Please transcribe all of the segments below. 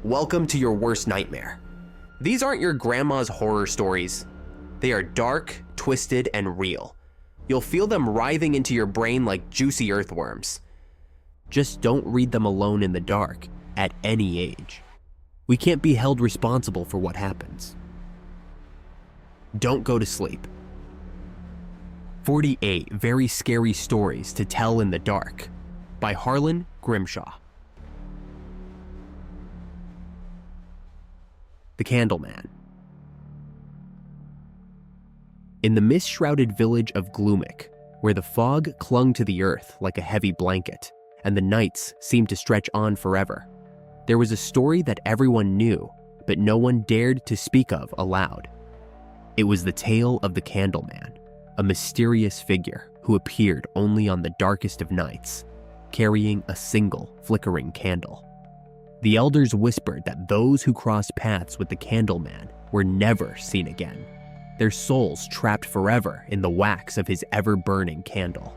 Welcome to your worst nightmare. These aren't your grandma's horror stories. They are dark, twisted, and real. You'll feel them writhing into your brain like juicy earthworms. Just don't read them alone in the dark, at any age. We can't be held responsible for what happens. Don't go to sleep. 48 Very Scary Stories to Tell in the Dark by HARLAN GRIMSHAW. The Candleman. In the mist-shrouded village of Gloomic, where the fog clung to the earth like a heavy blanket, and the nights seemed to stretch on forever, there was a story that everyone knew, but no one dared to speak of aloud. It was the tale of the Candleman, a mysterious figure who appeared only on the darkest of nights, carrying a single flickering candle. The elders whispered that those who crossed paths with the Candleman were never seen again, their souls trapped forever in the wax of his ever-burning candle.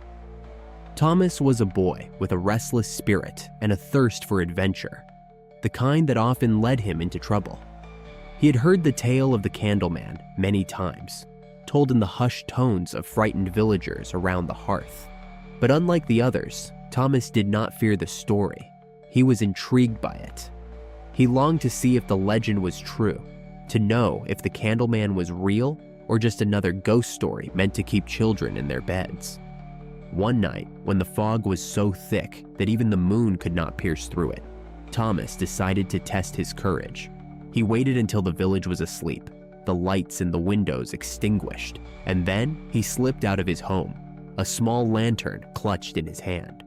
Thomas was a boy with a restless spirit and a thirst for adventure, the kind that often led him into trouble. He had heard the tale of the Candleman many times, told in the hushed tones of frightened villagers around the hearth. But unlike the others, Thomas did not fear the story. He was intrigued by it. He longed to see if the legend was true, to know if the Candleman was real or just another ghost story meant to keep children in their beds. One night, when the fog was so thick that even the moon could not pierce through it, Thomas decided to test his courage. He waited until the village was asleep, the lights in the windows extinguished, and then he slipped out of his home, a small lantern clutched in his hand.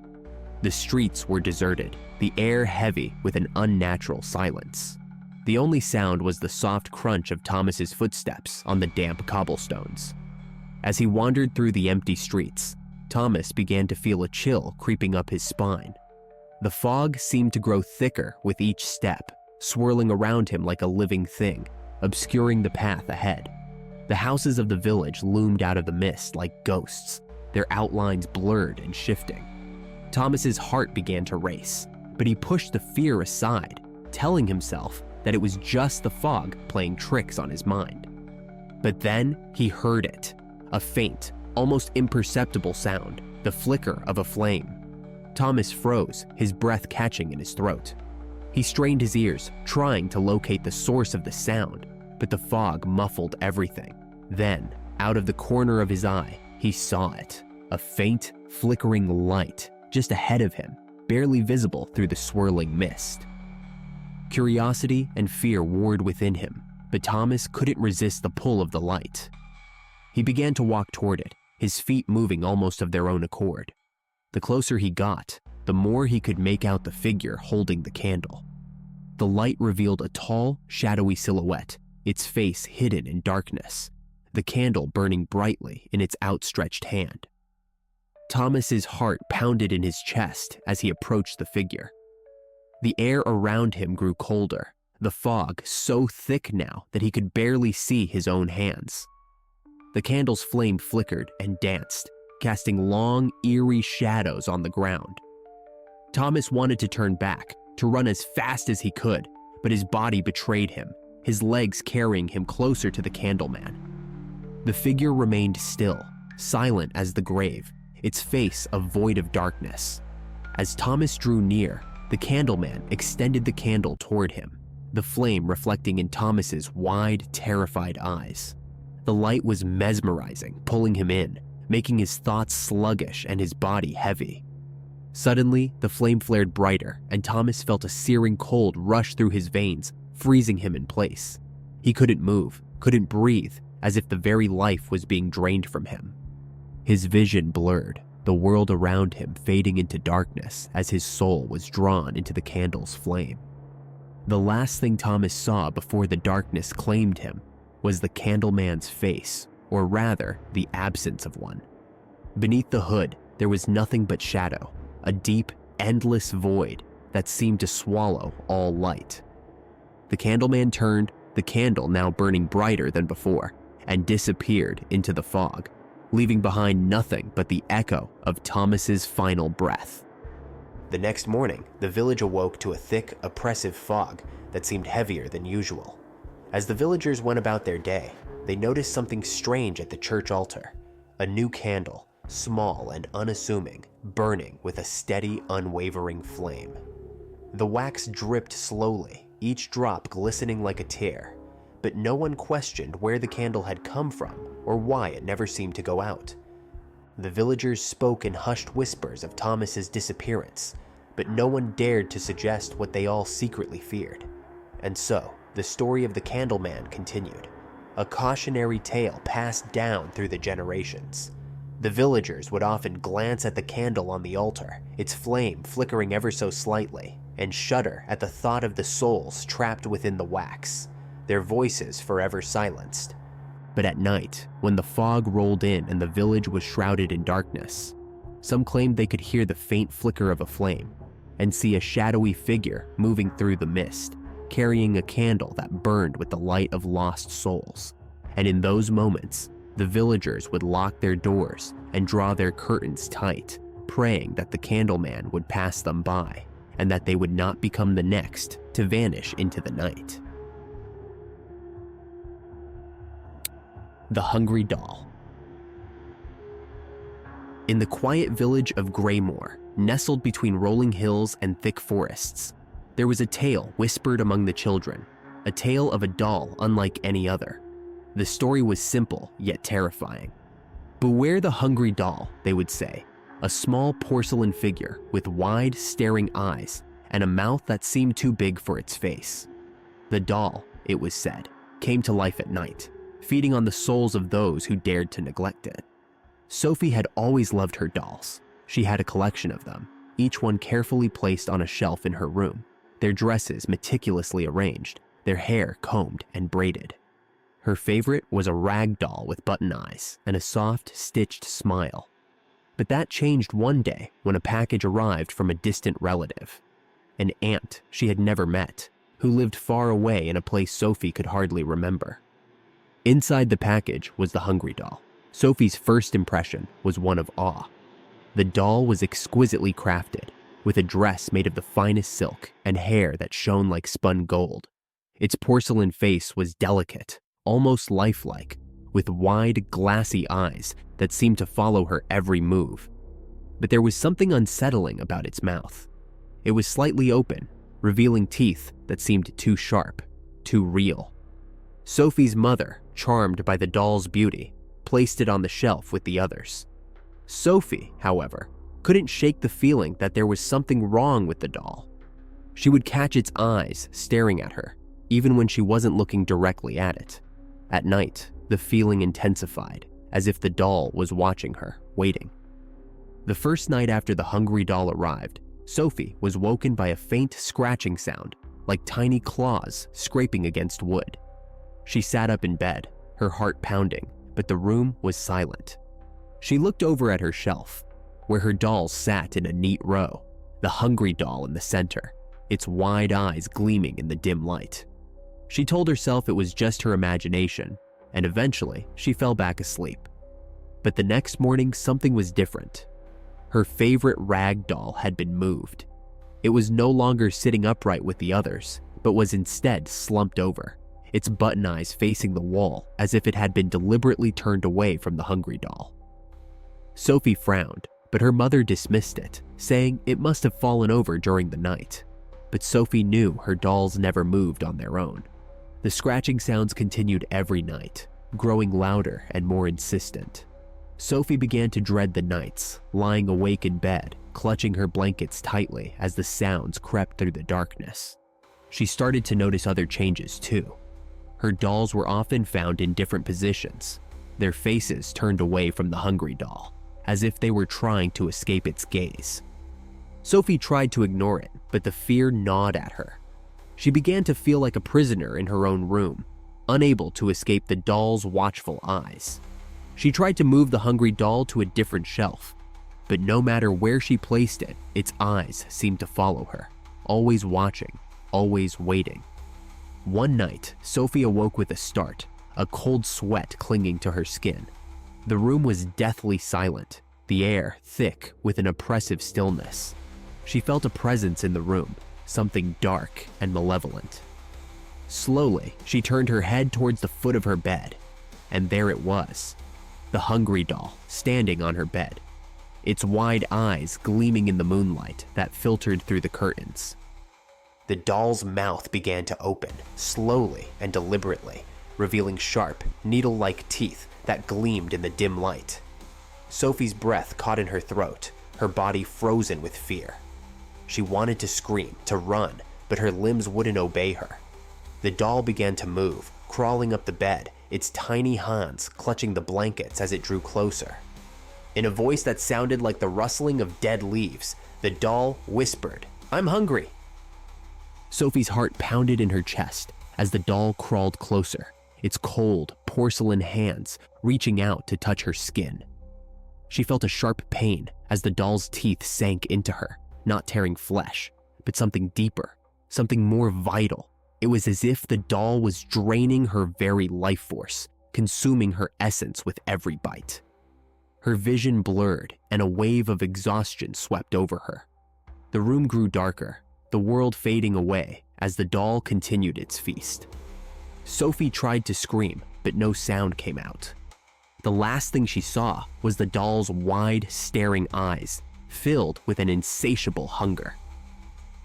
The streets were deserted, the air heavy with an unnatural silence. The only sound was the soft crunch of Thomas's footsteps on the damp cobblestones. As he wandered through the empty streets, Thomas began to feel a chill creeping up his spine. The fog seemed to grow thicker with each step, swirling around him like a living thing, obscuring the path ahead. The houses of the village loomed out of the mist like ghosts, their outlines blurred and shifting. Thomas's heart began to race, but he pushed the fear aside, telling himself that it was just the fog playing tricks on his mind. But then he heard it, a faint, almost imperceptible sound, the flicker of a flame. Thomas froze, his breath catching in his throat. He strained his ears, trying to locate the source of the sound, but the fog muffled everything. Then, out of the corner of his eye, he saw it, a faint, flickering light just ahead of him, barely visible through the swirling mist. Curiosity and fear warred within him, but Thomas couldn't resist the pull of the light. He began to walk toward it, his feet moving almost of their own accord. The closer he got, the more he could make out the figure holding the candle. The light revealed a tall, shadowy silhouette, its face hidden in darkness, the candle burning brightly in its outstretched hand. Thomas's heart pounded in his chest as he approached the figure. The air around him grew colder, the fog so thick now that he could barely see his own hands. The candle's flame flickered and danced, casting long, eerie shadows on the ground. Thomas wanted to turn back, to run as fast as he could, but his body betrayed him, his legs carrying him closer to the Candleman. The figure remained still, silent as the grave, its face a void of darkness. As Thomas drew near, the Candleman extended the candle toward him, the flame reflecting in Thomas's wide, terrified eyes. The light was mesmerizing, pulling him in, making his thoughts sluggish and his body heavy. Suddenly, the flame flared brighter, and Thomas felt a searing cold rush through his veins, freezing him in place. He couldn't move, couldn't breathe, as if the very life was being drained from him. His vision blurred, the world around him fading into darkness as his soul was drawn into the candle's flame. The last thing Thomas saw before the darkness claimed him was the Candleman's face, or rather, the absence of one. Beneath the hood, there was nothing but shadow, a deep, endless void that seemed to swallow all light. The Candleman turned, the candle now burning brighter than before, and disappeared into the fog, leaving behind nothing but the echo of Thomas's final breath. The next morning, the village awoke to a thick, oppressive fog that seemed heavier than usual. As the villagers went about their day, they noticed something strange at the church altar. A new candle, small and unassuming, burning with a steady, unwavering flame. The wax dripped slowly, each drop glistening like a tear, but no one questioned where the candle had come from or why it never seemed to go out. The villagers spoke in hushed whispers of Thomas's disappearance, but no one dared to suggest what they all secretly feared. And so, the story of the Candleman continued, a cautionary tale passed down through the generations. The villagers would often glance at the candle on the altar, its flame flickering ever so slightly, and shudder at the thought of the souls trapped within the wax, their voices forever silenced. But at night, when the fog rolled in and the village was shrouded in darkness, some claimed they could hear the faint flicker of a flame and see a shadowy figure moving through the mist, carrying a candle that burned with the light of lost souls. And in those moments, the villagers would lock their doors and draw their curtains tight, praying that the Candleman would pass them by and that they would not become the next to vanish into the night. The Hungry Doll. In the quiet village of Greymoor, nestled between rolling hills and thick forests, there was a tale whispered among the children, a tale of a doll unlike any other. The story was simple yet terrifying. "Beware the hungry doll," they would say, a small porcelain figure with wide, staring eyes and a mouth that seemed too big for its face. The doll, it was said, came to life at night, feeding on the souls of those who dared to neglect it. Sophie had always loved her dolls. She had a collection of them, each one carefully placed on a shelf in her room, their dresses meticulously arranged, their hair combed and braided. Her favorite was a rag doll with button eyes and a soft, stitched smile. But that changed one day when a package arrived from a distant relative, an aunt she had never met, who lived far away in a place Sophie could hardly remember. Inside the package was the hungry doll. Sophie's first impression was one of awe. The doll was exquisitely crafted, with a dress made of the finest silk and hair that shone like spun gold. Its porcelain face was delicate, almost lifelike, with wide, glassy eyes that seemed to follow her every move. But there was something unsettling about its mouth. It was slightly open, revealing teeth that seemed too sharp, too real. Sophie's mother, charmed by the doll's beauty, placed it on the shelf with the others. Sophie, however, couldn't shake the feeling that there was something wrong with the doll. She would catch its eyes staring at her, even when she wasn't looking directly at it. At night, the feeling intensified, as if the doll was watching her, waiting. The first night after the hungry doll arrived, Sophie was woken by a faint scratching sound, like tiny claws scraping against wood. She sat up in bed, her heart pounding, but the room was silent. She looked over at her shelf, where her dolls sat in a neat row, the hungry doll in the center, its wide eyes gleaming in the dim light. She told herself it was just her imagination, and eventually she fell back asleep. But the next morning, something was different. Her favorite rag doll had been moved. It was no longer sitting upright with the others, but was instead slumped over, its button eyes facing the wall as if it had been deliberately turned away from the hungry doll. Sophie frowned, but her mother dismissed it, saying it must have fallen over during the night. But Sophie knew her dolls never moved on their own. The scratching sounds continued every night, growing louder and more insistent. Sophie began to dread the nights, lying awake in bed, clutching her blankets tightly as the sounds crept through the darkness. She started to notice other changes too. Her dolls were often found in different positions, their faces turned away from the hungry doll, as if they were trying to escape its gaze. Sophie tried to ignore it, but the fear gnawed at her. She began to feel like a prisoner in her own room, unable to escape the doll's watchful eyes. She tried to move the hungry doll to a different shelf, but no matter where she placed it, its eyes seemed to follow her, always watching, always waiting. One night, Sophie awoke with a start, a cold sweat clinging to her skin. The room was deathly silent, the air thick with an oppressive stillness. She felt a presence in the room, something dark and malevolent. Slowly, she turned her head towards the foot of her bed, and there it was, the hungry doll standing on her bed, its wide eyes gleaming in the moonlight that filtered through the curtains. The doll's mouth began to open, slowly and deliberately, revealing sharp, needle-like teeth that gleamed in the dim light. Sophie's breath caught in her throat, her body frozen with fear. She wanted to scream, to run, but her limbs wouldn't obey her. The doll began to move, crawling up the bed, its tiny hands clutching the blankets as it drew closer. In a voice that sounded like the rustling of dead leaves, the doll whispered, "I'm hungry." Sophie's heart pounded in her chest as the doll crawled closer, its cold, porcelain hands reaching out to touch her skin. She felt a sharp pain as the doll's teeth sank into her, not tearing flesh, but something deeper, something more vital. It was as if the doll was draining her very life force, consuming her essence with every bite. Her vision blurred and a wave of exhaustion swept over her. The room grew darker, the world fading away as the doll continued its feast. Sophie tried to scream, but no sound came out. The last thing she saw was the doll's wide, staring eyes, filled with an insatiable hunger.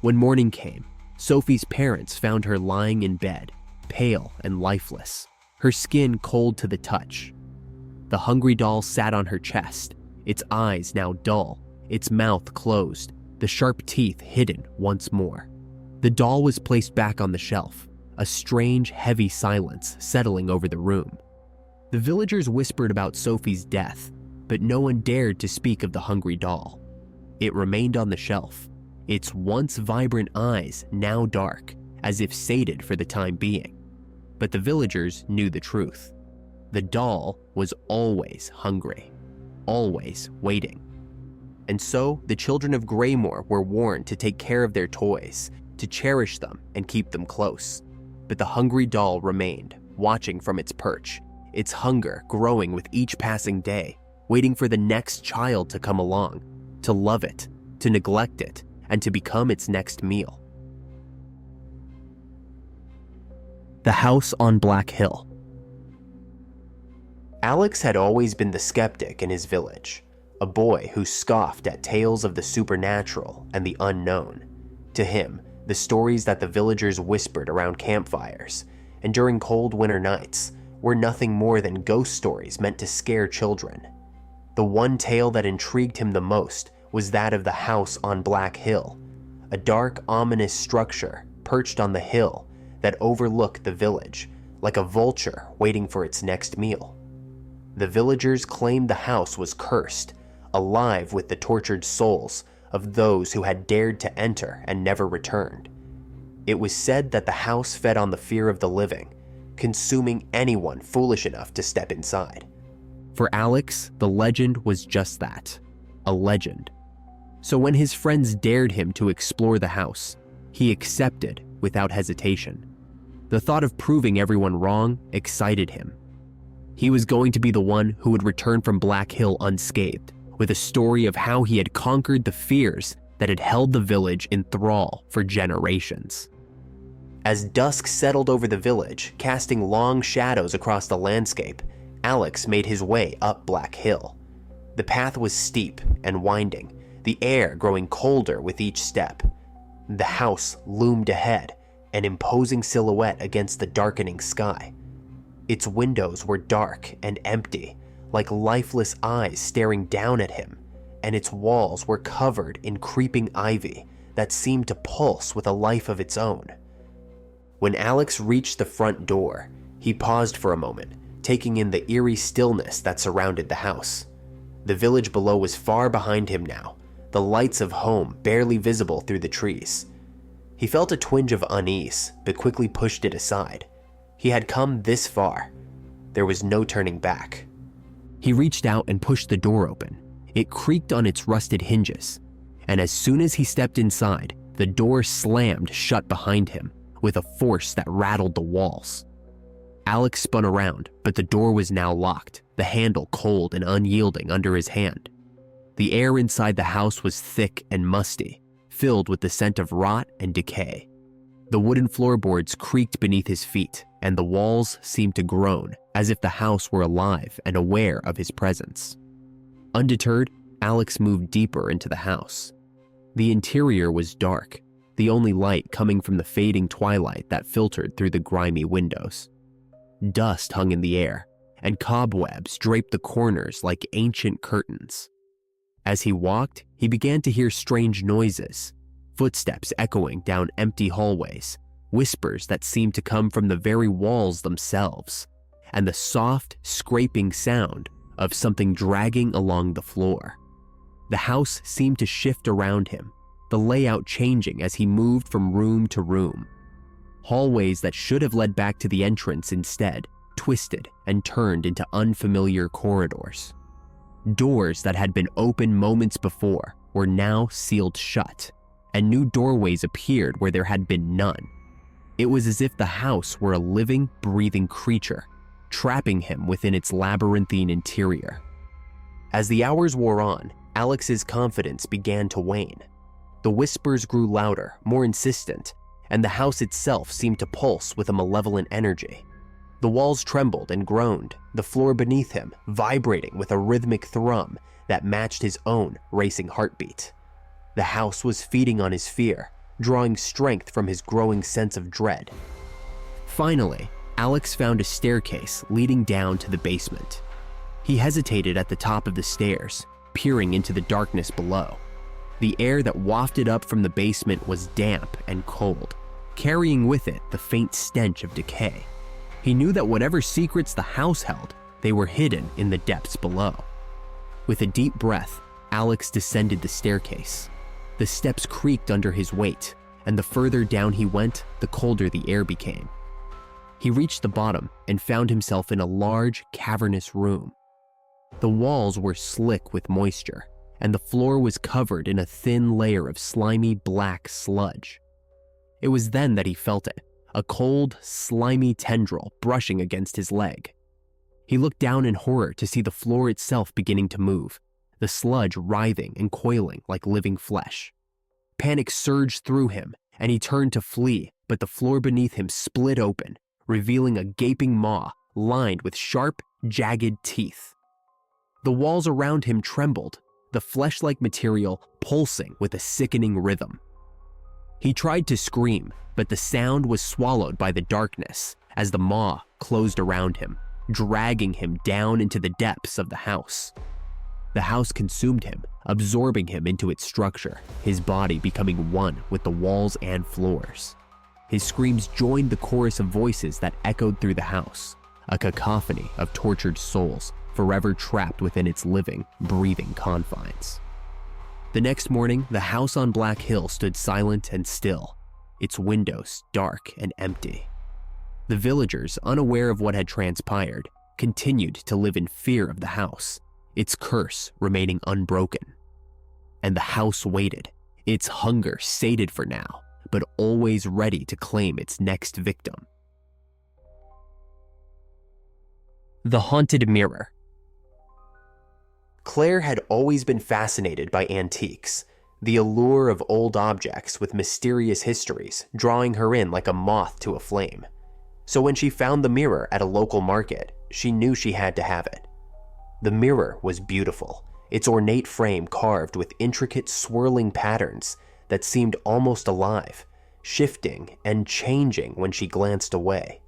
When morning came, Sophie's parents found her lying in bed, pale and lifeless, her skin cold to the touch. The hungry doll sat on her chest, its eyes now dull, its mouth closed, the sharp teeth hidden once more. The doll was placed back on the shelf, a strange, heavy silence settling over the room. The villagers whispered about Sophie's death, but no one dared to speak of the hungry doll. It remained on the shelf, its once vibrant eyes now dark, as if sated for the time being. But the villagers knew the truth. The doll was always hungry, always waiting. And so the children of Greymore were warned to take care of their toys, to cherish them and keep them close. But the hungry doll remained, watching from its perch, its hunger growing with each passing day, waiting for the next child to come along, to love it, to neglect it, and to become its next meal. The House on Black Hill. Alex had always been the skeptic in his village, a boy who scoffed at tales of the supernatural and the unknown. To him, the stories that the villagers whispered around campfires and during cold winter nights were nothing more than ghost stories meant to scare children. The one tale that intrigued him the most was that of the House on Black Hill, a dark, ominous structure perched on the hill that overlooked the village, like a vulture waiting for its next meal. The villagers claimed the house was cursed, alive with the tortured souls of those who had dared to enter and never returned. It was said that the house fed on the fear of the living, consuming anyone foolish enough to step inside. For Alex, the legend was just that, a legend. So when his friends dared him to explore the house, he accepted without hesitation. The thought of proving everyone wrong excited him. He was going to be the one who would return from Black Hill unscathed, with a story of how he had conquered the fears that had held the village in thrall for generations. As dusk settled over the village, casting long shadows across the landscape, Alex made his way up Black Hill. The path was steep and winding, the air growing colder with each step. The house loomed ahead, an imposing silhouette against the darkening sky. Its windows were dark and empty, like lifeless eyes staring down at him, and its walls were covered in creeping ivy that seemed to pulse with a life of its own. When Alex reached the front door, he paused for a moment, taking in the eerie stillness that surrounded the house. The village below was far behind him now, the lights of home barely visible through the trees. He felt a twinge of unease, but quickly pushed it aside. He had come this far. There was no turning back. He reached out and pushed the door open. It creaked on its rusted hinges, and as soon as he stepped inside, the door slammed shut behind him with a force that rattled the walls. Alex spun around, but the door was now locked, the handle cold and unyielding under his hand. The air inside the house was thick and musty, filled with the scent of rot and decay. The wooden floorboards creaked beneath his feet, and the walls seemed to groan as if the house were alive and aware of his presence. Undeterred, Alex moved deeper into the house. The interior was dark, the only light coming from the fading twilight that filtered through the grimy windows. Dust hung in the air, and cobwebs draped the corners like ancient curtains. As he walked, he began to hear strange noises, footsteps echoing down empty hallways, whispers that seemed to come from the very walls themselves, and the soft, scraping sound of something dragging along the floor. The house seemed to shift around him, the layout changing as he moved from room to room. Hallways that should have led back to the entrance instead twisted and turned into unfamiliar corridors. Doors that had been open moments before were now sealed shut, and new doorways appeared where there had been none. It was as if the house were a living, breathing creature, trapping him within its labyrinthine interior. As the hours wore on, Alex's confidence began to wane. The whispers grew louder, more insistent, and the house itself seemed to pulse with a malevolent energy. The walls trembled and groaned, the floor beneath him vibrating with a rhythmic thrum that matched his own racing heartbeat. The house was feeding on his fear, drawing strength from his growing sense of dread. Finally, Alex found a staircase leading down to the basement. He hesitated at the top of the stairs, peering into the darkness below. The air that wafted up from the basement was damp and cold, carrying with it the faint stench of decay. He knew that whatever secrets the house held, they were hidden in the depths below. With a deep breath, Alex descended the staircase. The steps creaked under his weight, and the further down he went, the colder the air became. He reached the bottom and found himself in a large, cavernous room. The walls were slick with moisture, and the floor was covered in a thin layer of slimy black sludge. It was then that he felt it, a cold, slimy tendril brushing against his leg. He looked down in horror to see the floor itself beginning to move, the sludge writhing and coiling like living flesh. Panic surged through him, and he turned to flee, but the floor beneath him split open, revealing a gaping maw lined with sharp, jagged teeth. The walls around him trembled, the flesh-like material pulsing with a sickening rhythm. He tried to scream, but the sound was swallowed by the darkness as the maw closed around him, dragging him down into the depths of the house. The house consumed him, absorbing him into its structure, his body becoming one with the walls and floors. His screams joined the chorus of voices that echoed through the house, a cacophony of tortured souls forever trapped within its living, breathing confines. The next morning, the house on Black Hill stood silent and still, its windows dark and empty. The villagers, unaware of what had transpired, continued to live in fear of the house, its curse remaining unbroken. And the house waited, its hunger sated for now, but always ready to claim its next victim. The Haunted Mirror. Claire had always been fascinated by antiques, the allure of old objects with mysterious histories drawing her in like a moth to a flame. So when she found the mirror at a local market, she knew she had to have it. The mirror was beautiful, its ornate frame carved with intricate swirling patterns that seemed almost alive, shifting and changing when she glanced away.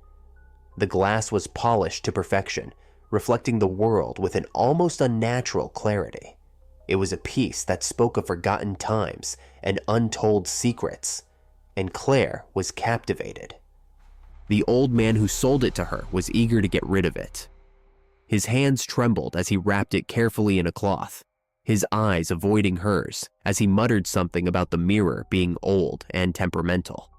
The glass was polished to perfection, reflecting the world with an almost unnatural clarity. It was a piece that spoke of forgotten times and untold secrets, and Claire was captivated. The old man who sold it to her was eager to get rid of it. His hands trembled as he wrapped it carefully in a cloth, his eyes avoiding hers as he muttered something about the mirror being old and temperamental.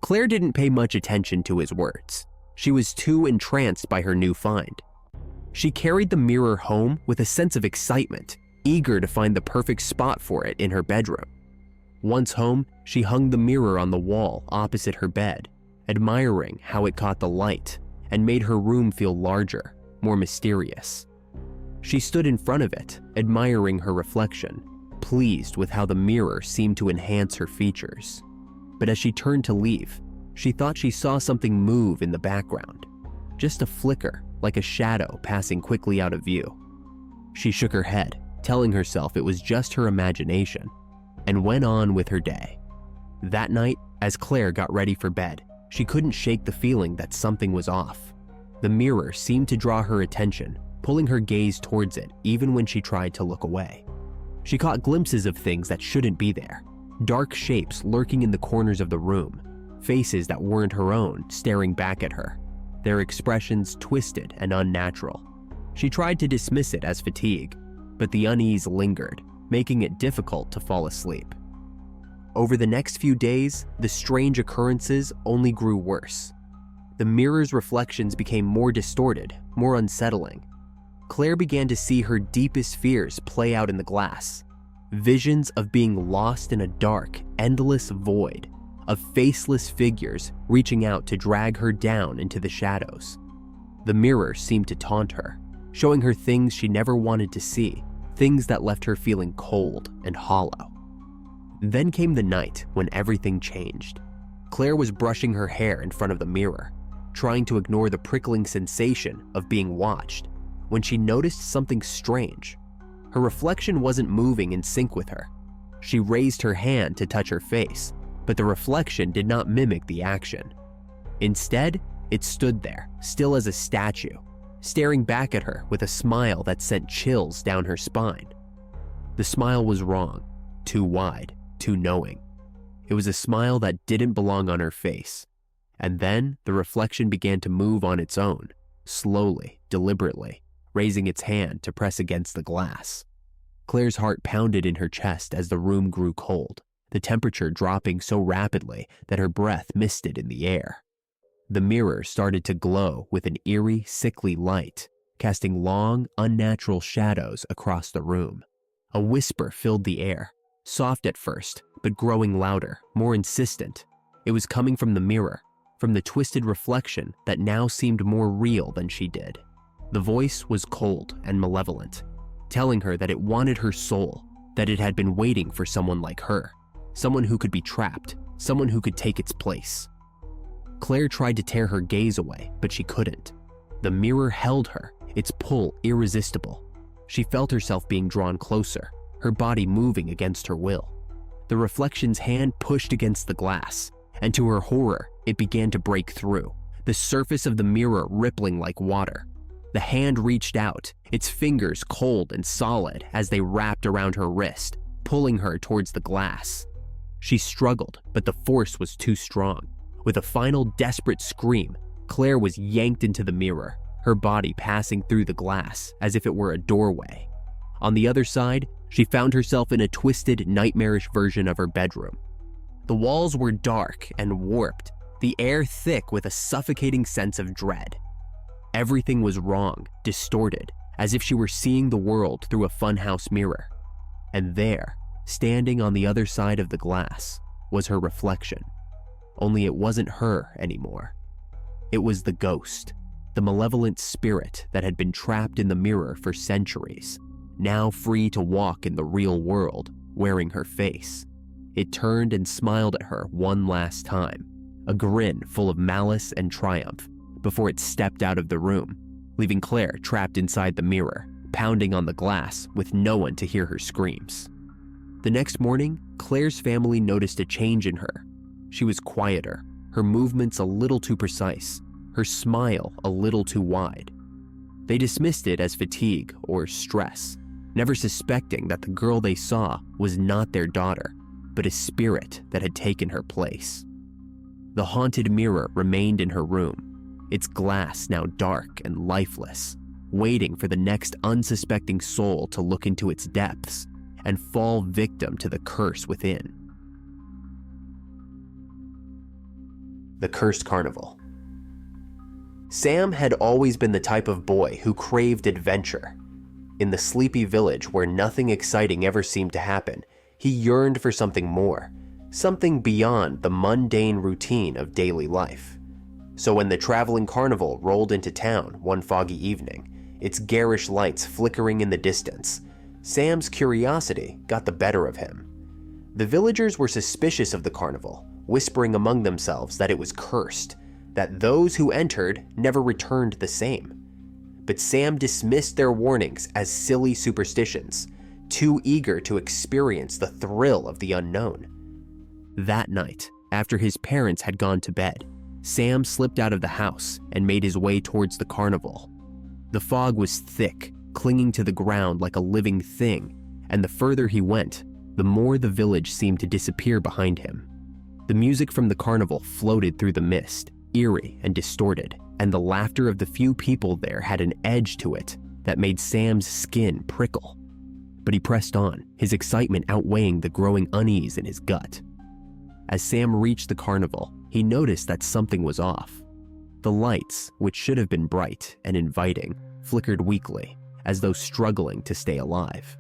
Claire didn't pay much attention to his words. She was too entranced by her new find. She carried the mirror home with a sense of excitement, eager to find the perfect spot for it in her bedroom. Once home, she hung the mirror on the wall opposite her bed, admiring how it caught the light and made her room feel larger, more mysterious. She stood in front of it, admiring her reflection, pleased with how the mirror seemed to enhance her features. But as she turned to leave, she thought she saw something move in the background, just a flicker, like a shadow passing quickly out of view. She shook her head, telling herself it was just her imagination, and went on with her day. That night, as Claire got ready for bed, she couldn't shake the feeling that something was off. The mirror seemed to draw her attention, pulling her gaze towards it even when she tried to look away. She caught glimpses of things that shouldn't be there, dark shapes lurking in the corners of the room, faces that weren't her own staring back at her, their expressions twisted and unnatural. She tried to dismiss it as fatigue, but the unease lingered, making it difficult to fall asleep. Over the next few days, the strange occurrences only grew worse. The mirror's reflections became more distorted, more unsettling. Claire began to see her deepest fears play out in the glass. Visions of being lost in a dark, endless void, of faceless figures reaching out to drag her down into the shadows. The mirror seemed to taunt her, showing her things she never wanted to see, things that left her feeling cold and hollow. Then came the night when everything changed. Claire was brushing her hair in front of the mirror, trying to ignore the prickling sensation of being watched, when she noticed something strange. Her reflection wasn't moving in sync with her. She raised her hand to touch her face, but the reflection did not mimic the action. Instead, it stood there, still as a statue, staring back at her with a smile that sent chills down her spine. The smile was wrong, too wide, too knowing. It was a smile that didn't belong on her face. And then the reflection began to move on its own, slowly, deliberately, raising its hand to press against the glass. Claire's heart pounded in her chest as the room grew cold, the temperature dropping so rapidly that her breath misted in the air. The mirror started to glow with an eerie, sickly light, casting long, unnatural shadows across the room. A whisper filled the air, soft at first, but growing louder, more insistent. It was coming from the mirror, from the twisted reflection that now seemed more real than she did. The voice was cold and malevolent, telling her that it wanted her soul, that it had been waiting for someone like her, someone who could be trapped, someone who could take its place. Claire tried to tear her gaze away, but she couldn't. The mirror held her, its pull irresistible. She felt herself being drawn closer, her body moving against her will. The reflection's hand pushed against the glass, and to her horror, it began to break through, the surface of the mirror rippling like water. The hand reached out, its fingers cold and solid as they wrapped around her wrist, pulling her towards the glass. She struggled, but the force was too strong. With a final desperate scream, Claire was yanked into the mirror, her body passing through the glass as if it were a doorway. On the other side, she found herself in a twisted, nightmarish version of her bedroom. The walls were dark and warped, the air thick with a suffocating sense of dread. Everything was wrong, distorted, as if she were seeing the world through a funhouse mirror. And there, standing on the other side of the glass, was her reflection. Only it wasn't her anymore. It was the ghost, the malevolent spirit that had been trapped in the mirror for centuries, now free to walk in the real world, wearing her face. It turned and smiled at her one last time, a grin full of malice and triumph, before it stepped out of the room, leaving Claire trapped inside the mirror, pounding on the glass with no one to hear her screams. The next morning, Claire's family noticed a change in her. She was quieter, her movements a little too precise, her smile a little too wide. They dismissed it as fatigue or stress, never suspecting that the girl they saw was not their daughter, but a spirit that had taken her place. The haunted mirror remained in her room, its glass now dark and lifeless, waiting for the next unsuspecting soul to look into its depths and fall victim to the curse within. The Cursed Carnival. Sam had always been the type of boy who craved adventure. In the sleepy village where nothing exciting ever seemed to happen, he yearned for something more, something beyond the mundane routine of daily life. So when the traveling carnival rolled into town one foggy evening, its garish lights flickering in the distance, Sam's curiosity got the better of him. The villagers were suspicious of the carnival, whispering among themselves that it was cursed, that those who entered never returned the same. But Sam dismissed their warnings as silly superstitions, too eager to experience the thrill of the unknown. That night, after his parents had gone to bed, Sam slipped out of the house and made his way towards the carnival. The fog was thick, clinging to the ground like a living thing, and the further he went, the more the village seemed to disappear behind him. The music from the carnival floated through the mist, eerie and distorted, and the laughter of the few people there had an edge to it that made Sam's skin prickle. But he pressed on, his excitement outweighing the growing unease in his gut. As Sam reached the carnival, he noticed that something was off. The lights, which should have been bright and inviting, flickered weakly, as though struggling to stay alive.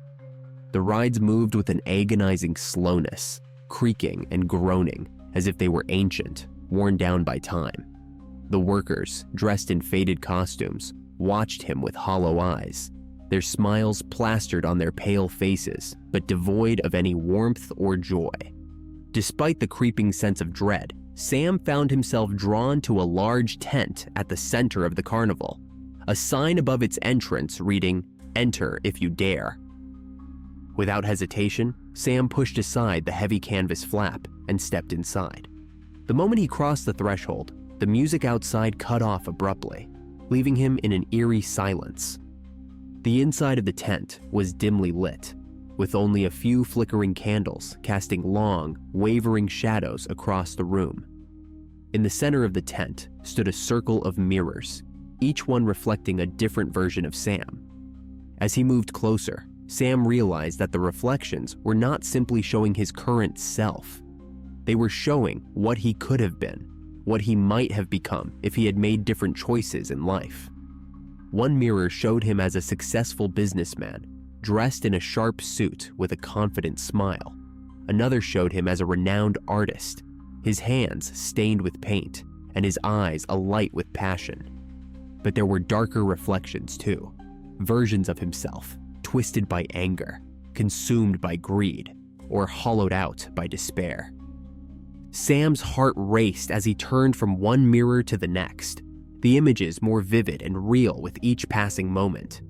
The rides moved with an agonizing slowness, creaking and groaning as if they were ancient, worn down by time. The workers, dressed in faded costumes, watched him with hollow eyes, their smiles plastered on their pale faces, but devoid of any warmth or joy. Despite the creeping sense of dread, Sam found himself drawn to a large tent at the center of the carnival, a sign above its entrance reading, "Enter if you dare." Without hesitation, Sam pushed aside the heavy canvas flap and stepped inside. The moment he crossed the threshold, the music outside cut off abruptly, leaving him in an eerie silence. The inside of the tent was dimly lit, with only a few flickering candles casting long, wavering shadows across the room. In the center of the tent stood a circle of mirrors, each one reflecting a different version of Sam. As he moved closer, Sam realized that the reflections were not simply showing his current self. They were showing what he could have been, what he might have become if he had made different choices in life. One mirror showed him as a successful businessman, dressed in a sharp suit with a confident smile. Another showed him as a renowned artist, his hands stained with paint and his eyes alight with passion. But there were darker reflections too, versions of himself twisted by anger, consumed by greed, or hollowed out by despair. Sam's heart raced as he turned from one mirror to the next, the images more vivid and real with each passing moment.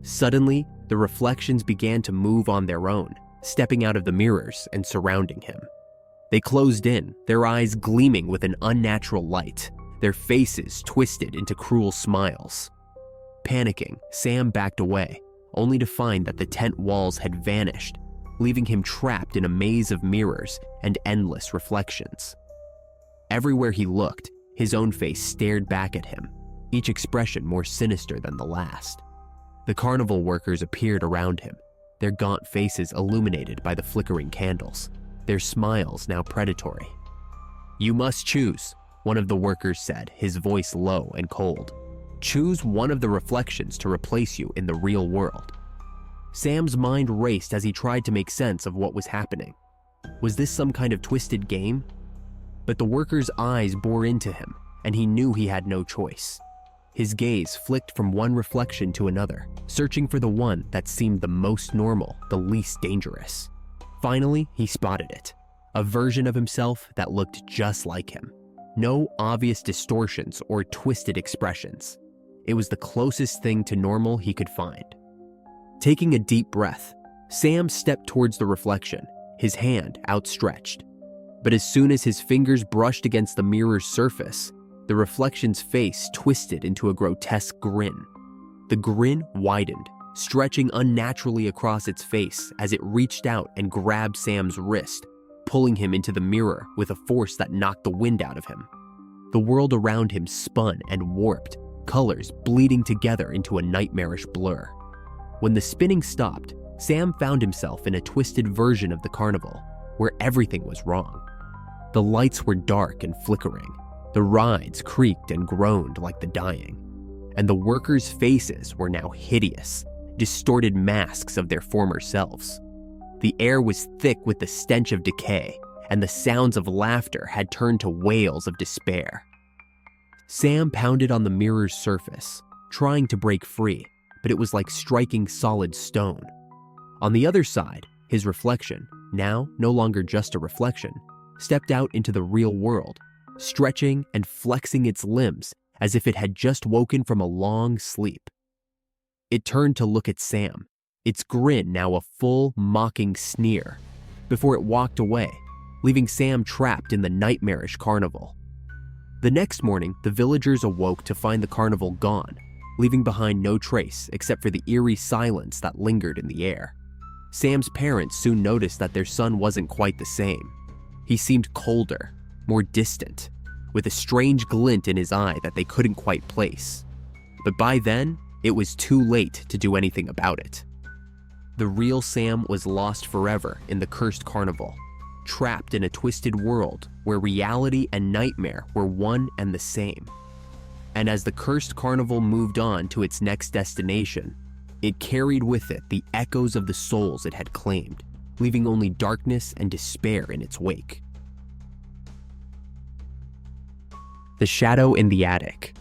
Suddenly, the reflections began to move on their own, stepping out of the mirrors and surrounding him. They closed in, their eyes gleaming with an unnatural light, their faces twisted into cruel smiles. Panicking, Sam backed away, only to find that the tent walls had vanished, leaving him trapped in a maze of mirrors and endless reflections. Everywhere he looked, his own face stared back at him, each expression more sinister than the last. The carnival workers appeared around him, their gaunt faces illuminated by the flickering candles, their smiles now predatory. "You must choose," one of the workers said, his voice low and cold. "Choose one of the reflections to replace you in the real world." Sam's mind raced as he tried to make sense of what was happening. Was this some kind of twisted game? But the worker's eyes bore into him, and he knew he had no choice. His gaze flicked from one reflection to another, searching for the one that seemed the most normal, the least dangerous. Finally, he spotted it, a version of himself that looked just like him. No obvious distortions or twisted expressions. It was the closest thing to normal he could find. Taking a deep breath, Sam stepped towards the reflection, his hand outstretched. But as soon as his fingers brushed against the mirror's surface, the reflection's face twisted into a grotesque grin. The grin widened, stretching unnaturally across its face as it reached out and grabbed Sam's wrist, pulling him into the mirror with a force that knocked the wind out of him. The world around him spun and warped, colors bleeding together into a nightmarish blur. When the spinning stopped, Sam found himself in a twisted version of the carnival, where everything was wrong. The lights were dark and flickering, the rides creaked and groaned like the dying, and the workers' faces were now hideous, distorted masks of their former selves. The air was thick with the stench of decay, and the sounds of laughter had turned to wails of despair. Sam pounded on the mirror's surface, trying to break free, but it was like striking solid stone. On the other side, his reflection, now no longer just a reflection, stepped out into the real world, stretching and flexing its limbs as if it had just woken from a long sleep. It turned to look at Sam, its grin now a full, mocking sneer, before it walked away, leaving Sam trapped in the nightmarish carnival. The next morning, the villagers awoke to find the carnival gone, leaving behind no trace except for the eerie silence that lingered in the air. Sam's parents soon noticed that their son wasn't quite the same. He seemed colder, more distant, with a strange glint in his eye that they couldn't quite place. But by then, it was too late to do anything about it. The real Sam was lost forever in the cursed carnival, trapped in a twisted world where reality and nightmare were one and the same. And as the cursed carnival moved on to its next destination, it carried with it the echoes of the souls it had claimed, leaving only darkness and despair in its wake. The Shadow in the Attic.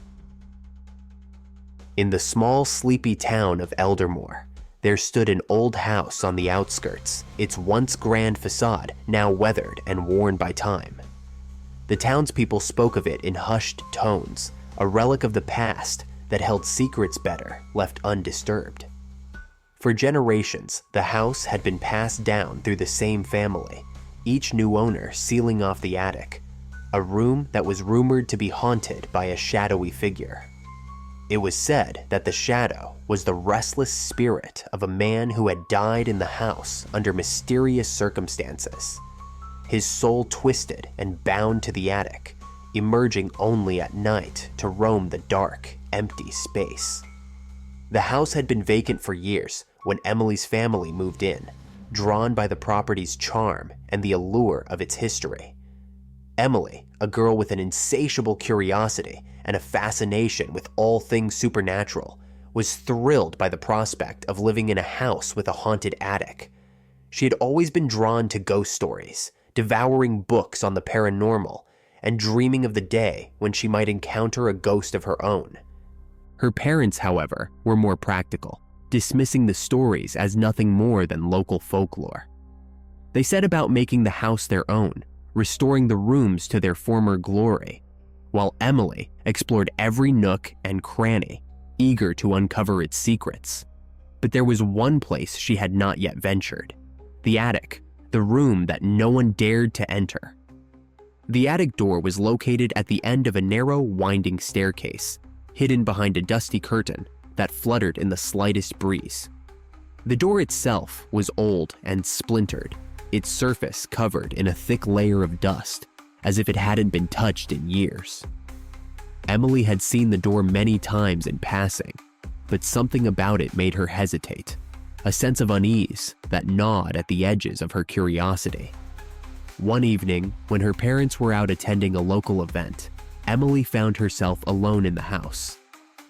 In the small, sleepy town of Eldermore, there stood an old house on the outskirts, its once grand facade now weathered and worn by time. The townspeople spoke of it in hushed tones, a relic of the past that held secrets better left undisturbed. For generations, the house had been passed down through the same family, each new owner sealing off the attic, a room that was rumored to be haunted by a shadowy figure. It was said that the shadow was the restless spirit of a man who had died in the house under mysterious circumstances, his soul twisted and bound to the attic, emerging only at night to roam the dark, empty space. The house had been vacant for years when Emily's family moved in, drawn by the property's charm and the allure of its history. Emily, a girl with an insatiable curiosity and a fascination with all things supernatural, was thrilled by the prospect of living in a house with a haunted attic. She had always been drawn to ghost stories, devouring books on the paranormal, and dreaming of the day when she might encounter a ghost of her own. Her parents, however, were more practical, dismissing the stories as nothing more than local folklore. They set about making the house their own, restoring the rooms to their former glory, while Emily explored every nook and cranny, eager to uncover its secrets. But there was one place she had not yet ventured: the attic, the room that no one dared to enter. The attic door was located at the end of a narrow, winding staircase, hidden behind a dusty curtain that fluttered in the slightest breeze. The door itself was old and splintered, its surface covered in a thick layer of dust, as if it hadn't been touched in years. Emily had seen the door many times in passing, but something about it made her hesitate, a sense of unease that gnawed at the edges of her curiosity. One evening, when her parents were out attending a local event, Emily found herself alone in the house.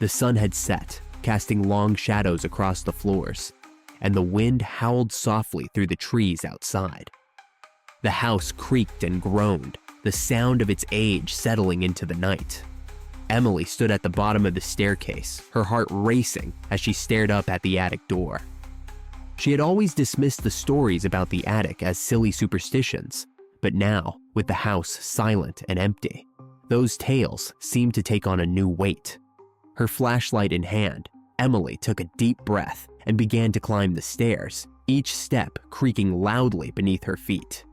The sun had set, casting long shadows across the floors, and the wind howled softly through the trees outside. The house creaked and groaned, the sound of its age settling into the night. Emily stood at the bottom of the staircase, her heart racing as she stared up at the attic door. She had always dismissed the stories about the attic as silly superstitions, but now, with the house silent and empty, those tales seemed to take on a new weight. Her flashlight in hand, Emily took a deep breath and began to climb the stairs, each step creaking loudly beneath her feet.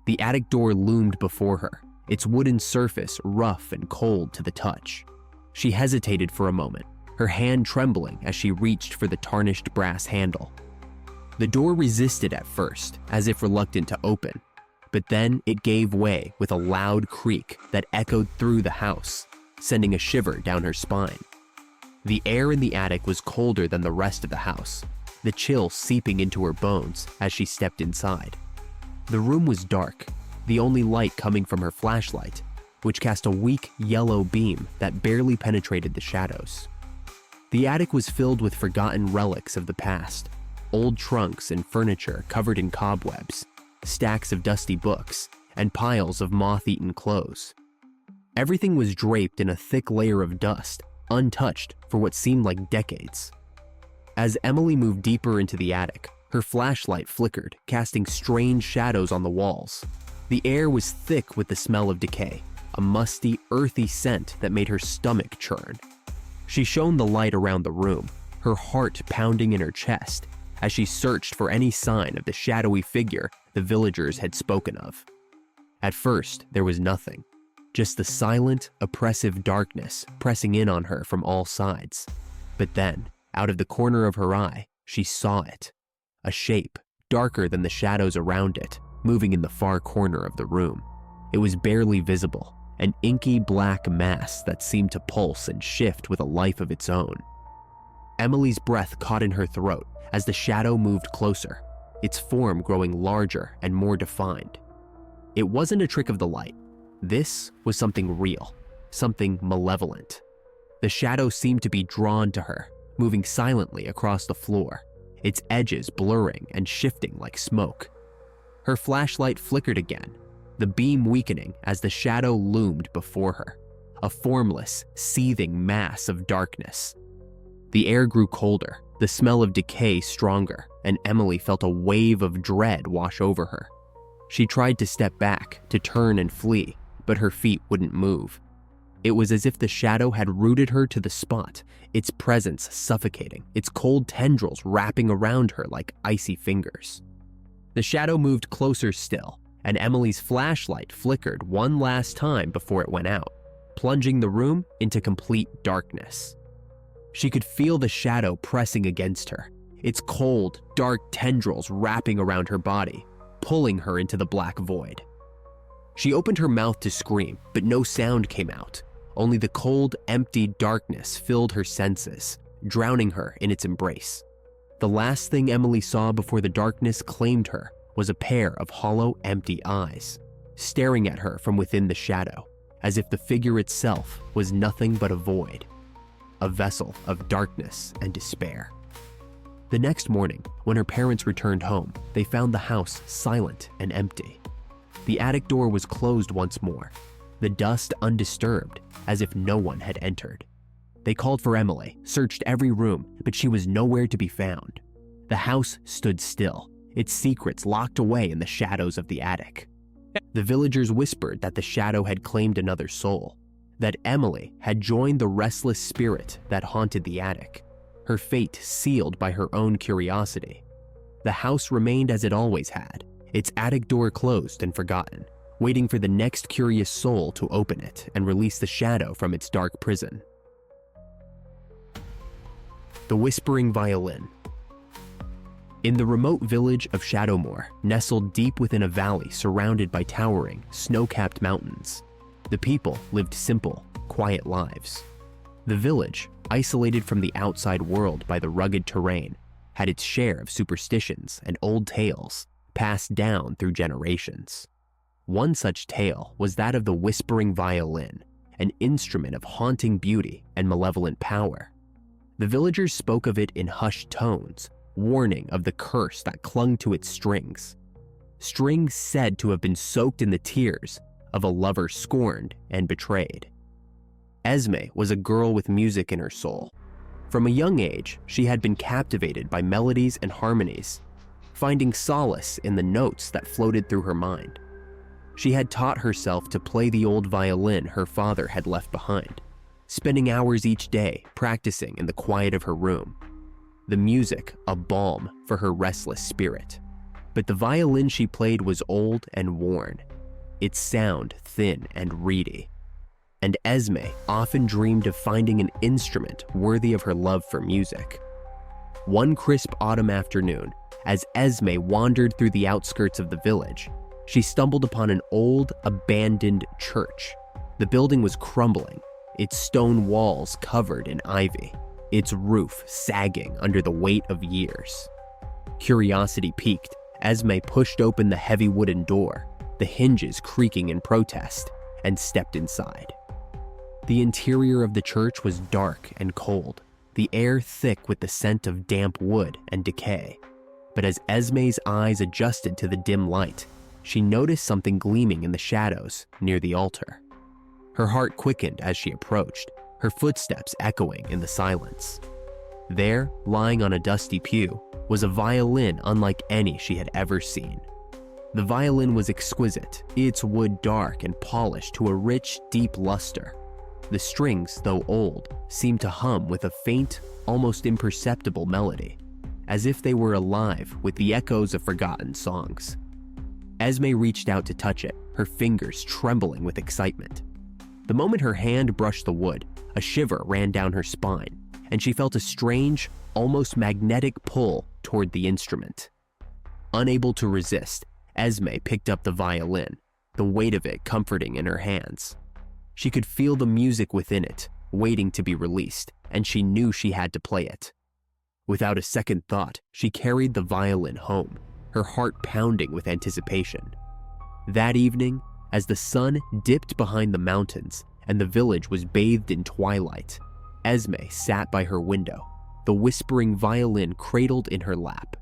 The attic door loomed before her, its wooden surface rough and cold to the touch. She hesitated for a moment, her hand trembling as she reached for the tarnished brass handle. The door resisted at first, as if reluctant to open, but then it gave way with a loud creak that echoed through the house, sending a shiver down her spine. The air in the attic was colder than the rest of the house, the chill seeping into her bones as she stepped inside. The room was dark, the only light coming from her flashlight, which cast a weak yellow beam that barely penetrated the shadows. The attic was filled with forgotten relics of the past, old trunks and furniture covered in cobwebs, stacks of dusty books, and piles of moth-eaten clothes. Everything was draped in a thick layer of dust, untouched for what seemed like decades. As Emily moved deeper into the attic, Her flashlight flickered, casting strange shadows on the walls. The air was thick with the smell of decay, a musty, earthy scent that made her stomach churn. She shone the light around the room, her heart pounding in her chest as she searched for any sign of the shadowy figure the villagers had spoken of. At first, there was nothing, just the silent, oppressive darkness pressing in on her from all sides. But then, out of the corner of her eye, she saw it. A shape, darker than the shadows around it, moving in the far corner of the room. It was barely visible, an inky black mass that seemed to pulse and shift with a life of its own. Emily's breath caught in her throat as the shadow moved closer, its form growing larger and more defined. It wasn't a trick of the light. This was something real, something malevolent. The shadow seemed to be drawn to her, moving silently across the floor, its edges blurring and shifting like smoke. Her flashlight flickered again, the beam weakening as the shadow loomed before her, a formless, seething mass of darkness. The air grew colder, the smell of decay stronger, and Emily felt a wave of dread wash over her. She tried to step back, to turn and flee, but her feet wouldn't move. It was as if the shadow had rooted her to the spot, its presence suffocating, its cold tendrils wrapping around her like icy fingers. The shadow moved closer still, and Emily's flashlight flickered one last time before it went out, plunging the room into complete darkness. She could feel the shadow pressing against her, its cold, dark tendrils wrapping around her body, pulling her into the black void. She opened her mouth to scream, but no sound came out. Only the cold, empty darkness filled her senses, drowning her in its embrace. The last thing Emily saw before the darkness claimed her was a pair of hollow, empty eyes, staring at her from within the shadow, as if the figure itself was nothing but a void, a vessel of darkness and despair. The next morning, when her parents returned home, they found the house silent and empty. The attic door was closed once more, the dust undisturbed, as if no one had entered. They called for Emily, searched every room, but she was nowhere to be found. The house stood still, its secrets locked away in the shadows of the attic. The villagers whispered that the shadow had claimed another soul, that Emily had joined the restless spirit that haunted the attic, her fate sealed by her own curiosity. The house remained as it always had, its attic door closed and forgotten, waiting for the next curious soul to open it and release the shadow from its dark prison. The Whispering Violin. In the remote village of Shadowmoor, nestled deep within a valley surrounded by towering, snow-capped mountains, the people lived simple, quiet lives. The village, isolated from the outside world by the rugged terrain, had its share of superstitions and old tales passed down through generations. One such tale was that of the whispering violin, an instrument of haunting beauty and malevolent power. The villagers spoke of it in hushed tones, warning of the curse that clung to its strings. Strings said to have been soaked in the tears of a lover scorned and betrayed. Esme was a girl with music in her soul. From a young age, she had been captivated by melodies and harmonies, finding solace in the notes that floated through her mind. She had taught herself to play the old violin her father had left behind, spending hours each day practicing in the quiet of her room. The music a balm for her restless spirit. But the violin she played was old and worn, its sound thin and reedy. And Esme often dreamed of finding an instrument worthy of her love for music. One crisp autumn afternoon, as Esme wandered through the outskirts of the village, she stumbled upon an old, abandoned church. The building was crumbling, its stone walls covered in ivy, its roof sagging under the weight of years. Curiosity piqued, Esme pushed open the heavy wooden door, the hinges creaking in protest, and stepped inside. The interior of the church was dark and cold, the air thick with the scent of damp wood and decay. But as Esme's eyes adjusted to the dim light, she noticed something gleaming in the shadows near the altar. Her heart quickened as she approached, her footsteps echoing in the silence. There, lying on a dusty pew, was a violin unlike any she had ever seen. The violin was exquisite, its wood dark and polished to a rich, deep luster. The strings, though old, seemed to hum with a faint, almost imperceptible melody, as if they were alive with the echoes of forgotten songs. Esme reached out to touch it, her fingers trembling with excitement. The moment her hand brushed the wood, a shiver ran down her spine, and she felt a strange, almost magnetic pull toward the instrument. Unable to resist, Esme picked up the violin, the weight of it comforting in her hands. She could feel the music within it, waiting to be released, and she knew she had to play it. Without a second thought, she carried the violin home, her heart pounding with anticipation. That evening, as the sun dipped behind the mountains and the village was bathed in twilight, Esme sat by her window, the whispering violin cradled in her lap.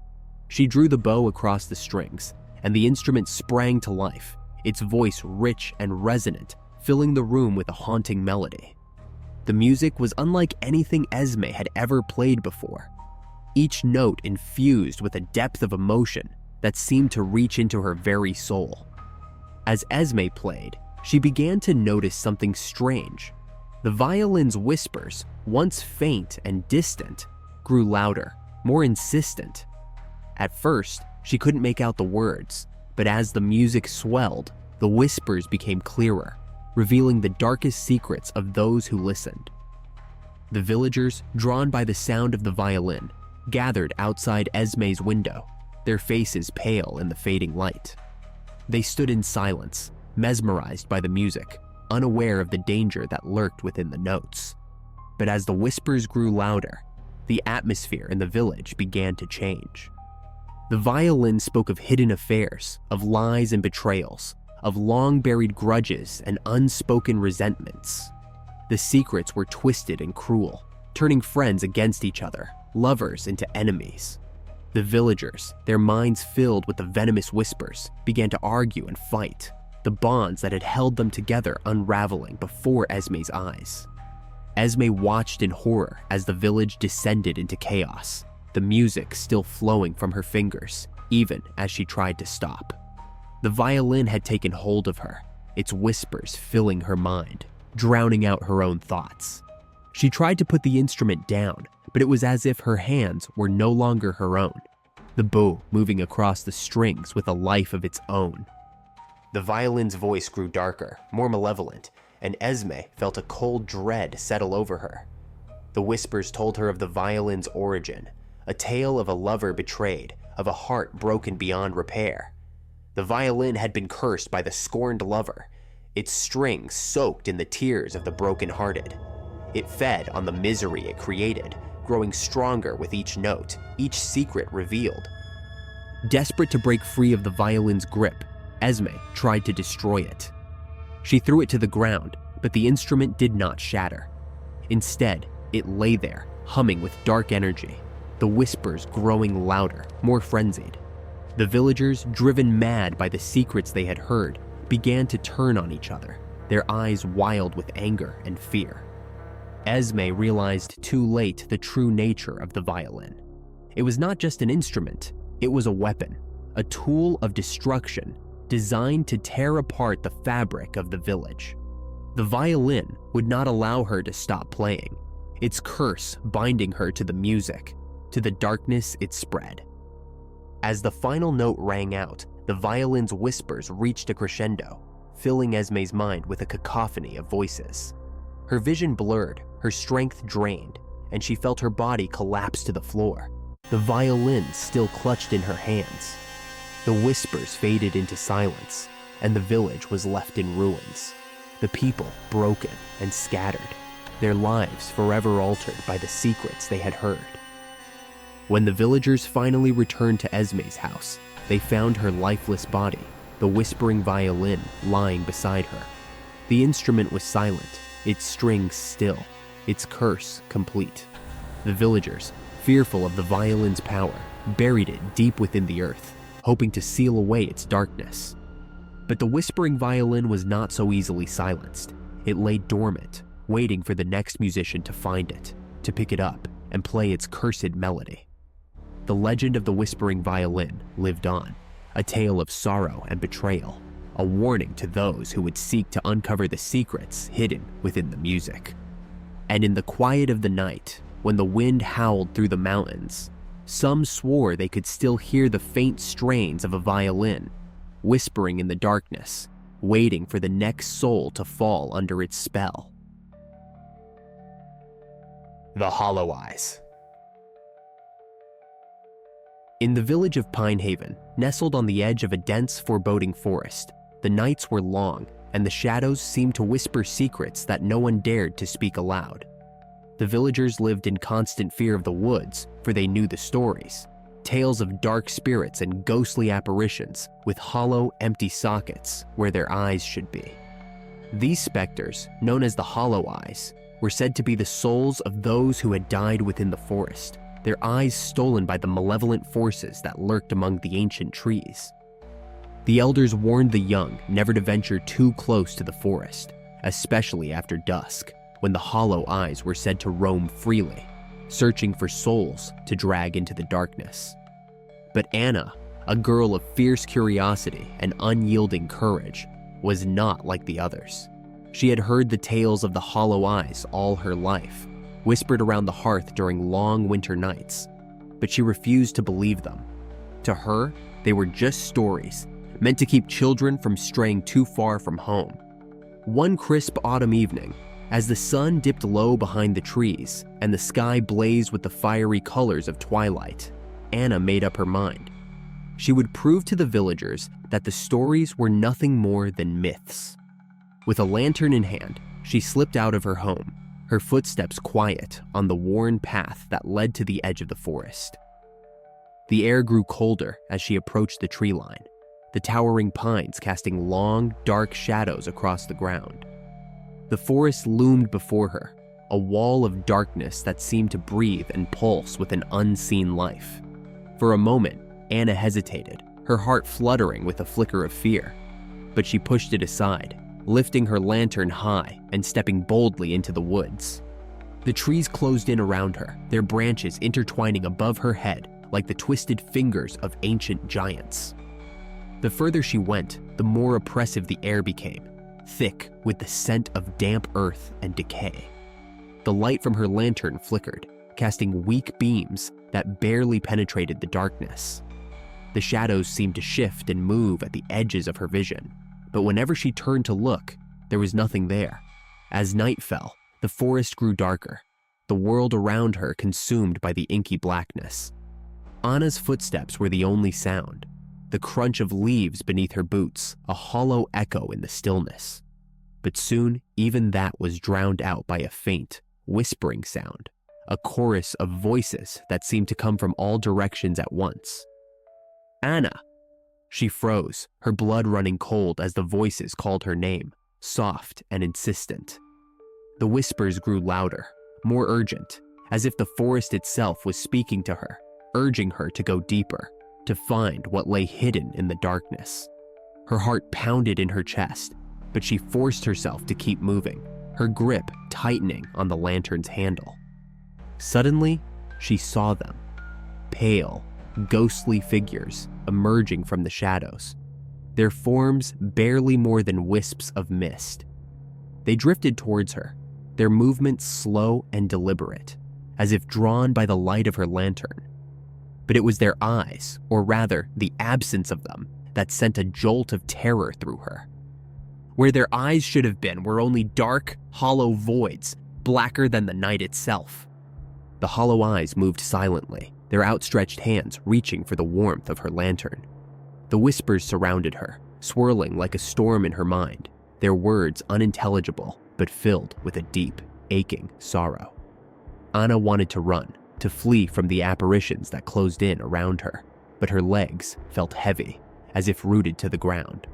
She drew the bow across the strings, and the instrument sprang to life, its voice rich and resonant, filling the room with a haunting melody. The music was unlike anything Esme had ever played before, each note infused with a depth of emotion that seemed to reach into her very soul. As Esme played, she began to notice something strange. The violin's whispers, once faint and distant, grew louder, more insistent. At first, she couldn't make out the words, but as the music swelled, the whispers became clearer, revealing the darkest secrets of those who listened. The villagers, drawn by the sound of the violin, gathered outside Esme's window, their faces pale in the fading light. They stood in silence, mesmerized by the music, unaware of the danger that lurked within the notes. But as the whispers grew louder, the atmosphere in the village began to change. The violin spoke of hidden affairs, of lies and betrayals, of long-buried grudges and unspoken resentments. The secrets were twisted and cruel, turning friends against each other, lovers into enemies. The villagers, their minds filled with the venomous whispers, began to argue and fight, the bonds that had held them together unraveling before Esme's eyes. Esme watched in horror as the village descended into chaos, the music still flowing from her fingers, even as she tried to stop. The violin had taken hold of her, its whispers filling her mind, drowning out her own thoughts. She tried to put the instrument down, but it was as if her hands were no longer her own, the bow moving across the strings with a life of its own. The violin's voice grew darker, more malevolent, and Esme felt a cold dread settle over her. The whispers told her of the violin's origin, a tale of a lover betrayed, of a heart broken beyond repair. The violin had been cursed by the scorned lover, its strings soaked in the tears of the broken-hearted. It fed on the misery it created, growing stronger with each note, each secret revealed. Desperate to break free of the violin's grip, Esme tried to destroy it. She threw it to the ground, but the instrument did not shatter. Instead, it lay there, humming with dark energy, the whispers growing louder, more frenzied. The villagers, driven mad by the secrets they had heard, began to turn on each other, their eyes wild with anger and fear. Esme realized too late the true nature of the violin. It was not just an instrument, it was a weapon, a tool of destruction designed to tear apart the fabric of the village. The violin would not allow her to stop playing, its curse binding her to the music, to the darkness it spread. As the final note rang out, the violin's whispers reached a crescendo, filling Esme's mind with a cacophony of voices. Her vision blurred, her strength drained, and she felt her body collapse to the floor, the violin still clutched in her hands. The whispers faded into silence, and the village was left in ruins, the people broken and scattered, their lives forever altered by the secrets they had heard. When the villagers finally returned to Esme's house, they found her lifeless body, the whispering violin lying beside her. The instrument was silent, its strings still, its curse complete. The villagers, fearful of the violin's power, buried it deep within the earth, hoping to seal away its darkness. But the whispering violin was not so easily silenced. It lay dormant, waiting for the next musician to find it, to pick it up and play its cursed melody. the legend of the whispering violin lived on, a tale of sorrow and betrayal, a warning to those who would seek to uncover the secrets hidden within the music. And in the quiet of the night, when the wind howled through the mountains, some swore they could still hear the faint strains of a violin, whispering in the darkness, waiting for the next soul to fall under its spell. The Hollow Eyes. In the village of Pine Haven, nestled on the edge of a dense, foreboding forest, the nights were long and the shadows seemed to whisper secrets that no one dared to speak aloud. The villagers lived in constant fear of the woods, for they knew the stories, tales of dark spirits and ghostly apparitions with hollow, empty sockets where their eyes should be. These specters, known as the Hollow Eyes, were said to be the souls of those who had died within the forest, their eyes stolen by the malevolent forces that lurked among the ancient trees. The elders warned the young never to venture too close to the forest, especially after dusk, when the Hollow Eyes were said to roam freely, searching for souls to drag into the darkness. But Anna, a girl of fierce curiosity and unyielding courage, was not like the others. She had heard the tales of the Hollow Eyes all her life, whispered around the hearth during long winter nights, but she refused to believe them. To her, they were just stories, meant to keep children from straying too far from home. One crisp autumn evening, as the sun dipped low behind the trees and the sky blazed with the fiery colors of twilight, Anna made up her mind. She would prove to the villagers that the stories were nothing more than myths. With a lantern in hand, she slipped out of her home, her footsteps quiet on the worn path that led to the edge of the forest. The air grew colder as she approached the tree line, the towering pines casting long, dark shadows across the ground. The forest loomed before her, a wall of darkness that seemed to breathe and pulse with an unseen life. For a moment, Anna hesitated, her heart fluttering with a flicker of fear, but she pushed it aside, lifting her lantern high and stepping boldly into the woods. The trees closed in around her, their branches intertwining above her head like the twisted fingers of ancient giants. The further she went, the more oppressive the air became, thick with the scent of damp earth and decay. The light from her lantern flickered, casting weak beams that barely penetrated the darkness. The shadows seemed to shift and move at the edges of her vision, but whenever she turned to look, there was nothing there. As night fell, the forest grew darker, the world around her consumed by the inky blackness. Anna's footsteps were the only sound, the crunch of leaves beneath her boots, a hollow echo in the stillness. But soon, even that was drowned out by a faint, whispering sound, a chorus of voices that seemed to come from all directions at once. Anna! She froze, her blood running cold as the voices called her name, soft and insistent. The whispers grew louder, more urgent, as if the forest itself was speaking to her, urging her to go deeper, to find what lay hidden in the darkness. Her heart pounded in her chest, but she forced herself to keep moving, her grip tightening on the lantern's handle. Suddenly, she saw them, pale, ghostly figures emerging from the shadows, their forms barely more than wisps of mist. They drifted towards her, their movements slow and deliberate, as if drawn by the light of her lantern. But it was their eyes, or rather the absence of them, that sent a jolt of terror through her. Where their eyes should have been were only dark, hollow voids, blacker than the night itself. The hollow eyes moved silently, their outstretched hands reaching for the warmth of her lantern. The whispers surrounded her, swirling like a storm in her mind, their words unintelligible but filled with a deep, aching sorrow. Anna wanted to run, to flee from the apparitions that closed in around her, but her legs felt heavy, as if rooted to the ground.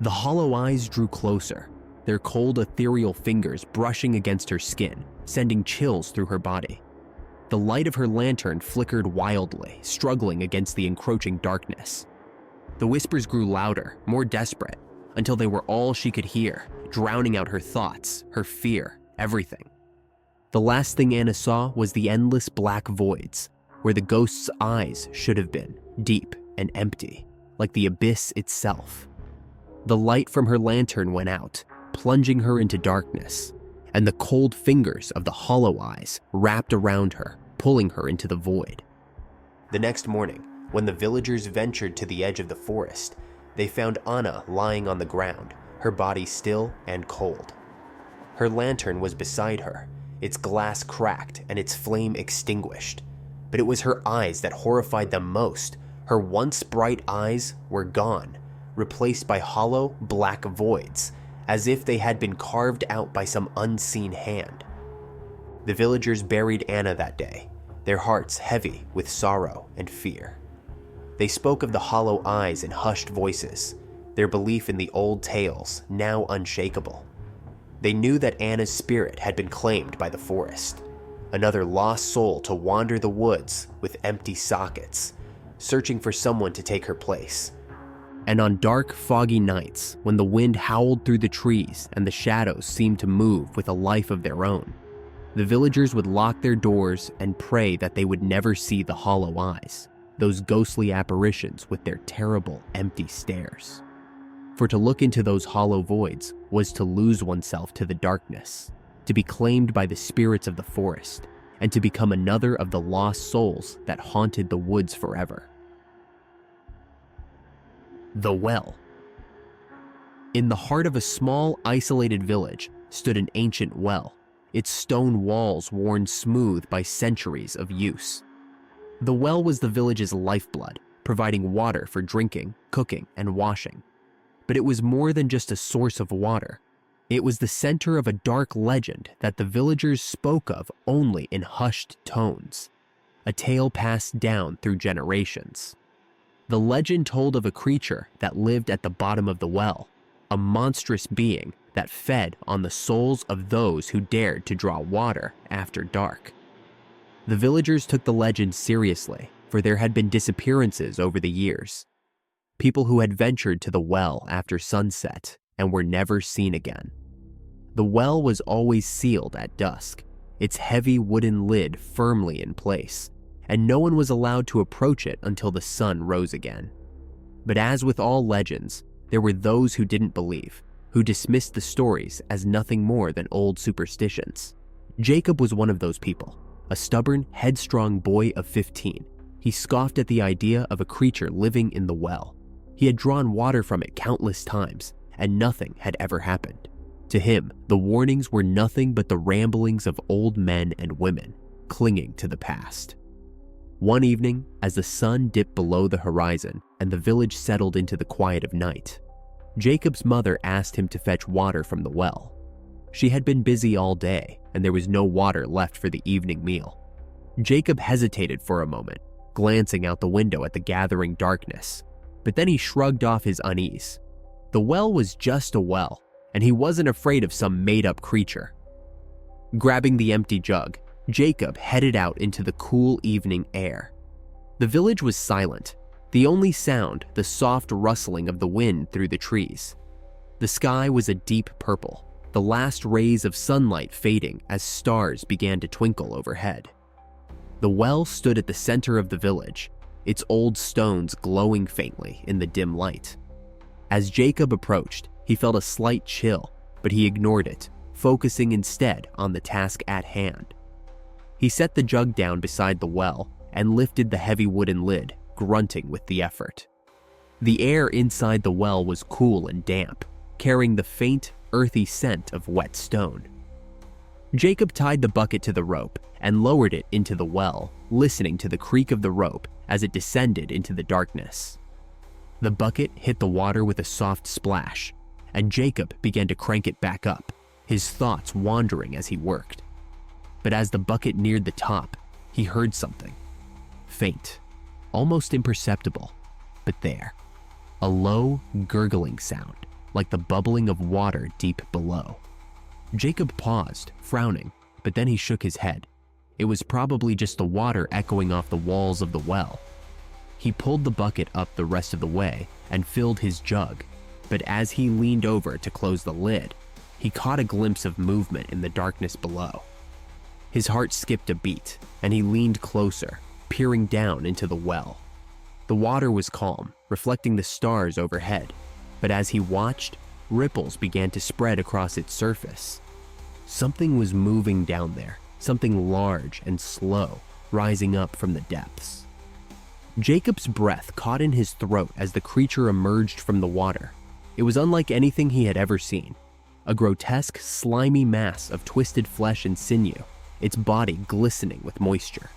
The hollow eyes drew closer, their cold, ethereal fingers brushing against her skin, sending chills through her body. The light of her lantern flickered wildly, struggling against the encroaching darkness. The whispers grew louder, more desperate, until they were all she could hear, drowning out her thoughts, her fear, everything. The last thing Anna saw was the endless black voids, where the ghost's eyes should have been, deep and empty, like the abyss itself. The light from her lantern went out, plunging her into darkness, and the cold fingers of the hollow eyes wrapped around her, pulling her into the void. The next morning, when the villagers ventured to the edge of the forest, they found Anna lying on the ground, her body still and cold. Her lantern was beside her, its glass cracked and its flame extinguished. But it was her eyes that horrified them most. Her once bright eyes were gone, replaced by hollow, black voids, as if they had been carved out by some unseen hand. The villagers buried Anna that day, their hearts heavy with sorrow and fear. They spoke of the hollow eyes in hushed voices, their belief in the old tales now unshakable. They knew that Anna's spirit had been claimed by the forest, another lost soul to wander the woods with empty sockets, searching for someone to take her place. And on dark, foggy nights, when the wind howled through the trees and the shadows seemed to move with a life of their own, the villagers would lock their doors and pray that they would never see the hollow eyes, those ghostly apparitions with their terrible, empty stares. For to look into those hollow voids was to lose oneself to the darkness, to be claimed by the spirits of the forest, and to become another of the lost souls that haunted the woods forever. The Well. In the heart of a small, isolated village stood an ancient well, its stone walls worn smooth by centuries of use. The well was the village's lifeblood, providing water for drinking, cooking, and washing. But it was more than just a source of water. It was the center of a dark legend that the villagers spoke of only in hushed tones, a tale passed down through generations. The legend told of a creature that lived at the bottom of the well, a monstrous being that fed on the souls of those who dared to draw water after dark. The villagers took the legend seriously, for there had been disappearances over the years. People who had ventured to the well after sunset and were never seen again. The well was always sealed at dusk, its heavy wooden lid firmly in place, and no one was allowed to approach it until the sun rose again. But as with all legends, there were those who didn't believe, who dismissed the stories as nothing more than old superstitions. Jacob was one of those people, a stubborn, headstrong boy of 15. He scoffed at the idea of a creature living in the well. He had drawn water from it countless times, and nothing had ever happened. To him, the warnings were nothing but the ramblings of old men and women, clinging to the past. One evening, as the sun dipped below the horizon and the village settled into the quiet of night, Jacob's mother asked him to fetch water from the well. She had been busy all day, and there was no water left for the evening meal. Jacob hesitated for a moment, glancing out the window at the gathering darkness, but then he shrugged off his unease. The well was just a well, and he wasn't afraid of some made-up creature. Grabbing the empty jug, Jacob headed out into the cool evening air. The village was silent, the only sound the soft rustling of the wind through the trees. The sky was a deep purple, the last rays of sunlight fading as stars began to twinkle overhead. The well stood at the center of the village, its old stones glowing faintly in the dim light. As Jacob approached, he felt a slight chill, but he ignored it, focusing instead on the task at hand. He set the jug down beside the well and lifted the heavy wooden lid, grunting with the effort. The air inside the well was cool and damp, carrying the faint, earthy scent of wet stone. Jacob tied the bucket to the rope and lowered it into the well, listening to the creak of the rope as it descended into the darkness. The bucket hit the water with a soft splash, and Jacob began to crank it back up, his thoughts wandering as he worked. But as the bucket neared the top, he heard something. Faint, almost imperceptible, but there. A low, gurgling sound, like the bubbling of water deep below. Jacob paused, frowning, but then he shook his head. It was probably just the water echoing off the walls of the well. He pulled the bucket up the rest of the way and filled his jug, but as he leaned over to close the lid, he caught a glimpse of movement in the darkness below. His heart skipped a beat, and he leaned closer, peering down into the well. The water was calm, reflecting the stars overhead, but as he watched, ripples began to spread across its surface. Something was moving down there, something large and slow, rising up from the depths. Jacob's breath caught in his throat as the creature emerged from the water. It was unlike anything he had ever seen. A grotesque, slimy mass of twisted flesh and sinew, its body glistening with moisture.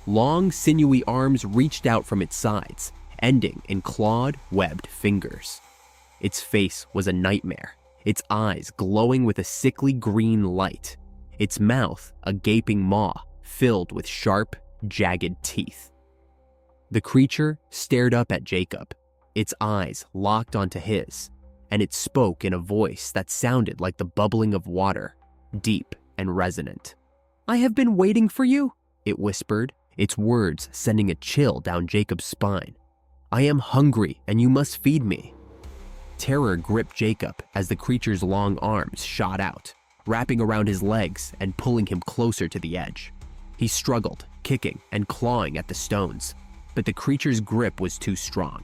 Long, sinewy arms reached out from its sides, ending in clawed, webbed fingers. Its face was a nightmare, its eyes glowing with a sickly green light, its mouth a gaping maw filled with sharp, jagged teeth. The creature stared up at Jacob, its eyes locked onto his, and it spoke in a voice that sounded like the bubbling of water, deep and resonant. "I have been waiting for you," it whispered, its words sending a chill down Jacob's spine. "I am hungry and you must feed me." Terror gripped Jacob as the creature's long arms shot out, wrapping around his legs and pulling him closer to the edge. He struggled, kicking and clawing at the stones, but the creature's grip was too strong.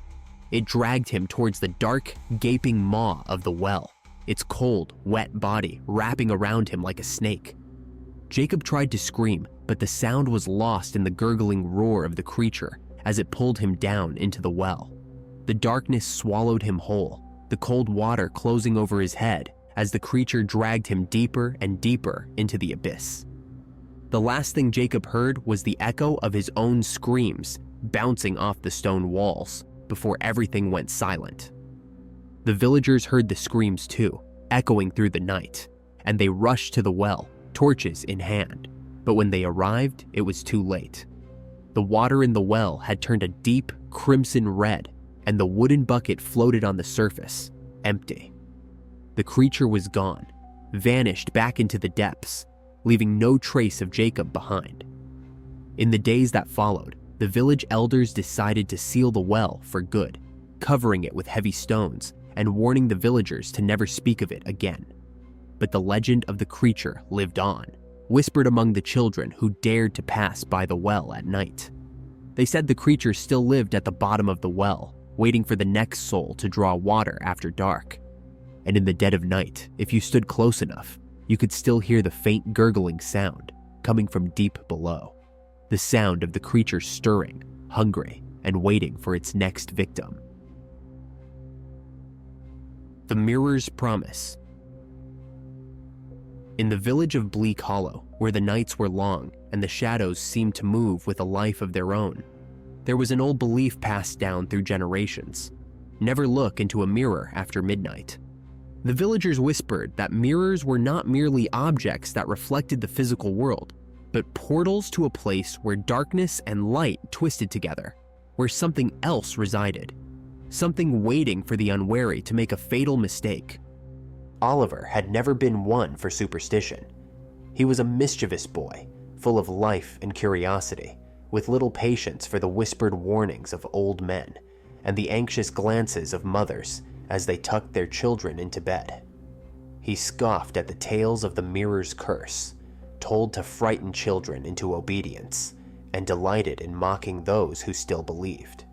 It dragged him towards the dark, gaping maw of the well, its cold, wet body wrapping around him like a snake. Jacob tried to scream, but the sound was lost in the gurgling roar of the creature as it pulled him down into the well. The darkness swallowed him whole, the cold water closing over his head as the creature dragged him deeper and deeper into the abyss. The last thing Jacob heard was the echo of his own screams bouncing off the stone walls before everything went silent. The villagers heard the screams too, echoing through the night, and they rushed to the well, torches in hand. But when they arrived, it was too late. The water in the well had turned a deep crimson red, and the wooden bucket floated on the surface, empty. The creature was gone, vanished back into the depths, leaving no trace of Jacob behind. In the days that followed, the village elders decided to seal the well for good, covering it with heavy stones and warning the villagers to never speak of it again. But the legend of the creature lived on, whispered among the children who dared to pass by the well at night. They said the creature still lived at the bottom of the well, waiting for the next soul to draw water after dark. And in the dead of night, if you stood close enough, you could still hear the faint gurgling sound coming from deep below. The sound of the creature stirring, hungry, and waiting for its next victim. The Mirror's Promise. In the village of Bleak Hollow, where the nights were long and the shadows seemed to move with a life of their own, there was an old belief passed down through generations. Never look into a mirror after midnight. The villagers whispered that mirrors were not merely objects that reflected the physical world, but portals to a place where darkness and light twisted together, where something else resided, something waiting for the unwary to make a fatal mistake. Oliver had never been one for superstition. He was a mischievous boy, full of life and curiosity, with little patience for the whispered warnings of old men and the anxious glances of mothers as they tucked their children into bed. He scoffed at the tales of the mirror's curse, told to frighten children into obedience, and delighted in mocking those who still believed.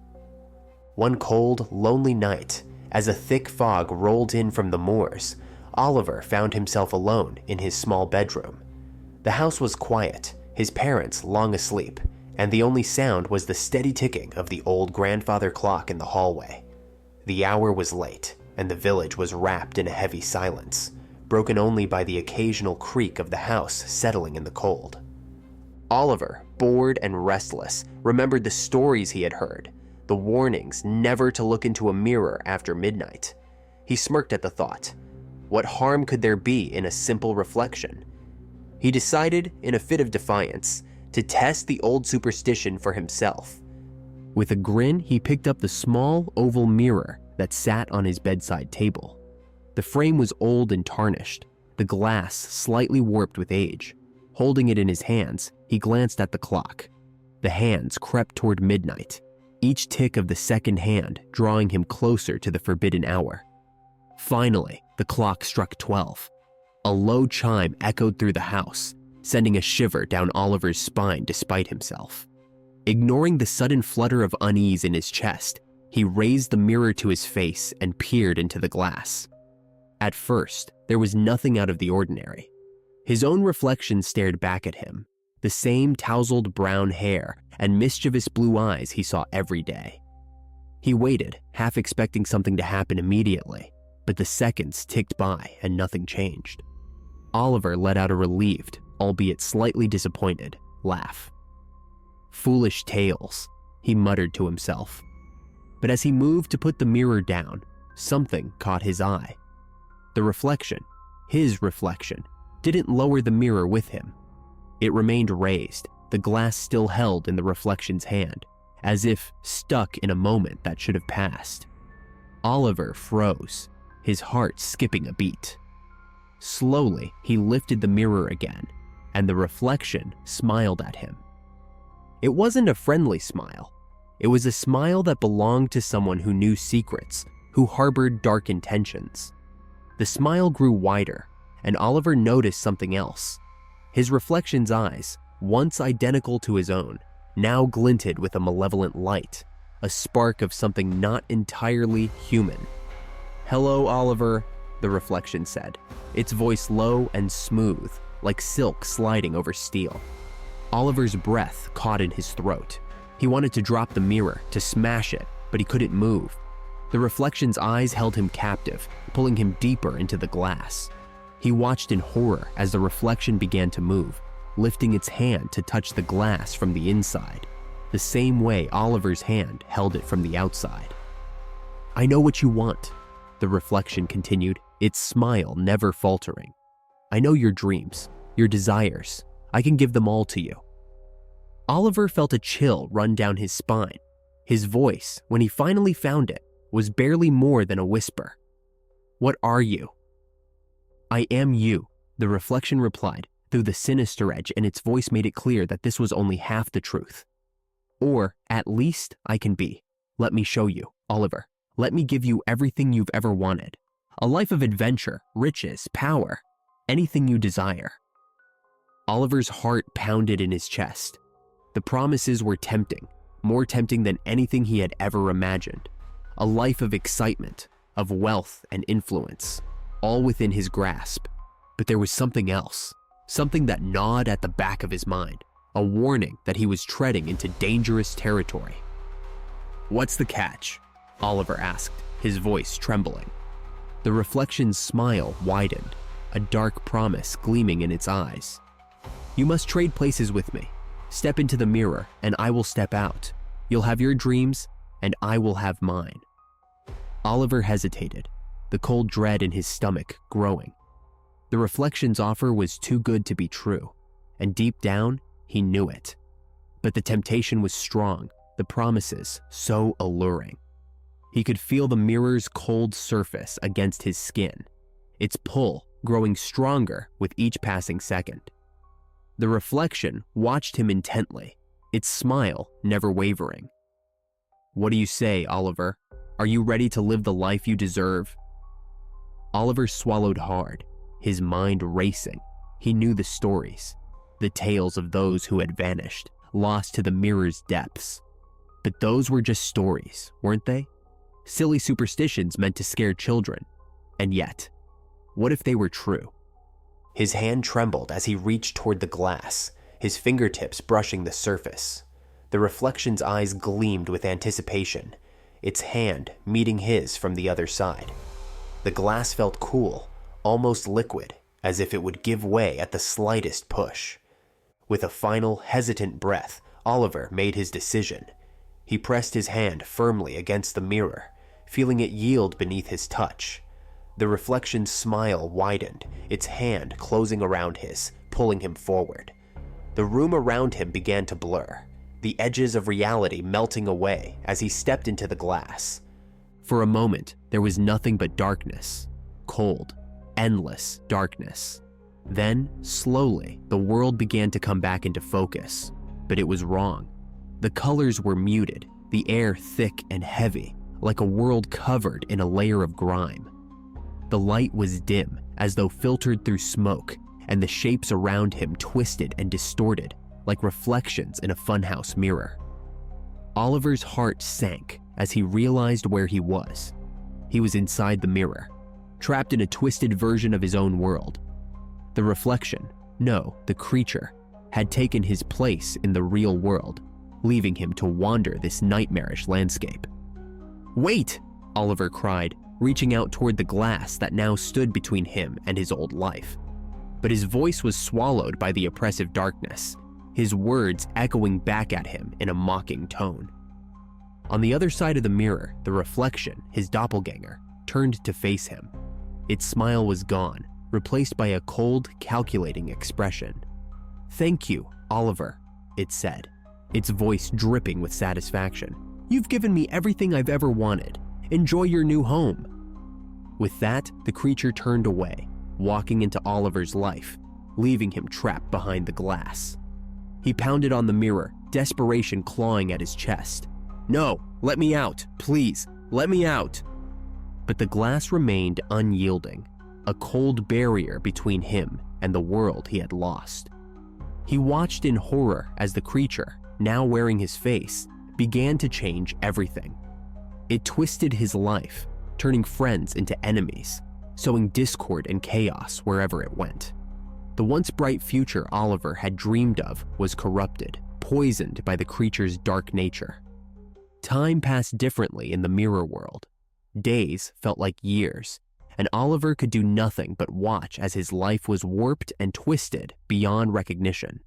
One cold, lonely night, as a thick fog rolled in from the moors, Oliver found himself alone in his small bedroom. The house was quiet, his parents long asleep, and the only sound was the steady ticking of the old grandfather clock in the hallway. The hour was late, and the village was wrapped in a heavy silence, broken only by the occasional creak of the house settling in the cold. Oliver, bored and restless, remembered the stories he had heard, the warnings never to look into a mirror after midnight. He smirked at the thought. What harm could there be in a simple reflection? He decided, in a fit of defiance, to test the old superstition for himself. With a grin, he picked up the small, oval mirror that sat on his bedside table. The frame was old and tarnished, the glass slightly warped with age. Holding it in his hands, he glanced at the clock. The hands crept toward midnight, each tick of the second hand drawing him closer to the forbidden hour. Finally, the clock struck 12. A low chime echoed through the house, sending a shiver down Oliver's spine despite himself. Ignoring the sudden flutter of unease in his chest, he raised the mirror to his face and peered into the glass. At first, there was nothing out of the ordinary. His own reflection stared back at him, the same tousled brown hair and mischievous blue eyes he saw every day. He waited, half expecting something to happen immediately, but the seconds ticked by and nothing changed. Oliver let out a relieved, albeit slightly disappointed, laugh. "Foolish tales," he muttered to himself. But as he moved to put the mirror down, something caught his eye. The reflection, his reflection, didn't lower the mirror with him. It remained raised, the glass still held in the reflection's hand, as if stuck in a moment that should have passed. Oliver froze, his heart skipping a beat. Slowly, he lifted the mirror again, and the reflection smiled at him. It wasn't a friendly smile. It was a smile that belonged to someone who knew secrets, who harbored dark intentions. The smile grew wider, and Oliver noticed something else. His reflection's eyes, once identical to his own, now glinted with a malevolent light, a spark of something not entirely human. "Hello, Oliver," the reflection said, its voice low and smooth, like silk sliding over steel. Oliver's breath caught in his throat. He wanted to drop the mirror, to smash it, but he couldn't move. The reflection's eyes held him captive, pulling him deeper into the glass. He watched in horror as the reflection began to move, lifting its hand to touch the glass from the inside, the same way Oliver's hand held it from the outside. "I know what you want," the reflection continued, its smile never faltering. "I know your dreams, your desires. I can give them all to you." Oliver felt a chill run down his spine. His voice, when he finally found it, was barely more than a whisper. "What are you?" "I am you," the reflection replied, through the sinister edge, and its voice made it clear that this was only half the truth. "Or, at least, I can be. Let me show you, Oliver. Let me give you everything you've ever wanted. A life of adventure, riches, power, anything you desire." Oliver's heart pounded in his chest. The promises were tempting, more tempting than anything he had ever imagined. A life of excitement, of wealth and influence, all within his grasp. But there was something else, something that gnawed at the back of his mind, a warning that he was treading into dangerous territory. "What's the catch?" Oliver asked, his voice trembling. The reflection's smile widened, a dark promise gleaming in its eyes. "You must trade places with me. Step into the mirror, and I will step out. You'll have your dreams, and I will have mine." Oliver hesitated, the cold dread in his stomach growing. The reflection's offer was too good to be true, and deep down, he knew it. But the temptation was strong, the promises so alluring. He could feel the mirror's cold surface against his skin, its pull growing stronger with each passing second. The reflection watched him intently, its smile never wavering. "What do you say, Oliver? Are you ready to live the life you deserve?" Oliver swallowed hard, his mind racing. He knew the stories, the tales of those who had vanished, lost to the mirror's depths. But those were just stories, weren't they? Silly superstitions meant to scare children. And yet, what if they were true? His hand trembled as he reached toward the glass, his fingertips brushing the surface. The reflection's eyes gleamed with anticipation, its hand meeting his from the other side. The glass felt cool, almost liquid, as if it would give way at the slightest push. With a final, hesitant breath, Oliver made his decision. He pressed his hand firmly against the mirror, feeling it yield beneath his touch. The reflection's smile widened, its hand closing around his, pulling him forward. The room around him began to blur, the edges of reality melting away as he stepped into the glass. For a moment, there was nothing but darkness, cold, endless darkness. Then, slowly, the world began to come back into focus, but it was wrong. The colors were muted, the air thick and heavy, like a world covered in a layer of grime. The light was dim, as though filtered through smoke, and the shapes around him twisted and distorted, like reflections in a funhouse mirror. Oliver's heart sank as he realized where he was. He was inside the mirror, trapped in a twisted version of his own world. The reflection, no, the creature, had taken his place in the real world, leaving him to wander this nightmarish landscape. "Wait!" Oliver cried, reaching out toward the glass that now stood between him and his old life. But his voice was swallowed by the oppressive darkness, his words echoing back at him in a mocking tone. On the other side of the mirror, the reflection, his doppelganger, turned to face him. Its smile was gone, replaced by a cold, calculating expression. "Thank you, Oliver," it said, its voice dripping with satisfaction. "You've given me everything I've ever wanted. Enjoy your new home." With that, the creature turned away, walking into Oliver's life, leaving him trapped behind the glass. He pounded on the mirror, desperation clawing at his chest. "No, let me out, please, let me out." But the glass remained unyielding, a cold barrier between him and the world he had lost. He watched in horror as the creature, now wearing his face, began to change everything. It twisted his life, turning friends into enemies, sowing discord and chaos wherever it went. The once bright future Oliver had dreamed of was corrupted, poisoned by the creature's dark nature. Time passed differently in the mirror world. Days felt like years, and Oliver could do nothing but watch as his life was warped and twisted beyond recognition.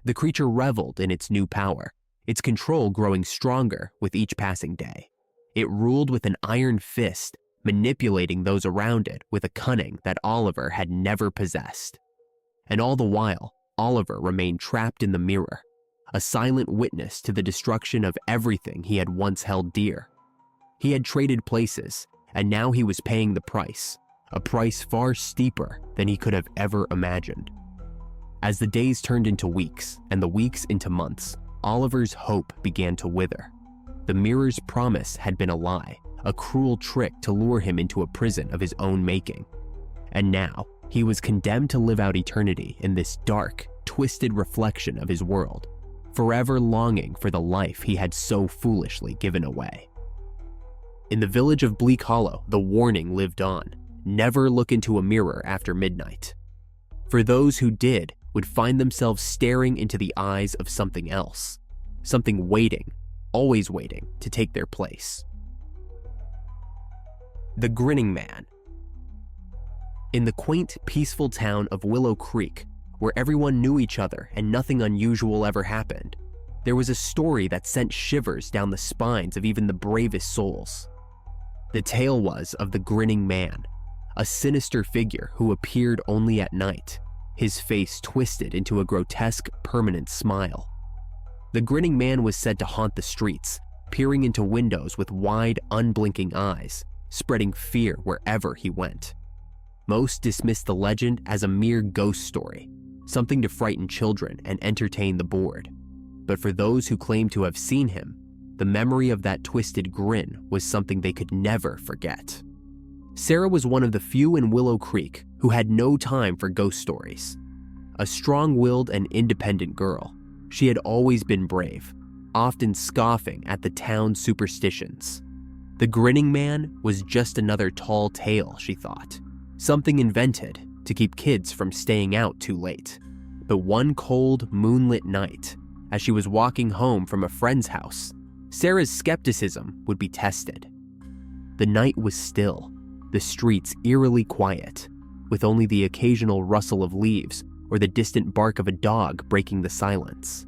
The creature reveled in its new power, its control growing stronger with each passing day. It ruled with an iron fist, manipulating those around it with a cunning that Oliver had never possessed. And all the while, Oliver remained trapped in the mirror, a silent witness to the destruction of everything he had once held dear. He had traded places, and now he was paying the price, a price far steeper than he could have ever imagined. As the days turned into weeks, and the weeks into months, Oliver's hope began to wither. The mirror's promise had been a lie, a cruel trick to lure him into a prison of his own making. And now, he was condemned to live out eternity in this dark, twisted reflection of his world, forever longing for the life he had so foolishly given away. In the village of Bleak Hollow, the warning lived on: never look into a mirror after midnight. For those who did would find themselves staring into the eyes of something else, something waiting, always waiting to take their place. The Grinning Man. In the quaint, peaceful town of Willow Creek, where everyone knew each other and nothing unusual ever happened, there was a story that sent shivers down the spines of even the bravest souls. The tale was of the Grinning Man, a sinister figure who appeared only at night, his face twisted into a grotesque, permanent smile. The Grinning Man was said to haunt the streets, peering into windows with wide, unblinking eyes, spreading fear wherever he went. Most dismissed the legend as a mere ghost story, something to frighten children and entertain the bored. But for those who claimed to have seen him, the memory of that twisted grin was something they could never forget. Sarah was one of the few in Willow Creek who had no time for ghost stories. A strong-willed and independent girl, she had always been brave, often scoffing at the town's superstitions. The Grinning Man was just another tall tale, she thought, something invented to keep kids from staying out too late. But one cold, moonlit night, as she was walking home from a friend's house, Sarah's skepticism would be tested. The night was still, the streets eerily quiet, with only the occasional rustle of leaves or the distant bark of a dog breaking the silence.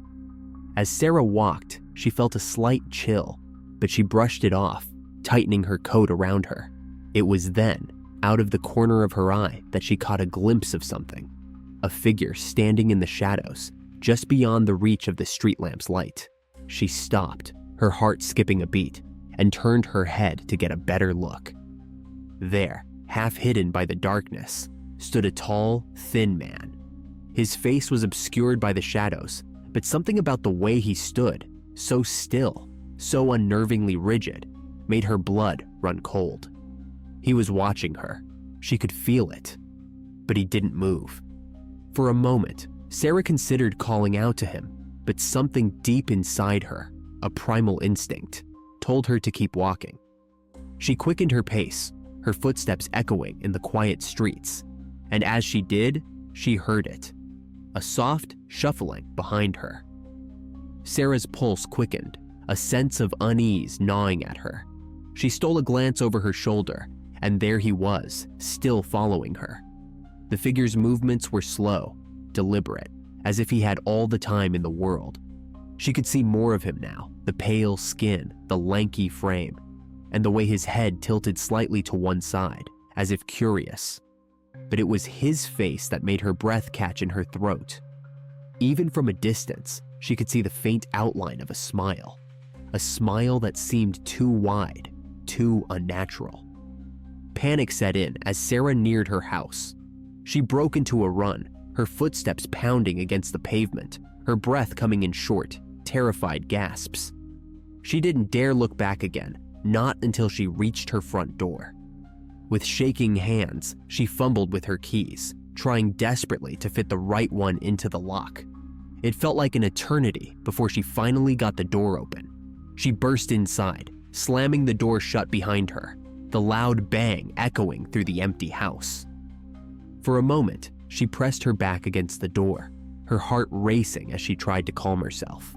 As Sarah walked, she felt a slight chill, but she brushed it off, tightening her coat around her. It was then, out of the corner of her eye, that she caught a glimpse of something, a figure standing in the shadows, just beyond the reach of the street lamp's light. She stopped, her heart skipping a beat, and turned her head to get a better look. There, half hidden by the darkness, stood a tall, thin man. His face was obscured by the shadows, but something about the way he stood, so still, so unnervingly rigid, made her blood run cold. He was watching her. She could feel it. But he didn't move. For a moment, Sarah considered calling out to him, but something deep inside her, a primal instinct, told her to keep walking. She quickened her pace, her footsteps echoing in the quiet streets, and as she did, she heard it, a soft shuffling behind her. Sarah's pulse quickened, a sense of unease gnawing at her. She stole a glance over her shoulder, and there he was, still following her. The figure's movements were slow, deliberate, as if he had all the time in the world. She could see more of him now, the pale skin, the lanky frame, and the way his head tilted slightly to one side, as if curious. But it was his face that made her breath catch in her throat. Even from a distance, she could see the faint outline of a smile that seemed too wide, too unnatural. Panic set in as Sarah neared her house. She broke into a run, her footsteps pounding against the pavement, her breath coming in short, terrified gasps. She didn't dare look back again, not until she reached her front door. With shaking hands, she fumbled with her keys, trying desperately to fit the right one into the lock. It felt like an eternity before she finally got the door open. She burst inside, slamming the door shut behind her, the loud bang echoing through the empty house. For a moment, she pressed her back against the door, her heart racing as she tried to calm herself.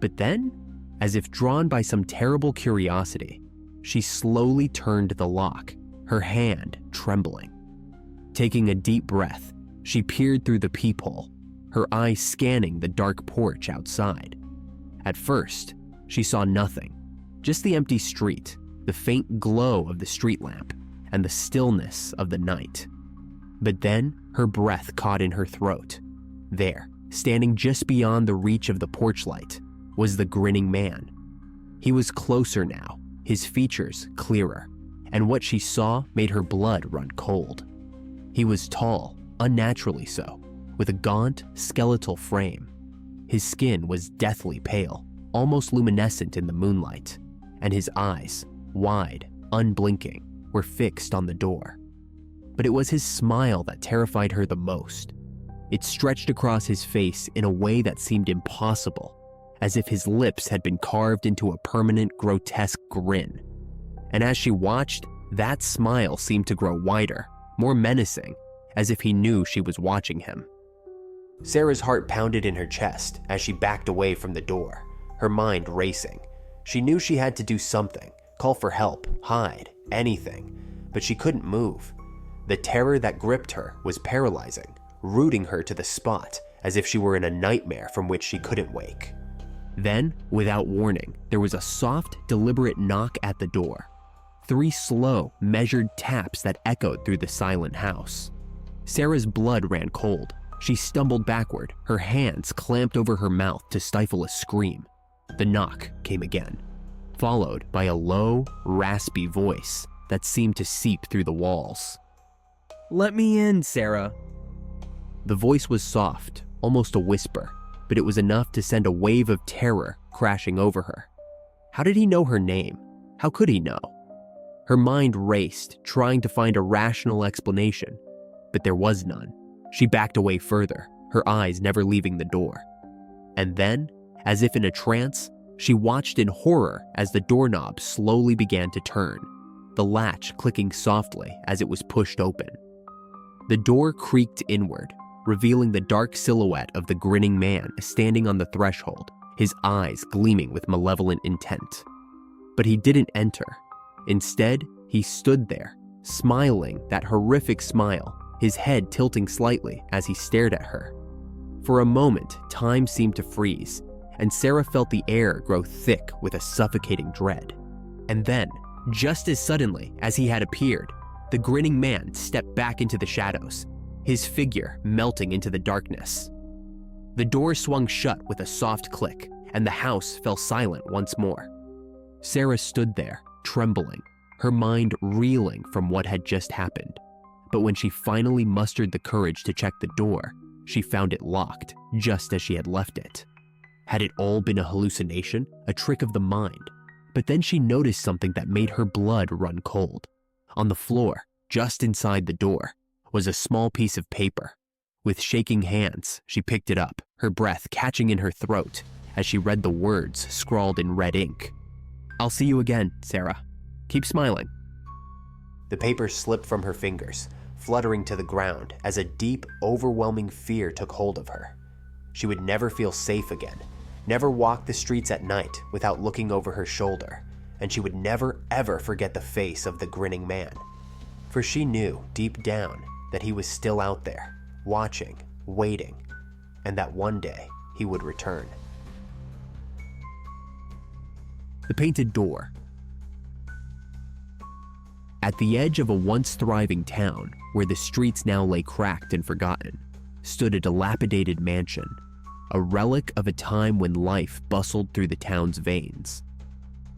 But then, as if drawn by some terrible curiosity, she slowly turned the lock, her hand trembling. Taking a deep breath, she peered through the peephole, her eyes scanning the dark porch outside. At first, she saw nothing, just the empty street, the faint glow of the street lamp, and the stillness of the night. But then, her breath caught in her throat. There, standing just beyond the reach of the porch light, was the grinning man. He was closer now, his features clearer, and what she saw made her blood run cold. He was tall, unnaturally so, with a gaunt, skeletal frame. His skin was deathly pale, almost luminescent in the moonlight, and his eyes, wide, unblinking, were fixed on the door. But it was his smile that terrified her the most. It stretched across his face in a way that seemed impossible, as if his lips had been carved into a permanent, grotesque grin. And as she watched, that smile seemed to grow wider, more menacing, as if he knew she was watching him. Sarah's heart pounded in her chest as she backed away from the door, her mind racing. She knew she had to do something, call for help, hide, anything, but she couldn't move. The terror that gripped her was paralyzing, rooting her to the spot as if she were in a nightmare from which she couldn't wake. Then, without warning, there was a soft, deliberate knock at the door. 3 slow, measured taps that echoed through the silent house. Sarah's blood ran cold. She stumbled backward, her hands clamped over her mouth to stifle a scream. The knock came again, followed by a low, raspy voice that seemed to seep through the walls. "Let me in, Sarah." The voice was soft, almost a whisper, but it was enough to send a wave of terror crashing over her. How did he know her name? How could he know? Her mind raced, trying to find a rational explanation, but there was none. She backed away further, her eyes never leaving the door. And then, as if in a trance, she watched in horror as the doorknob slowly began to turn, the latch clicking softly as it was pushed open. The door creaked inward, revealing the dark silhouette of the grinning man standing on the threshold, his eyes gleaming with malevolent intent. But he didn't enter. Instead, he stood there, smiling that horrific smile, his head tilting slightly as he stared at her. For a moment, time seemed to freeze, and Sarah felt the air grow thick with a suffocating dread. And then, just as suddenly as he had appeared, the grinning man stepped back into the shadows, his figure melting into the darkness. The door swung shut with a soft click, and the house fell silent once more. Sarah stood there, trembling, her mind reeling from what had just happened. But when she finally mustered the courage to check the door, she found it locked, just as she had left it. Had it all been a hallucination, a trick of the mind? But then she noticed something that made her blood run cold. On the floor, just inside the door, was a small piece of paper. With shaking hands, she picked it up, her breath catching in her throat, as she read the words scrawled in red ink. "I'll see you again, Sarah. Keep smiling." The paper slipped from her fingers, fluttering to the ground as a deep, overwhelming fear took hold of her. She would never feel safe again, never walk the streets at night without looking over her shoulder, and she would never ever forget the face of the grinning man. For she knew deep down that he was still out there, watching, waiting, and that one day he would return. The Painted Door. At the edge of a once thriving town, where the streets now lay cracked and forgotten, stood a dilapidated mansion, a relic of a time when life bustled through the town's veins.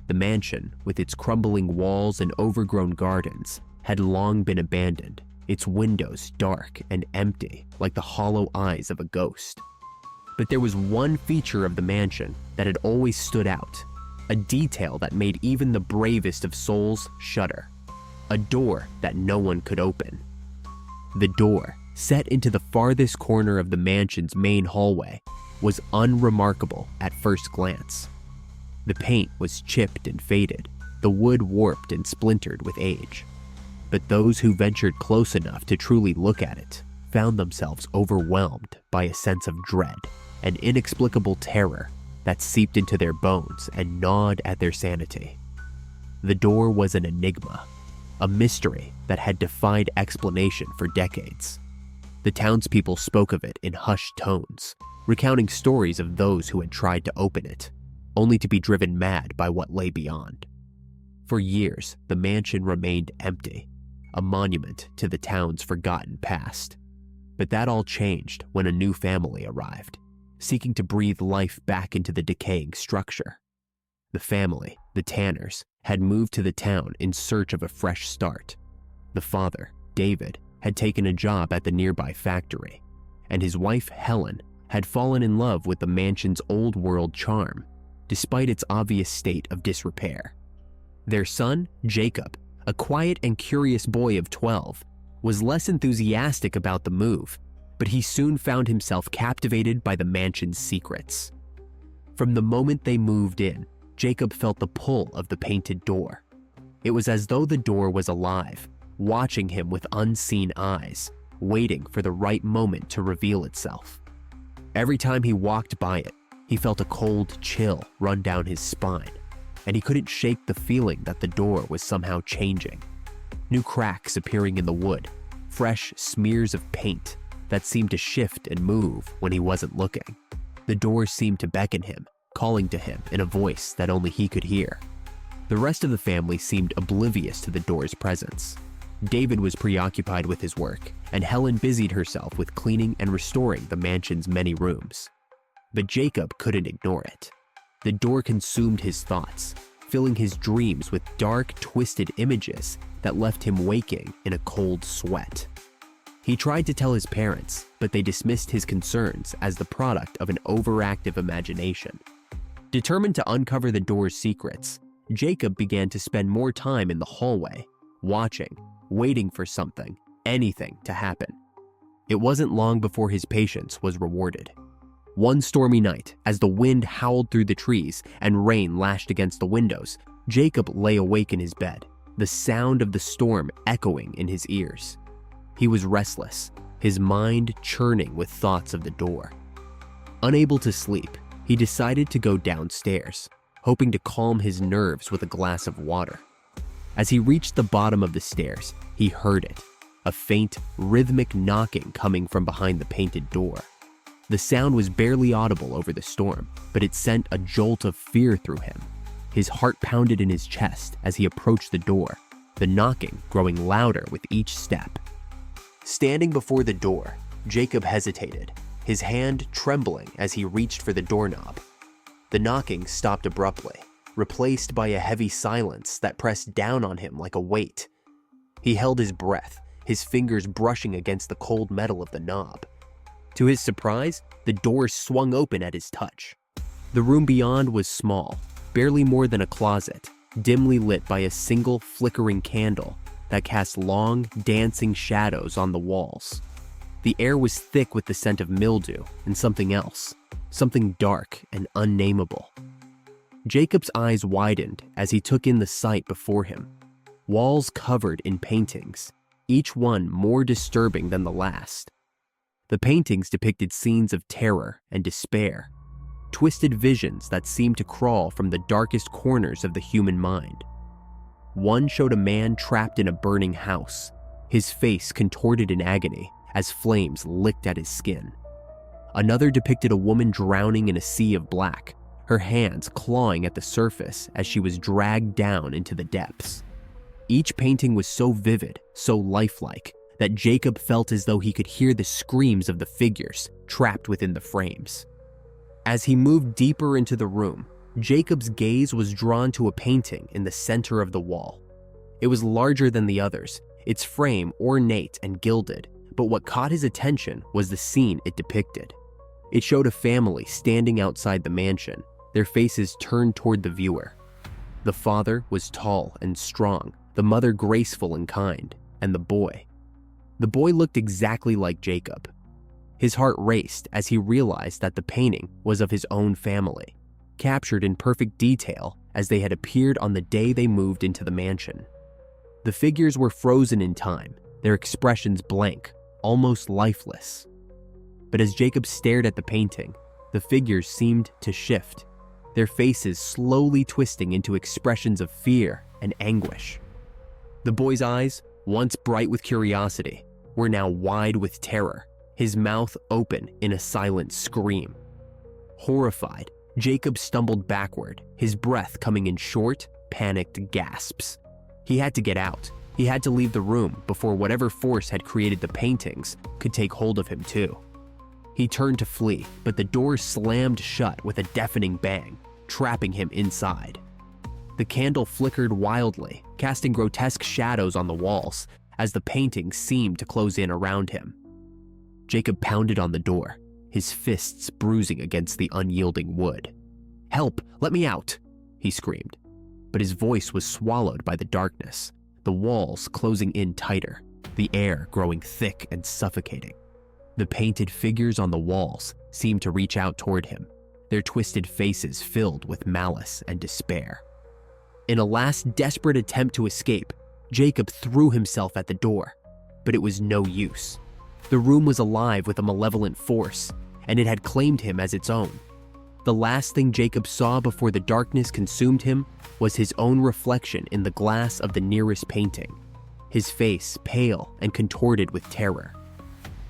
The mansion, with its crumbling walls and overgrown gardens, had long been abandoned, its windows dark and empty like the hollow eyes of a ghost. But there was one feature of the mansion that had always stood out, a detail that made even the bravest of souls shudder. A door that no one could open. The door, set into the farthest corner of the mansion's main hallway, was unremarkable at first glance. The paint was chipped and faded, the wood warped and splintered with age. But those who ventured close enough to truly look at it found themselves overwhelmed by a sense of dread, an inexplicable terror that seeped into their bones and gnawed at their sanity. The door was an enigma, a mystery that had defied explanation for decades. The townspeople spoke of it in hushed tones, recounting stories of those who had tried to open it, only to be driven mad by what lay beyond. For years, the mansion remained empty, a monument to the town's forgotten past. But that all changed when a new family arrived, seeking to breathe life back into the decaying structure. The family, the Tanners, had moved to the town in search of a fresh start. The father, David, had taken a job at the nearby factory, and his wife, Helen, had fallen in love with the mansion's old-world charm, despite its obvious state of disrepair. Their son, Jacob, a quiet and curious boy of 12, was less enthusiastic about the move, but he soon found himself captivated by the mansion's secrets. From the moment they moved in, Jacob felt the pull of the painted door. It was as though the door was alive, watching him with unseen eyes, waiting for the right moment to reveal itself. Every time he walked by it, he felt a cold chill run down his spine, and he couldn't shake the feeling that the door was somehow changing. New cracks appearing in the wood, fresh smears of paint that seemed to shift and move when he wasn't looking. The door seemed to beckon him, calling to him in a voice that only he could hear. The rest of the family seemed oblivious to the door's presence. David was preoccupied with his work, and Helen busied herself with cleaning and restoring the mansion's many rooms. But Jacob couldn't ignore it. The door consumed his thoughts, filling his dreams with dark, twisted images that left him waking in a cold sweat. He tried to tell his parents, but they dismissed his concerns as the product of an overactive imagination. Determined to uncover the door's secrets, Jacob began to spend more time in the hallway, watching, waiting for something, anything to happen. It wasn't long before his patience was rewarded. One stormy night, as the wind howled through the trees and rain lashed against the windows, Jacob lay awake in his bed, the sound of the storm echoing in his ears. He was restless, his mind churning with thoughts of the door. Unable to sleep, he decided to go downstairs, hoping to calm his nerves with a glass of water. As he reached the bottom of the stairs, he heard it, a faint, rhythmic knocking coming from behind the painted door. The sound was barely audible over the storm, but it sent a jolt of fear through him. His heart pounded in his chest as he approached the door, the knocking growing louder with each step. Standing before the door, Jacob hesitated, his hand trembling as he reached for the doorknob. The knocking stopped abruptly, replaced by a heavy silence that pressed down on him like a weight. He held his breath, his fingers brushing against the cold metal of the knob. To his surprise, the door swung open at his touch. The room beyond was small, barely more than a closet, dimly lit by a single flickering candle that cast long, dancing shadows on the walls. The air was thick with the scent of mildew and something else, something dark and unnameable. Jacob's eyes widened as he took in the sight before him. Walls covered in paintings, each one more disturbing than the last. The paintings depicted scenes of terror and despair, twisted visions that seemed to crawl from the darkest corners of the human mind. One showed a man trapped in a burning house, his face contorted in agony as flames licked at his skin. Another depicted a woman drowning in a sea of black, her hands clawing at the surface as she was dragged down into the depths. Each painting was so vivid, so lifelike, that Jacob felt as though he could hear the screams of the figures trapped within the frames. As he moved deeper into the room, Jacob's gaze was drawn to a painting in the center of the wall. It was larger than the others, its frame ornate and gilded, but what caught his attention was the scene it depicted. It showed a family standing outside the mansion, their faces turned toward the viewer. The father was tall and strong, the mother graceful and kind, and the boy looked exactly like Jacob. His heart raced as he realized that the painting was of his own family, captured in perfect detail as they had appeared on the day they moved into the mansion. The figures were frozen in time, their expressions blank, almost lifeless. But as Jacob stared at the painting, the figures seemed to shift, their faces slowly twisting into expressions of fear and anguish. The boy's eyes, once bright with curiosity, were now wide with terror, his mouth open in a silent scream. Horrified, Jacob stumbled backward, his breath coming in short, panicked gasps. He had to get out. He had to leave the room before whatever force had created the paintings could take hold of him too. He turned to flee, but the door slammed shut with a deafening bang, trapping him inside. The candle flickered wildly, casting grotesque shadows on the walls as the paintings seemed to close in around him. Jacob pounded on the door, his fists bruising against the unyielding wood. "Help! Let me out!" he screamed. But his voice was swallowed by the darkness, the walls closing in tighter, the air growing thick and suffocating. The painted figures on the walls seemed to reach out toward him, their twisted faces filled with malice and despair. In a last desperate attempt to escape, Jacob threw himself at the door, but it was no use. The room was alive with a malevolent force, and it had claimed him as its own. The last thing Jacob saw before the darkness consumed him was his own reflection in the glass of the nearest painting, his face pale and contorted with terror,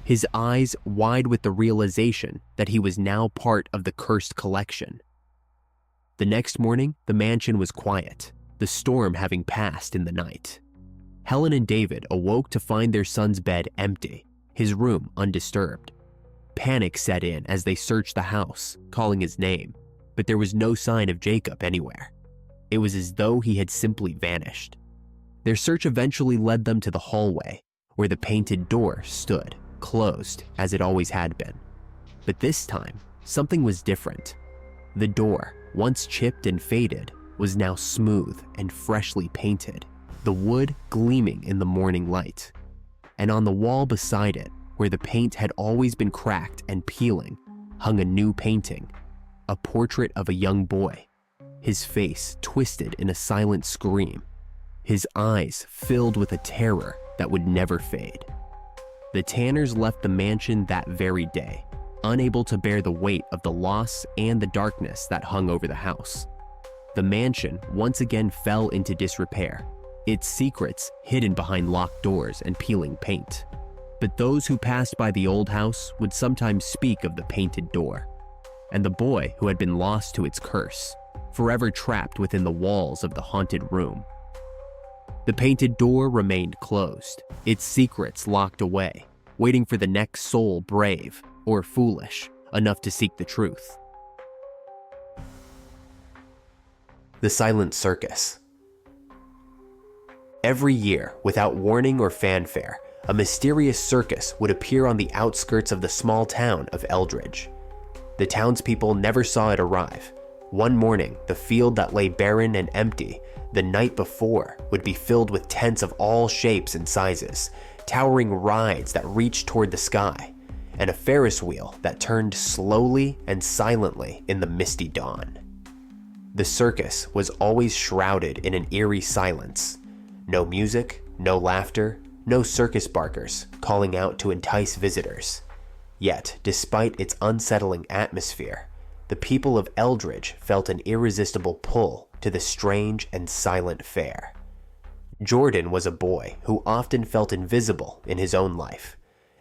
his eyes wide with the realization that he was now part of the cursed collection. The next morning, the mansion was quiet, the storm having passed in the night. Helen and David awoke to find their son's bed empty, his room undisturbed. Panic set in as they searched the house, calling his name, but there was no sign of Jacob anywhere. It was as though he had simply vanished. Their search eventually led them to the hallway, where the painted door stood, closed as it always had been. But this time, something was different. The door, once chipped and faded, was now smooth and freshly painted, the wood gleaming in the morning light. And on the wall beside it, where the paint had always been cracked and peeling, hung a new painting, a portrait of a young boy, his face twisted in a silent scream, his eyes filled with a terror that would never fade. The Tanners left the mansion that very day, unable to bear the weight of the loss and the darkness that hung over the house. The mansion once again fell into disrepair, its secrets hidden behind locked doors and peeling paint. But those who passed by the old house would sometimes speak of the painted door, and the boy who had been lost to its curse, forever trapped within the walls of the haunted room. The painted door remained closed, its secrets locked away, waiting for the next soul brave or foolish enough to seek the truth. The Silent Circus. Every year, without warning or fanfare, a mysterious circus would appear on the outskirts of the small town of Eldridge. The townspeople never saw it arrive. One morning, the field that lay barren and empty the night before would be filled with tents of all shapes and sizes, towering rides that reached toward the sky. and a Ferris wheel that turned slowly and silently in the misty dawn. The circus was always shrouded in an eerie silence. No music, no laughter, no circus barkers calling out to entice visitors. Yet, despite its unsettling atmosphere, the people of Eldridge felt an irresistible pull to the strange and silent fair. Jordan was a boy who often felt invisible in his own life.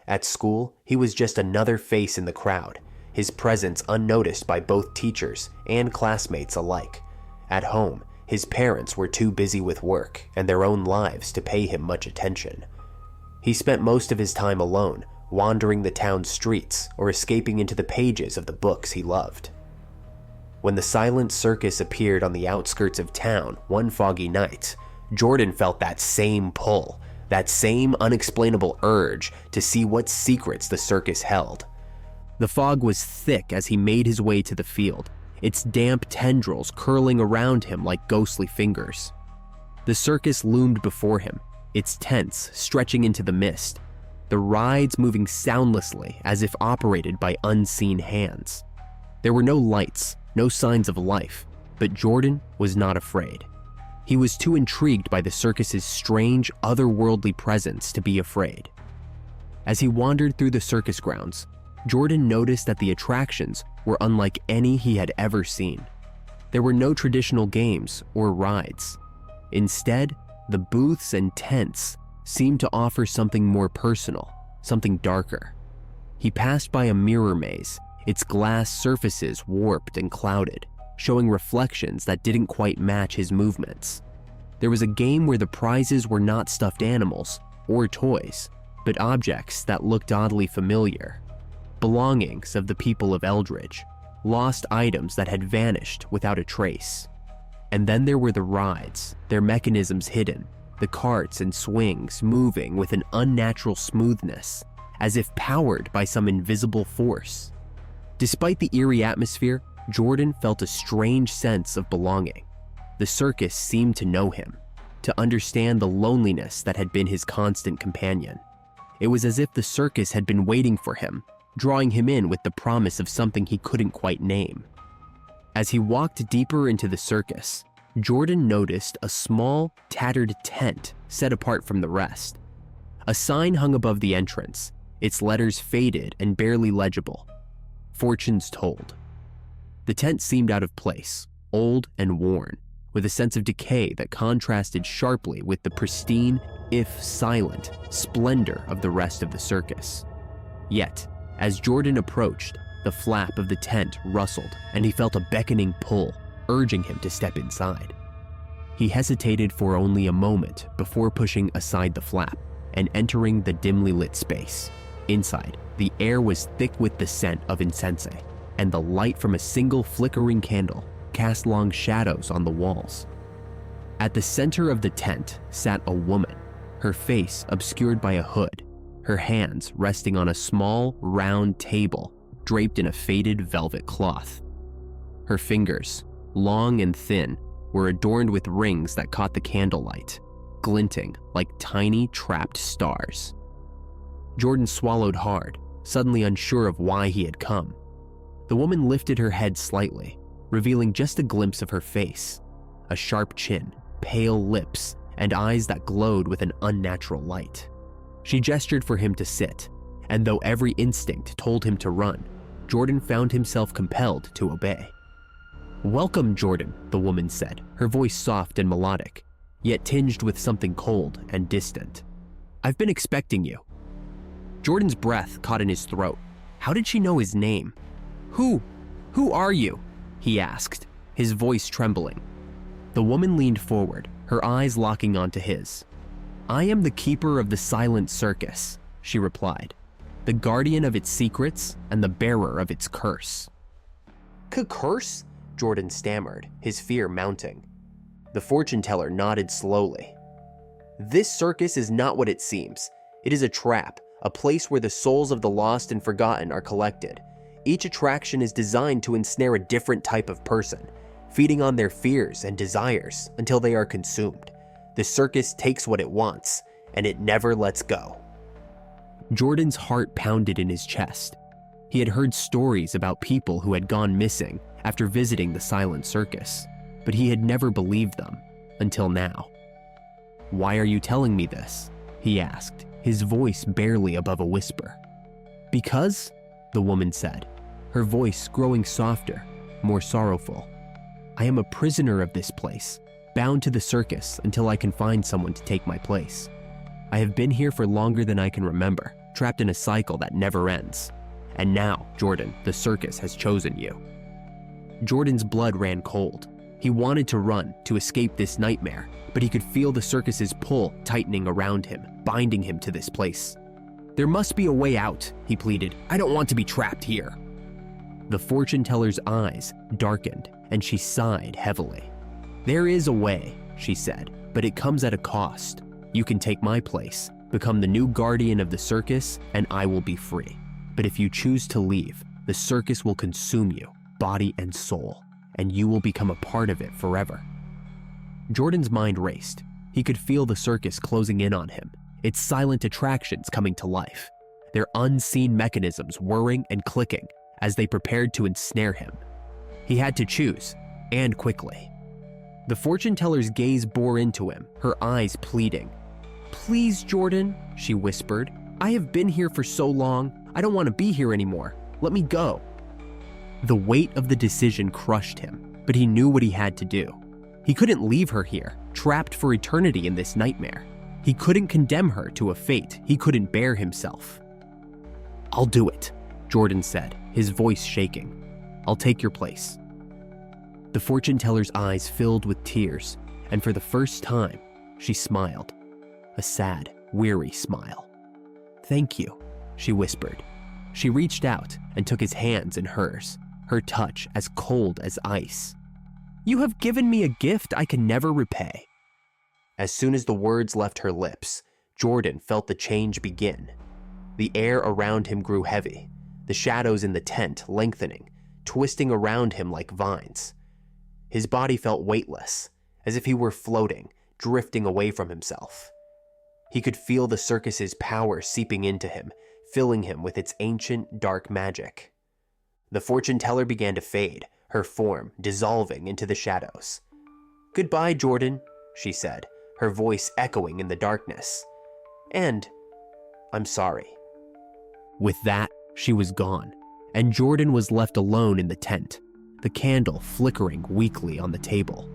At school, he was just another face in the crowd, his presence unnoticed by both teachers and classmates alike. At home, his parents were too busy with work and their own lives to pay him much attention. He spent most of his time alone, wandering the town's streets or escaping into the pages of the books he loved. When the silent circus appeared on the outskirts of town one foggy night, Jordan felt that same pull, that same unexplainable urge to see what secrets the circus held. The fog was thick as he made his way to the field, its damp tendrils curling around him like ghostly fingers. The circus loomed before him, its tents stretching into the mist, the rides moving soundlessly as if operated by unseen hands. There were no lights, no signs of life, but Jordan was not afraid. He was too intrigued by the circus's strange, otherworldly presence to be afraid. As he wandered through the circus grounds, Jordan noticed that the attractions were unlike any he had ever seen. There were no traditional games or rides. Instead, the booths and tents seemed to offer something more personal, something darker. He passed by a mirror maze, its glass surfaces warped and clouded, showing reflections that didn't quite match his movements. There was a game where the prizes were not stuffed animals or toys, but objects that looked oddly familiar. Belongings of the people of Eldridge, lost items that had vanished without a trace. And then there were the rides, their mechanisms hidden, the carts and swings moving with an unnatural smoothness, as if powered by some invisible force. Despite the eerie atmosphere, Jordan felt a strange sense of belonging. The circus seemed to know him, to understand the loneliness that had been his constant companion. It was as if the circus had been waiting for him, drawing him in with the promise of something he couldn't quite name. As he walked deeper into the circus, Jordan noticed a small, tattered tent set apart from the rest. A sign hung above the entrance, its letters faded and barely legible. Fortunes told. The tent seemed out of place, old and worn, with a sense of decay that contrasted sharply with the pristine, if silent, splendor of the rest of the circus. Yet, as Jordan approached, the flap of the tent rustled and he felt a beckoning pull, urging him to step inside. He hesitated for only a moment before pushing aside the flap and entering the dimly lit space. Inside, the air was thick with the scent of incense, and the light from a single flickering candle cast long shadows on the walls. At the center of the tent sat a woman, her face obscured by a hood, her hands resting on a small, round table draped in a faded velvet cloth. Her fingers, long and thin, were adorned with rings that caught the candlelight, glinting like tiny trapped stars. Jordan swallowed hard, suddenly unsure of why he had come. The woman lifted her head slightly, revealing just a glimpse of her face, a sharp chin, pale lips, and eyes that glowed with an unnatural light. She gestured for him to sit, and though every instinct told him to run, Jordan found himself compelled to obey. "Welcome, Jordan," the woman said, her voice soft and melodic, yet tinged with something cold and distant. "I've been expecting you." Jordan's breath caught in his throat. How did she know his name? Who are you?" he asked, his voice trembling. The woman leaned forward, her eyes locking onto his. "I am the keeper of the silent circus," she replied, "the guardian of its secrets and the bearer of its curse." "Curse?" Jordan stammered, his fear mounting. The fortune teller nodded slowly. "This circus is not what it seems. It is a trap, a place where the souls of the lost and forgotten are collected. Each attraction is designed to ensnare a different type of person, feeding on their fears and desires until they are consumed. The circus takes what it wants, and it never lets go." Jordan's heart pounded in his chest. He had heard stories about people who had gone missing after visiting the silent circus, but he had never believed them until now. "Why are you telling me this?" he asked, his voice barely above a whisper. "Because," the woman said, her voice growing softer, more sorrowful, "I am a prisoner of this place, bound to the circus until I can find someone to take my place. I have been here for longer than I can remember, trapped in a cycle that never ends. And now, Jordan, the circus has chosen you." Jordan's blood ran cold. He wanted to run, to escape this nightmare, but he could feel the circus's pull tightening around him, binding him to this place. "There must be a way out," he pleaded. "I don't want to be trapped here." The fortune teller's eyes darkened, and she sighed heavily. "There is a way," she said, "but it comes at a cost. You can take my place, become the new guardian of the circus, and I will be free. But if you choose to leave, the circus will consume you, body and soul, and you will become a part of it forever." Jordan's mind raced. He could feel the circus closing in on him, its silent attractions coming to life, their unseen mechanisms whirring and clicking as they prepared to ensnare him. He had to choose, and quickly. The fortune teller's gaze bore into him, her eyes pleading. "Please, Jordan," she whispered. "I have been here for so long. I don't want to be here anymore. Let me go." The weight of the decision crushed him, but he knew what he had to do. He couldn't leave her here, trapped for eternity in this nightmare. He couldn't condemn her to a fate he couldn't bear himself. "I'll do it," Jordan said, his voice shaking. "I'll take your place." The fortune teller's eyes filled with tears, and for the first time, she smiled. A sad, weary smile. "Thank you," she whispered. She reached out and took his hands in hers, her touch as cold as ice. "You have given me a gift I can never repay." As soon as the words left her lips, Jordan felt the change begin. The air around him grew heavy, the shadows in the tent lengthening, twisting around him like vines. His body felt weightless, as if he were floating, drifting away from himself. He could feel the circus's power seeping into him, filling him with its ancient, dark magic. The fortune teller began to fade, her form dissolving into the shadows. "Goodbye, Jordan," she said, her voice echoing in the darkness. "And I'm sorry." With that, she was gone, and Jordan was left alone in the tent, the candle flickering weakly on the table.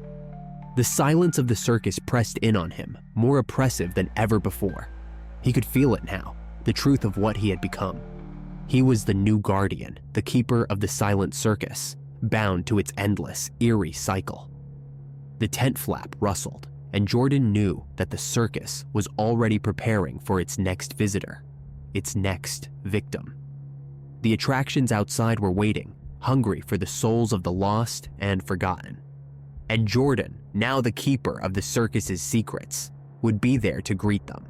The silence of the circus pressed in on him, more oppressive than ever before. He could feel it now, the truth of what he had become. He was the new guardian, the keeper of the silent circus, bound to its endless, eerie cycle. The tent flap rustled, and Jordan knew that the circus was already preparing for its next visitor, its next victim. The attractions outside were waiting, hungry for the souls of the lost and forgotten. And Jordan, now the keeper of the circus's secrets, would be there to greet them.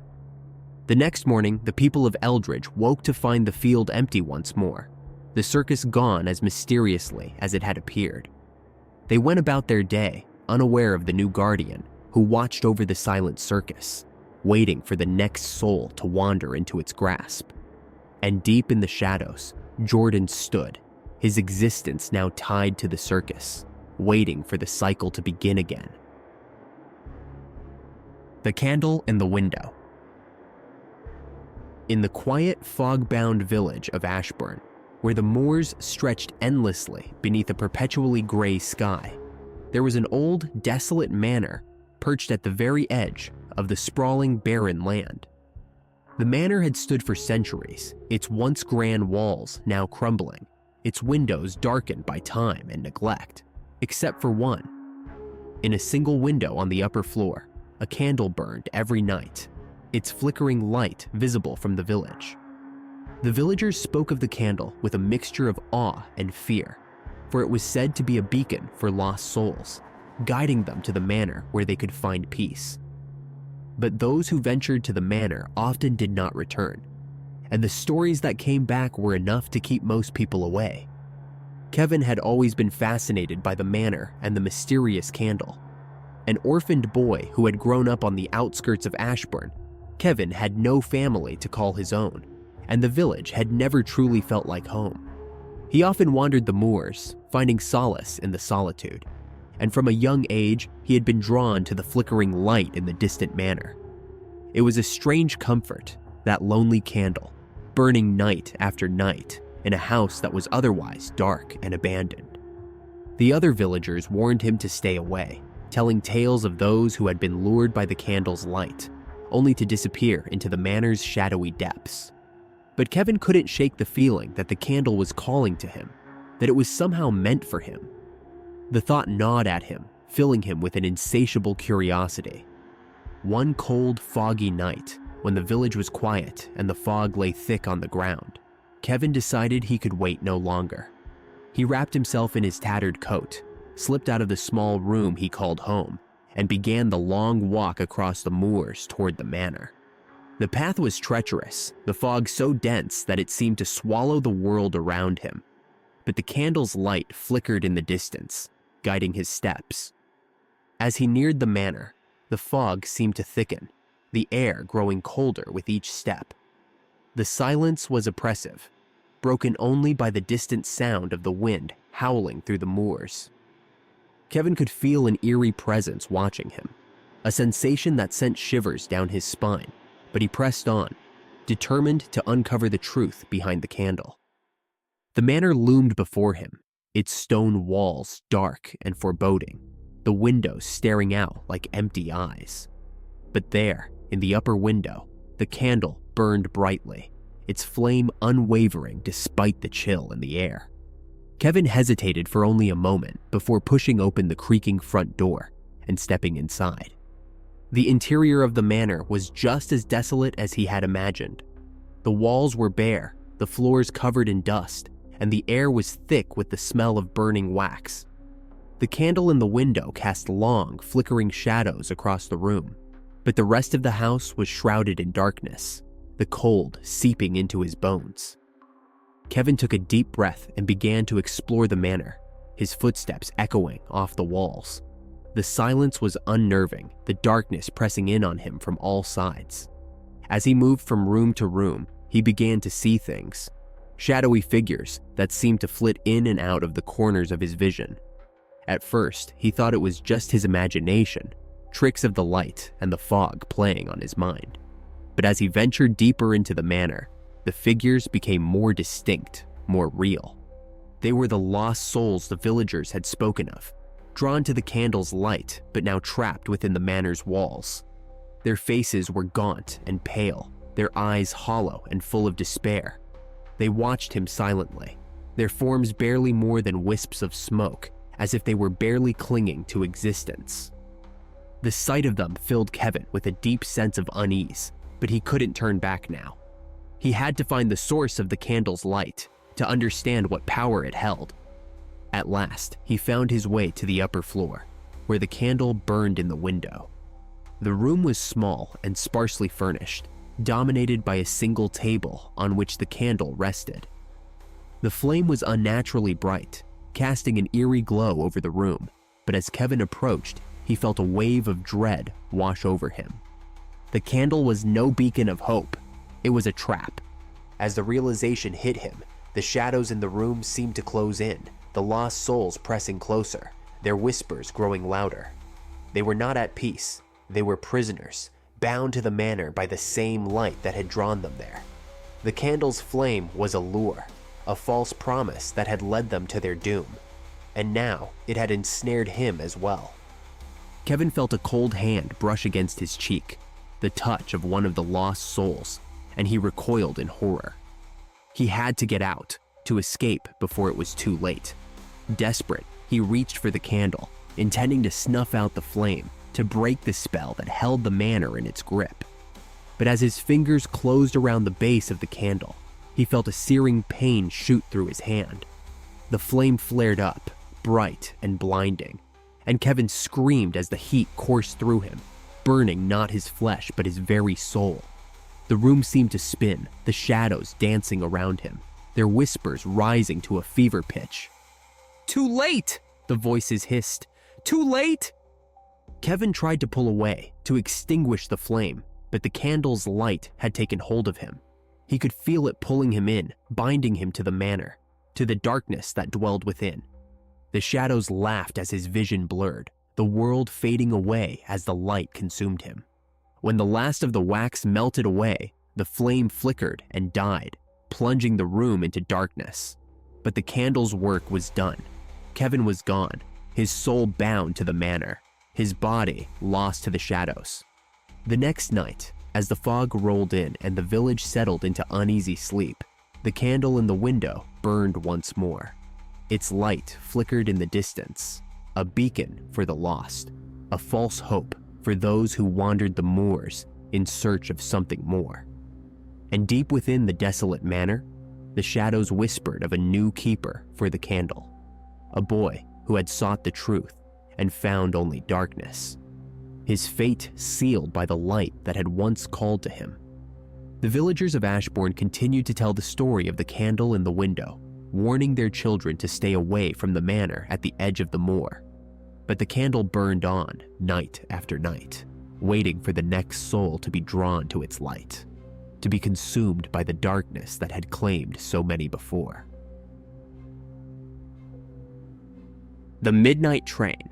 The next morning, the people of Eldridge woke to find the field empty once more, the circus gone as mysteriously as it had appeared. They went about their day, unaware of the new guardian who watched over the silent circus, waiting for the next soul to wander into its grasp. And deep in the shadows, Jordan stood, his existence now tied to the circus, waiting for the cycle to begin again. The candle in the window. In the quiet, fog-bound village of Ashburn, where the moors stretched endlessly beneath a perpetually gray sky, there was an old, desolate manor perched at the very edge of the sprawling, barren land. The manor had stood for centuries, its once grand walls now crumbling, its windows darkened by time and neglect, except for one. In a single window on the upper floor, a candle burned every night, its flickering light visible from the village. The villagers spoke of the candle with a mixture of awe and fear, for it was said to be a beacon for lost souls, guiding them to the manor where they could find peace. But those who ventured to the manor often did not return, and the stories that came back were enough to keep most people away. Kevin had always been fascinated by the manor and the mysterious candle. An orphaned boy who had grown up on the outskirts of Ashburn, Kevin had no family to call his own, and the village had never truly felt like home. He often wandered the moors, finding solace in the solitude, and from a young age, he had been drawn to the flickering light in the distant manor. It was a strange comfort, that lonely candle, burning night after night in a house that was otherwise dark and abandoned. The other villagers warned him to stay away, telling tales of those who had been lured by the candle's light, only to disappear into the manor's shadowy depths. But Kevin couldn't shake the feeling that the candle was calling to him, that it was somehow meant for him. The thought gnawed at him, filling him with an insatiable curiosity. One cold, foggy night, when the village was quiet and the fog lay thick on the ground, Kevin decided he could wait no longer. He wrapped himself in his tattered coat, slipped out of the small room he called home, and began the long walk across the moors toward the manor. The path was treacherous, the fog so dense that it seemed to swallow the world around him. But the candle's light flickered in the distance, guiding his steps. As he neared the manor, the fog seemed to thicken, the air growing colder with each step. The silence was oppressive, broken only by the distant sound of the wind howling through the moors. Kevin could feel an eerie presence watching him, a sensation that sent shivers down his spine, but he pressed on, determined to uncover the truth behind the candle. The manor loomed before him, its stone walls dark and foreboding, the windows staring out like empty eyes. But there, in the upper window, the candle burned brightly, its flame unwavering despite the chill in the air. Kevin hesitated for only a moment before pushing open the creaking front door and stepping inside. The interior of the manor was just as desolate as he had imagined. The walls were bare, the floors covered in dust, and the air was thick with the smell of burning wax. The candle in the window cast long, flickering shadows across the room, but the rest of the house was shrouded in darkness, the cold seeping into his bones. Kevin took a deep breath and began to explore the manor, his footsteps echoing off the walls. The silence was unnerving, the darkness pressing in on him from all sides. As he moved from room to room, he began to see things, shadowy figures that seemed to flit in and out of the corners of his vision. At first, he thought it was just his imagination, tricks of the light and the fog playing on his mind. But as he ventured deeper into the manor, the figures became more distinct, more real. They were the lost souls the villagers had spoken of, drawn to the candle's light, but now trapped within the manor's walls. Their faces were gaunt and pale, their eyes hollow and full of despair. They watched him silently, their forms barely more than wisps of smoke, as if they were barely clinging to existence. The sight of them filled Kevin with a deep sense of unease, but he couldn't turn back now. He had to find the source of the candle's light, to understand what power it held. At last, he found his way to the upper floor, where the candle burned in the window. The room was small and sparsely furnished, dominated by a single table on which the candle rested. The flame was unnaturally bright, casting an eerie glow over the room, but as Kevin approached, he felt a wave of dread wash over him. The candle was no beacon of hope. It was a trap. As the realization hit him, the shadows in the room seemed to close in, the lost souls pressing closer, their whispers growing louder. They were not at peace. They were prisoners, bound to the manor by the same light that had drawn them there. The candle's flame was a lure, a false promise that had led them to their doom, and now it had ensnared him as well. Kevin felt a cold hand brush against his cheek, the touch of one of the lost souls, and he recoiled in horror. He had to get out, to escape before it was too late. Desperate, he reached for the candle, intending to snuff out the flame, to break the spell that held the manor in its grip. But as his fingers closed around the base of the candle, he felt a searing pain shoot through his hand. The flame flared up, bright and blinding, and Kevin screamed as the heat coursed through him, burning not his flesh but his very soul. The room seemed to spin, the shadows dancing around him, their whispers rising to a fever pitch. "Too late!" the voices hissed. "Too late!" Kevin tried to pull away, to extinguish the flame, but the candle's light had taken hold of him. He could feel it pulling him in, binding him to the manor, to the darkness that dwelled within. The shadows laughed as his vision blurred, the world fading away as the light consumed him. When the last of the wax melted away, the flame flickered and died, plunging the room into darkness. But the candle's work was done. Kevin was gone, his soul bound to the manor, his body lost to the shadows. The next night, as the fog rolled in and the village settled into uneasy sleep, the candle in the window burned once more. Its light flickered in the distance, a beacon for the lost, a false hope for those who wandered the moors in search of something more. And deep within the desolate manor, the shadows whispered of a new keeper for the candle, a boy who had sought the truth and found only darkness, his fate sealed by the light that had once called to him. The villagers of Ashbourne continued to tell the story of the candle in the window, warning their children to stay away from the manor at the edge of the moor. But the candle burned on night after night, waiting for the next soul to be drawn to its light, to be consumed by the darkness that had claimed so many before. The Midnight Train.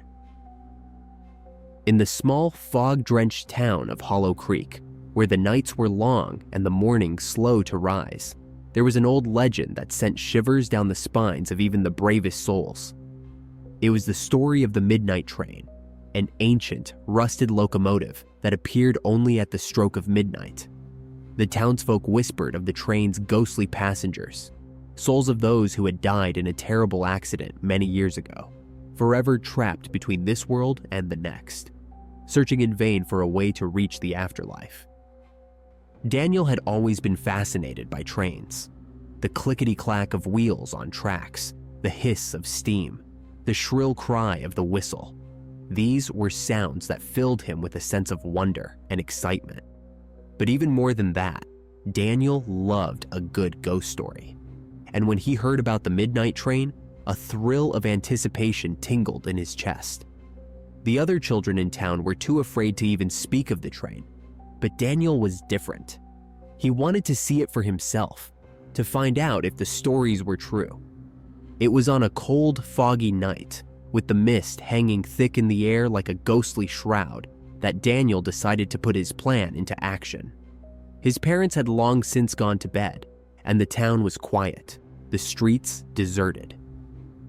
In the small fog-drenched town of Hollow Creek, where the nights were long and the mornings slow to rise, there was an old legend that sent shivers down the spines of even the bravest souls. It was the story of the Midnight Train, an ancient, rusted locomotive that appeared only at the stroke of midnight. The townsfolk whispered of the train's ghostly passengers, souls of those who had died in a terrible accident many years ago, forever trapped between this world and the next, searching in vain for a way to reach the afterlife. Daniel had always been fascinated by trains. The clickety-clack of wheels on tracks, the hiss of steam, the shrill cry of the whistle. These were sounds that filled him with a sense of wonder and excitement. But even more than that, Daniel loved a good ghost story. And when he heard about the Midnight Train, a thrill of anticipation tingled in his chest. The other children in town were too afraid to even speak of the train, but Daniel was different. He wanted to see it for himself, to find out if the stories were true. It was on a cold, foggy night, with the mist hanging thick in the air like a ghostly shroud, that Daniel decided to put his plan into action. His parents had long since gone to bed, and the town was quiet, the streets deserted.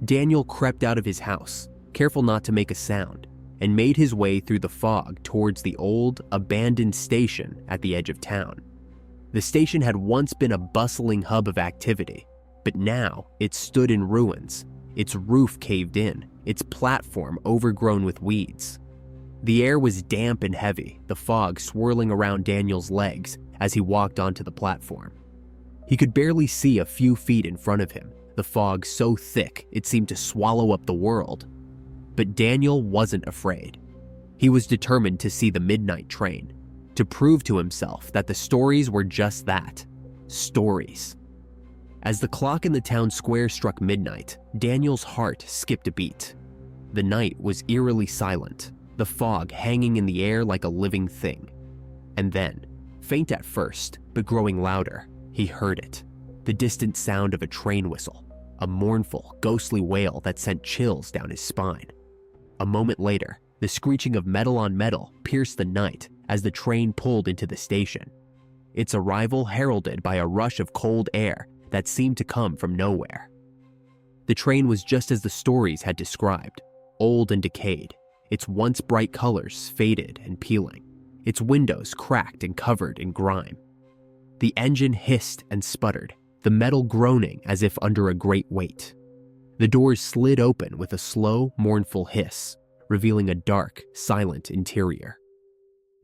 Daniel crept out of his house, careful not to make a sound, and made his way through the fog towards the old, abandoned station at the edge of town. The station had once been a bustling hub of activity, but now it stood in ruins, its roof caved in, its platform overgrown with weeds. The air was damp and heavy, the fog swirling around Daniel's legs as he walked onto the platform. He could barely see a few feet in front of him, the fog so thick it seemed to swallow up the world. But Daniel wasn't afraid. He was determined to see the Midnight Train, to prove to himself that the stories were just that, stories. As the clock in the town square struck midnight, Daniel's heart skipped a beat. The night was eerily silent, the fog hanging in the air like a living thing. And then, faint at first, but growing louder, he heard it, the distant sound of a train whistle, a mournful, ghostly wail that sent chills down his spine. A moment later, the screeching of metal on metal pierced the night as the train pulled into the station, its arrival heralded by a rush of cold air that seemed to come from nowhere. The train was just as the stories had described, old and decayed, its once bright colors faded and peeling, its windows cracked and covered in grime. The engine hissed and sputtered, the metal groaning as if under a great weight. The doors slid open with a slow, mournful hiss, revealing a dark, silent interior.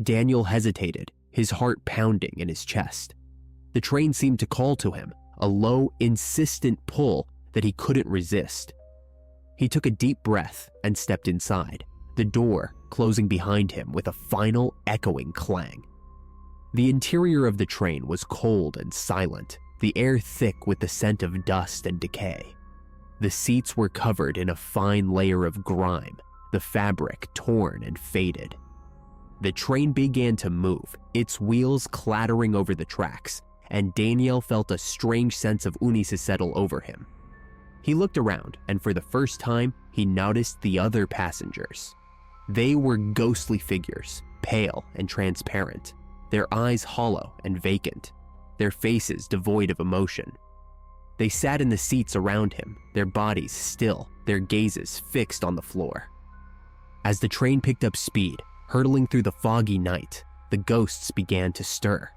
Daniel hesitated, his heart pounding in his chest. The train seemed to call to him, a low, insistent pull that he couldn't resist. He took a deep breath and stepped inside, the door closing behind him with a final, echoing clang. The interior of the train was cold and silent, the air thick with the scent of dust and decay. The seats were covered in a fine layer of grime, the fabric torn and faded. The train began to move, its wheels clattering over the tracks, and Daniel felt a strange sense of unease settle over him. He looked around, and for the first time, he noticed the other passengers. They were ghostly figures, pale and transparent, their eyes hollow and vacant, their faces devoid of emotion. They sat in the seats around him, their bodies still, their gazes fixed on the floor. As the train picked up speed, hurtling through the foggy night, the ghosts began to stir.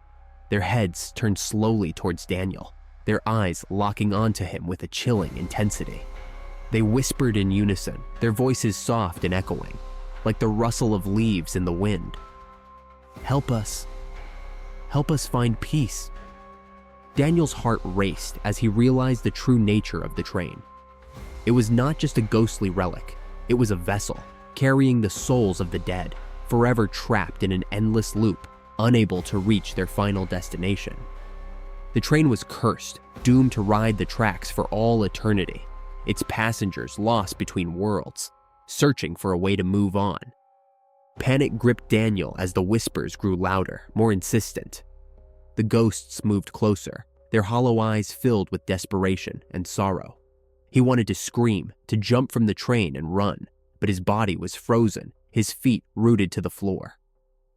Their heads turned slowly towards Daniel, their eyes locking onto him with a chilling intensity. They whispered in unison, their voices soft and echoing, like the rustle of leaves in the wind. Help us find peace." Daniel's heart raced as he realized the true nature of the train. It was not just a ghostly relic, it was a vessel carrying the souls of the dead, forever trapped in an endless loop, unable to reach their final destination. The train was cursed, doomed to ride the tracks for all eternity, its passengers lost between worlds, searching for a way to move on. Panic gripped Daniel as the whispers grew louder, more insistent. The ghosts moved closer, their hollow eyes filled with desperation and sorrow. He wanted to scream, to jump from the train and run, but his body was frozen, his feet rooted to the floor.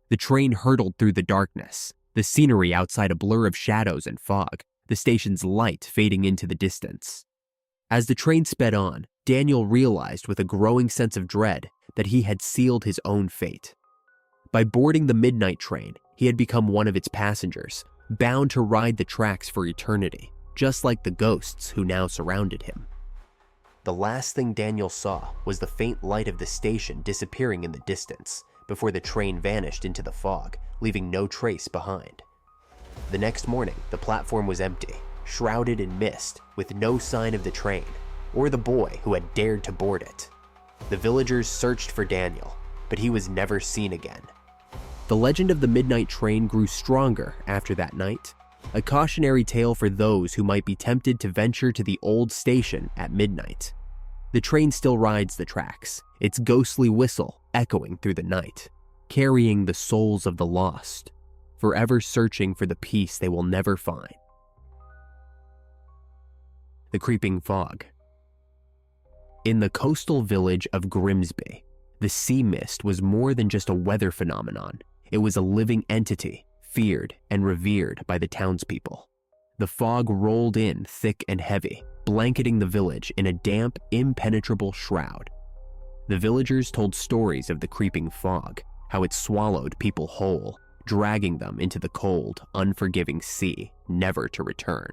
The train hurtled through the darkness, the scenery outside a blur of shadows and fog, the station's light fading into the distance. As the train sped on, Daniel realized with a growing sense of dread that he had sealed his own fate. By boarding the midnight train, he had become one of its passengers, bound to ride the tracks for eternity, just like the ghosts who now surrounded him. The last thing Daniel saw was the faint light of the station disappearing in the distance before the train vanished into the fog, leaving no trace behind. The next morning, the platform was empty, shrouded in mist, with no sign of the train or the boy who had dared to board it. The villagers searched for Daniel, but he was never seen again. The legend of the midnight train grew stronger after that night, a cautionary tale for those who might be tempted to venture to the old station at midnight. The train still rides the tracks, its ghostly whistle echoing through the night, carrying the souls of the lost, forever searching for the peace they will never find. The creeping fog. In the coastal village of Grimsby, the sea mist was more than just a weather phenomenon. It was a living entity, feared and revered by the townspeople. The fog rolled in thick and heavy, blanketing the village in a damp, impenetrable shroud. The villagers told stories of the creeping fog, how it swallowed people whole, dragging them into the cold, unforgiving sea, never to return.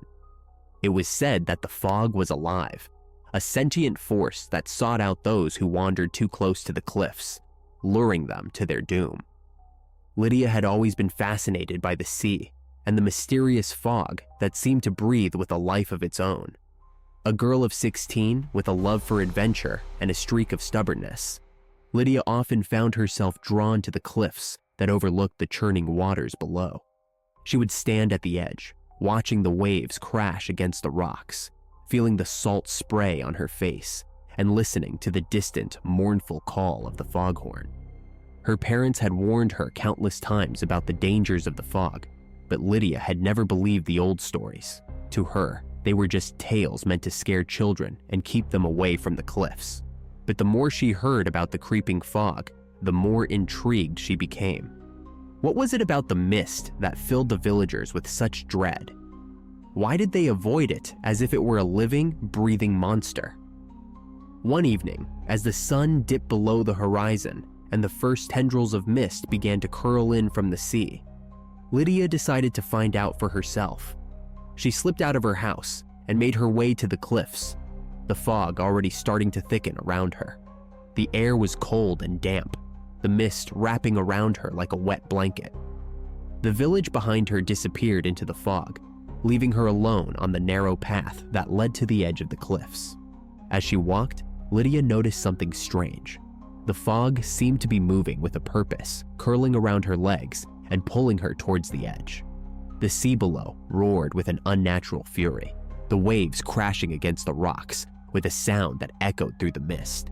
It was said that the fog was alive, a sentient force that sought out those who wandered too close to the cliffs, luring them to their doom. Lydia had always been fascinated by the sea and the mysterious fog that seemed to breathe with a life of its own. A girl of 16 with a love for adventure and a streak of stubbornness, Lydia often found herself drawn to the cliffs that overlooked the churning waters below. She would stand at the edge, watching the waves crash against the rocks, feeling the salt spray on her face, and listening to the distant, mournful call of the foghorn. Her parents had warned her countless times about the dangers of the fog, but Lydia had never believed the old stories. To her, they were just tales meant to scare children and keep them away from the cliffs. But the more she heard about the creeping fog, the more intrigued she became. What was it about the mist that filled the villagers with such dread? Why did they avoid it as if it were a living, breathing monster? One evening, as the sun dipped below the horizon and the first tendrils of mist began to curl in from the sea, Lydia decided to find out for herself. She slipped out of her house and made her way to the cliffs, the fog already starting to thicken around her. The air was cold and damp, the mist wrapping around her like a wet blanket. The village behind her disappeared into the fog, leaving her alone on the narrow path that led to the edge of the cliffs. As she walked, Lydia noticed something strange. The fog seemed to be moving with a purpose, curling around her legs and pulling her towards the edge. The sea below roared with an unnatural fury, the waves crashing against the rocks with a sound that echoed through the mist.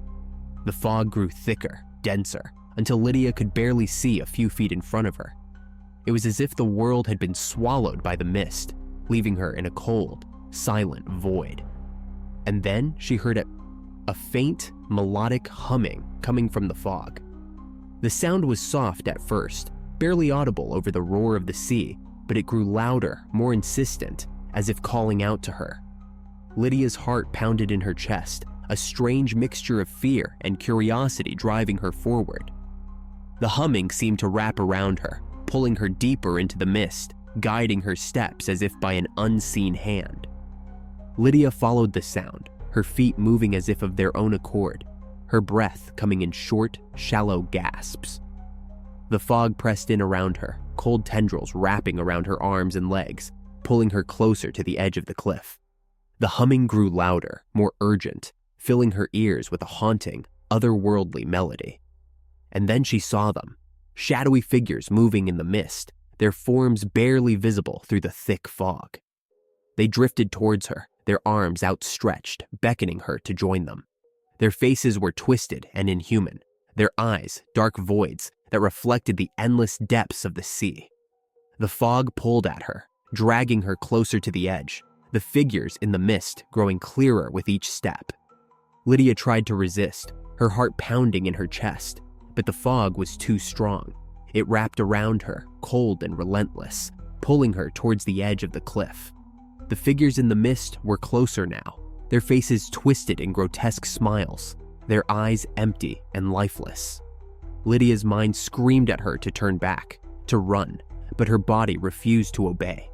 The fog grew thicker, denser, until Lydia could barely see a few feet in front of her. It was as if the world had been swallowed by the mist, leaving her in a cold, silent void. And then she heard a faint, melodic humming coming from the fog. The sound was soft at first, barely audible over the roar of the sea, but it grew louder, more insistent, as if calling out to her. Lydia's heart pounded in her chest, a strange mixture of fear and curiosity driving her forward. The humming seemed to wrap around her, pulling her deeper into the mist, guiding her steps as if by an unseen hand. Lydia followed the sound, her feet moving as if of their own accord, her breath coming in short, shallow gasps. The fog pressed in around her, cold tendrils wrapping around her arms and legs, pulling her closer to the edge of the cliff. The humming grew louder, more urgent, filling her ears with a haunting, otherworldly melody. And then she saw them, shadowy figures moving in the mist, their forms barely visible through the thick fog. They drifted towards her, their arms outstretched, beckoning her to join them. Their faces were twisted and inhuman, their eyes dark voids that reflected the endless depths of the sea. The fog pulled at her, dragging her closer to the edge, the figures in the mist growing clearer with each step. Lydia tried to resist, her heart pounding in her chest, but the fog was too strong. It wrapped around her, cold and relentless, pulling her towards the edge of the cliff. The figures in the mist were closer now, their faces twisted in grotesque smiles, their eyes empty and lifeless. Lydia's mind screamed at her to turn back, to run, but her body refused to obey.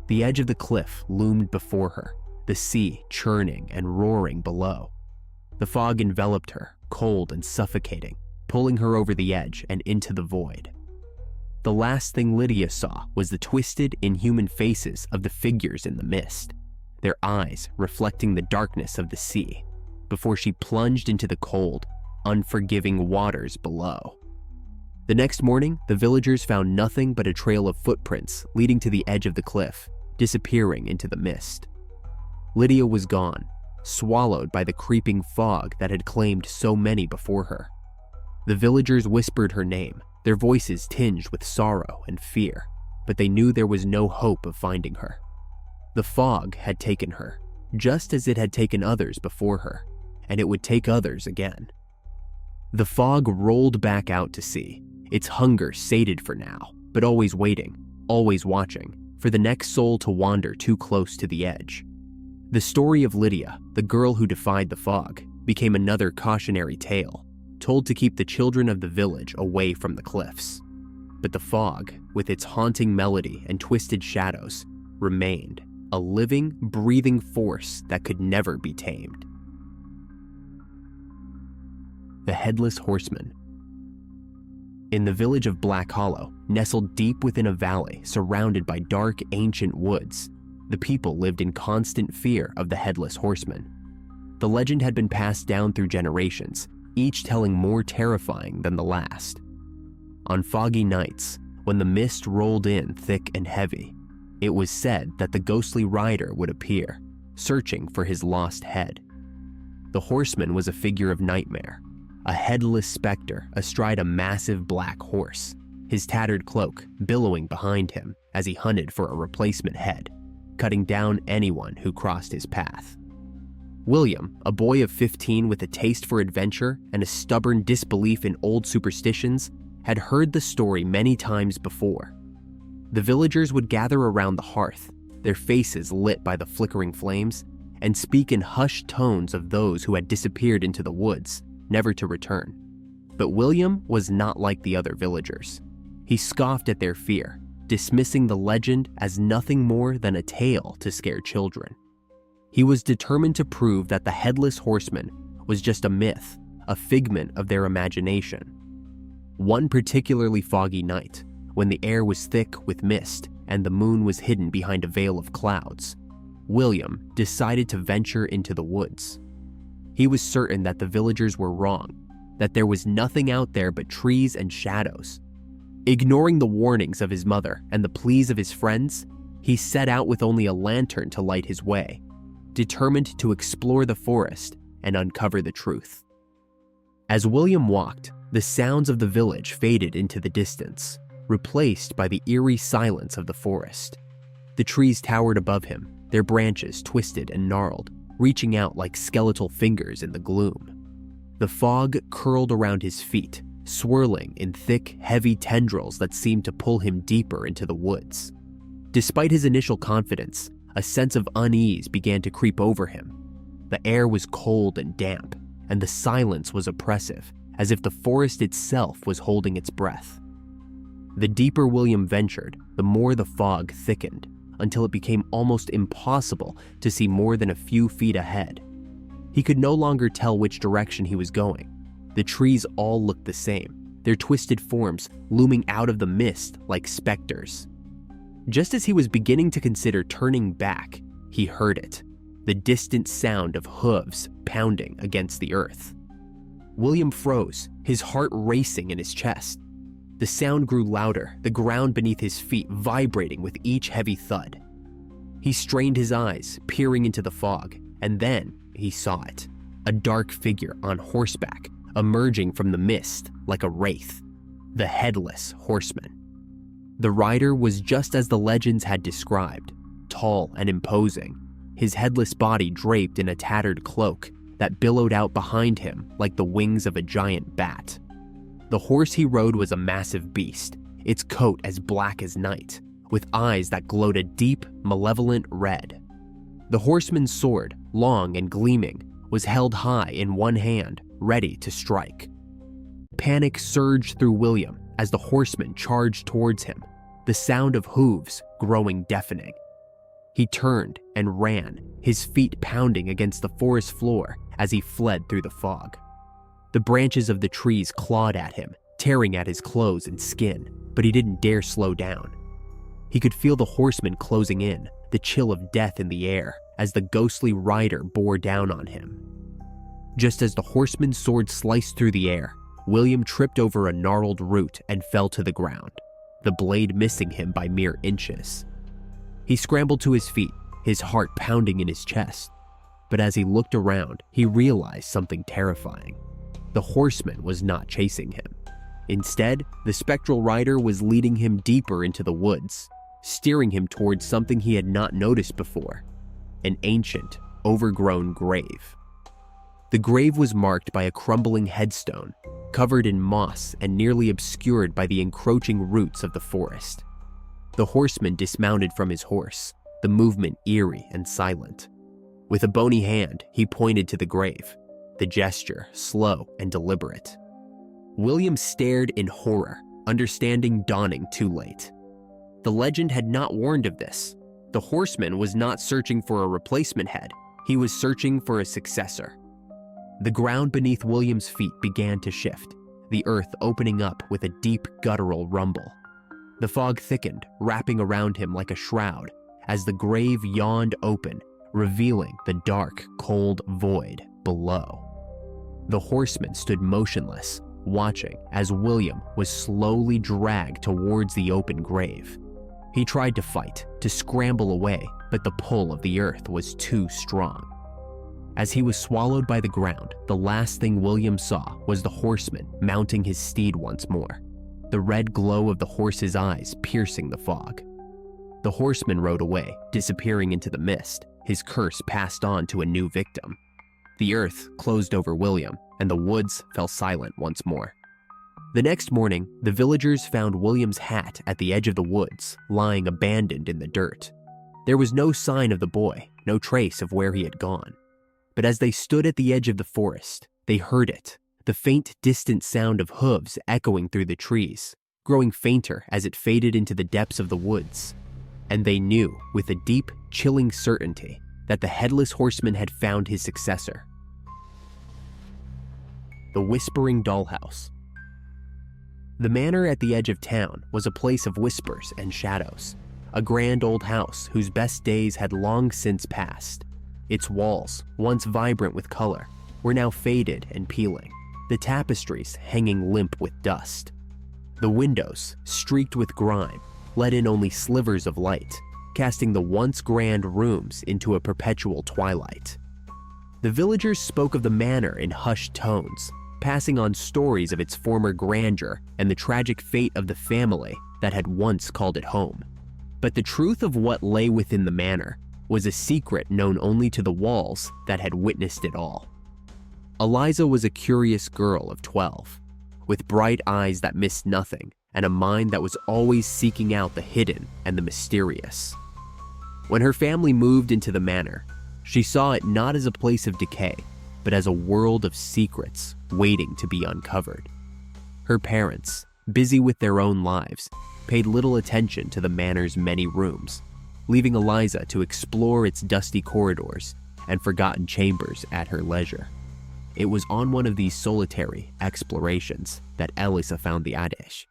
The edge of the cliff loomed before her, the sea churning and roaring below. The fog enveloped her, cold and suffocating, pulling her over the edge and into the void. The last thing Lydia saw was the twisted, inhuman faces of the figures in the mist, their eyes reflecting the darkness of the sea, before she plunged into the cold, unforgiving waters below. The next morning, the villagers found nothing but a trail of footprints leading to the edge of the cliff, disappearing into the mist. Lydia was gone, swallowed by the creeping fog that had claimed so many before her. The villagers whispered her name, their voices tinged with sorrow and fear, but they knew there was no hope of finding her. The fog had taken her, just as it had taken others before her, and it would take others again. The fog rolled back out to sea, its hunger sated for now, but always waiting, always watching, for the next soul to wander too close to the edge. The story of Lydia, the girl who defied the fog, became another cautionary tale, told to keep the children of the village away from the cliffs. But the fog, with its haunting melody and twisted shadows, remained, a living, breathing force that could never be tamed. The Headless Horseman. In the village of Black Hollow, nestled deep within a valley surrounded by dark, ancient woods, the people lived in constant fear of the Headless Horseman. The legend had been passed down through generations, each telling more terrifying than the last. On foggy nights, when the mist rolled in thick and heavy, it was said that the ghostly rider would appear, searching for his lost head. The horseman was a figure of nightmare, a headless specter astride a massive black horse, his tattered cloak billowing behind him as he hunted for a replacement head, cutting down anyone who crossed his path. William, a boy of 15 with a taste for adventure and a stubborn disbelief in old superstitions, had heard the story many times before. The villagers would gather around the hearth, their faces lit by the flickering flames, and speak in hushed tones of those who had disappeared into the woods, never to return. But William was not like the other villagers. He scoffed at their fear, dismissing the legend as nothing more than a tale to scare children. He was determined to prove that the Headless Horseman was just a myth, a figment of their imagination. One particularly foggy night, when the air was thick with mist and the moon was hidden behind a veil of clouds, William decided to venture into the woods. He was certain that the villagers were wrong, that there was nothing out there but trees and shadows. Ignoring the warnings of his mother and the pleas of his friends, he set out with only a lantern to light his way, determined to explore the forest and uncover the truth. As William walked, the sounds of the village faded into the distance, replaced by the eerie silence of the forest. The trees towered above him, their branches twisted and gnarled, reaching out like skeletal fingers in the gloom. The fog curled around his feet, swirling in thick, heavy tendrils that seemed to pull him deeper into the woods. Despite his initial confidence, a sense of unease began to creep over him. The air was cold and damp, and the silence was oppressive, as if the forest itself was holding its breath. The deeper William ventured, the more the fog thickened, until it became almost impossible to see more than a few feet ahead. He could no longer tell which direction he was going. The trees all looked the same, their twisted forms looming out of the mist like specters. Just as he was beginning to consider turning back, he heard it, the distant sound of hooves pounding against the earth. William froze, his heart racing in his chest. The sound grew louder, the ground beneath his feet vibrating with each heavy thud. He strained his eyes, peering into the fog, and then he saw it, a dark figure on horseback, emerging from the mist like a wraith, the Headless Horseman. The rider was just as the legends had described, tall and imposing, his headless body draped in a tattered cloak that billowed out behind him like the wings of a giant bat. The horse he rode was a massive beast, its coat as black as night, with eyes that glowed a deep, malevolent red. The horseman's sword, long and gleaming, was held high in one hand, ready to strike. Panic surged through William as the horseman charged towards him, the sound of hooves growing deafening. He turned and ran, his feet pounding against the forest floor as he fled through the fog. The branches of the trees clawed at him, tearing at his clothes and skin, but he didn't dare slow down. He could feel the horseman closing in, the chill of death in the air as the ghostly rider bore down on him. Just as the horseman's sword sliced through the air, William tripped over a gnarled root and fell to the ground, the blade missing him by mere inches. He scrambled to his feet, his heart pounding in his chest. But as he looked around, he realized something terrifying. The horseman was not chasing him. Instead, the spectral rider was leading him deeper into the woods, steering him towards something he had not noticed before, an ancient, overgrown grave. The grave was marked by a crumbling headstone, covered in moss and nearly obscured by the encroaching roots of the forest. The horseman dismounted from his horse, the movement eerie and silent. With a bony hand, he pointed to the grave, the gesture slow and deliberate. William stared in horror, understanding dawning too late. The legend had not warned of this. The horseman was not searching for a replacement head, he was searching for a successor. The ground beneath William's feet began to shift, the earth opening up with a deep guttural rumble. The fog thickened, wrapping around him like a shroud, as the grave yawned open, revealing the dark, cold void below. The horseman stood motionless, watching as William was slowly dragged towards the open grave. He tried to fight, to scramble away, but the pull of the earth was too strong. As he was swallowed by the ground, the last thing William saw was the horseman mounting his steed once more, the red glow of the horse's eyes piercing the fog. The horseman rode away, disappearing into the mist, his curse passed on to a new victim. The earth closed over William, and the woods fell silent once more. The next morning, the villagers found William's hat at the edge of the woods, lying abandoned in the dirt. There was no sign of the boy, no trace of where he had gone. But as they stood at the edge of the forest, they heard it, the faint, distant sound of hooves echoing through the trees, growing fainter as it faded into the depths of the woods. And they knew, with a deep, chilling certainty, that the Headless Horseman had found his successor. The Whispering Dollhouse. The manor at the edge of town was a place of whispers and shadows, a grand old house whose best days had long since passed. Its walls, once vibrant with color, were now faded and peeling, the tapestries hanging limp with dust. The windows, streaked with grime, let in only slivers of light, casting the once grand rooms into a perpetual twilight. The villagers spoke of the manor in hushed tones, passing on stories of its former grandeur and the tragic fate of the family that had once called it home. But the truth of what lay within the manor was a secret known only to the walls that had witnessed it all. Eliza was a curious girl of 12, with bright eyes that missed nothing and a mind that was always seeking out the hidden and the mysterious. When her family moved into the manor, she saw it not as a place of decay, but as a world of secrets waiting to be uncovered. Her parents, busy with their own lives, paid little attention to the manor's many rooms, leaving Eliza to explore its dusty corridors and forgotten chambers at her leisure. It was on one of these solitary explorations that Eliza found the attic.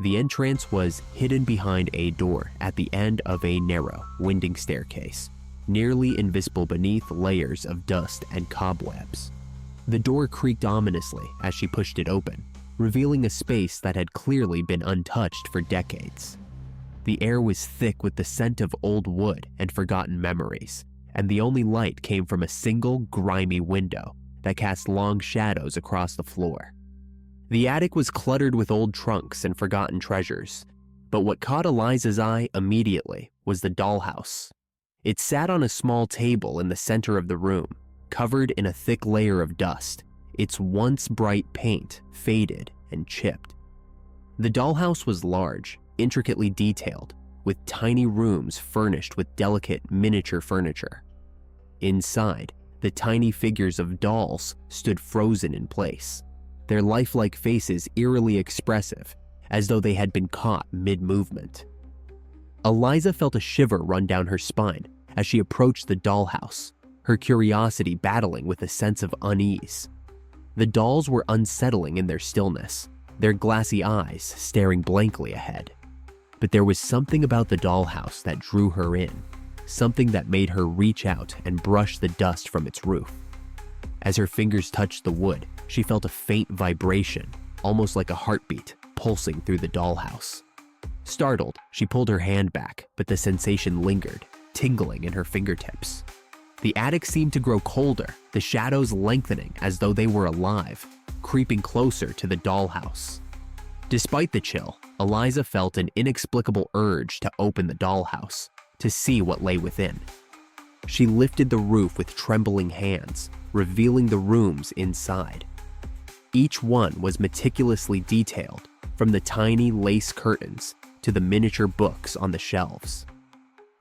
The entrance was hidden behind a door at the end of a narrow, winding staircase, nearly invisible beneath layers of dust and cobwebs. The door creaked ominously as she pushed it open, revealing a space that had clearly been untouched for decades. The air was thick with the scent of old wood and forgotten memories, and the only light came from a single grimy window that cast long shadows across the floor. The attic was cluttered with old trunks and forgotten treasures, but what caught Eliza's eye immediately was the dollhouse. It sat on a small table in the center of the room, covered in a thick layer of dust, its once bright paint faded and chipped. The dollhouse was large, intricately detailed, with tiny rooms furnished with delicate miniature furniture. Inside, the tiny figures of dolls stood frozen in place, their lifelike faces eerily expressive, as though they had been caught mid-movement. Eliza felt a shiver run down her spine as she approached the dollhouse, her curiosity battling with a sense of unease. The dolls were unsettling in their stillness, their glassy eyes staring blankly ahead. But there was something about the dollhouse that drew her in, something that made her reach out and brush the dust from its roof. As her fingers touched the wood, she felt a faint vibration, almost like a heartbeat, pulsing through the dollhouse. Startled, she pulled her hand back, but the sensation lingered, tingling in her fingertips. The attic seemed to grow colder, the shadows lengthening as though they were alive, creeping closer to the dollhouse. Despite the chill, Eliza felt an inexplicable urge to open the dollhouse, to see what lay within. She lifted the roof with trembling hands, revealing the rooms inside. Each one was meticulously detailed, from the tiny lace curtains to the miniature books on the shelves.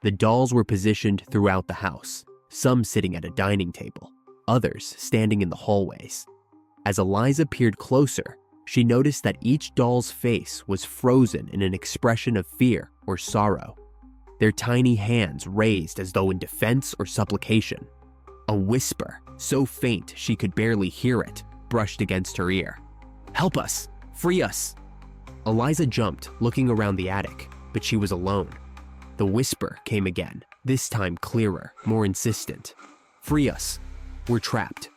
The dolls were positioned throughout the house, some sitting at a dining table, others standing in the hallways. As Eliza peered closer, she noticed that each doll's face was frozen in an expression of fear or sorrow, their tiny hands raised as though in defense or supplication. A whisper, so faint she could barely hear it, brushed against her ear. "Help us! Free us!" Eliza jumped, looking around the attic, but she was alone. The whisper came again, this time clearer, more insistent. "Free us! We're trapped."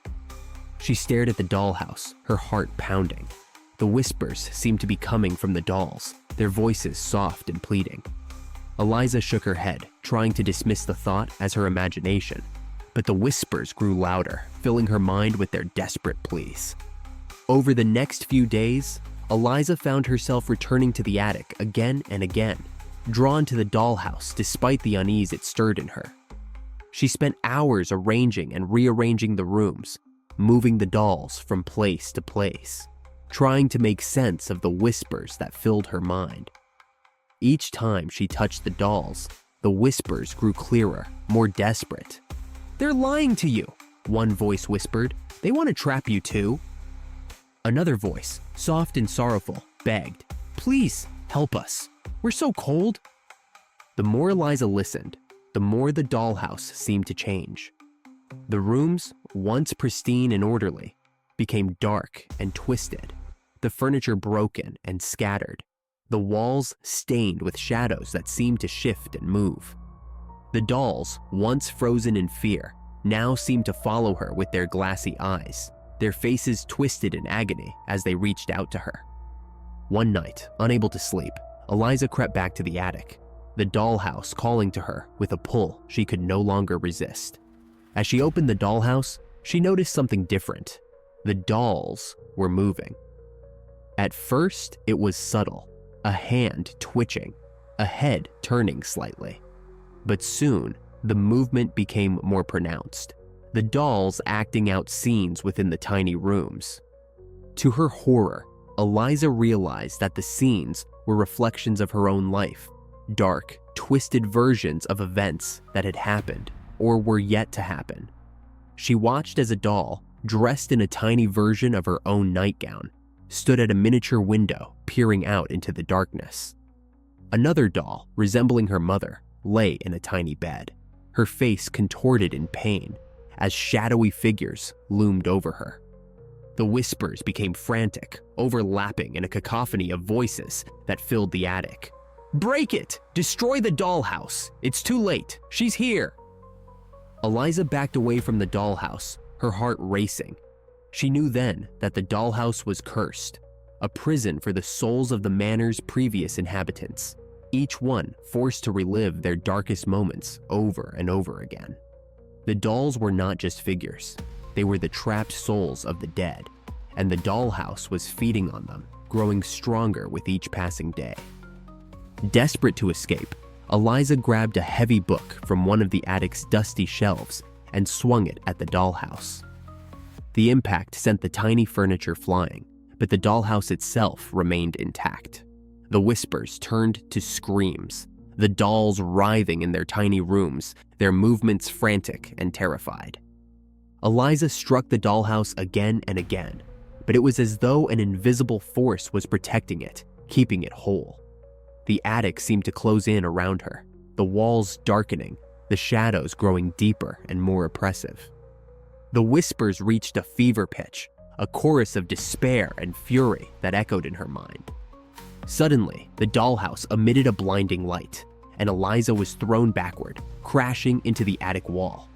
She stared at the dollhouse, her heart pounding. The whispers seemed to be coming from the dolls, their voices soft and pleading. Eliza shook her head, trying to dismiss the thought as her imagination, but the whispers grew louder, filling her mind with their desperate pleas. Over the next few days, Eliza found herself returning to the attic again and again, drawn to the dollhouse despite the unease it stirred in her. She spent hours arranging and rearranging the rooms, moving the dolls from place to place, trying to make sense of the whispers that filled her mind. Each time she touched the dolls, the whispers grew clearer, more desperate. "They're lying to you," one voice whispered. "They want to trap you too." Another voice, soft and sorrowful, begged, "Please, help us. We're so cold." The more Eliza listened, the more the dollhouse seemed to change. The rooms, once pristine and orderly, became dark and twisted, the furniture broken and scattered, the walls stained with shadows that seemed to shift and move. The dolls, once frozen in fear, now seemed to follow her with their glassy eyes, their faces twisted in agony as they reached out to her. One night, unable to sleep, Eliza crept back to the attic, the dollhouse calling to her with a pull she could no longer resist. As she opened the dollhouse, she noticed something different. The dolls were moving. At first, it was subtle, a hand twitching, a head turning slightly. But soon, the movement became more pronounced, the dolls acting out scenes within the tiny rooms. To her horror, Eliza realized that the scenes were reflections of her own life, dark, twisted versions of events that had happened or were yet to happen. She watched as a doll, dressed in a tiny version of her own nightgown, stood at a miniature window peering out into the darkness. Another doll, resembling her mother, lay in a tiny bed, her face contorted in pain as shadowy figures loomed over her. The whispers became frantic, overlapping in a cacophony of voices that filled the attic. "Break it! Destroy the dollhouse! It's too late! She's here!" Eliza backed away from the dollhouse, her heart racing. She knew then that the dollhouse was cursed, a prison for the souls of the manor's previous inhabitants, each one forced to relive their darkest moments over and over again. The dolls were not just figures. They were the trapped souls of the dead, and the dollhouse was feeding on them, growing stronger with each passing day. Desperate to escape, Eliza grabbed a heavy book from one of the attic's dusty shelves and swung it at the dollhouse. The impact sent the tiny furniture flying, but the dollhouse itself remained intact. The whispers turned to screams, the dolls writhing in their tiny rooms, their movements frantic and terrified. Eliza struck the dollhouse again and again, but it was as though an invisible force was protecting it, keeping it whole. The attic seemed to close in around her, the walls darkening, the shadows growing deeper and more oppressive. The whispers reached a fever pitch, a chorus of despair and fury that echoed in her mind. Suddenly, the dollhouse emitted a blinding light, and Eliza was thrown backward, crashing into the attic wall.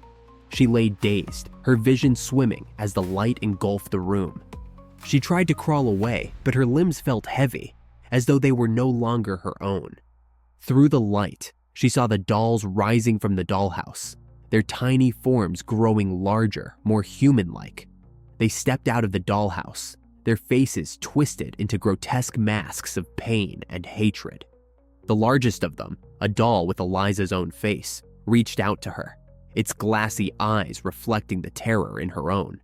She lay dazed, her vision swimming as the light engulfed the room. She tried to crawl away, but her limbs felt heavy, as though they were no longer her own. Through the light, she saw the dolls rising from the dollhouse, their tiny forms growing larger, more human-like. They stepped out of the dollhouse, their faces twisted into grotesque masks of pain and hatred. The largest of them, a doll with Eliza's own face, reached out to her, its glassy eyes reflecting the terror in her own.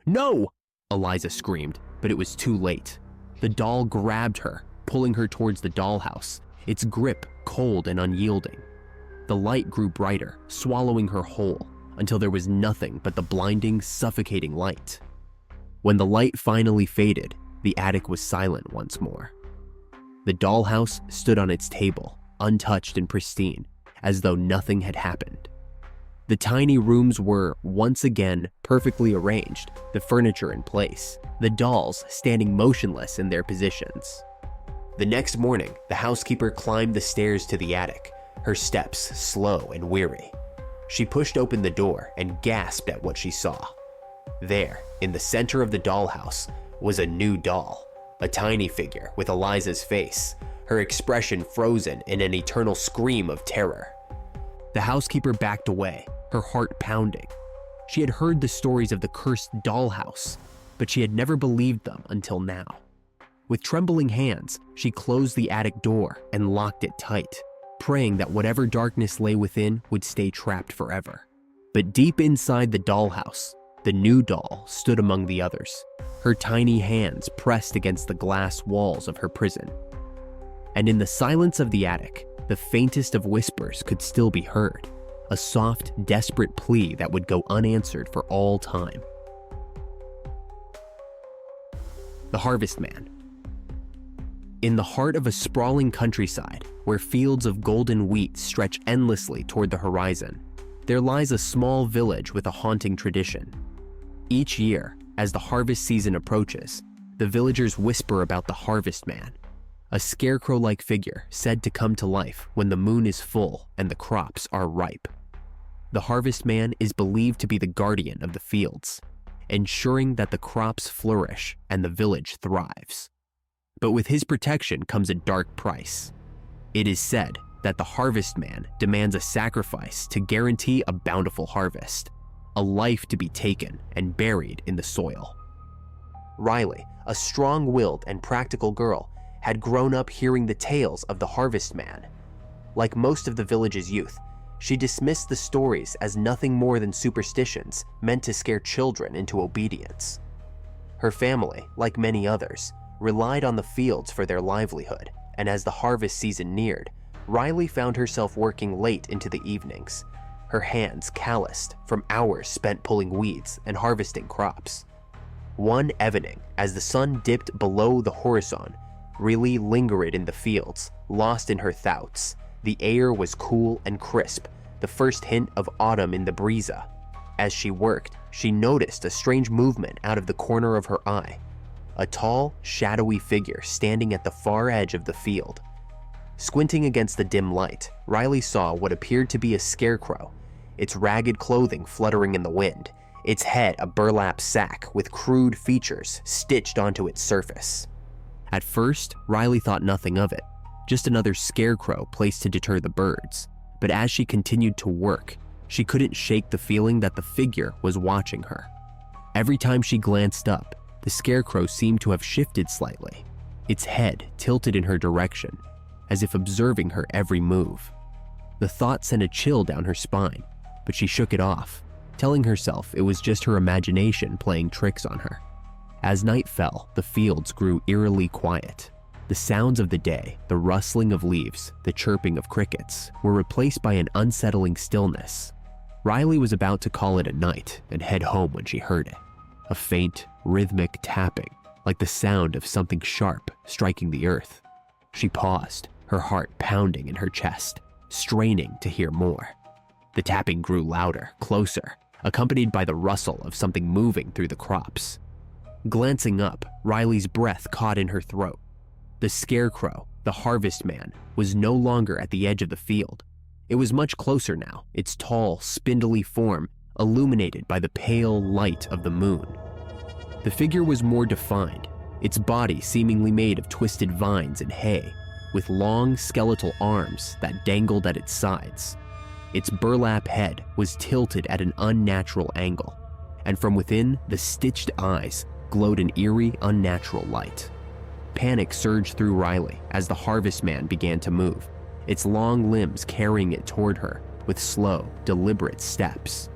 "No!" Eliza screamed, but it was too late. The doll grabbed her, pulling her towards the dollhouse, its grip cold and unyielding. The light grew brighter, swallowing her whole, until there was nothing but the blinding, suffocating light. When the light finally faded, the attic was silent once more. The dollhouse stood on its table, untouched and pristine, as though nothing had happened. The tiny rooms were, once again, perfectly arranged, the furniture in place, the dolls standing motionless in their positions. The next morning, the housekeeper climbed the stairs to the attic, her steps slow and weary. She pushed open the door and gasped at what she saw. There, in the center of the dollhouse, was a new doll, a tiny figure with Eliza's face, her expression frozen in an eternal scream of terror. The housekeeper backed away, her heart pounding. She had heard the stories of the cursed dollhouse, but she had never believed them until now. With trembling hands, she closed the attic door and locked it tight, praying that whatever darkness lay within would stay trapped forever. But deep inside the dollhouse, the new doll stood among the others, her tiny hands pressed against the glass walls of her prison. And in the silence of the attic, the faintest of whispers could still be heard, a soft, desperate plea that would go unanswered for all time. The Harvest Man. In the heart of a sprawling countryside, where fields of golden wheat stretch endlessly toward the horizon, there lies a small village with a haunting tradition. Each year, as the harvest season approaches, the villagers whisper about the Harvest Man, a scarecrow-like figure said to come to life when the moon is full and the crops are ripe. The Harvest Man is believed to be the guardian of the fields, ensuring that the crops flourish and the village thrives. But with his protection comes a dark price. It is said that the Harvest Man demands a sacrifice to guarantee a bountiful harvest, a life to be taken and buried in the soil. Riley, a strong-willed and practical girl, had grown up hearing the tales of the Harvest Man Like most of the village's youth, she dismissed the stories as nothing more than superstitions meant to scare children into obedience. Her family, like many others, relied on the fields for their livelihood, and as the harvest season neared, Riley found herself working late into the evenings, her hands calloused from hours spent pulling weeds and harvesting crops. One evening, as the sun dipped below the horizon, Riley lingered in the fields, lost in her thoughts. The air was cool and crisp, the first hint of autumn in the breeze. As she worked, she noticed a strange movement out of the corner of her eye. A tall, shadowy figure standing at the far edge of the field. Squinting against the dim light, Riley saw what appeared to be a scarecrow, its ragged clothing fluttering in the wind, its head a burlap sack with crude features stitched onto its surface. At first, Riley thought nothing of it, just another scarecrow placed to deter the birds. But as she continued to work, she couldn't shake the feeling that the figure was watching her. Every time she glanced up, the scarecrow seemed to have shifted slightly, its head tilted in her direction, as if observing her every move. The thought sent a chill down her spine, but she shook it off, telling herself it was just her imagination playing tricks on her. As night fell, the fields grew eerily quiet. The sounds of the day, the rustling of leaves, the chirping of crickets, were replaced by an unsettling stillness. Riley was about to call it a night and head home when she heard it. A faint, rhythmic tapping, like the sound of something sharp striking the earth. She paused, her heart pounding in her chest, straining to hear more. The tapping grew louder, closer, accompanied by the rustle of something moving through the crops. Glancing up, Riley's breath caught in her throat. The scarecrow, the harvest man, was no longer at the edge of the field. It was much closer now, its tall, spindly form illuminated by the pale light of the moon. The figure was more defined, its body seemingly made of twisted vines and hay, with long skeletal arms that dangled at its sides. Its burlap head was tilted at an unnatural angle, and from within, the stitched eyes glowed an eerie, unnatural light. Panic surged through Riley as the harvest man began to move, its long limbs carrying it toward her with slow, deliberate steps.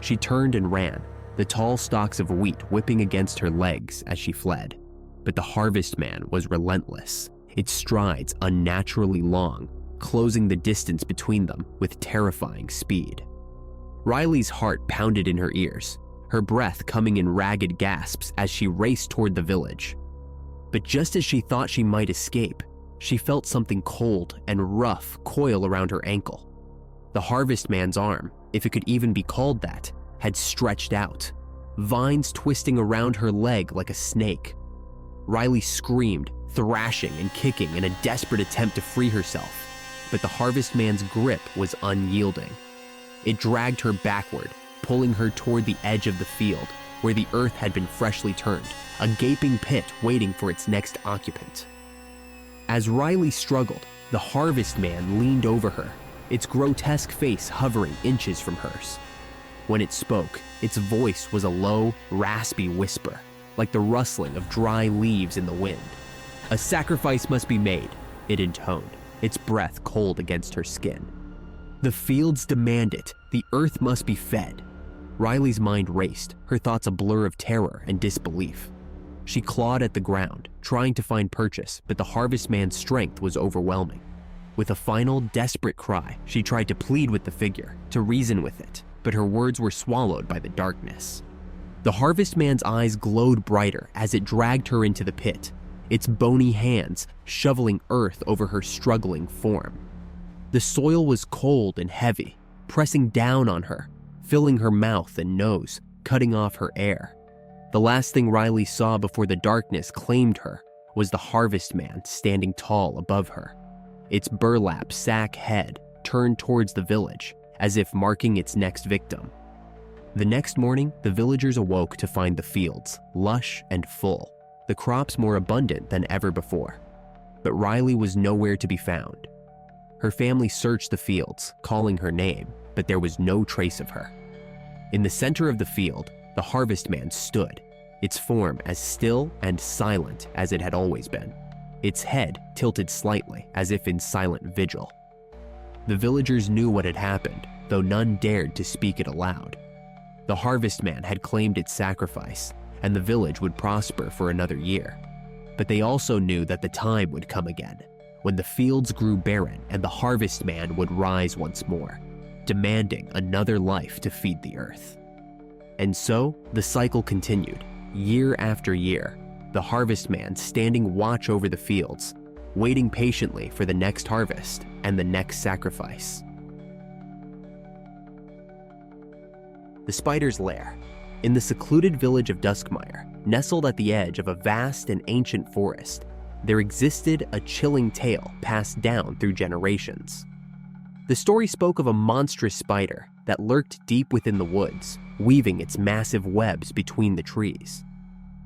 She turned and ran, the tall stalks of wheat whipping against her legs as she fled. But the harvest man was relentless, its strides unnaturally long, closing the distance between them with terrifying speed. Riley's heart pounded in her ears, her breath coming in ragged gasps as she raced toward the village. But just as she thought she might escape, she felt something cold and rough coil around her ankle. The harvest man's arm, if it could even be called that, had stretched out, vines twisting around her leg like a snake. Riley screamed, thrashing and kicking in a desperate attempt to free herself, but the harvest man's grip was unyielding. It dragged her backward, pulling her toward the edge of the field, where the earth had been freshly turned, a gaping pit waiting for its next occupant. As Riley struggled, the harvest man leaned over her, its grotesque face hovering inches from hers. When it spoke, its voice was a low, raspy whisper, like the rustling of dry leaves in the wind. "A sacrifice must be made," it intoned, its breath cold against her skin. "The fields demand it. The earth must be fed." Riley's mind raced, her thoughts a blur of terror and disbelief. She clawed at the ground, trying to find purchase, but the harvest man's strength was overwhelming. With a final, desperate cry, she tried to plead with the figure, to reason with it, but her words were swallowed by the darkness. The harvest man's eyes glowed brighter as it dragged her into the pit, its bony hands shoveling earth over her struggling form. The soil was cold and heavy, pressing down on her, filling her mouth and nose, cutting off her air. The last thing Riley saw before the darkness claimed her was the harvest man standing tall above her, its burlap sack head turned towards the village, as if marking its next victim. The next morning, the villagers awoke to find the fields lush and full, the crops more abundant than ever before. But Riley was nowhere to be found. Her family searched the fields, calling her name, but there was no trace of her. In the center of the field, the harvest man stood, its form as still and silent as it had always been, its head tilted slightly as if in silent vigil. The villagers knew what had happened, though none dared to speak it aloud. The harvest man had claimed its sacrifice, and the village would prosper for another year. But they also knew that the time would come again, when the fields grew barren and the harvest man would rise once more, demanding another life to feed the earth. And so, the cycle continued, year after year, the harvest man standing watch over the fields, waiting patiently for the next harvest and the next sacrifice. The spider's lair. In the secluded village of Duskmire, nestled at the edge of a vast and ancient forest, there existed a chilling tale passed down through generations. The story spoke of a monstrous spider that lurked deep within the woods, weaving its massive webs between the trees.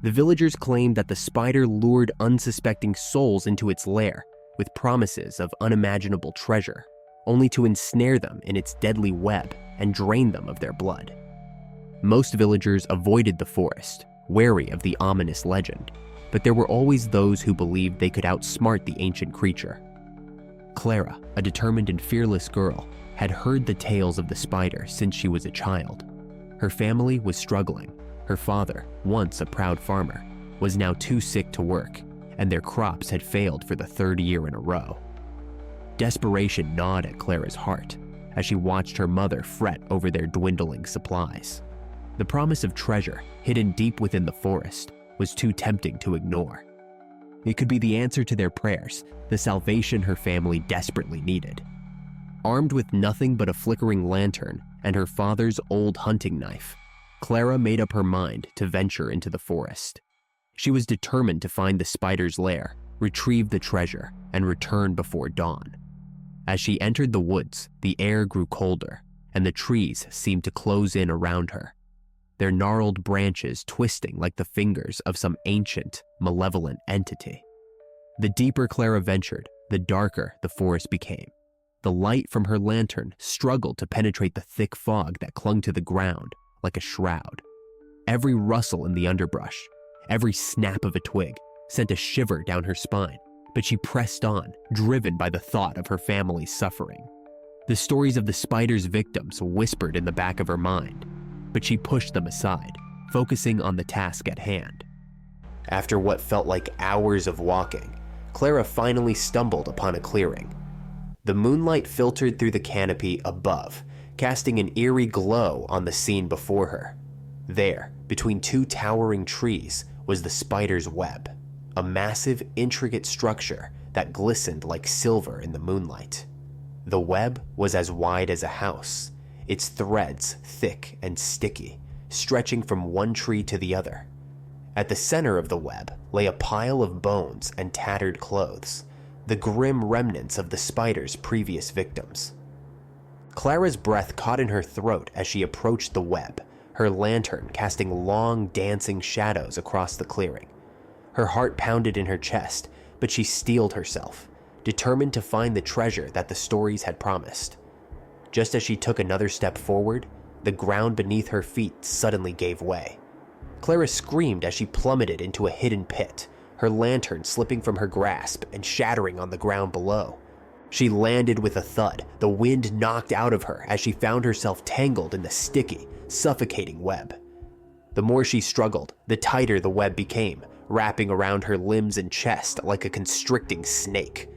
The villagers claimed that the spider lured unsuspecting souls into its lair with promises of unimaginable treasure, only to ensnare them in its deadly web and drain them of their blood. Most villagers avoided the forest, wary of the ominous legend, but there were always those who believed they could outsmart the ancient creature. Clara, a determined and fearless girl, had heard the tales of the spider since she was a child. Her family was struggling. Her father, once a proud farmer, was now too sick to work, and their crops had failed for the third year in a row. Desperation gnawed at Clara's heart as she watched her mother fret over their dwindling supplies. The promise of treasure, hidden deep within the forest, was too tempting to ignore. It could be the answer to their prayers, the salvation her family desperately needed. Armed with nothing but a flickering lantern and her father's old hunting knife, Clara made up her mind to venture into the forest. She was determined to find the spider's lair, retrieve the treasure, and return before dawn. As she entered the woods, the air grew colder, and the trees seemed to close in around her, their gnarled branches twisting like the fingers of some ancient, malevolent entity. The deeper Clara ventured, the darker the forest became. The light from her lantern struggled to penetrate the thick fog that clung to the ground like a shroud. Every rustle in the underbrush, every snap of a twig, sent a shiver down her spine, but she pressed on, driven by the thought of her family's suffering. The stories of the spider's victims whispered in the back of her mind, but she pushed them aside, focusing on the task at hand. After what felt like hours of walking, Clara finally stumbled upon a clearing. The moonlight filtered through the canopy above, casting an eerie glow on the scene before her. There, between two towering trees, was the spider's web, a massive, intricate structure that glistened like silver in the moonlight. The web was as wide as a house, its threads thick and sticky, stretching from one tree to the other. At the center of the web lay a pile of bones and tattered clothes, the grim remnants of the spider's previous victims. Clara's breath caught in her throat as she approached the web, her lantern casting long, dancing shadows across the clearing. Her heart pounded in her chest, but she steeled herself, determined to find the treasure that the stories had promised. Just as she took another step forward, the ground beneath her feet suddenly gave way. Clara screamed as she plummeted into a hidden pit, her lantern slipping from her grasp and shattering on the ground below. She landed with a thud, the wind knocked out of her as she found herself tangled in the sticky, suffocating web. The more she struggled, the tighter the web became, wrapping around her limbs and chest like a constricting snake.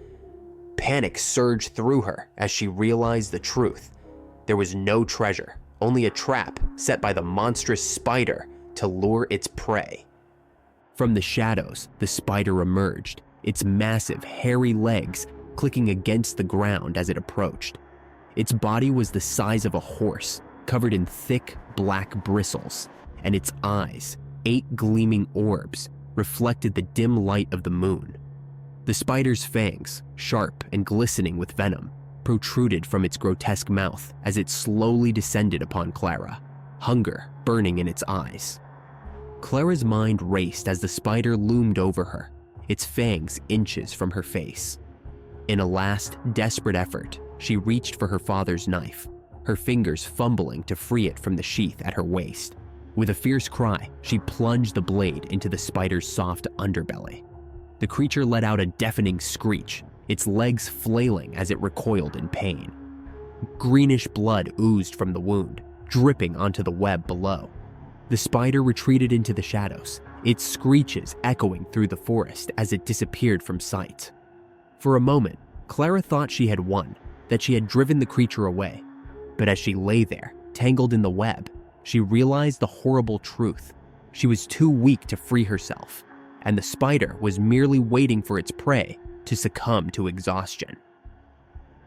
Panic surged through her as she realized the truth. There was no treasure, only a trap set by the monstrous spider to lure its prey. From the shadows, the spider emerged, its massive, hairy legs clicking against the ground as it approached. Its body was the size of a horse, covered in thick, black bristles, and its eyes, 8 gleaming orbs, reflected the dim light of the moon. The spider's fangs, sharp and glistening with venom, protruded from its grotesque mouth as it slowly descended upon Clara, hunger burning in its eyes. Clara's mind raced as the spider loomed over her, its fangs inches from her face. In a last, desperate effort, she reached for her father's knife, her fingers fumbling to free it from the sheath at her waist. With a fierce cry, she plunged the blade into the spider's soft underbelly. The creature let out a deafening screech, its legs flailing as it recoiled in pain. Greenish blood oozed from the wound, dripping onto the web below. The spider retreated into the shadows, its screeches echoing through the forest as it disappeared from sight. For a moment, Clara thought she had won, that she had driven the creature away. But as she lay there, tangled in the web, she realized the horrible truth. She was too weak to free herself, and the spider was merely waiting for its prey to succumb to exhaustion.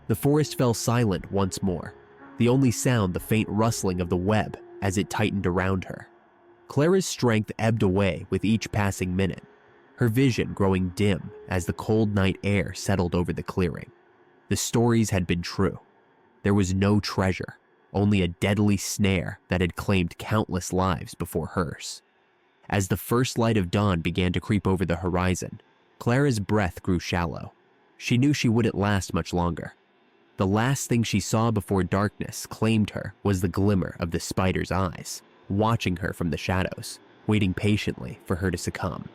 The forest fell silent once more, the only sound the faint rustling of the web as it tightened around her. Clara's strength ebbed away with each passing minute, her vision growing dim as the cold night air settled over the clearing. The stories had been true. There was no treasure, only a deadly snare that had claimed countless lives before hers. As the first light of dawn began to creep over the horizon, Clara's breath grew shallow. She knew she wouldn't last much longer. The last thing she saw before darkness claimed her was the glimmer of the spider's eyes, watching her from the shadows, waiting patiently for her to succumb.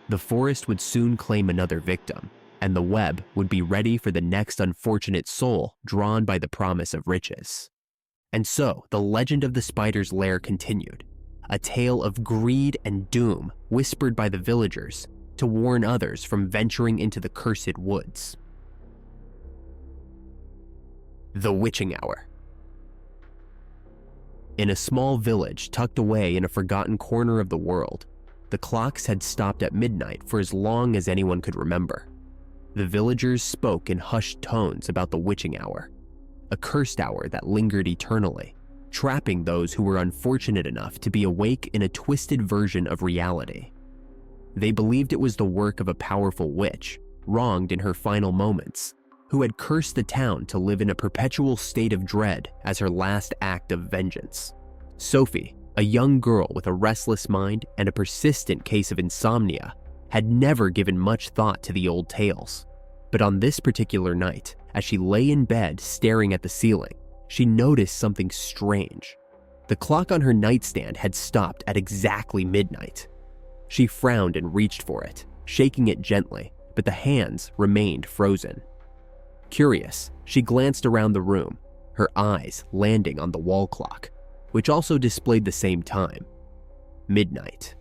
The forest would soon claim another victim, and the web would be ready for the next unfortunate soul drawn by the promise of riches. And so the legend of the spider's lair continued, a tale of greed and doom whispered by the villagers to warn others from venturing into the cursed woods. The Witching Hour. In a small village tucked away in a forgotten corner of the world, the clocks had stopped at midnight for as long as anyone could remember. The villagers spoke in hushed tones about the witching hour, a cursed hour that lingered eternally, trapping those who were unfortunate enough to be awake in a twisted version of reality. They believed it was the work of a powerful witch, wronged in her final moments, who had cursed the town to live in a perpetual state of dread as her last act of vengeance. Sophie, a young girl with a restless mind and a persistent case of insomnia, had never given much thought to the old tales. But on this particular night, as she lay in bed staring at the ceiling, she noticed something strange. The clock on her nightstand had stopped at exactly midnight. She frowned and reached for it, shaking it gently, but the hands remained frozen. Curious, she glanced around the room, her eyes landing on the wall clock, which also displayed the same time, midnight.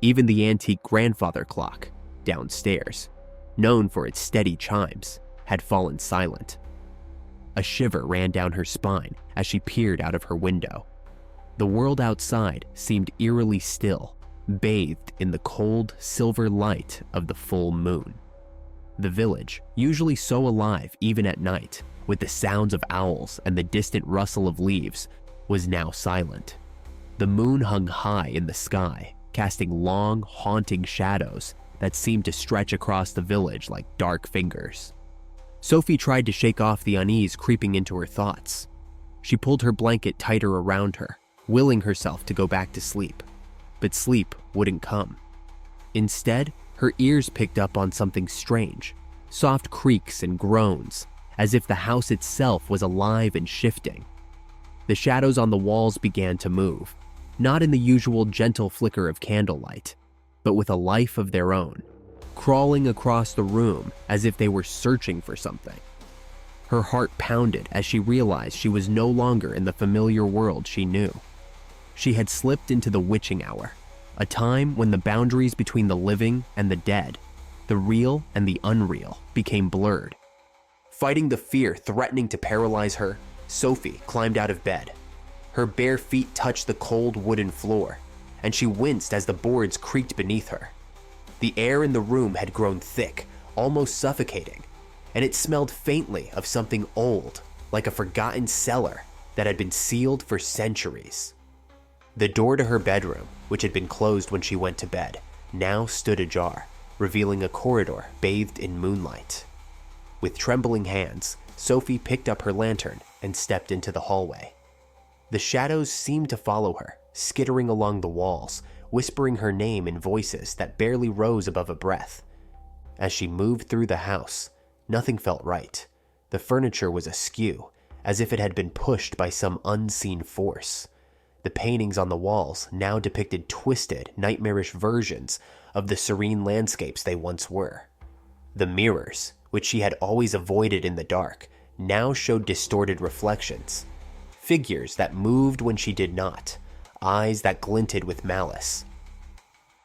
Even the antique grandfather clock, downstairs, known for its steady chimes, had fallen silent. A shiver ran down her spine as she peered out of her window. The world outside seemed eerily still, bathed in the cold, silver light of the full moon. The village, usually so alive even at night, with the sounds of owls and the distant rustle of leaves, was now silent. The moon hung high in the sky, casting long, haunting shadows that seemed to stretch across the village like dark fingers. Sophie tried to shake off the unease creeping into her thoughts. She pulled her blanket tighter around her, willing herself to go back to sleep. But sleep wouldn't come. Instead, her ears picked up on something strange, soft creaks and groans, as if the house itself was alive and shifting. The shadows on the walls began to move, not in the usual gentle flicker of candlelight, but with a life of their own, crawling across the room as if they were searching for something. Her heart pounded as she realized she was no longer in the familiar world she knew. She had slipped into the witching hour, a time when the boundaries between the living and the dead, the real and the unreal, became blurred. Fighting the fear threatening to paralyze her, Sophie climbed out of bed. Her bare feet touched the cold wooden floor, and she winced as the boards creaked beneath her. The air in the room had grown thick, almost suffocating, and it smelled faintly of something old, like a forgotten cellar that had been sealed for centuries. The door to her bedroom, which had been closed when she went to bed, now stood ajar, revealing a corridor bathed in moonlight. With trembling hands, Sophie picked up her lantern and stepped into the hallway. The shadows seemed to follow her, skittering along the walls, whispering her name in voices that barely rose above a breath. As she moved through the house, nothing felt right. The furniture was askew, as if it had been pushed by some unseen force. The paintings on the walls now depicted twisted, nightmarish versions of the serene landscapes they once were. The mirrors, which she had always avoided in the dark, now showed distorted reflections. Figures that moved when she did not, eyes that glinted with malice.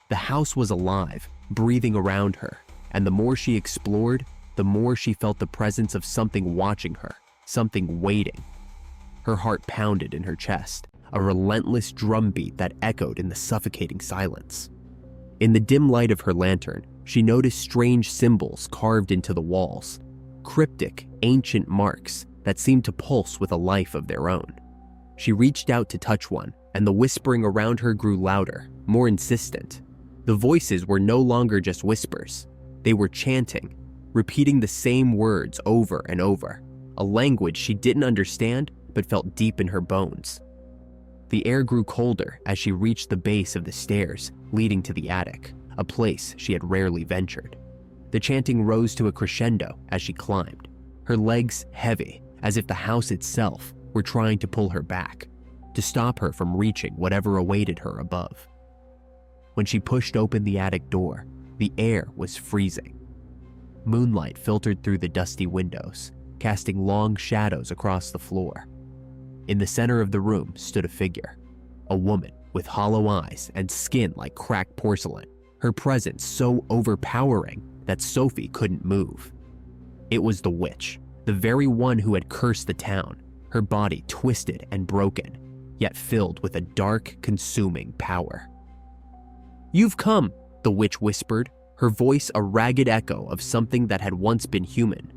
The house was alive, breathing around her, and the more she explored, the more she felt the presence of something watching her, something waiting. Her heart pounded in her chest, a relentless drumbeat that echoed in the suffocating silence. In the dim light of her lantern, she noticed strange symbols carved into the walls, cryptic, ancient marks that seemed to pulse with a life of their own. She reached out to touch one, and the whispering around her grew louder, more insistent. The voices were no longer just whispers. They were chanting, repeating the same words over and over, a language she didn't understand but felt deep in her bones. The air grew colder as she reached the base of the stairs leading to the attic, a place she had rarely ventured. The chanting rose to a crescendo as she climbed, her legs heavy, as if the house itself were trying to pull her back, to stop her from reaching whatever awaited her above. When she pushed open the attic door, the air was freezing. Moonlight filtered through the dusty windows, casting long shadows across the floor. In the center of the room stood a figure, a woman with hollow eyes and skin like cracked porcelain, her presence so overpowering that Sophie couldn't move. It was the witch, the very one who had cursed the town, her body twisted and broken, yet filled with a dark, consuming power. "You've come," the witch whispered, her voice a ragged echo of something that had once been human.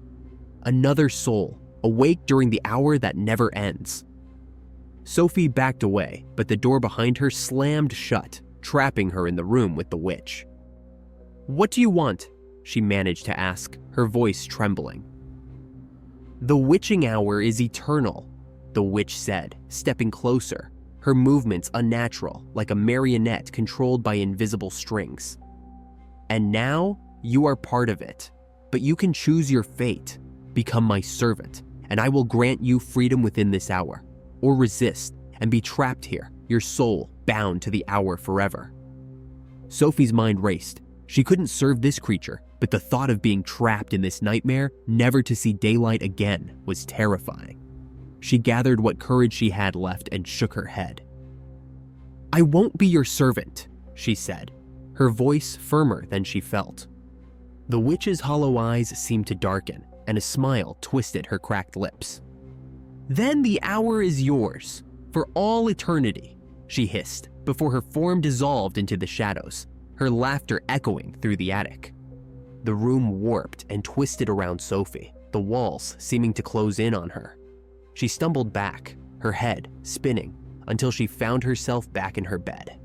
"Another soul, awake during the hour that never ends." Sophie backed away, but the door behind her slammed shut, trapping her in the room with the witch. "What do you want?" she managed to ask, her voice trembling. "The witching hour is eternal," the witch said, stepping closer, her movements unnatural, like a marionette controlled by invisible strings. "And now, you are part of it, but you can choose your fate. Become my servant, and I will grant you freedom within this hour, or resist and be trapped here, your soul bound to the hour forever." Sophie's mind raced. She couldn't serve this creature, but the thought of being trapped in this nightmare, never to see daylight again, was terrifying. She gathered what courage she had left and shook her head. "I won't be your servant," she said, her voice firmer than she felt. The witch's hollow eyes seemed to darken, and a smile twisted her cracked lips. "Then the hour is yours, for all eternity," she hissed, before her form dissolved into the shadows, her laughter echoing through the attic. The room warped and twisted around Sophie, the walls seeming to close in on her. She stumbled back, her head spinning, until she found herself back in her bed.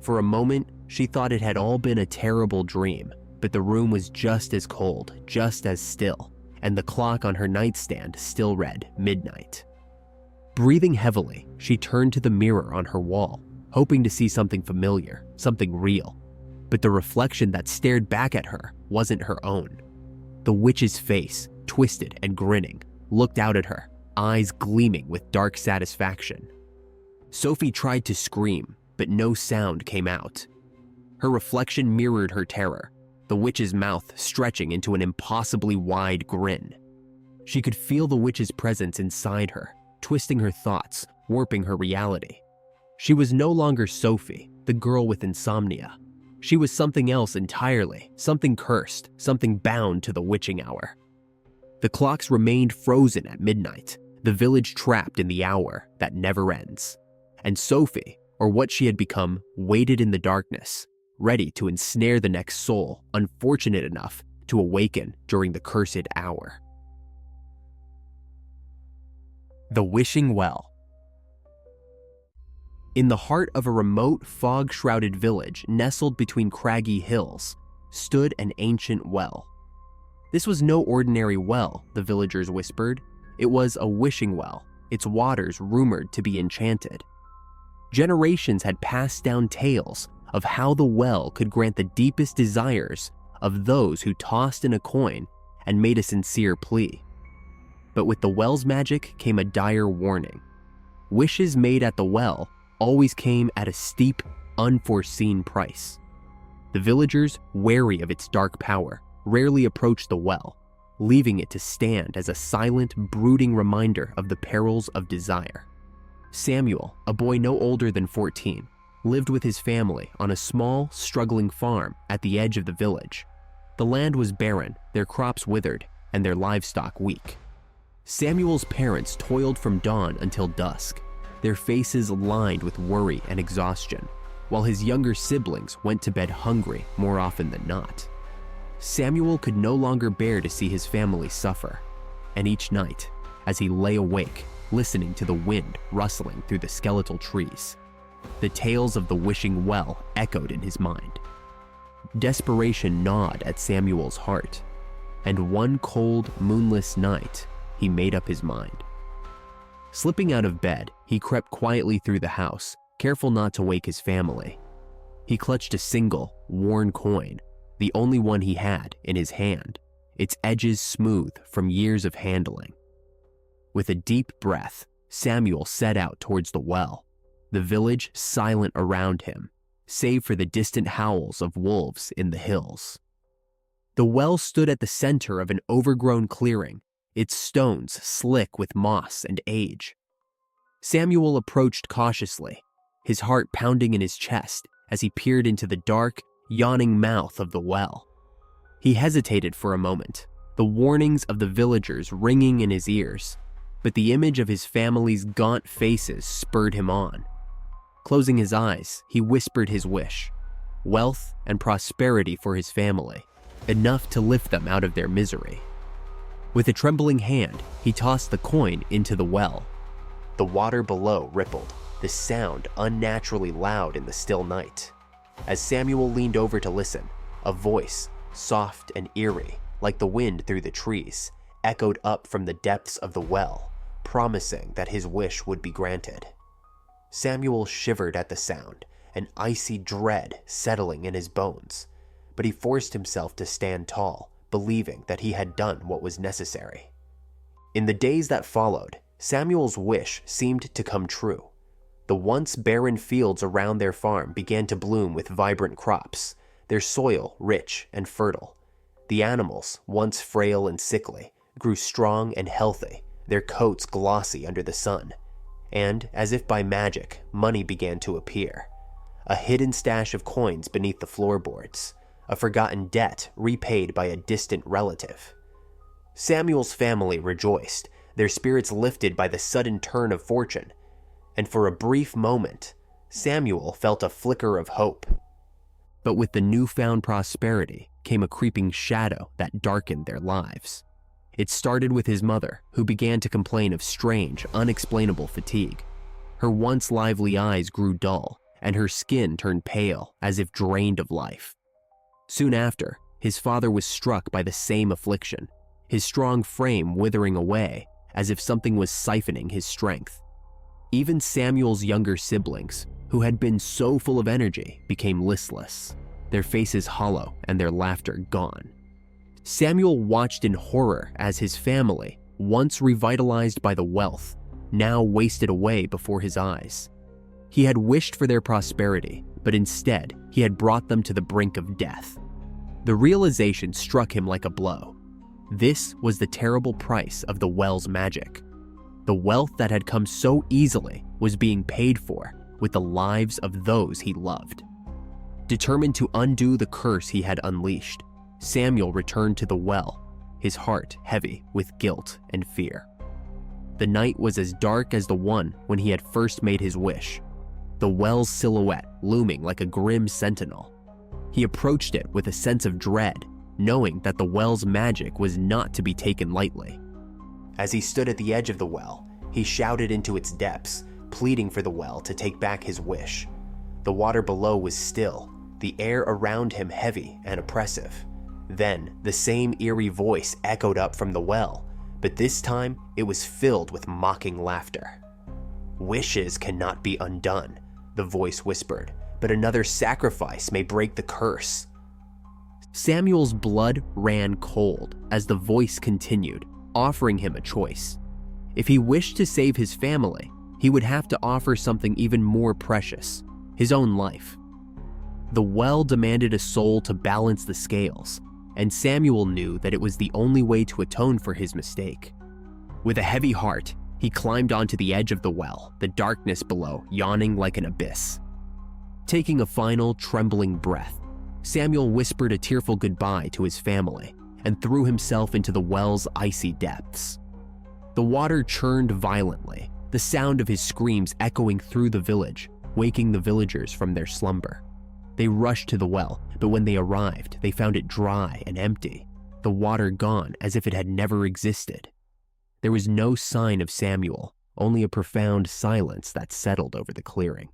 For a moment, she thought it had all been a terrible dream, but the room was just as cold, just as still, and the clock on her nightstand still read midnight. Breathing heavily, she turned to the mirror on her wall, hoping to see something familiar, something real. But the reflection that stared back at her wasn't her own. The witch's face, twisted and grinning, looked out at her, eyes gleaming with dark satisfaction. Sophie tried to scream, but no sound came out. Her reflection mirrored her terror, the witch's mouth stretching into an impossibly wide grin. She could feel the witch's presence inside her, twisting her thoughts, warping her reality. She was no longer Sophie, the girl with insomnia. She was something else entirely, something cursed, something bound to the witching hour. The clocks remained frozen at midnight, the village trapped in the hour that never ends. And Sophie, or what she had become, waited in the darkness, ready to ensnare the next soul unfortunate enough to awaken during the cursed hour. The Wishing Well. In the heart of a remote, fog-shrouded village nestled between craggy hills, stood an ancient well. This was no ordinary well, the villagers whispered. It was a wishing well, its waters rumored to be enchanted. Generations had passed down tales of how the well could grant the deepest desires of those who tossed in a coin and made a sincere plea. But with the well's magic came a dire warning. Wishes made at the well always came at a steep, unforeseen price. The villagers, wary of its dark power, rarely approached the well, leaving it to stand as a silent, brooding reminder of the perils of desire. Samuel, a boy no older than 14, lived with his family on a small, struggling farm at the edge of the village. The land was barren, their crops withered, and their livestock weak. Samuel's parents toiled from dawn until dusk, their faces lined with worry and exhaustion, while his younger siblings went to bed hungry more often than not. Samuel could no longer bear to see his family suffer, and each night, as he lay awake, listening to the wind rustling through the skeletal trees, the tales of the wishing well echoed in his mind. Desperation gnawed at Samuel's heart, and one cold, moonless night, he made up his mind. Slipping out of bed, he crept quietly through the house, careful not to wake his family. He clutched a single, worn coin, the only one he had, in his hand, its edges smooth from years of handling. With a deep breath, Samuel set out towards the well, the village silent around him, save for the distant howls of wolves in the hills. The well stood at the center of an overgrown clearing, its stones slick with moss and age. Samuel approached cautiously, his heart pounding in his chest as he peered into the dark, yawning mouth of the well. He hesitated for a moment, the warnings of the villagers ringing in his ears, but the image of his family's gaunt faces spurred him on. Closing his eyes, he whispered his wish: wealth and prosperity for his family, enough to lift them out of their misery. With a trembling hand, he tossed the coin into the well. The water below rippled, the sound unnaturally loud in the still night. As Samuel leaned over to listen, a voice, soft and eerie, like the wind through the trees, echoed up from the depths of the well, promising that his wish would be granted. Samuel shivered at the sound, an icy dread settling in his bones, but he forced himself to stand tall, believing that he had done what was necessary. In the days that followed, Samuel's wish seemed to come true. The once barren fields around their farm began to bloom with vibrant crops, their soil rich and fertile. The animals, once frail and sickly, grew strong and healthy, their coats glossy under the sun. And, as if by magic, money began to appear. A hidden stash of coins beneath the floorboards, a forgotten debt repaid by a distant relative. Samuel's family rejoiced, their spirits lifted by the sudden turn of fortune, and for a brief moment, Samuel felt a flicker of hope. But with the newfound prosperity came a creeping shadow that darkened their lives. It started with his mother, who began to complain of strange, unexplainable fatigue. Her once lively eyes grew dull, and her skin turned pale as if drained of life. Soon after, his father was struck by the same affliction, his strong frame withering away as if something was siphoning his strength. Even Samuel's younger siblings, who had been so full of energy, became listless, their faces hollow and their laughter gone. Samuel watched in horror as his family, once revitalized by the wealth, now wasted away before his eyes. He had wished for their prosperity, but instead, he had brought them to the brink of death. The realization struck him like a blow. This was the terrible price of the well's magic. The wealth that had come so easily was being paid for with the lives of those he loved. Determined to undo the curse he had unleashed, Samuel returned to the well, his heart heavy with guilt and fear. The night was as dark as the one when he had first made his wish, the well's silhouette looming like a grim sentinel. He approached it with a sense of dread, knowing that the well's magic was not to be taken lightly. As he stood at the edge of the well, he shouted into its depths, pleading for the well to take back his wish. The water below was still, the air around him heavy and oppressive. Then, the same eerie voice echoed up from the well, but this time it was filled with mocking laughter. "Wishes cannot be undone," the voice whispered, "but another sacrifice may break the curse." Samuel's blood ran cold as the voice continued, offering him a choice. If he wished to save his family, he would have to offer something even more precious, his own life. The well demanded a soul to balance the scales, and Samuel knew that it was the only way to atone for his mistake. With a heavy heart, he climbed onto the edge of the well, the darkness below yawning like an abyss. Taking a final, trembling breath, Samuel whispered a tearful goodbye to his family and threw himself into the well's icy depths. The water churned violently, the sound of his screams echoing through the village, waking the villagers from their slumber. They rushed to the well, but when they arrived, they found it dry and empty, the water gone as if it had never existed. There was no sign of Samuel, only a profound silence that settled over the clearing.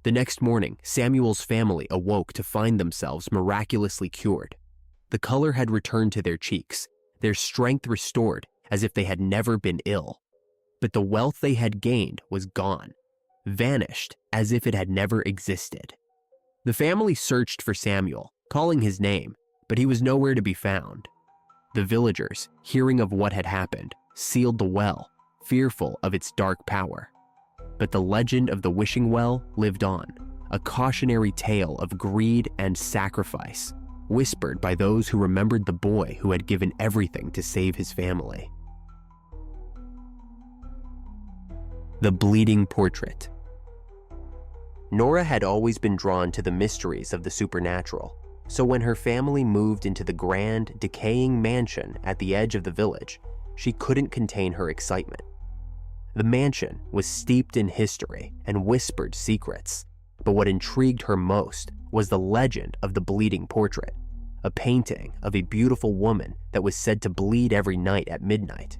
The next morning, Samuel's family awoke to find themselves miraculously cured. The color had returned to their cheeks, their strength restored as if they had never been ill. But the wealth they had gained was gone, vanished as if it had never existed. The family searched for Samuel, calling his name, but he was nowhere to be found. The villagers, hearing of what had happened, sealed the well, fearful of its dark power. But the legend of the wishing well lived on, a cautionary tale of greed and sacrifice, whispered by those who remembered the boy who had given everything to save his family. The Bleeding Portrait. Nora had always been drawn to the mysteries of the supernatural, so when her family moved into the grand, decaying mansion at the edge of the village, she couldn't contain her excitement. The mansion was steeped in history and whispered secrets, but what intrigued her most was the legend of the Bleeding Portrait, a painting of a beautiful woman that was said to bleed every night at midnight.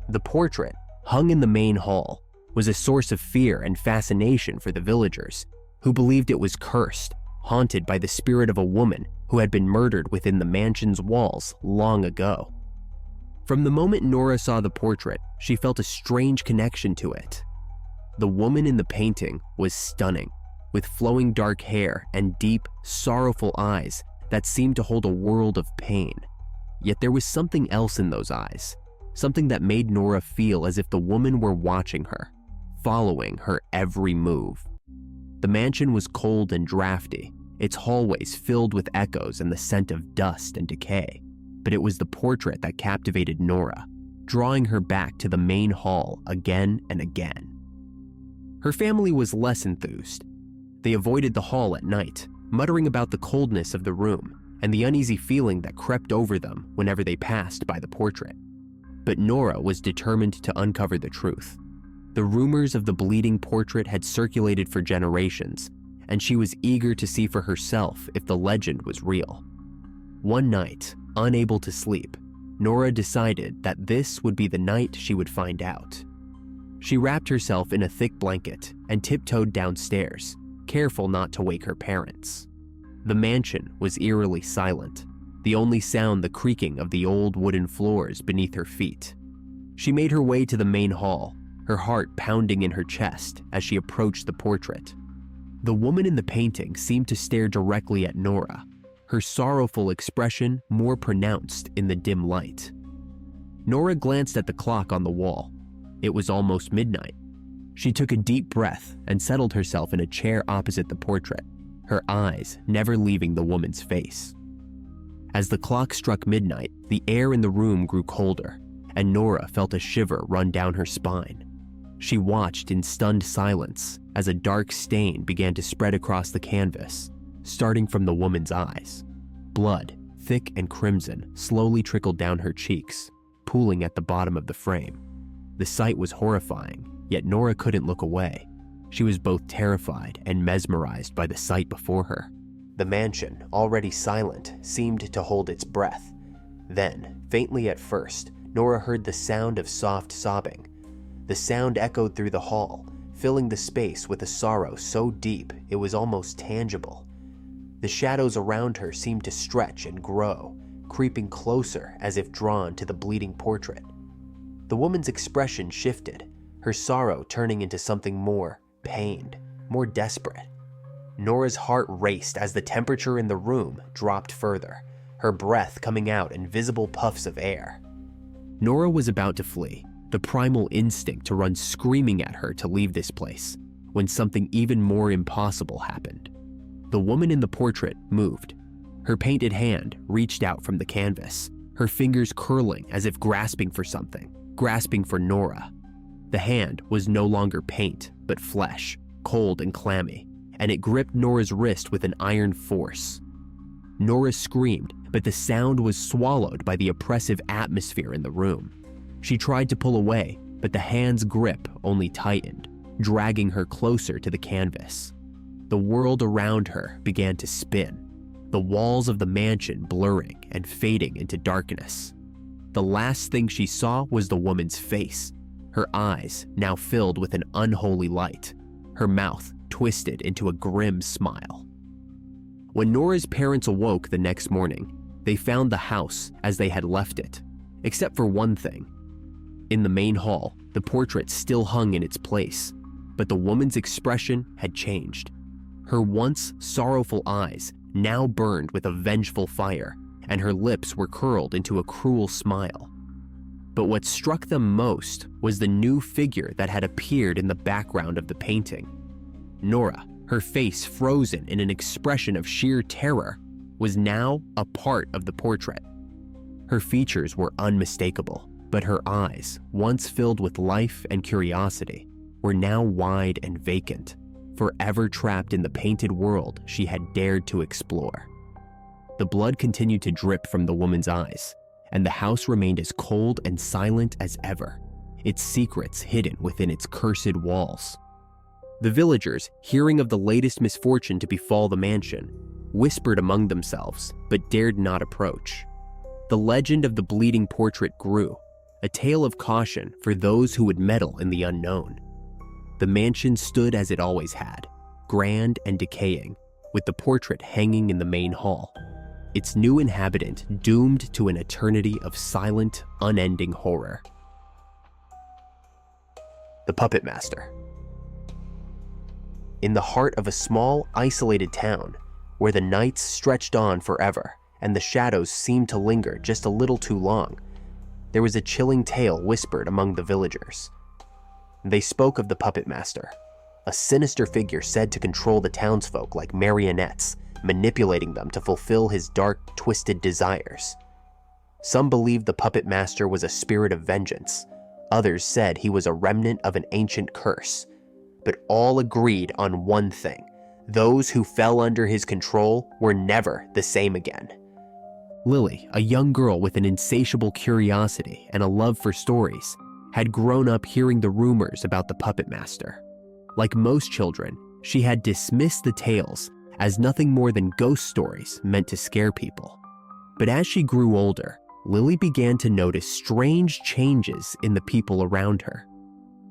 The portrait, hung in the main hall, was a source of fear and fascination for the villagers, who believed it was cursed, haunted by the spirit of a woman who had been murdered within the mansion's walls long ago. From the moment Nora saw the portrait, she felt a strange connection to it. The woman in the painting was stunning, with flowing dark hair and deep, sorrowful eyes that seemed to hold a world of pain. Yet there was something else in those eyes, something that made Nora feel as if the woman were watching her, following her every move. The mansion was cold and drafty, its hallways filled with echoes and the scent of dust and decay. But it was the portrait that captivated Nora, drawing her back to the main hall again and again. Her family was less enthused. They avoided the hall at night, muttering about the coldness of the room and the uneasy feeling that crept over them whenever they passed by the portrait. But Nora was determined to uncover the truth. The rumors of the bleeding portrait had circulated for generations, and she was eager to see for herself if the legend was real. One night, unable to sleep, Nora decided that this would be the night she would find out. She wrapped herself in a thick blanket and tiptoed downstairs, careful not to wake her parents. The mansion was eerily silent, the only sound the creaking of the old wooden floors beneath her feet. She made her way to the main hall, her heart pounding in her chest as she approached the portrait. The woman in the painting seemed to stare directly at Nora, her sorrowful expression more pronounced in the dim light. Nora glanced at the clock on the wall. It was almost midnight. She took a deep breath and settled herself in a chair opposite the portrait, her eyes never leaving the woman's face. As the clock struck midnight, the air in the room grew colder, and Nora felt a shiver run down her spine. She watched in stunned silence as a dark stain began to spread across the canvas, starting from the woman's eyes. Blood, thick and crimson, slowly trickled down her cheeks, pooling at the bottom of the frame. The sight was horrifying, yet Nora couldn't look away. She was both terrified and mesmerized by the sight before her. The mansion, already silent, seemed to hold its breath. Then, faintly at first, Nora heard the sound of soft sobbing. The sound echoed through the hall, filling the space with a sorrow so deep it was almost tangible. The shadows around her seemed to stretch and grow, creeping closer as if drawn to the bleeding portrait. The woman's expression shifted, her sorrow turning into something more pained, more desperate. Nora's heart raced as the temperature in the room dropped further, her breath coming out in visible puffs of air. Nora was about to flee, the primal instinct to run screaming at her to leave this place, when something even more impossible happened. The woman in the portrait moved. Her painted hand reached out from the canvas, her fingers curling as if grasping for something, grasping for Nora. The hand was no longer paint, but flesh, cold and clammy, and it gripped Nora's wrist with an iron force. Nora screamed, but the sound was swallowed by the oppressive atmosphere in the room. She tried to pull away, but the hand's grip only tightened, dragging her closer to the canvas. The world around her began to spin, the walls of the mansion blurring and fading into darkness. The last thing she saw was the woman's face, her eyes now filled with an unholy light, her mouth twisted into a grim smile. When Nora's parents awoke the next morning, they found the house as they had left it, except for one thing. In the main hall, the portrait still hung in its place, but the woman's expression had changed. Her once sorrowful eyes now burned with a vengeful fire, and her lips were curled into a cruel smile. But what struck them most was the new figure that had appeared in the background of the painting. Nora, her face frozen in an expression of sheer terror, was now a part of the portrait. Her features were unmistakable, but her eyes, once filled with life and curiosity, were now wide and vacant, forever trapped in the painted world she had dared to explore. The blood continued to drip from the woman's eyes, and the house remained as cold and silent as ever, its secrets hidden within its cursed walls. The villagers, hearing of the latest misfortune to befall the mansion, whispered among themselves but dared not approach. The legend of the bleeding portrait grew, a tale of caution for those who would meddle in the unknown. The mansion stood as it always had, grand and decaying, with the portrait hanging in the main hall, its new inhabitant doomed to an eternity of silent, unending horror. The Puppet Master. In the heart of a small, isolated town, where the nights stretched on forever and the shadows seemed to linger just a little too long, there was a chilling tale whispered among the villagers. They spoke of the Puppet Master, a sinister figure said to control the townsfolk like marionettes, manipulating them to fulfill his dark, twisted desires. Some believed the Puppet Master was a spirit of vengeance. Others said he was a remnant of an ancient curse. But all agreed on one thing: those who fell under his control were never the same again. Lily, a young girl with an insatiable curiosity and a love for stories, had grown up hearing the rumors about the Puppet Master. Like most children, she had dismissed the tales as nothing more than ghost stories meant to scare people. But as she grew older, Lily began to notice strange changes in the people around her.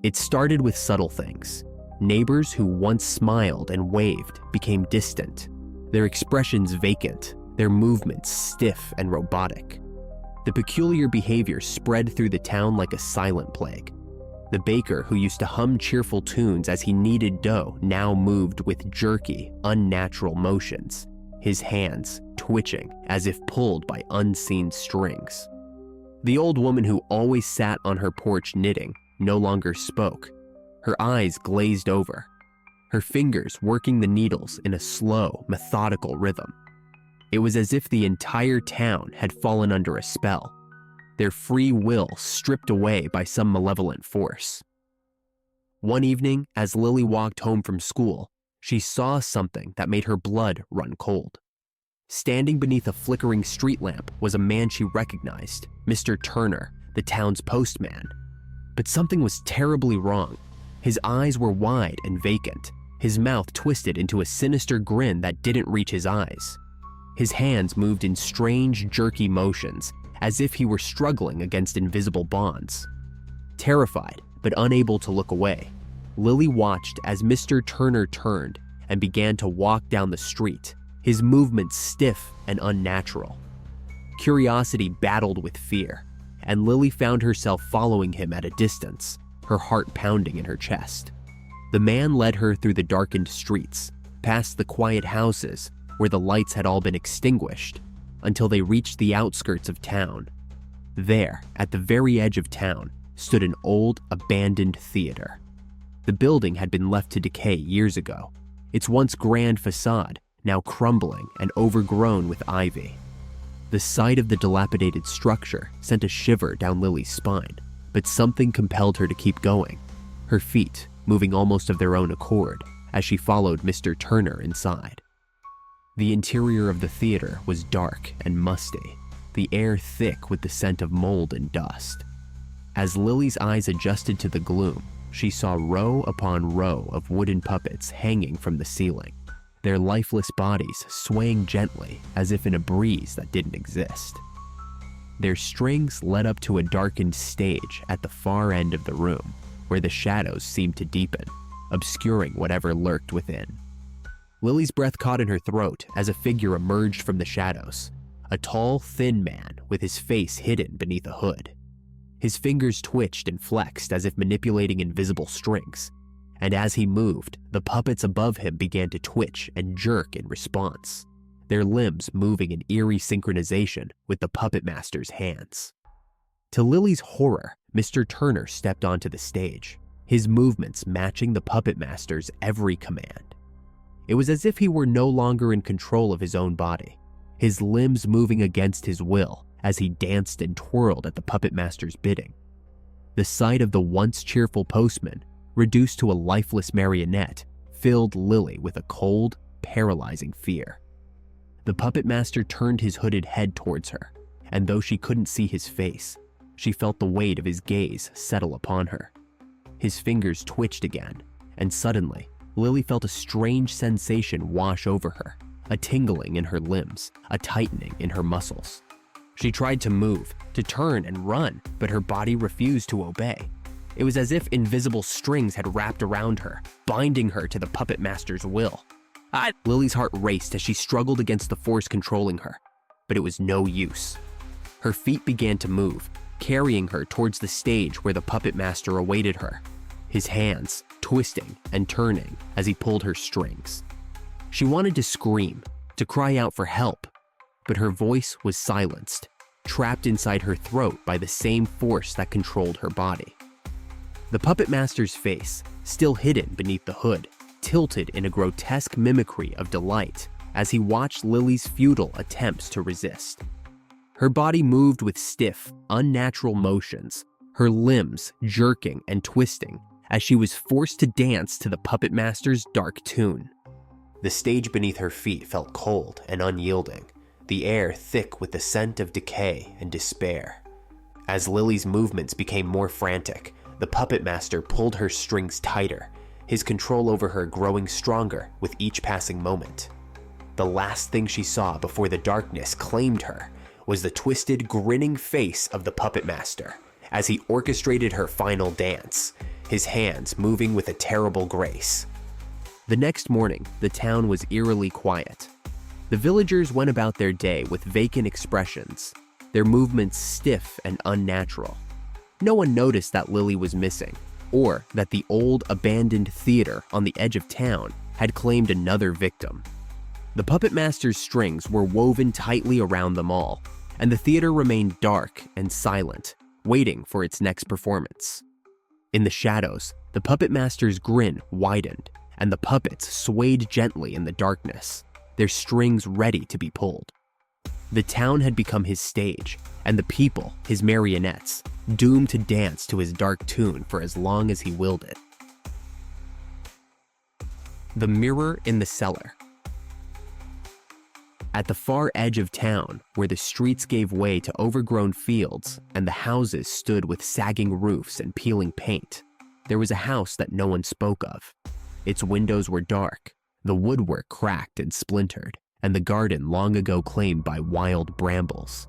It started with subtle things. Neighbors who once smiled and waved became distant, their expressions vacant, their movements stiff and robotic. The peculiar behavior spread through the town like a silent plague. The baker who used to hum cheerful tunes as he kneaded dough now moved with jerky, unnatural motions, his hands twitching as if pulled by unseen strings. The old woman who always sat on her porch knitting no longer spoke, her eyes glazed over, her fingers working the needles in a slow, methodical rhythm. It was as if the entire town had fallen under a spell, their free will stripped away by some malevolent force. One evening, as Lily walked home from school, she saw something that made her blood run cold. Standing beneath a flickering street lamp was a man she recognized, Mr. Turner, the town's postman. But something was terribly wrong. His eyes were wide and vacant, his mouth twisted into a sinister grin that didn't reach his eyes. His hands moved in strange, jerky motions, as if he were struggling against invisible bonds. Terrified, but unable to look away, Lily watched as Mr. Turner turned and began to walk down the street, his movements stiff and unnatural. Curiosity battled with fear, and Lily found herself following him at a distance, her heart pounding in her chest. The man led her through the darkened streets, past the quiet houses where the lights had all been extinguished, until they reached the outskirts of town. There, at the very edge of town, stood an old, abandoned theater. The building had been left to decay years ago, its once grand facade now crumbling and overgrown with ivy. The sight of the dilapidated structure sent a shiver down Lily's spine, but something compelled her to keep going, her feet moving almost of their own accord as she followed Mr. Turner inside. The interior of the theater was dark and musty, the air thick with the scent of mold and dust. As Lily's eyes adjusted to the gloom, she saw row upon row of wooden puppets hanging from the ceiling, their lifeless bodies swaying gently as if in a breeze that didn't exist. Their strings led up to a darkened stage at the far end of the room, where the shadows seemed to deepen, obscuring whatever lurked within. Lily's breath caught in her throat as a figure emerged from the shadows, a tall, thin man with his face hidden beneath a hood. His fingers twitched and flexed as if manipulating invisible strings, and as he moved, the puppets above him began to twitch and jerk in response, their limbs moving in eerie synchronization with the puppet master's hands. To Lily's horror, Mr. Turner stepped onto the stage, his movements matching the puppet master's every command. It was as if he were no longer in control of his own body, his limbs moving against his will as he danced and twirled at the puppet master's bidding. The sight of the once cheerful postman, reduced to a lifeless marionette, filled Lily with a cold, paralyzing fear. The puppet master turned his hooded head towards her, and though she couldn't see his face, she felt the weight of his gaze settle upon her. His fingers twitched again, and suddenly, Lily felt a strange sensation wash over her, a tingling in her limbs, a tightening in her muscles. She tried to move, to turn and run, but her body refused to obey. It was as if invisible strings had wrapped around her, binding her to the puppet master's will. Lily's heart raced as she struggled against the force controlling her, but it was no use. Her feet began to move, carrying her towards the stage where the puppet master awaited her, his hands twisting and turning as he pulled her strings. She wanted to scream, to cry out for help, but her voice was silenced, trapped inside her throat by the same force that controlled her body. The puppet master's face, still hidden beneath the hood, tilted in a grotesque mimicry of delight as he watched Lily's futile attempts to resist. Her body moved with stiff, unnatural motions, her limbs jerking and twisting as she was forced to dance to the puppet master's dark tune. The stage beneath her feet felt cold and unyielding, the air thick with the scent of decay and despair. As Lily's movements became more frantic, the puppet master pulled her strings tighter, his control over her growing stronger with each passing moment. The last thing she saw before the darkness claimed her was the twisted, grinning face of the puppet master as he orchestrated her final dance, his hands moving with a terrible grace. The next morning, the town was eerily quiet. The villagers went about their day with vacant expressions, their movements stiff and unnatural. No one noticed that Lily was missing, or that the old, abandoned theater on the edge of town had claimed another victim. The puppet master's strings were woven tightly around them all, and the theater remained dark and silent, waiting for its next performance. In the shadows, the puppet master's grin widened, and the puppets swayed gently in the darkness, their strings ready to be pulled. The town had become his stage, and the people his marionettes, doomed to dance to his dark tune for as long as he willed it. The mirror in the cellar. At the far edge of town, where the streets gave way to overgrown fields and the houses stood with sagging roofs and peeling paint, there was a house that no one spoke of. Its windows were dark, the woodwork cracked and splintered, and the garden long ago claimed by wild brambles.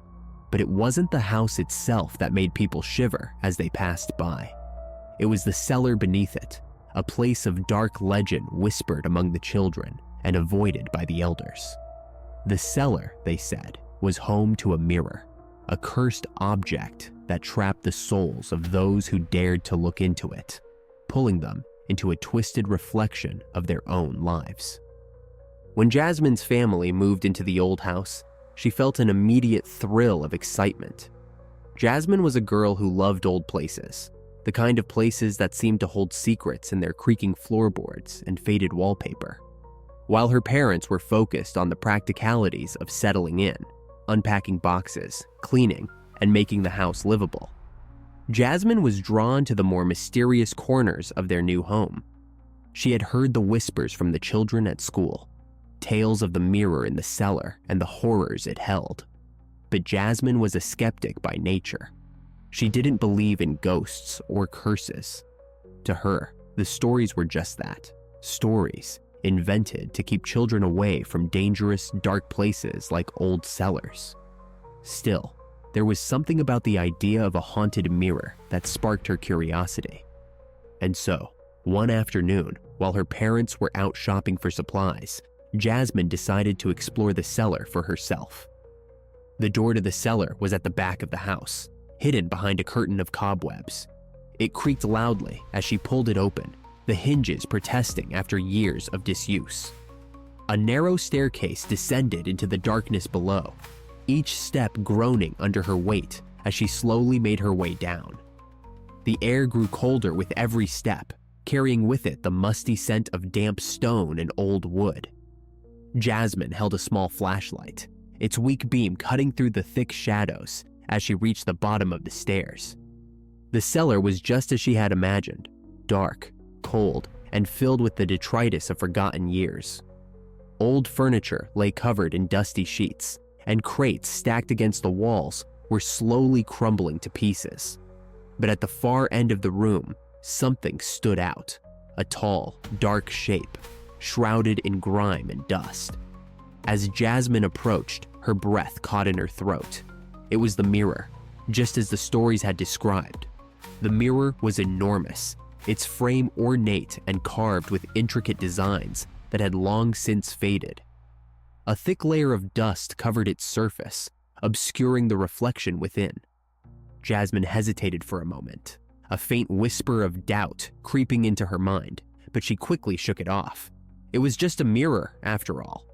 But it wasn't the house itself that made people shiver as they passed by. It was the cellar beneath it, a place of dark legend whispered among the children and avoided by the elders. The cellar, they said, was home to a mirror, a cursed object that trapped the souls of those who dared to look into it, pulling them into a twisted reflection of their own lives. When Jasmine's family moved into the old house, she felt an immediate thrill of excitement. Jasmine was a girl who loved old places, the kind of places that seemed to hold secrets in their creaking floorboards and faded wallpaper. while her parents were focused on the practicalities of settling in, unpacking boxes, cleaning, and making the house livable. Jasmine was drawn to the more mysterious corners of their new home. She had heard the whispers from the children at school, tales of the mirror in the cellar and the horrors it held. But Jasmine was a skeptic by nature. She didn't believe in ghosts or curses. To her, the stories were just that, stories invented to keep children away from dangerous, dark places like old cellars. Still, there was something about the idea of a haunted mirror that sparked her curiosity. And so, one afternoon, while her parents were out shopping for supplies, Jasmine decided to explore the cellar for herself. The door to the cellar was at the back of the house, hidden behind a curtain of cobwebs. It creaked loudly as she pulled it open, the hinges protesting after years of disuse. A narrow staircase descended into the darkness below, each step groaning under her weight as she slowly made her way down. The air grew colder with every step, carrying with it the musty scent of damp stone and old wood. Jasmine held a small flashlight, its weak beam cutting through the thick shadows as she reached the bottom of the stairs. The cellar was just as she had imagined, dark, cold, and filled with the detritus of forgotten years. Old furniture lay covered in dusty sheets, and crates stacked against the walls were slowly crumbling to pieces. But at the far end of the room, something stood out, a tall, dark shape, shrouded in grime and dust. As Jasmine approached, her breath caught in her throat. It was the mirror, just as the stories had described. The mirror was enormous, its frame ornate and carved with intricate designs that had long since faded. A thick layer of dust covered its surface, obscuring the reflection within. Jasmine hesitated for a moment, a faint whisper of doubt creeping into her mind, but she quickly shook it off. It was just a mirror, after all.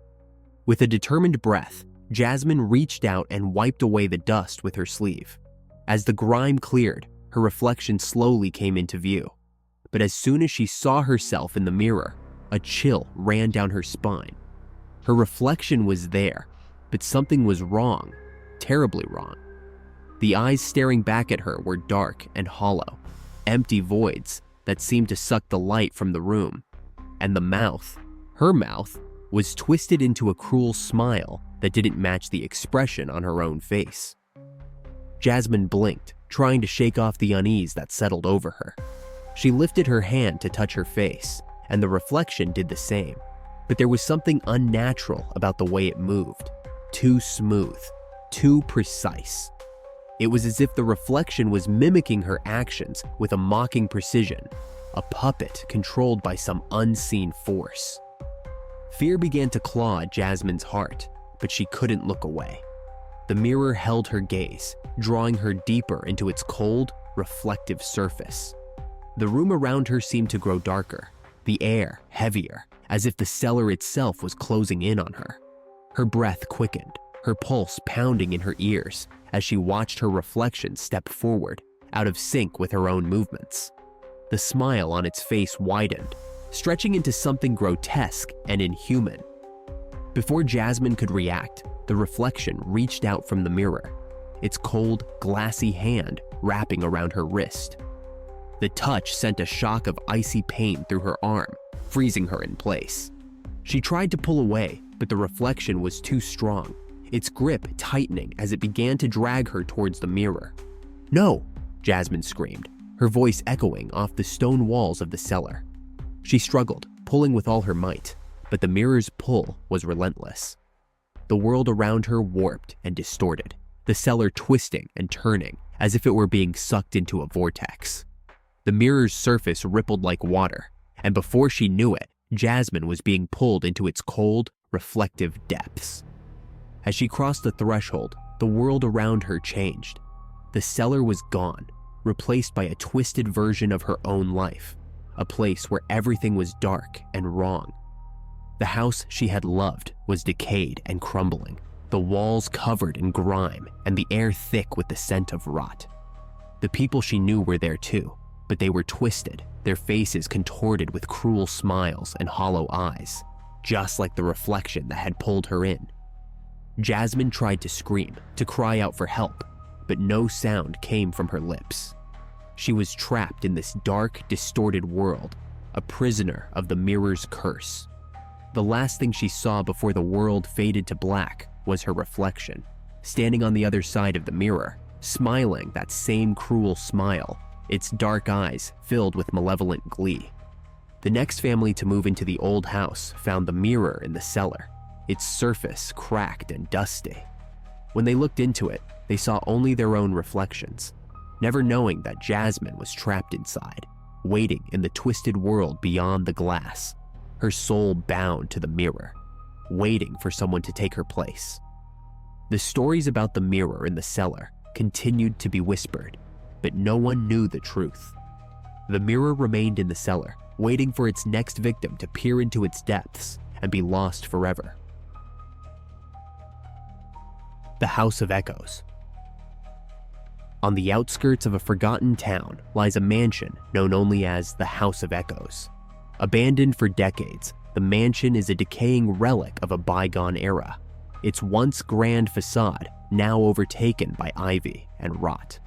With a determined breath, Jasmine reached out and wiped away the dust with her sleeve. As the grime cleared, her reflection slowly came into view. But as soon as she saw herself in the mirror, a chill ran down her spine. Her reflection was there, but something was wrong, terribly wrong. The eyes staring back at her were dark and hollow, empty voids that seemed to suck the light from the room. And the mouth, her mouth, was twisted into a cruel smile that didn't match the expression on her own face. Jasmine blinked, trying to shake off the unease that settled over her. She lifted her hand to touch her face, and the reflection did the same. But there was something unnatural about the way it moved. Too smooth, too precise. It was as if the reflection was mimicking her actions with a mocking precision, a puppet controlled by some unseen force. Fear began to claw at Jasmine's heart, but she couldn't look away. The mirror held her gaze, drawing her deeper into its cold, reflective surface. The room around her seemed to grow darker, the air heavier, as if the cellar itself was closing in on her. Her breath quickened, her pulse pounding in her ears as she watched her reflection step forward, out of sync with her own movements. The smile on its face widened, stretching into something grotesque and inhuman. Before Jasmine could react, the reflection reached out from the mirror, its cold, glassy hand wrapping around her wrist. The touch sent a shock of icy pain through her arm, freezing her in place. She tried to pull away, but the reflection was too strong, its grip tightening as it began to drag her towards the mirror. "No!" Jasmine screamed, her voice echoing off the stone walls of the cellar. She struggled, pulling with all her might, but the mirror's pull was relentless. The world around her warped and distorted, the cellar twisting and turning as if it were being sucked into a vortex. The mirror's surface rippled like water, and before she knew it, Jasmine was being pulled into its cold, reflective depths. As she crossed the threshold, the world around her changed. The cellar was gone, replaced by a twisted version of her own life, a place where everything was dark and wrong. The house she had loved was decayed and crumbling, the walls covered in grime and the air thick with the scent of rot. The people she knew were there too, but they were twisted, their faces contorted with cruel smiles and hollow eyes. just like the reflection that had pulled her in. Jasmine tried to scream, to cry out for help, but no sound came from her lips. She was trapped in this dark, distorted world, a prisoner of the mirror's curse. The last thing she saw before the world faded to black was her reflection, standing on the other side of the mirror, smiling that same cruel smile, its dark eyes filled with malevolent glee. The next family to move into the old house found the mirror in the cellar, its surface cracked and dusty. When they looked into it, they saw only their own reflections, never knowing that Jasmine was trapped inside, waiting in the twisted world beyond the glass, her soul bound to the mirror, waiting for someone to take her place. The stories about the mirror in the cellar continued to be whispered, but no one knew the truth. The mirror remained in the cellar, waiting for its next victim to peer into its depths and be lost forever. The House of Echoes. On the outskirts of a forgotten town lies a mansion known only as the House of Echoes. Abandoned for decades, the mansion is a decaying relic of a bygone era, its once grand facade now overtaken by ivy and rot.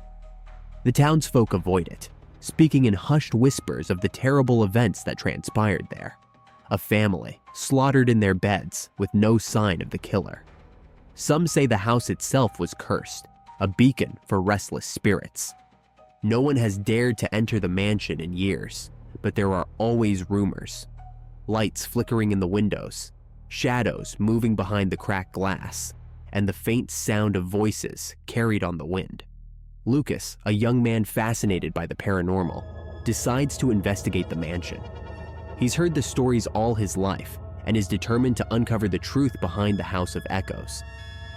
The townsfolk avoid it, speaking in hushed whispers of the terrible events that transpired there. A family slaughtered in their beds with no sign of the killer. Some say the house itself was cursed, a beacon for restless spirits. No one has dared to enter the mansion in years, but there are always rumors. Lights flickering in the windows, shadows moving behind the cracked glass, and the faint sound of voices carried on the wind. Lucas, a young man fascinated by the paranormal, decides to investigate the mansion. He's heard the stories all his life and is determined to uncover the truth behind the House of Echoes.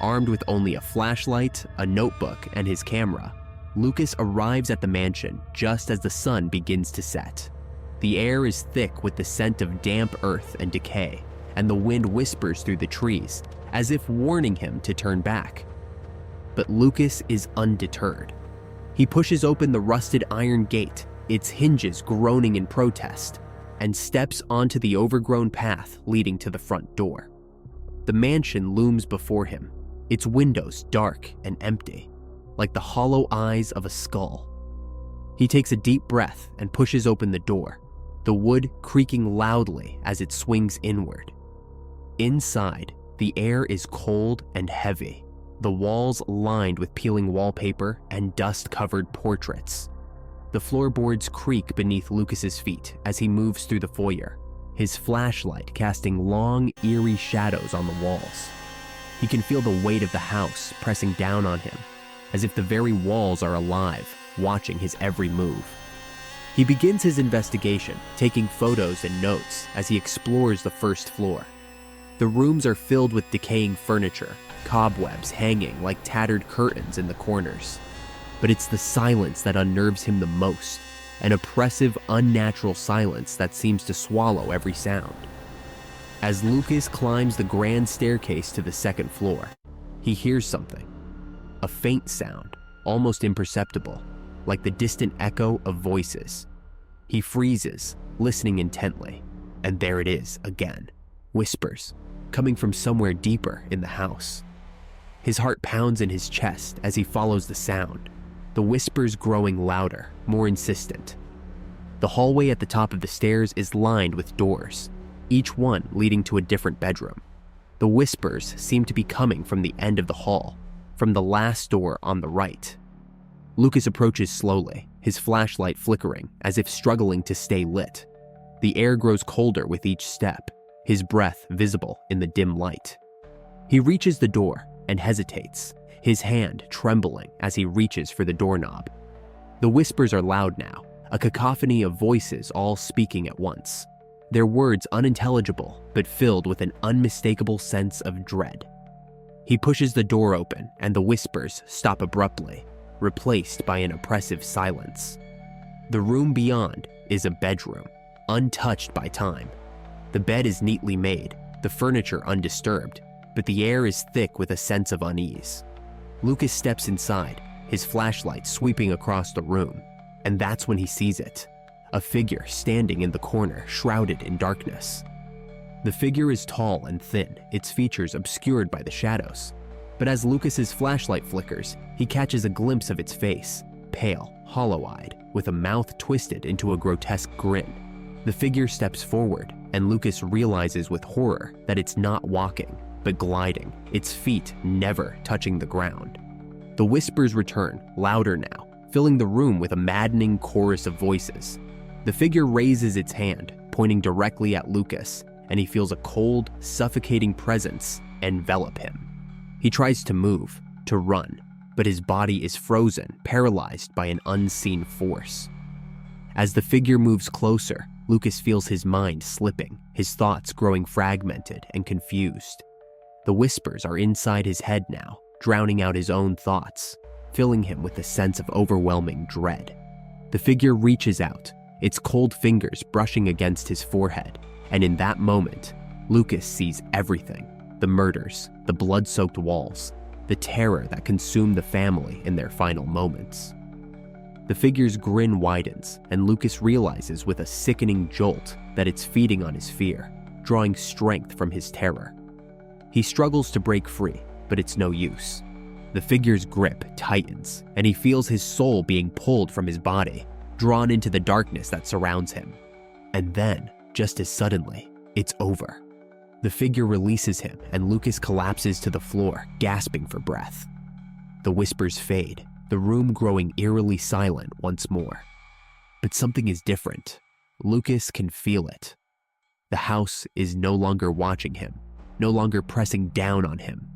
Armed with only a flashlight, a notebook, and his camera, Lucas arrives at the mansion just as the sun begins to set. The air is thick with the scent of damp earth and decay, and the wind whispers through the trees, as if warning him to turn back. But Lucas is undeterred. He pushes open the rusted iron gate, its hinges groaning in protest, and steps onto the overgrown path leading to the front door. The mansion looms before him, its windows dark and empty, like the hollow eyes of a skull. He takes a deep breath and pushes open the door, the wood creaking loudly as it swings inward. Inside, the air is cold and heavy, the walls lined with peeling wallpaper and dust-covered portraits. The floorboards creak beneath Lucas's feet as he moves through the foyer, his flashlight casting long, eerie shadows on the walls. He can feel the weight of the house pressing down on him, as if the very walls are alive, watching his every move. He begins his investigation, taking photos and notes as he explores the first floor. The rooms are filled with decaying furniture, cobwebs hanging like tattered curtains in the corners. But it's the silence that unnerves him the most, an oppressive, unnatural silence that seems to swallow every sound. As Lucas climbs the grand staircase to the second floor, he hears something. A faint sound, almost imperceptible, like the distant echo of voices. He freezes, listening intently, and there it is again. Whispers, coming from somewhere deeper in the house. His heart pounds in his chest as he follows the sound, the whispers growing louder, more insistent. The hallway at the top of the stairs is lined with doors, each one leading to a different bedroom. The whispers seem to be coming from the end of the hall, from the last door on the right. Lucas approaches slowly, his flashlight flickering as if struggling to stay lit. The air grows colder with each step, his breath visible in the dim light. He reaches the door and hesitates, his hand trembling as he reaches for the doorknob. The whispers are loud now, a cacophony of voices all speaking at once. Their words unintelligible, but filled with an unmistakable sense of dread. He pushes the door open and the whispers stop abruptly, replaced by an oppressive silence. The room beyond is a bedroom, untouched by time. The bed is neatly made, the furniture undisturbed, but the air is thick with a sense of unease. Lucas steps inside, his flashlight sweeping across the room, and that's when he sees it. A figure standing in the corner, shrouded in darkness. The figure is tall and thin, its features obscured by the shadows. But as Lucas's flashlight flickers, he catches a glimpse of its face, pale, hollow-eyed, with a mouth twisted into a grotesque grin. The figure steps forward, and Lucas realizes with horror that it's not walking, but gliding, its feet never touching the ground. The whispers return, louder now, filling the room with a maddening chorus of voices. The figure raises its hand, pointing directly at Lucas, and he feels a cold, suffocating presence envelop him. He tries to move, to run, but his body is frozen, paralyzed by an unseen force. As the figure moves closer, Lucas feels his mind slipping, his thoughts growing fragmented and confused. The whispers are inside his head now, drowning out his own thoughts, filling him with a sense of overwhelming dread. The figure reaches out, its cold fingers brushing against his forehead, and in that moment, Lucas sees everything: the murders, the blood-soaked walls, the terror that consumed the family in their final moments. The figure's grin widens, and Lucas realizes with a sickening jolt that it's feeding on his fear, drawing strength from his terror. He struggles to break free, but it's no use. The figure's grip tightens, and he feels his soul being pulled from his body, drawn into the darkness that surrounds him. And then, just as suddenly, it's over. The figure releases him, and Lucas collapses to the floor, gasping for breath. The whispers fade, the room growing eerily silent once more. But something is different. Lucas can feel it. The house is no longer watching him, no longer pressing down on him.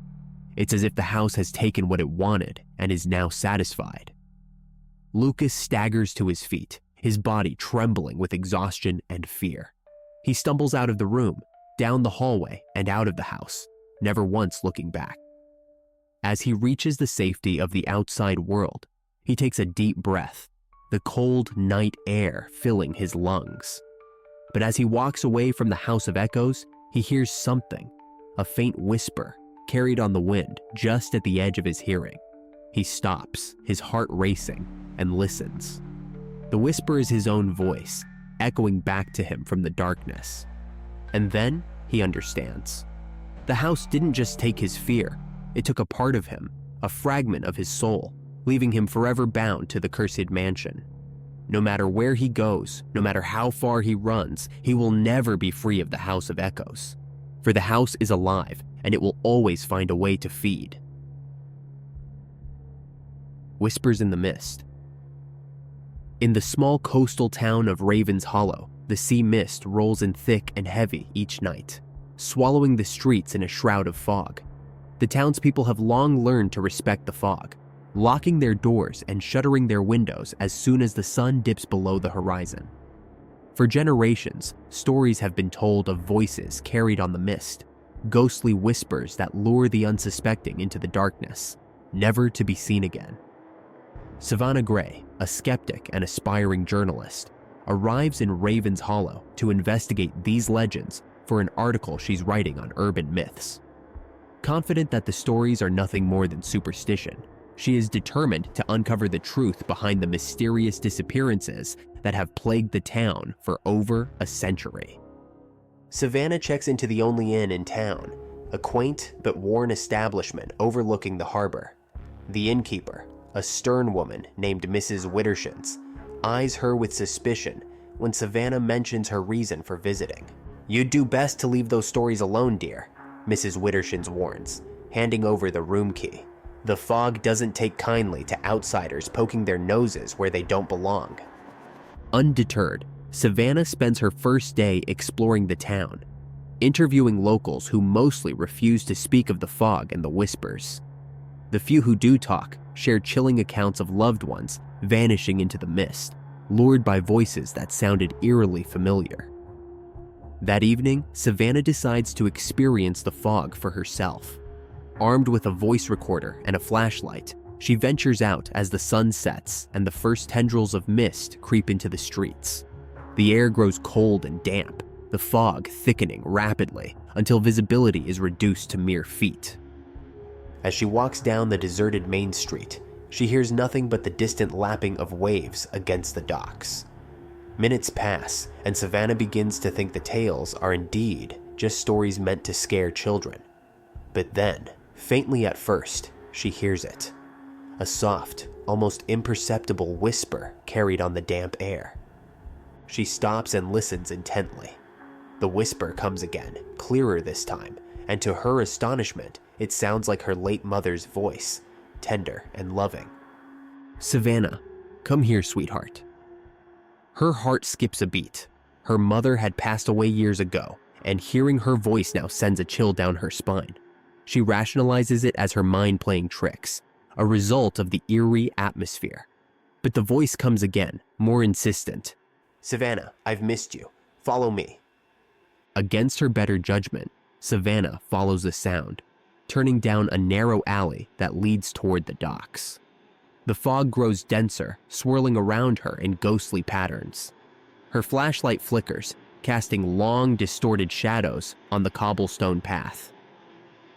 It's as if the house has taken what it wanted and is now satisfied. Lucas staggers to his feet, his body trembling with exhaustion and fear. He stumbles out of the room, down the hallway, and out of the house, never once looking back. As he reaches the safety of the outside world, he takes a deep breath, the cold night air filling his lungs. But as he walks away from the House of Echoes, he hears something, a faint whisper, carried on the wind just at the edge of his hearing. He stops, his heart racing, and listens. The whisper is his own voice, echoing back to him from the darkness. And then he understands. The house didn't just take his fear, it took a part of him, a fragment of his soul, leaving him forever bound to the cursed mansion. No matter where he goes, no matter how far he runs, he will never be free of the House of Echoes. For the house is alive, and it will always find a way to feed. Whispers in the Mist. In the small coastal town of Raven's Hollow, the sea mist rolls in thick and heavy each night, swallowing the streets in a shroud of fog. The townspeople have long learned to respect the fog, locking their doors and shuttering their windows as soon as the sun dips below the horizon. For generations, stories have been told of voices carried on the mist, ghostly whispers that lure the unsuspecting into the darkness, never to be seen again. Savannah Gray, a skeptic and aspiring journalist, arrives in Raven's Hollow to investigate these legends for an article she's writing on urban myths. Confident that the stories are nothing more than superstition, she is determined to uncover the truth behind the mysterious disappearances that have plagued the town for over a century. Savannah checks into the only inn in town, a quaint but worn establishment overlooking the harbor. The innkeeper, a stern woman named Mrs. Wittershins, eyes her with suspicion when Savannah mentions her reason for visiting. "You'd do best to leave those stories alone, dear," Mrs. Wittershins warns, handing over the room key. The fog doesn't take kindly to outsiders poking their noses where they don't belong. Undeterred, Savannah spends her first day exploring the town, interviewing locals who mostly refuse to speak of the fog and the whispers. The few who do talk share chilling accounts of loved ones vanishing into the mist, lured by voices that sounded eerily familiar. That evening, Savannah decides to experience the fog for herself. Armed with a voice recorder and a flashlight, she ventures out as the sun sets and the first tendrils of mist creep into the streets. The air grows cold and damp, the fog thickening rapidly until visibility is reduced to mere feet. As she walks down the deserted main street, she hears nothing but the distant lapping of waves against the docks. Minutes pass, and Savannah begins to think the tales are indeed just stories meant to scare children. But then, faintly at first, she hears it. A soft, almost imperceptible whisper carried on the damp air. She stops and listens intently. The whisper comes again, clearer this time, and to her astonishment, it sounds like her late mother's voice, tender and loving. "Savannah, come here, sweetheart." Her heart skips a beat. Her mother had passed away years ago, and hearing her voice now sends a chill down her spine. She rationalizes it as her mind playing tricks, a result of the eerie atmosphere. But the voice comes again, more insistent. "Savannah, I've missed you. Follow me." Against her better judgment, Savannah follows the sound, turning down a narrow alley that leads toward the docks. The fog grows denser, swirling around her in ghostly patterns. Her flashlight flickers, casting long, distorted shadows on the cobblestone path.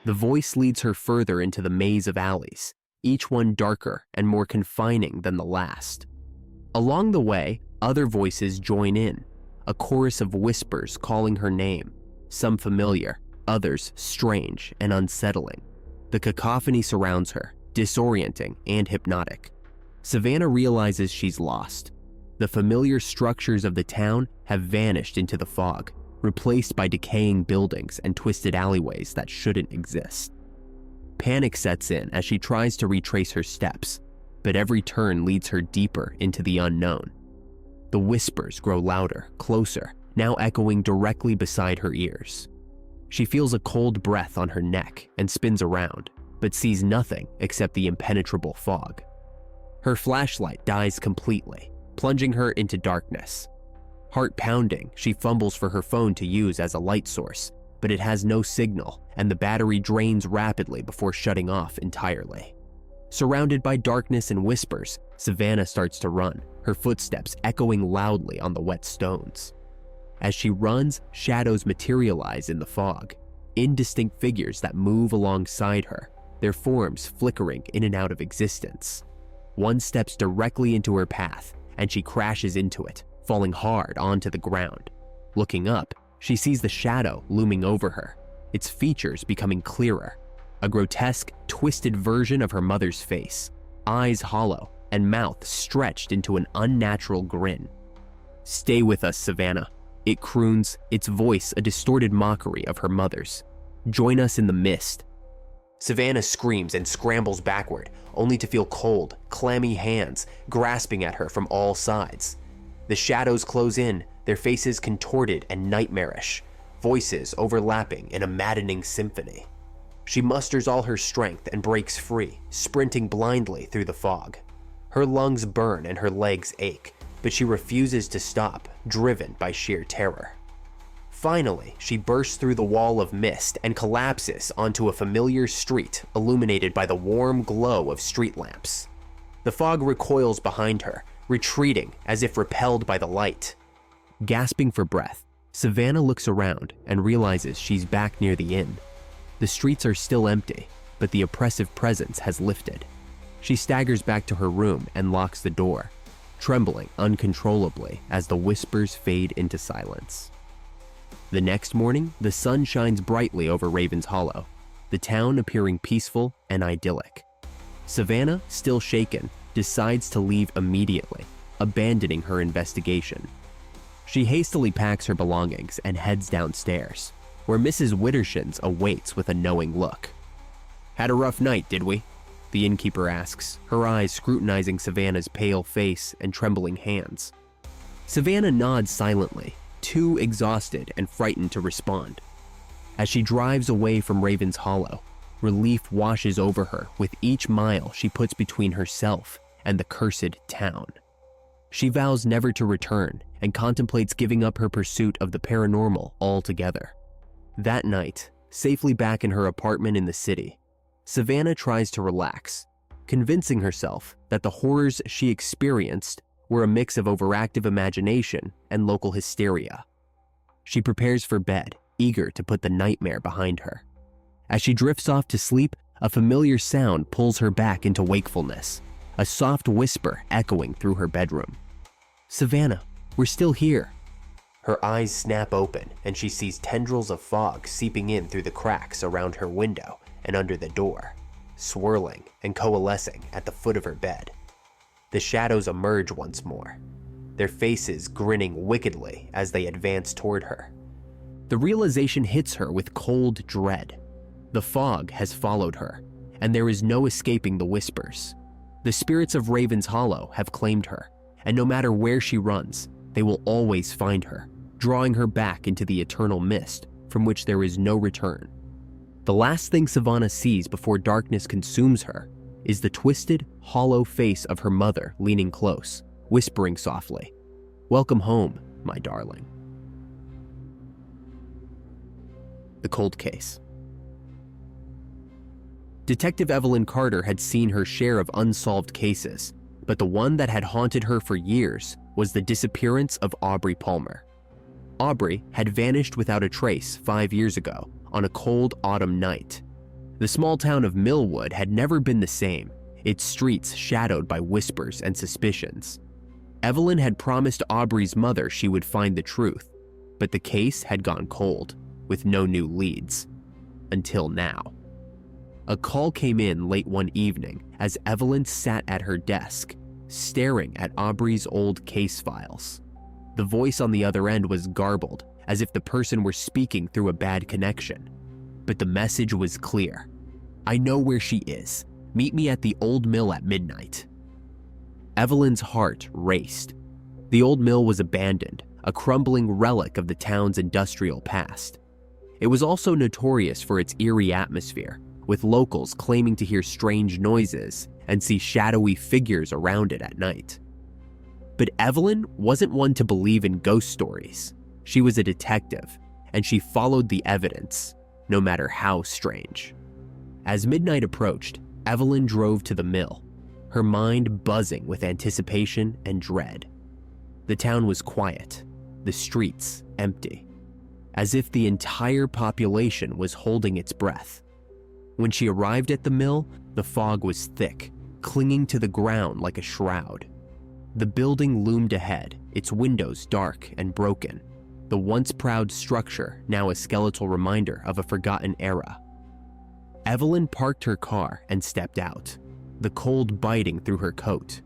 The voice leads her further into the maze of alleys, each one darker and more confining than the last. Along the way, other voices join in, a chorus of whispers calling her name, some familiar, others strange and unsettling. The cacophony surrounds her, disorienting and hypnotic. Savannah realizes she's lost. The familiar structures of the town have vanished into the fog, replaced by decaying buildings and twisted alleyways that shouldn't exist. Panic sets in as she tries to retrace her steps, but every turn leads her deeper into the unknown. The whispers grow louder, closer, now echoing directly beside her ears. She feels a cold breath on her neck and spins around, but sees nothing except the impenetrable fog. Her flashlight dies completely, plunging her into darkness. Heart pounding, she fumbles for her phone to use as a light source, but it has no signal and the battery drains rapidly before shutting off entirely. Surrounded by darkness and whispers, Savannah starts to run, her footsteps echoing loudly on the wet stones. As she runs, shadows materialize in the fog, indistinct figures that move alongside her, their forms flickering in and out of existence. One steps directly into her path, and she crashes into it, falling hard onto the ground. Looking up, she sees the shadow looming over her, its features becoming clearer. A grotesque, twisted version of her mother's face, eyes hollow and mouth stretched into an unnatural grin. "Stay with us, Savannah," it croons, its voice a distorted mockery of her mother's. "Join us in the mist." Savannah screams and scrambles backward, only to feel cold, clammy hands grasping at her from all sides. The shadows close in, their faces contorted and nightmarish, voices overlapping in a maddening symphony. She musters all her strength and breaks free, sprinting blindly through the fog. Her lungs burn and her legs ache, but she refuses to stop, driven by sheer terror. Finally, she bursts through the wall of mist and collapses onto a familiar street illuminated by the warm glow of street lamps. The fog recoils behind her, retreating as if repelled by the light. Gasping for breath, Savannah looks around and realizes she's back near the inn. The streets are still empty, but the oppressive presence has lifted. She staggers back to her room and locks the door, trembling uncontrollably as the whispers fade into silence. The next morning, the sun shines brightly over Raven's Hollow, the town appearing peaceful and idyllic. Savannah, still shaken, decides to leave immediately, abandoning her investigation. She hastily packs her belongings and heads downstairs, where Mrs. Wittershins awaits with a knowing look. "Had a rough night, did we?" the innkeeper asks, her eyes scrutinizing Savannah's pale face and trembling hands. Savannah nods silently, too exhausted and frightened to respond. As she drives away from Raven's Hollow, relief washes over her with each mile she puts between herself and the cursed town. She vows never to return and contemplates giving up her pursuit of the paranormal altogether. That night, safely back in her apartment in the city, Savannah tries to relax, convincing herself that the horrors she experienced were a mix of overactive imagination and local hysteria. She prepares for bed, eager to put the nightmare behind her. As she drifts off to sleep, a familiar sound pulls her back into wakefulness, a soft whisper echoing through her bedroom. "Savannah, we're still here." Her eyes snap open and she sees tendrils of fog seeping in through the cracks around her window and under the door, swirling and coalescing at the foot of her bed. The shadows emerge once more, their faces grinning wickedly as they advance toward her. The realization hits her with cold dread. The fog has followed her, and there is no escaping the whispers. The spirits of Raven's Hollow have claimed her, and no matter where she runs, they will always find her, drawing her back into the eternal mist from which there is no return. The last thing Savannah sees before darkness consumes her is the twisted, hollow face of her mother leaning close, whispering softly, "Welcome home, my darling." The Cold Case. Detective Evelyn Carter had seen her share of unsolved cases, but the one that had haunted her for years was the disappearance of Aubrey Palmer. Aubrey had vanished without a trace 5 years ago on a cold autumn night. The small town of Millwood had never been the same, its streets shadowed by whispers and suspicions. Evelyn had promised Aubrey's mother she would find the truth, but the case had gone cold, with no new leads. Until now. A call came in late one evening as Evelyn sat at her desk, staring at Aubrey's old case files. The voice on the other end was garbled, as if the person were speaking through a bad connection. But the message was clear. "I know where she is. Meet me at the old mill at midnight." Evelyn's heart raced. The old mill was abandoned, a crumbling relic of the town's industrial past. It was also notorious for its eerie atmosphere, with locals claiming to hear strange noises and see shadowy figures around it at night. But Evelyn wasn't one to believe in ghost stories. She was a detective, and she followed the evidence, no matter how strange. As midnight approached, Evelyn drove to the mill, her mind buzzing with anticipation and dread. The town was quiet, the streets empty, as if the entire population was holding its breath. When she arrived at the mill, the fog was thick, clinging to the ground like a shroud. The building loomed ahead, its windows dark and broken, the once proud structure now a skeletal reminder of a forgotten era. Evelyn parked her car and stepped out, the cold biting through her coat.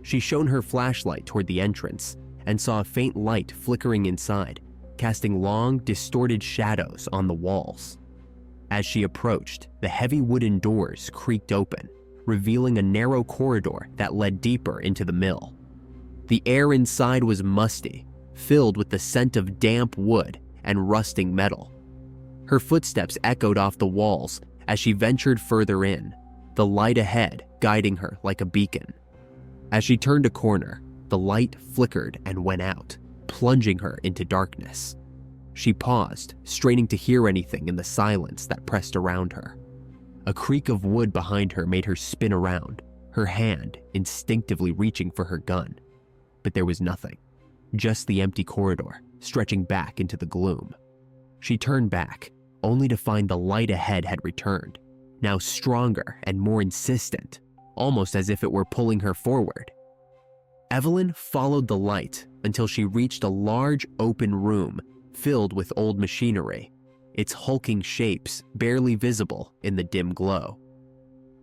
She shone her flashlight toward the entrance and saw a faint light flickering inside, casting long, distorted shadows on the walls. As she approached, the heavy wooden doors creaked open, revealing a narrow corridor that led deeper into the mill. The air inside was musty, filled with the scent of damp wood and rusting metal. Her footsteps echoed off the walls as she ventured further in, the light ahead guiding her like a beacon. As she turned a corner, the light flickered and went out, plunging her into darkness. She paused, straining to hear anything in the silence that pressed around her. A creak of wood behind her made her spin around, her hand instinctively reaching for her gun. But there was nothing, just the empty corridor, stretching back into the gloom. She turned back, only to find the light ahead had returned, now stronger and more insistent, almost as if it were pulling her forward. Evelyn followed the light until she reached a large open room filled with old machinery, its hulking shapes barely visible in the dim glow.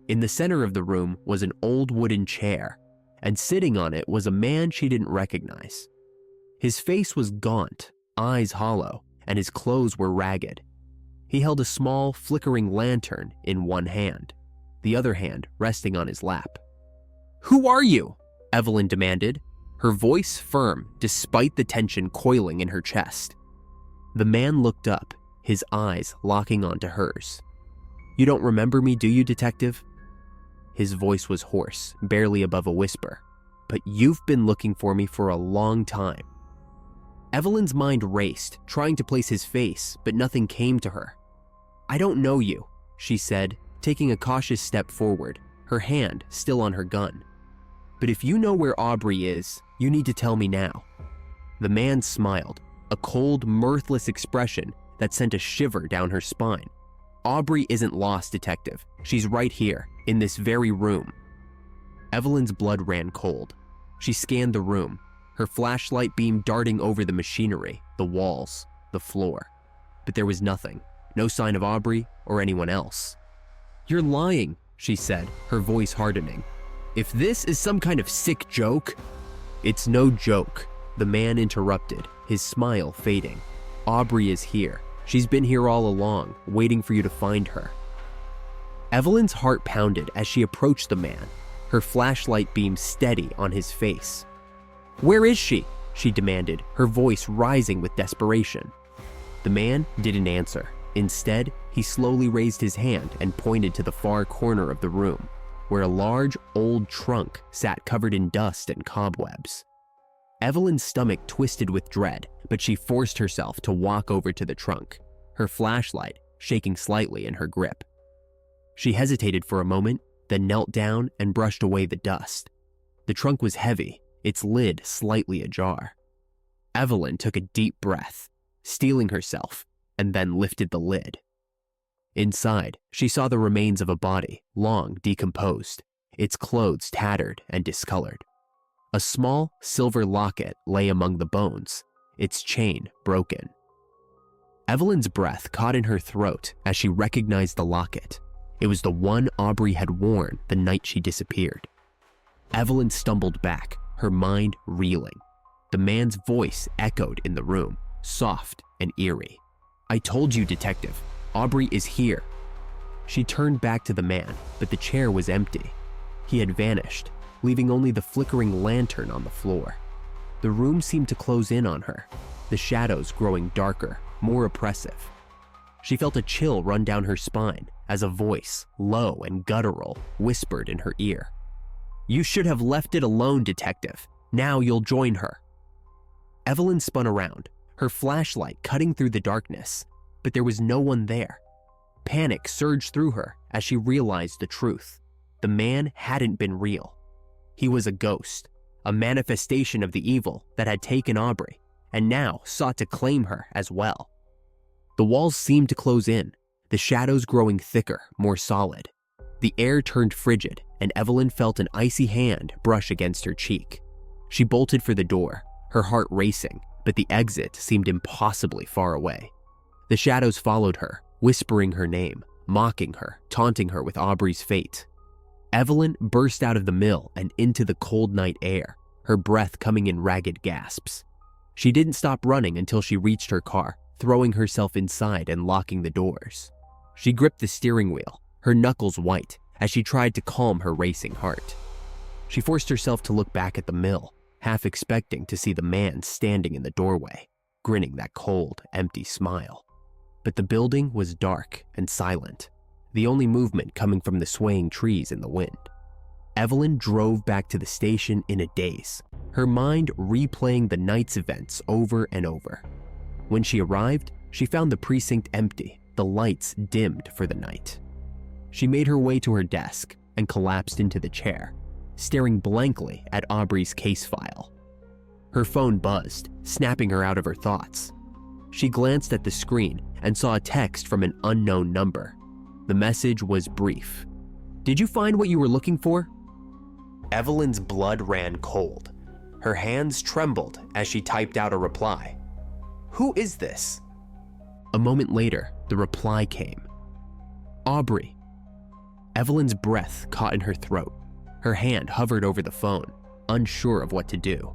In the center of the room was an old wooden chair, and sitting on it was a man she didn't recognize. His face was gaunt, eyes hollow, and his clothes were ragged. He held a small, flickering lantern in one hand, the other hand resting on his lap. "Who are you?" Evelyn demanded, her voice firm despite the tension coiling in her chest. The man looked up, his eyes locking onto hers. "You don't remember me, do you, detective?" His voice was hoarse, barely above a whisper. "But you've been looking for me for a long time." Evelyn's mind raced, trying to place his face, but nothing came to her. "I don't know you," she said, taking a cautious step forward, her hand still on her gun. "But if you know where Aubrey is, you need to tell me now." The man smiled, a cold, mirthless expression that sent a shiver down her spine. "Aubrey isn't lost, detective. She's right here, in this very room." Evelyn's blood ran cold. She scanned the room, her flashlight beam darting over the machinery, the walls, the floor. But there was nothing, no sign of Aubrey or anyone else. "You're lying," she said, her voice hardening. "If this is some kind of sick joke—" "It's no joke," the man interrupted, his smile fading. "Aubrey is here. She's been here all along, waiting for you to find her." Evelyn's heart pounded as she approached the man, her flashlight beam steady on his face. "Where is she?" she demanded, her voice rising with desperation. The man didn't answer. Instead, he slowly raised his hand and pointed to the far corner of the room, where a large, old trunk sat covered in dust and cobwebs. Evelyn's stomach twisted with dread, but she forced herself to walk over to the trunk, her flashlight shaking slightly in her grip. She hesitated for a moment, then knelt down and brushed away the dust. The trunk was heavy, its lid slightly ajar. Evelyn took a deep breath, steeling herself, and then lifted the lid. Inside, she saw the remains of a body, long decomposed, its clothes tattered and discolored. A small silver locket lay among the bones, its chain broken. Evelyn's breath caught in her throat as she recognized the locket. It was the one Aubrey had worn the night she disappeared. Evelyn stumbled back, her mind reeling. The man's voice echoed in the room, soft and eerie. "I told you, detective. Aubrey is here." She turned back to the man, but the chair was empty. He had vanished, leaving only the flickering lantern on the floor. The room seemed to close in on her, the shadows growing darker, more oppressive. She felt a chill run down her spine as a voice, low and guttural, whispered in her ear. "You should have left it alone, detective. Now you'll join her." Evelyn spun around, her flashlight cutting through the darkness, but there was no one there. Panic surged through her as she realized the truth. The man hadn't been real. He was a ghost, a manifestation of the evil that had taken Aubrey, and now sought to claim her as well. The walls seemed to close in, the shadows growing thicker, more solid. The air turned frigid, and Evelyn felt an icy hand brush against her cheek. She bolted for the door, her heart racing, but the exit seemed impossibly far away. The shadows followed her, whispering her name, mocking her, taunting her with Aubrey's fate. Evelyn burst out of the mill and into the cold night air, her breath coming in ragged gasps. She didn't stop running until she reached her car, throwing herself inside and locking the doors. She gripped the steering wheel, her knuckles white, as she tried to calm her racing heart. She forced herself to look back at the mill, half expecting to see the man standing in the doorway, grinning that cold, empty smile. But the building was dark and silent, the only movement coming from the swaying trees in the wind. Evelyn drove back to the station in a daze, her mind replaying the night's events over and over. When she arrived, she found the precinct empty, the lights dimmed for the night. She made her way to her desk and collapsed into the chair, staring blankly at Aubrey's case file. Her phone buzzed, snapping her out of her thoughts. She glanced at the screen and saw a text from an unknown number. The message was brief. "Did you find what you were looking for?" Evelyn's blood ran cold. Her hands trembled as she typed out a reply. "Who is this?" A moment later, the reply came. "Aubrey." Evelyn's breath caught in her throat. Her hand hovered over the phone, unsure of what to do.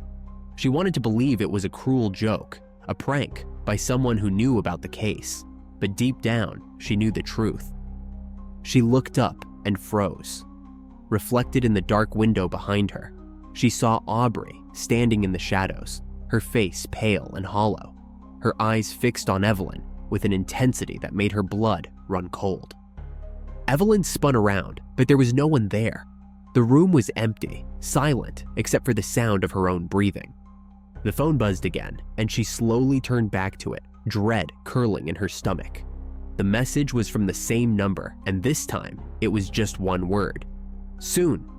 She wanted to believe it was a cruel joke, a prank by someone who knew about the case, but deep down, she knew the truth. She looked up and froze. Reflected in the dark window behind her, she saw Aubrey standing in the shadows, her face pale and hollow, her eyes fixed on Evelyn with an intensity that made her blood run cold. Evelyn spun around, but there was no one there. The room was empty, silent, except for the sound of her own breathing. The phone buzzed again, and she slowly turned back to it, dread curling in her stomach. The message was from the same number, and this time, it was just one word. "Soon."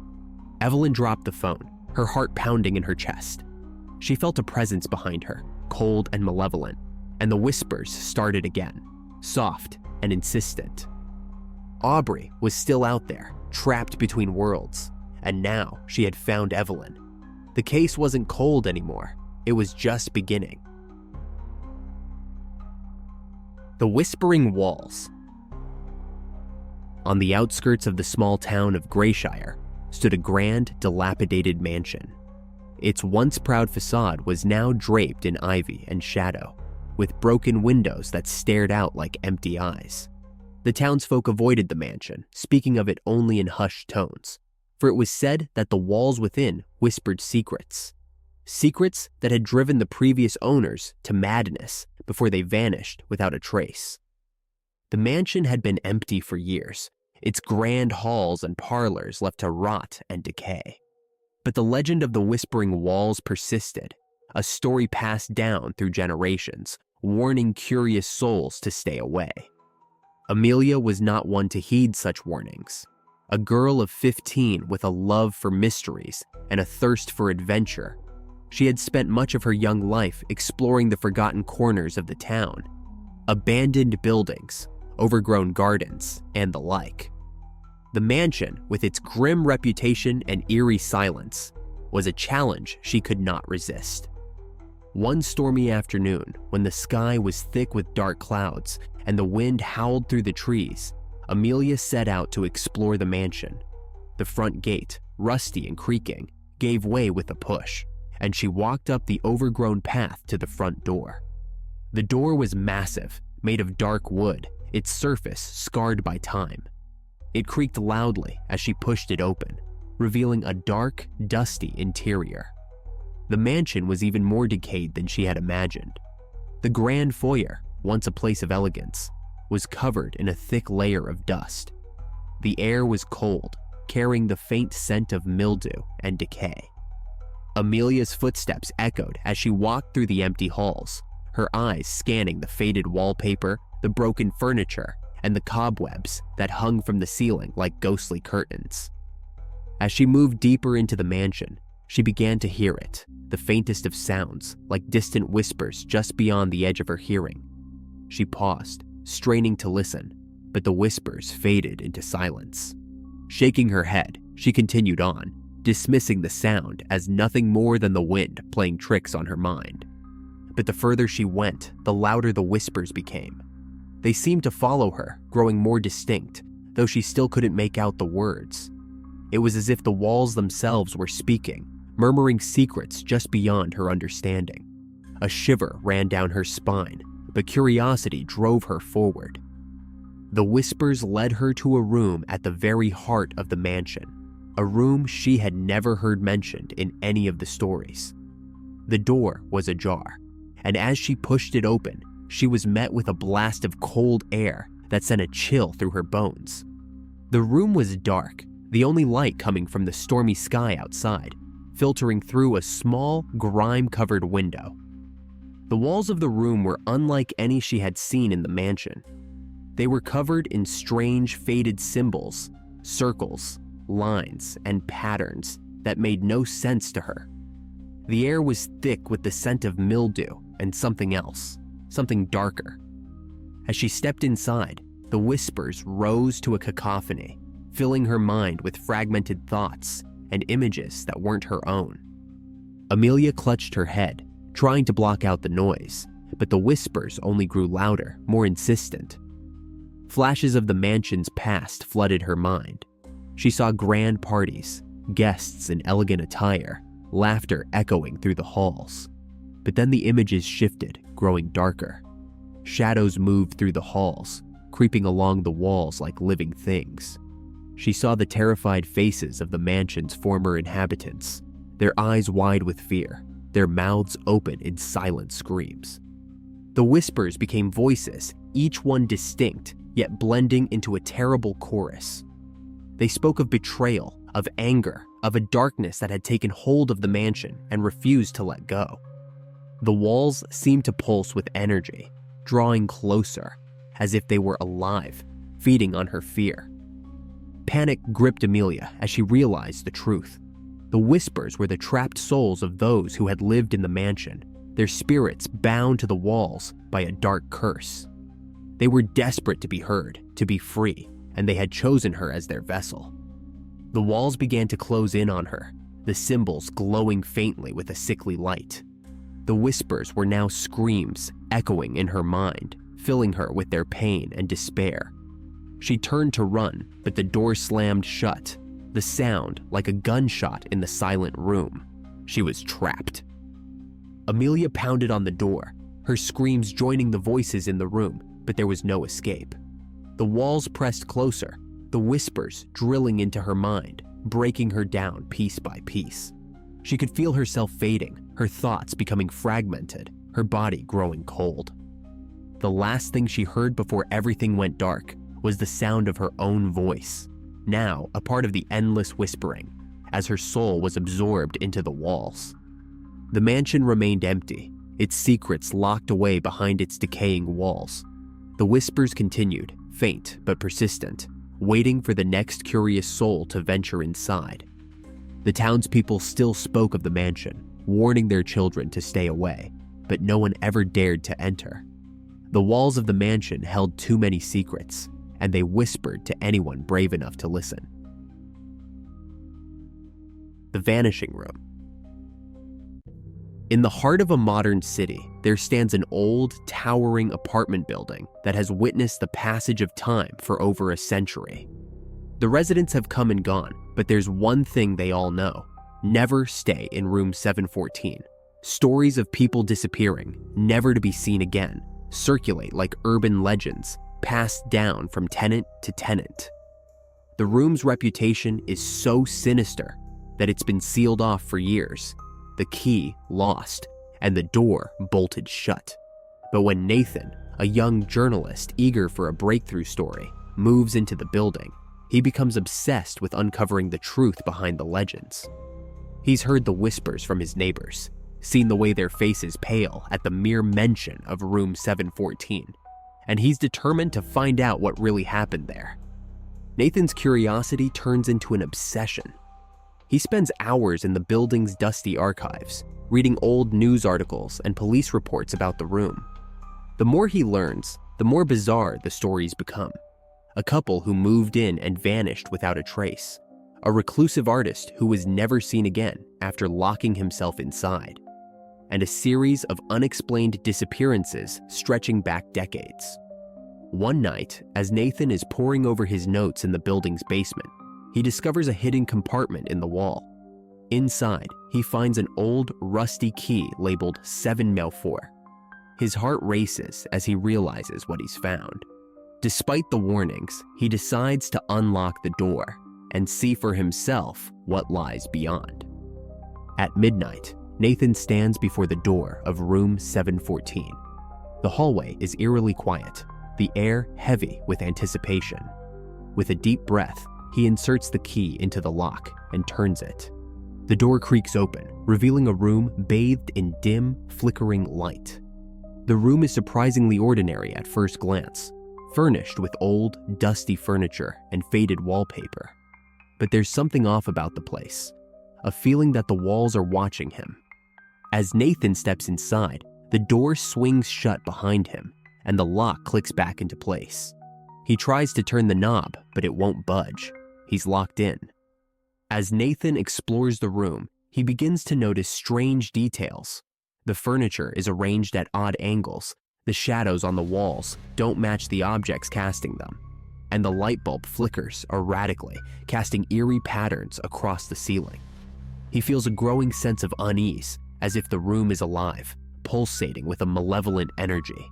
Evelyn dropped the phone, her heart pounding in her chest. She felt a presence behind her, cold and malevolent, and the whispers started again, soft and insistent. Aubrey was still out there, trapped between worlds, and now she had found Evelyn. The case wasn't cold anymore. It was just beginning. The Whispering Walls. On the outskirts of the small town of Grayshire stood a grand, dilapidated mansion. Its once proud facade was now draped in ivy and shadow, with broken windows that stared out like empty eyes. The townsfolk avoided the mansion, speaking of it only in hushed tones, for it was said that the walls within whispered secrets. Secrets that had driven the previous owners to madness before they vanished without a trace. The mansion had been empty for years, its grand halls and parlors left to rot and decay. But the legend of the Whispering Walls persisted, a story passed down through generations, warning curious souls to stay away. Amelia was not one to heed such warnings. A girl of 15 with a love for mysteries and a thirst for adventure, she had spent much of her young life exploring the forgotten corners of the town, abandoned buildings, overgrown gardens, and the like. The mansion, with its grim reputation and eerie silence, was a challenge she could not resist. One stormy afternoon, when the sky was thick with dark clouds and the wind howled through the trees, Amelia set out to explore the mansion. The front gate, rusty and creaking, gave way with a push, and she walked up the overgrown path to the front door. The door was massive, made of dark wood, its surface scarred by time. It creaked loudly as she pushed it open, revealing a dark, dusty interior. The mansion was even more decayed than she had imagined. The grand foyer, once a place of elegance, was covered in a thick layer of dust. The air was cold, carrying the faint scent of mildew and decay. Amelia's footsteps echoed as she walked through the empty halls, her eyes scanning the faded wallpaper, the broken furniture, and the cobwebs that hung from the ceiling like ghostly curtains. As she moved deeper into the mansion, she began to hear it, the faintest of sounds, like distant whispers just beyond the edge of her hearing. She paused, straining to listen, but the whispers faded into silence. Shaking her head, she continued on, dismissing the sound as nothing more than the wind playing tricks on her mind. But the further she went, the louder the whispers became. They seemed to follow her, growing more distinct, though she still couldn't make out the words. It was as if the walls themselves were speaking, murmuring secrets just beyond her understanding. A shiver ran down her spine, but curiosity drove her forward. The whispers led her to a room at the very heart of the mansion, a room she had never heard mentioned in any of the stories. The door was ajar, and as she pushed it open, she was met with a blast of cold air that sent a chill through her bones. The room was dark, the only light coming from the stormy sky outside, filtering through a small, grime-covered window. The walls of the room were unlike any she had seen in the mansion. They were covered in strange, faded symbols, circles, lines, and patterns that made no sense to her. The air was thick with the scent of mildew and something else, something darker. As she stepped inside, the whispers rose to a cacophony, filling her mind with fragmented thoughts and images that weren't her own. Amelia clutched her head, trying to block out the noise, but the whispers only grew louder, more insistent. Flashes of the mansion's past flooded her mind. She saw grand parties, guests in elegant attire, laughter echoing through the halls. But then the images shifted, growing darker. Shadows moved through the halls, creeping along the walls like living things. She saw the terrified faces of the mansion's former inhabitants, their eyes wide with fear, their mouths open in silent screams. The whispers became voices, each one distinct, yet blending into a terrible chorus. They spoke of betrayal, of anger, of a darkness that had taken hold of the mansion and refused to let go. The walls seemed to pulse with energy, drawing closer, as if they were alive, feeding on her fear. Panic gripped Amelia as she realized the truth. The whispers were the trapped souls of those who had lived in the mansion, their spirits bound to the walls by a dark curse. They were desperate to be heard, to be free, and they had chosen her as their vessel. The walls began to close in on her, the symbols glowing faintly with a sickly light. The whispers were now screams echoing in her mind, filling her with their pain and despair. She turned to run, but the door slammed shut, the sound like a gunshot in the silent room. She was trapped. Amelia pounded on the door, her screams joining the voices in the room, but there was no escape. The walls pressed closer, the whispers drilling into her mind, breaking her down piece by piece. She could feel herself fading, her thoughts becoming fragmented, her body growing cold. The last thing she heard before everything went dark was the sound of her own voice, now a part of the endless whispering, as her soul was absorbed into the walls. The mansion remained empty, its secrets locked away behind its decaying walls. The whispers continued, faint but persistent, waiting for the next curious soul to venture inside. The townspeople still spoke of the mansion, warning their children to stay away, but no one ever dared to enter. The walls of the mansion held too many secrets, and they whispered to anyone brave enough to listen. The Vanishing Room. In the heart of a modern city, there stands an old, towering apartment building that has witnessed the passage of time for over a century. The residents have come and gone, but there's one thing they all know: never stay in room 714. Stories of people disappearing, never to be seen again, circulate like urban legends, passed down from tenant to tenant. The room's reputation is so sinister that it's been sealed off for years, the key lost, and the door bolted shut. But when Nathan, a young journalist eager for a breakthrough story, moves into the building, he becomes obsessed with uncovering the truth behind the legends. He's heard the whispers from his neighbors, seen the way their faces pale at the mere mention of room 714, and he's determined to find out what really happened there. Nathan's curiosity turns into an obsession. He spends hours in the building's dusty archives, reading old news articles and police reports about the room. The more he learns, the more bizarre the stories become. A couple who moved in and vanished without a trace. A reclusive artist who was never seen again after locking himself inside. And a series of unexplained disappearances stretching back decades. One night, as Nathan is poring over his notes in the building's basement, he discovers a hidden compartment in the wall. Inside, he finds an old, rusty key labeled 704. His heart races as he realizes what he's found. Despite the warnings, he decides to unlock the door and see for himself what lies beyond. At midnight, Nathan stands before the door of room 714. The hallway is eerily quiet, the air heavy with anticipation. With a deep breath, he inserts the key into the lock and turns it. The door creaks open, revealing a room bathed in dim, flickering light. The room is surprisingly ordinary at first glance, furnished with old, dusty furniture and faded wallpaper. But there's something off about the place, a feeling that the walls are watching him. As Nathan steps inside, the door swings shut behind him, and the lock clicks back into place. He tries to turn the knob, but it won't budge. He's locked in. As Nathan explores the room, he begins to notice strange details. The furniture is arranged at odd angles, the shadows on the walls don't match the objects casting them, and the light bulb flickers erratically, casting eerie patterns across the ceiling. He feels a growing sense of unease, as if the room is alive, pulsating with a malevolent energy.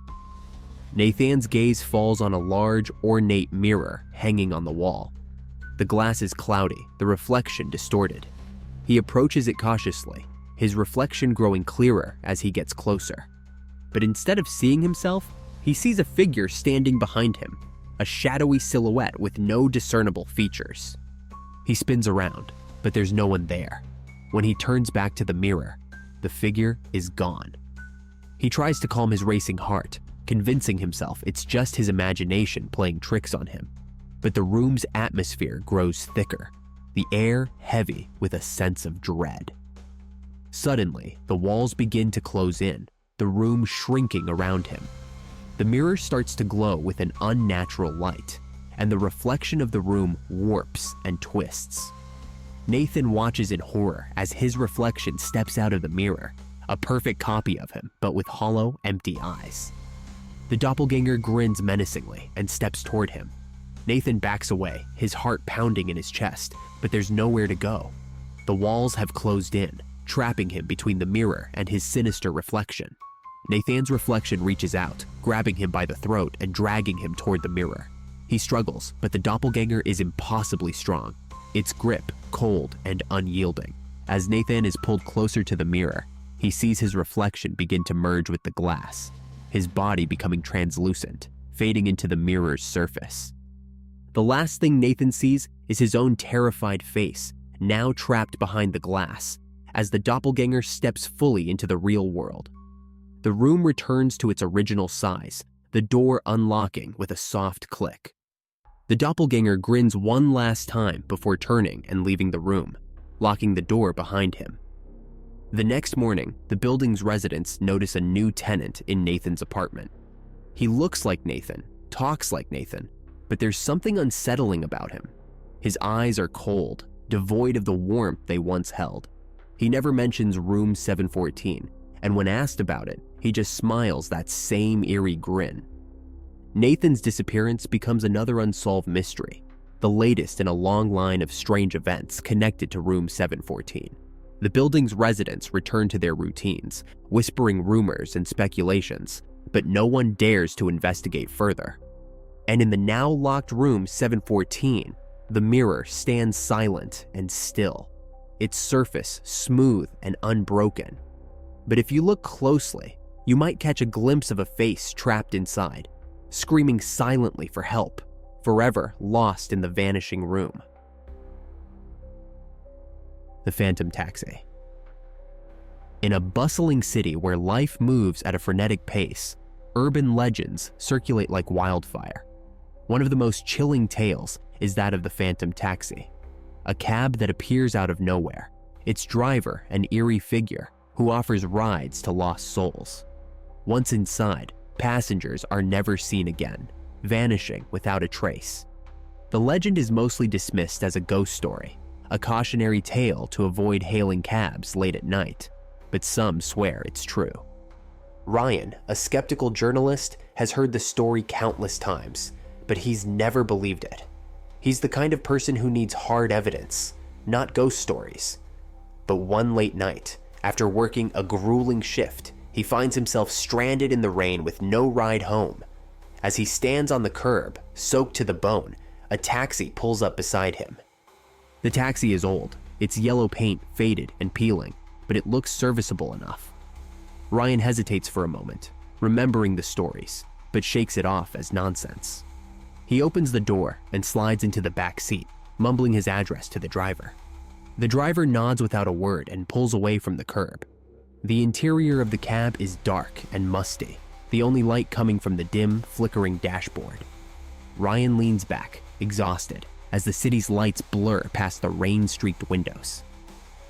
Nathan's gaze falls on a large, ornate mirror hanging on the wall. The glass is cloudy, the reflection distorted. He approaches it cautiously, his reflection growing clearer as he gets closer. But instead of seeing himself, he sees a figure standing behind him, a shadowy silhouette with no discernible features. He spins around, but there's no one there. When he turns back to the mirror, the figure is gone. He tries to calm his racing heart, convincing himself it's just his imagination playing tricks on him. But the room's atmosphere grows thicker, the air heavy with a sense of dread. Suddenly, the walls begin to close in, the room shrinking around him. The mirror starts to glow with an unnatural light, and the reflection of the room warps and twists. Nathan watches in horror as his reflection steps out of the mirror, a perfect copy of him, but with hollow, empty eyes. The doppelganger grins menacingly and steps toward him. Nathan backs away, his heart pounding in his chest, but there's nowhere to go. The walls have closed in, trapping him between the mirror and his sinister reflection. Nathan's reflection reaches out, grabbing him by the throat and dragging him toward the mirror. He struggles, but the doppelganger is impossibly strong, its grip cold and unyielding. As Nathan is pulled closer to the mirror, he sees his reflection begin to merge with the glass, his body becoming translucent, fading into the mirror's surface. The last thing Nathan sees is his own terrified face, now trapped behind the glass, as the doppelganger steps fully into the real world. The room returns to its original size, the door unlocking with a soft click. The doppelganger grins one last time before turning and leaving the room, locking the door behind him. The next morning, the building's residents notice a new tenant in Nathan's apartment. He looks like Nathan, talks like Nathan, but there's something unsettling about him. His eyes are cold, devoid of the warmth they once held. He never mentions room 714, and when asked about it, he just smiles that same eerie grin. Nathan's disappearance becomes another unsolved mystery, the latest in a long line of strange events connected to room 714. The building's residents return to their routines, whispering rumors and speculations, but no one dares to investigate further. And in the now locked room 714, the mirror stands silent and still, its surface smooth and unbroken. But if you look closely, you might catch a glimpse of a face trapped inside, screaming silently for help, forever lost in the vanishing room. The Phantom Taxi. In a bustling city where life moves at a frenetic pace, urban legends circulate like wildfire. One of the most chilling tales is that of the Phantom Taxi, a cab that appears out of nowhere, its driver an eerie figure who offers rides to lost souls. Once inside, passengers are never seen again, vanishing without a trace. The legend is mostly dismissed as a ghost story, a cautionary tale to avoid hailing cabs late at night, but some swear it's true. Ryan, a skeptical journalist, has heard the story countless times, but he's never believed it. He's the kind of person who needs hard evidence, not ghost stories. But one late night, after working a grueling shift, he finds himself stranded in the rain with no ride home. As he stands on the curb, soaked to the bone, a taxi pulls up beside him. The taxi is old, its yellow paint faded and peeling, but it looks serviceable enough. Ryan hesitates for a moment, remembering the stories, but shakes it off as nonsense. He opens the door and slides into the back seat, mumbling his address to the driver. The driver nods without a word and pulls away from the curb. The interior of the cab is dark and musty, the only light coming from the dim, flickering dashboard. Ryan leans back, exhausted, as the city's lights blur past the rain-streaked windows.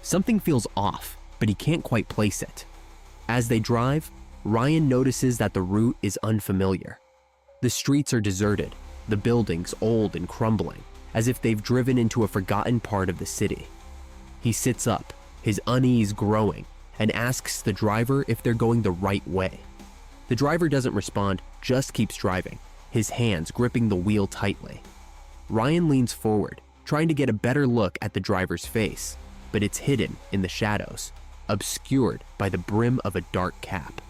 Something feels off, but he can't quite place it. As they drive, Ryan notices that the route is unfamiliar. The streets are deserted, the buildings old and crumbling, as if they've driven into a forgotten part of the city. He sits up, his unease growing, and asks the driver if they're going the right way. The driver doesn't respond, just keeps driving, his hands gripping the wheel tightly. Ryan leans forward, trying to get a better look at the driver's face, but it's hidden in the shadows, obscured by the brim of a dark cap.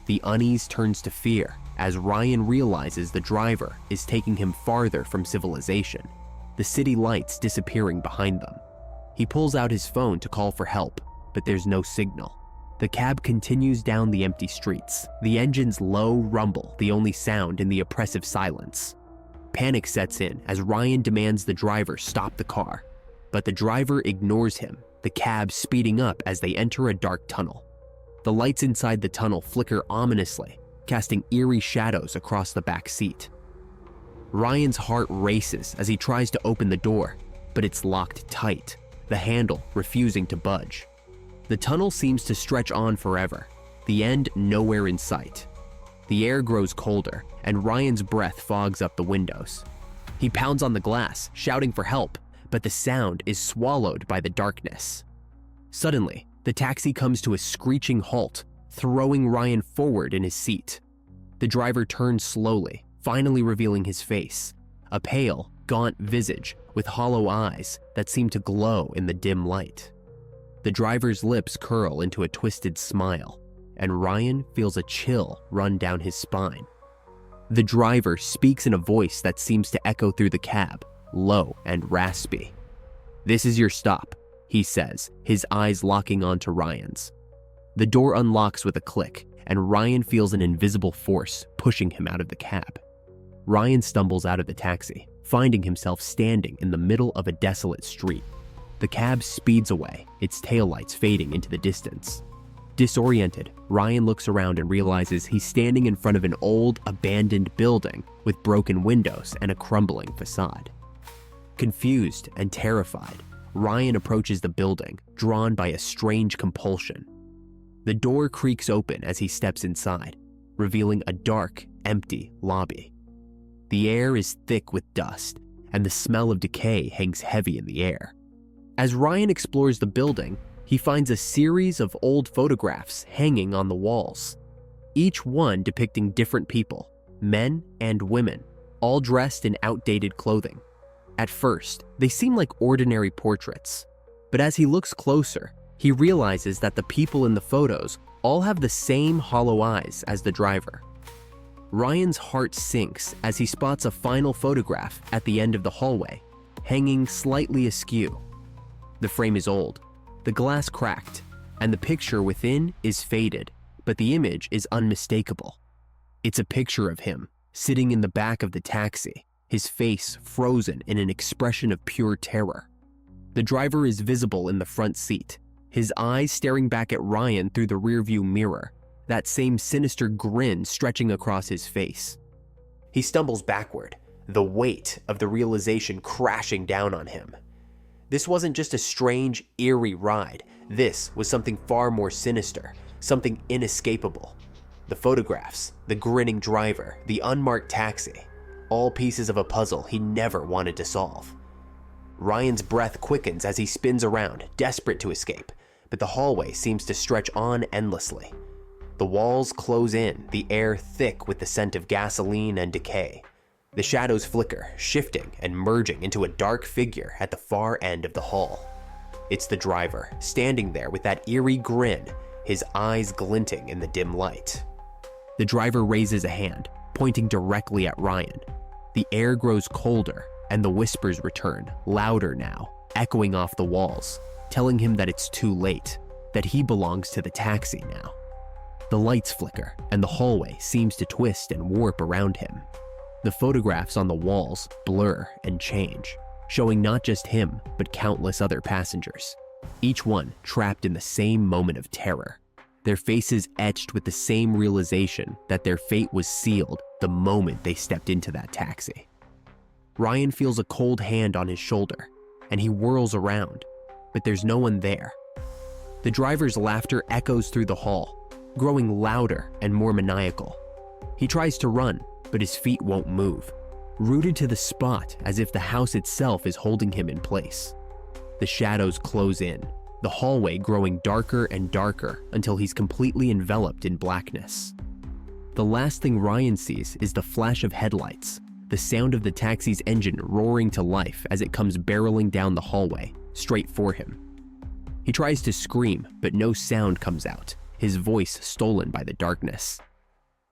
The unease turns to fear as Ryan realizes the driver is taking him farther from civilization, the city lights disappearing behind them. He pulls out his phone to call for help, but there's no signal. The cab continues down the empty streets, the engine's low rumble the only sound in the oppressive silence. Panic sets in as Ryan demands the driver stop the car, but the driver ignores him, the cab speeding up as they enter a dark tunnel. The lights inside the tunnel flicker ominously, casting eerie shadows across the back seat. Ryan's heart races as he tries to open the door, but it's locked tight, the handle refusing to budge. The tunnel seems to stretch on forever, the end nowhere in sight. The air grows colder, and Ryan's breath fogs up the windows. He pounds on the glass, shouting for help, but the sound is swallowed by the darkness. Suddenly, the taxi comes to a screeching halt, throwing Ryan forward in his seat. The driver turns slowly, finally revealing his face, a pale, gaunt visage with hollow eyes that seem to glow in the dim light. The driver's lips curl into a twisted smile, and Ryan feels a chill run down his spine. The driver speaks in a voice that seems to echo through the cab, low and raspy. "This is your stop," he says, his eyes locking onto Ryan's. The door unlocks with a click, and Ryan feels an invisible force pushing him out of the cab. Ryan stumbles out of the taxi, finding himself standing in the middle of a desolate street. The cab speeds away, its taillights fading into the distance. Disoriented, Ryan looks around and realizes he's standing in front of an old, abandoned building with broken windows and a crumbling facade. Confused and terrified, Ryan approaches the building, drawn by a strange compulsion. The door creaks open as he steps inside, revealing a dark, empty lobby. The air is thick with dust, and the smell of decay hangs heavy in the air. As Ryan explores the building, he finds a series of old photographs hanging on the walls, each one depicting different people, men and women, all dressed in outdated clothing. At first, they seem like ordinary portraits, but as he looks closer, he realizes that the people in the photos all have the same hollow eyes as the driver. Ryan's heart sinks as he spots a final photograph at the end of the hallway, hanging slightly askew. The frame is old, the glass cracked, and the picture within is faded, but the image is unmistakable. It's a picture of him, sitting in the back of the taxi, his face frozen in an expression of pure terror. The driver is visible in the front seat, his eyes staring back at Ryan through the rearview mirror, that same sinister grin stretching across his face. He stumbles backward, the weight of the realization crashing down on him. This wasn't just a strange, eerie ride. This was something far more sinister, something inescapable. The photographs, the grinning driver, the unmarked taxi, all pieces of a puzzle he never wanted to solve. Ryan's breath quickens as he spins around, desperate to escape, but the hallway seems to stretch on endlessly. The walls close in, the air thick with the scent of gasoline and decay. The shadows flicker, shifting and merging into a dark figure at the far end of the hall. It's the driver, standing there with that eerie grin, his eyes glinting in the dim light. The driver raises a hand, pointing directly at Ryan. The air grows colder, and the whispers return, louder now, echoing off the walls, telling him that it's too late, that he belongs to the taxi now. The lights flicker, and the hallway seems to twist and warp around him. The photographs on the walls blur and change, showing not just him, but countless other passengers, each one trapped in the same moment of terror, their faces etched with the same realization that their fate was sealed the moment they stepped into that taxi. Ryan feels a cold hand on his shoulder, and he whirls around, but there's no one there. The driver's laughter echoes through the hall, growing louder and more maniacal. He tries to run, but his feet won't move, rooted to the spot as if the house itself is holding him in place. The shadows close in, the hallway growing darker and darker until he's completely enveloped in blackness. The last thing Ryan sees is the flash of headlights, the sound of the taxi's engine roaring to life as it comes barreling down the hallway, straight for him. He tries to scream, but no sound comes out, his voice stolen by the darkness.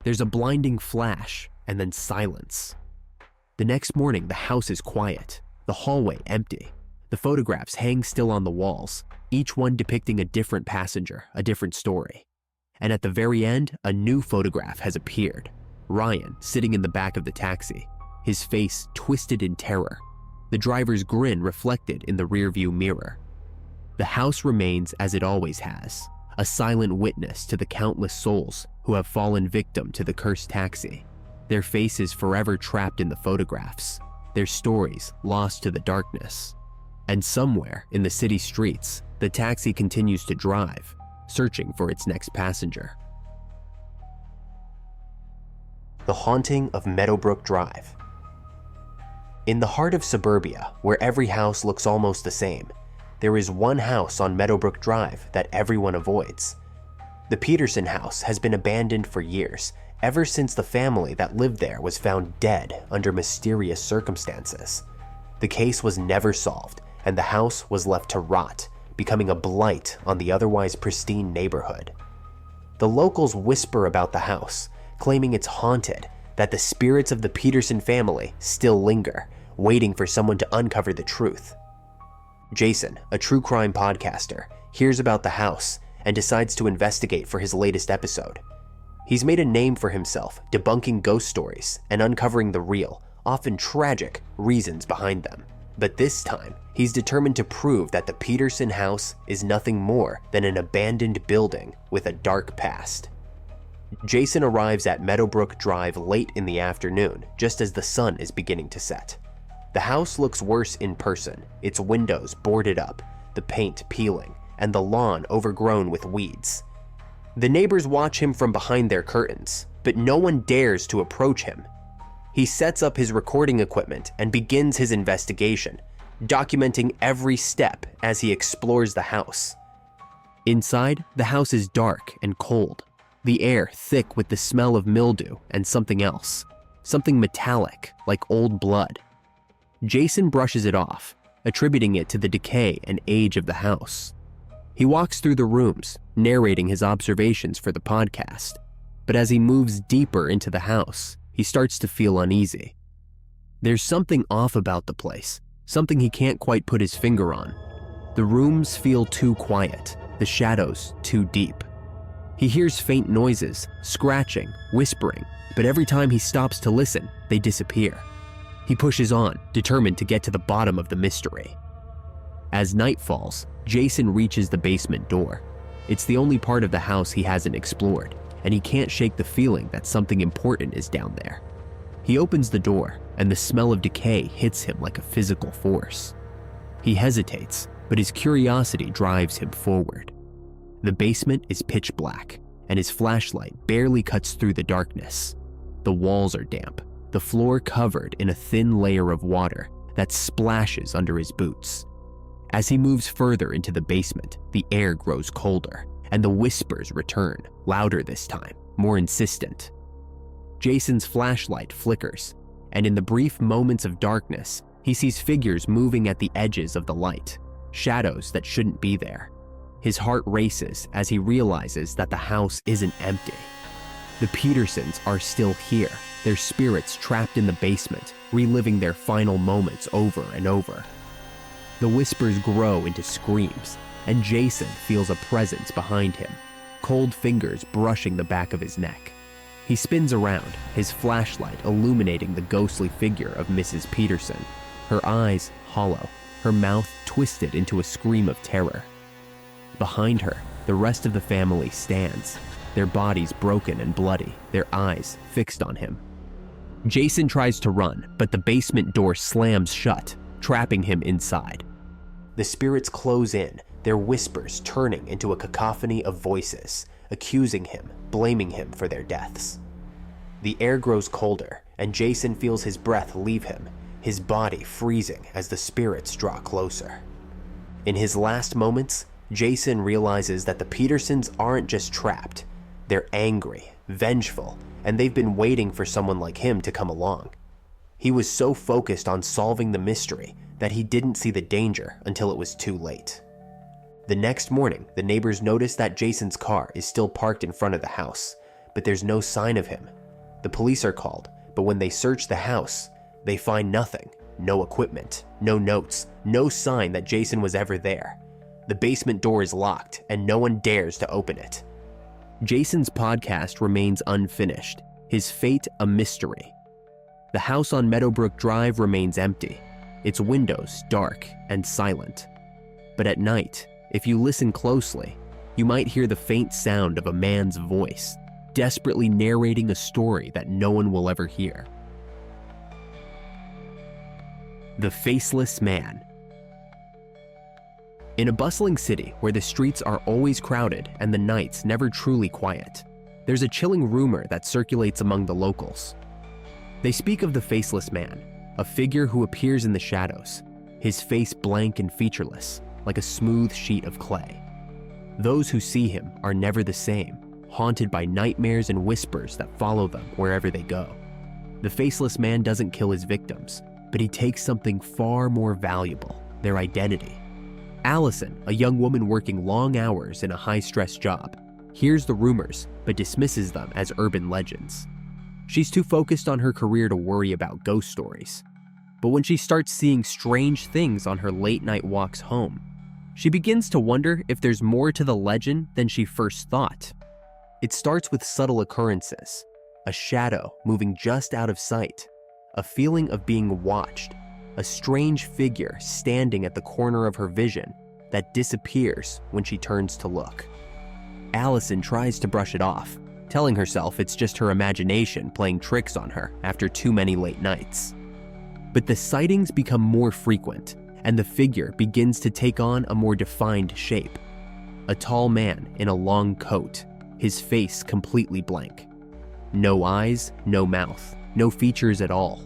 There's a blinding flash, and then silence. The next morning, the house is quiet, the hallway empty. The photographs hang still on the walls, each one depicting a different passenger, a different story. And at the very end, a new photograph has appeared. Ryan sitting in the back of the taxi, his face twisted in terror, the driver's grin reflected in the rearview mirror. The house remains as it always has, a silent witness to the countless souls who have fallen victim to the cursed taxi, their faces forever trapped in the photographs, their stories lost to the darkness. And somewhere in the city streets, the taxi continues to drive, searching for its next passenger. The Haunting of Meadowbrook Drive. In the heart of suburbia, where every house looks almost the same, there is one house on Meadowbrook Drive that everyone avoids. The Peterson house has been abandoned for years, ever since the family that lived there was found dead under mysterious circumstances. The case was never solved, and the house was left to rot, becoming a blight on the otherwise pristine neighborhood. The locals whisper about the house, claiming it's haunted, that the spirits of the Peterson family still linger, waiting for someone to uncover the truth. Jason, a true crime podcaster, hears about the house and decides to investigate for his latest episode. He's made a name for himself debunking ghost stories and uncovering the real, often tragic, reasons behind them. But this time, he's determined to prove that the Peterson house is nothing more than an abandoned building with a dark past. Jason arrives at Meadowbrook Drive late in the afternoon, just as the sun is beginning to set. The house looks worse in person, its windows boarded up, the paint peeling, and the lawn overgrown with weeds. The neighbors watch him from behind their curtains, but no one dares to approach him. He sets up his recording equipment and begins his investigation, documenting every step as he explores the house. Inside, the house is dark and cold, the air thick with the smell of mildew and something else, something metallic like old blood. Jason brushes it off, attributing it to the decay and age of the house. He walks through the rooms, narrating his observations for the podcast, but as he moves deeper into the house, he starts to feel uneasy. There's something off about the place, something he can't quite put his finger on. The rooms feel too quiet, the shadows too deep. He hears faint noises, scratching, whispering, but every time he stops to listen, they disappear. He pushes on, determined to get to the bottom of the mystery. As night falls, Jason reaches the basement door. It's the only part of the house he hasn't explored, and he can't shake the feeling that something important is down there. He opens the door, and the smell of decay hits him like a physical force. He hesitates, but his curiosity drives him forward. The basement is pitch black, and his flashlight barely cuts through the darkness. The walls are damp, the floor covered in a thin layer of water that splashes under his boots. As he moves further into the basement, the air grows colder, and the whispers return, louder this time, more insistent. Jason's flashlight flickers, and in the brief moments of darkness, he sees figures moving at the edges of the light, shadows that shouldn't be there. His heart races as he realizes that the house isn't empty. The Petersons are still here, their spirits trapped in the basement, reliving their final moments over and over. The whispers grow into screams, and Jason feels a presence behind him, cold fingers brushing the back of his neck. He spins around, his flashlight illuminating the ghostly figure of Mrs. Peterson, her eyes hollow, her mouth twisted into a scream of terror. Behind her, the rest of the family stands, their bodies broken and bloody, their eyes fixed on him. Jason tries to run, but the basement door slams shut, trapping him inside. The spirits close in, their whispers turning into a cacophony of voices, accusing him, blaming him for their deaths. The air grows colder, and Jason feels his breath leave him, his body freezing as the spirits draw closer. In his last moments, Jason realizes that the Petersons aren't just trapped. They're angry, vengeful, and they've been waiting for someone like him to come along. He was so focused on solving the mystery that he didn't see the danger until it was too late. The next morning, the neighbors notice that Jason's car is still parked in front of the house, but there's no sign of him. The police are called, but when they search the house, they find nothing. No equipment, no notes, no sign that Jason was ever there. The basement door is locked, and no one dares to open it. Jason's podcast remains unfinished, his fate a mystery. The house on Meadowbrook Drive remains empty, its windows dark and silent. But at night, if you listen closely, you might hear the faint sound of a man's voice, desperately narrating a story that no one will ever hear. The Faceless Man. In a bustling city where the streets are always crowded and the nights never truly quiet, there's a chilling rumor that circulates among the locals. They speak of the Faceless Man, a figure who appears in the shadows, his face blank and featureless, like a smooth sheet of clay. Those who see him are never the same, haunted by nightmares and whispers that follow them wherever they go. The faceless man doesn't kill his victims, but he takes something far more valuable, their identity. Allison, a young woman working long hours in a high-stress job, hears the rumors but dismisses them as urban legends. She's too focused on her career to worry about ghost stories. But when she starts seeing strange things on her late-night walks home, she begins to wonder if there's more to the legend than she first thought. It starts with subtle occurrences, a shadow moving just out of sight, a feeling of being watched, a strange figure standing at the corner of her vision that disappears when she turns to look. Allison tries to brush it off, telling herself it's just her imagination playing tricks on her after too many late nights. But the sightings become more frequent, and the figure begins to take on a more defined shape. A tall man in a long coat, his face completely blank. No eyes, no mouth, no features at all.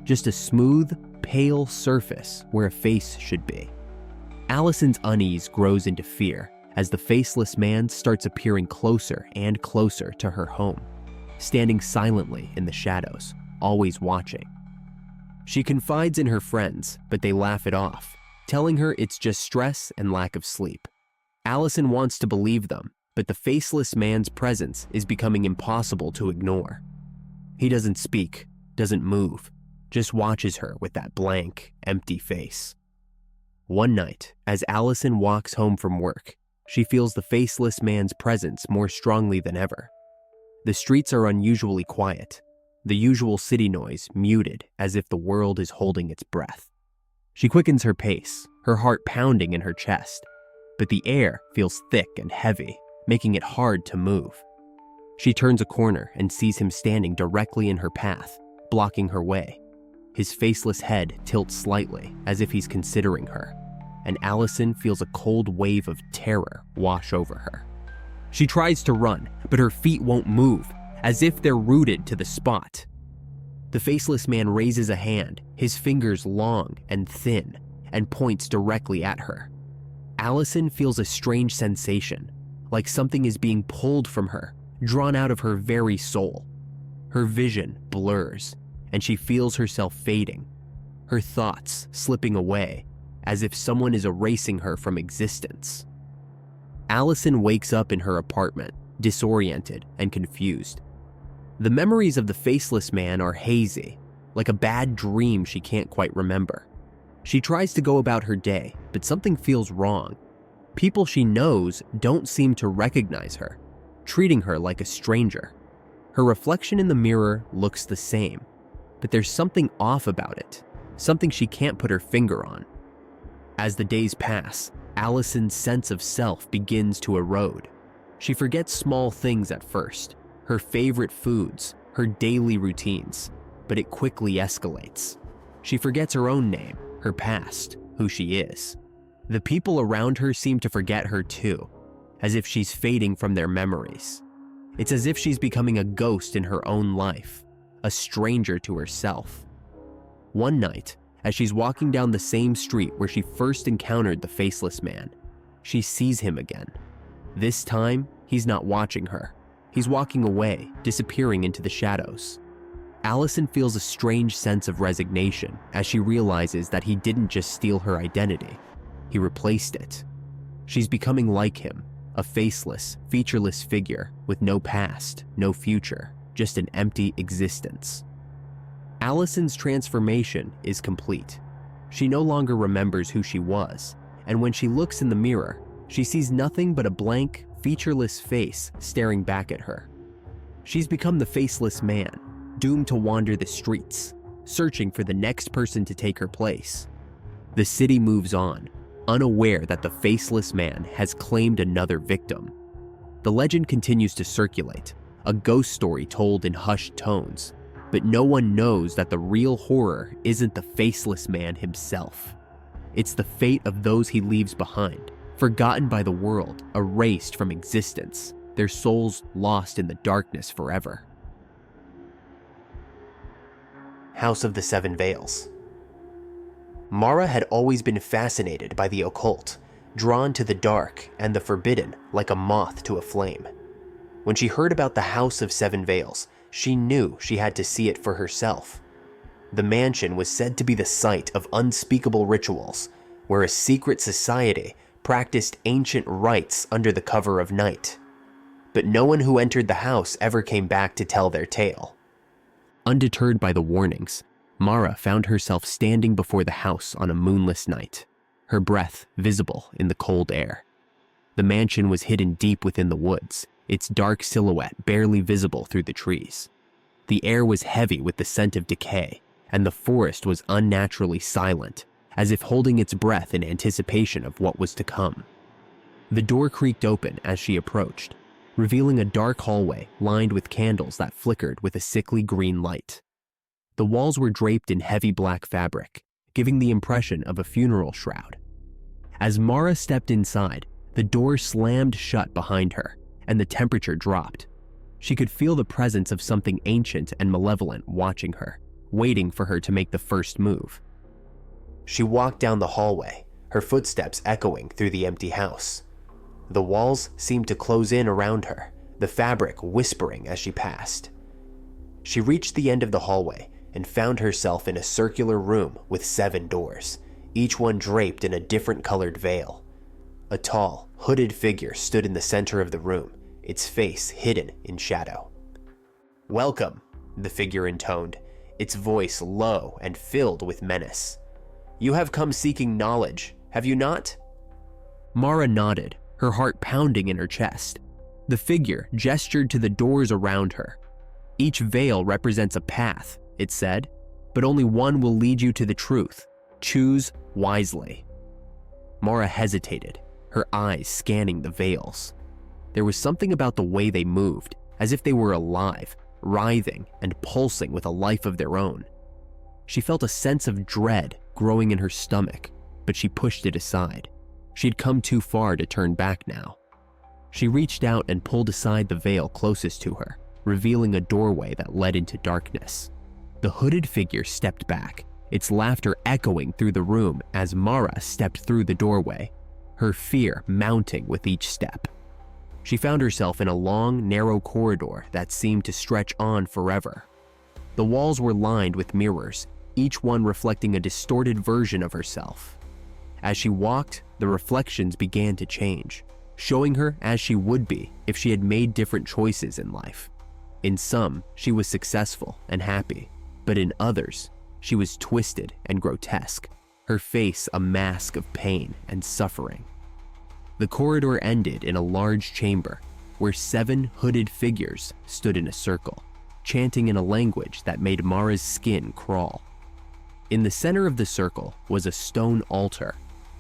Just a smooth, pale surface where a face should be. Allison's unease grows into fear as the faceless man starts appearing closer and closer to her home, standing silently in the shadows, always watching. She confides in her friends, but they laugh it off, telling her it's just stress and lack of sleep. Allison wants to believe them, but the faceless man's presence is becoming impossible to ignore. He doesn't speak, doesn't move, just watches her with that blank, empty face. One night, as Allison walks home from work, she feels the faceless man's presence more strongly than ever. The streets are unusually quiet, the usual city noise muted as if the world is holding its breath. She quickens her pace, her heart pounding in her chest, but the air feels thick and heavy, making it hard to move. She turns a corner and sees him standing directly in her path, blocking her way. His faceless head tilts slightly as if he's considering her, and Allison feels a cold wave of terror wash over her. She tries to run, but her feet won't move, as if they're rooted to the spot. The faceless man raises a hand, his fingers long and thin, and points directly at her. Allison feels a strange sensation, like something is being pulled from her, drawn out of her very soul. Her vision blurs, and she feels herself fading, her thoughts slipping away, as if someone is erasing her from existence. Allison wakes up in her apartment, disoriented and confused. The memories of the faceless man are hazy, like a bad dream she can't quite remember. She tries to go about her day, but something feels wrong. People she knows don't seem to recognize her, treating her like a stranger. Her reflection in the mirror looks the same, but there's something off about it, something she can't put her finger on. As the days pass, Allison's sense of self begins to erode. She forgets small things at first, her favorite foods, her daily routines, but it quickly escalates. She forgets her own name, her past, who she is. The people around her seem to forget her too, as if she's fading from their memories. It's as if she's becoming a ghost in her own life, a stranger to herself. One night, as she's walking down the same street where she first encountered the faceless man, she sees him again. This time, he's not watching her. He's walking away, disappearing into the shadows. Allison feels a strange sense of resignation as she realizes that he didn't just steal her identity, he replaced it. She's becoming like him, a faceless, featureless figure with no past, no future, just an empty existence. Allison's transformation is complete. She no longer remembers who she was, and when she looks in the mirror, she sees nothing but a blank, featureless face staring back at her. She's become the faceless man, doomed to wander the streets, searching for the next person to take her place. The city moves on, unaware that the faceless man has claimed another victim. The legend continues to circulate, a ghost story told in hushed tones, but no one knows that the real horror isn't the faceless man himself. It's the fate of those he leaves behind, forgotten by the world, erased from existence, their souls lost in the darkness forever. House of the Seven Veils. Mara had always been fascinated by the occult, drawn to the dark and the forbidden like a moth to a flame. When she heard about the House of Seven Veils, she knew she had to see it for herself. The mansion was said to be the site of unspeakable rituals, where a secret society practiced ancient rites under the cover of night. But no one who entered the house ever came back to tell their tale. Undeterred by the warnings, Mara found herself standing before the house on a moonless night, her breath visible in the cold air. The mansion was hidden deep within the woods, its dark silhouette barely visible through the trees. The air was heavy with the scent of decay, and the forest was unnaturally silent, as if holding its breath in anticipation of what was to come. The door creaked open as she approached, revealing a dark hallway lined with candles that flickered with a sickly green light. The walls were draped in heavy black fabric, giving the impression of a funeral shroud. As Mara stepped inside, the door slammed shut behind her, and the temperature dropped. She could feel the presence of something ancient and malevolent watching her, waiting for her to make the first move. She walked down the hallway, her footsteps echoing through the empty house. The walls seemed to close in around her, the fabric whispering as she passed. She reached the end of the hallway and found herself in a circular room with 7 doors, each one draped in a different colored veil. A tall, hooded figure stood in the center of the room, its face hidden in shadow. "Welcome," the figure intoned, its voice low and filled with menace. "You have come seeking knowledge, have you not?" Mara nodded, her heart pounding in her chest. The figure gestured to the doors around her. "Each veil represents a path," it said, "but only one will lead you to the truth. Choose wisely." Mara hesitated, her eyes scanning the veils. There was something about the way they moved, as if they were alive, writhing and pulsing with a life of their own. She felt a sense of dread growing in her stomach, but she pushed it aside. She had come too far to turn back now. She reached out and pulled aside the veil closest to her, revealing a doorway that led into darkness. The hooded figure stepped back, its laughter echoing through the room as Mara stepped through the doorway, her fear mounting with each step. She found herself in a long, narrow corridor that seemed to stretch on forever. The walls were lined with mirrors, each one reflecting a distorted version of herself. As she walked, the reflections began to change, showing her as she would be if she had made different choices in life. In some, she was successful and happy, but in others, she was twisted and grotesque, her face a mask of pain and suffering. The corridor ended in a large chamber where 7 hooded figures stood in a circle, chanting in a language that made Mara's skin crawl. In the center of the circle was a stone altar,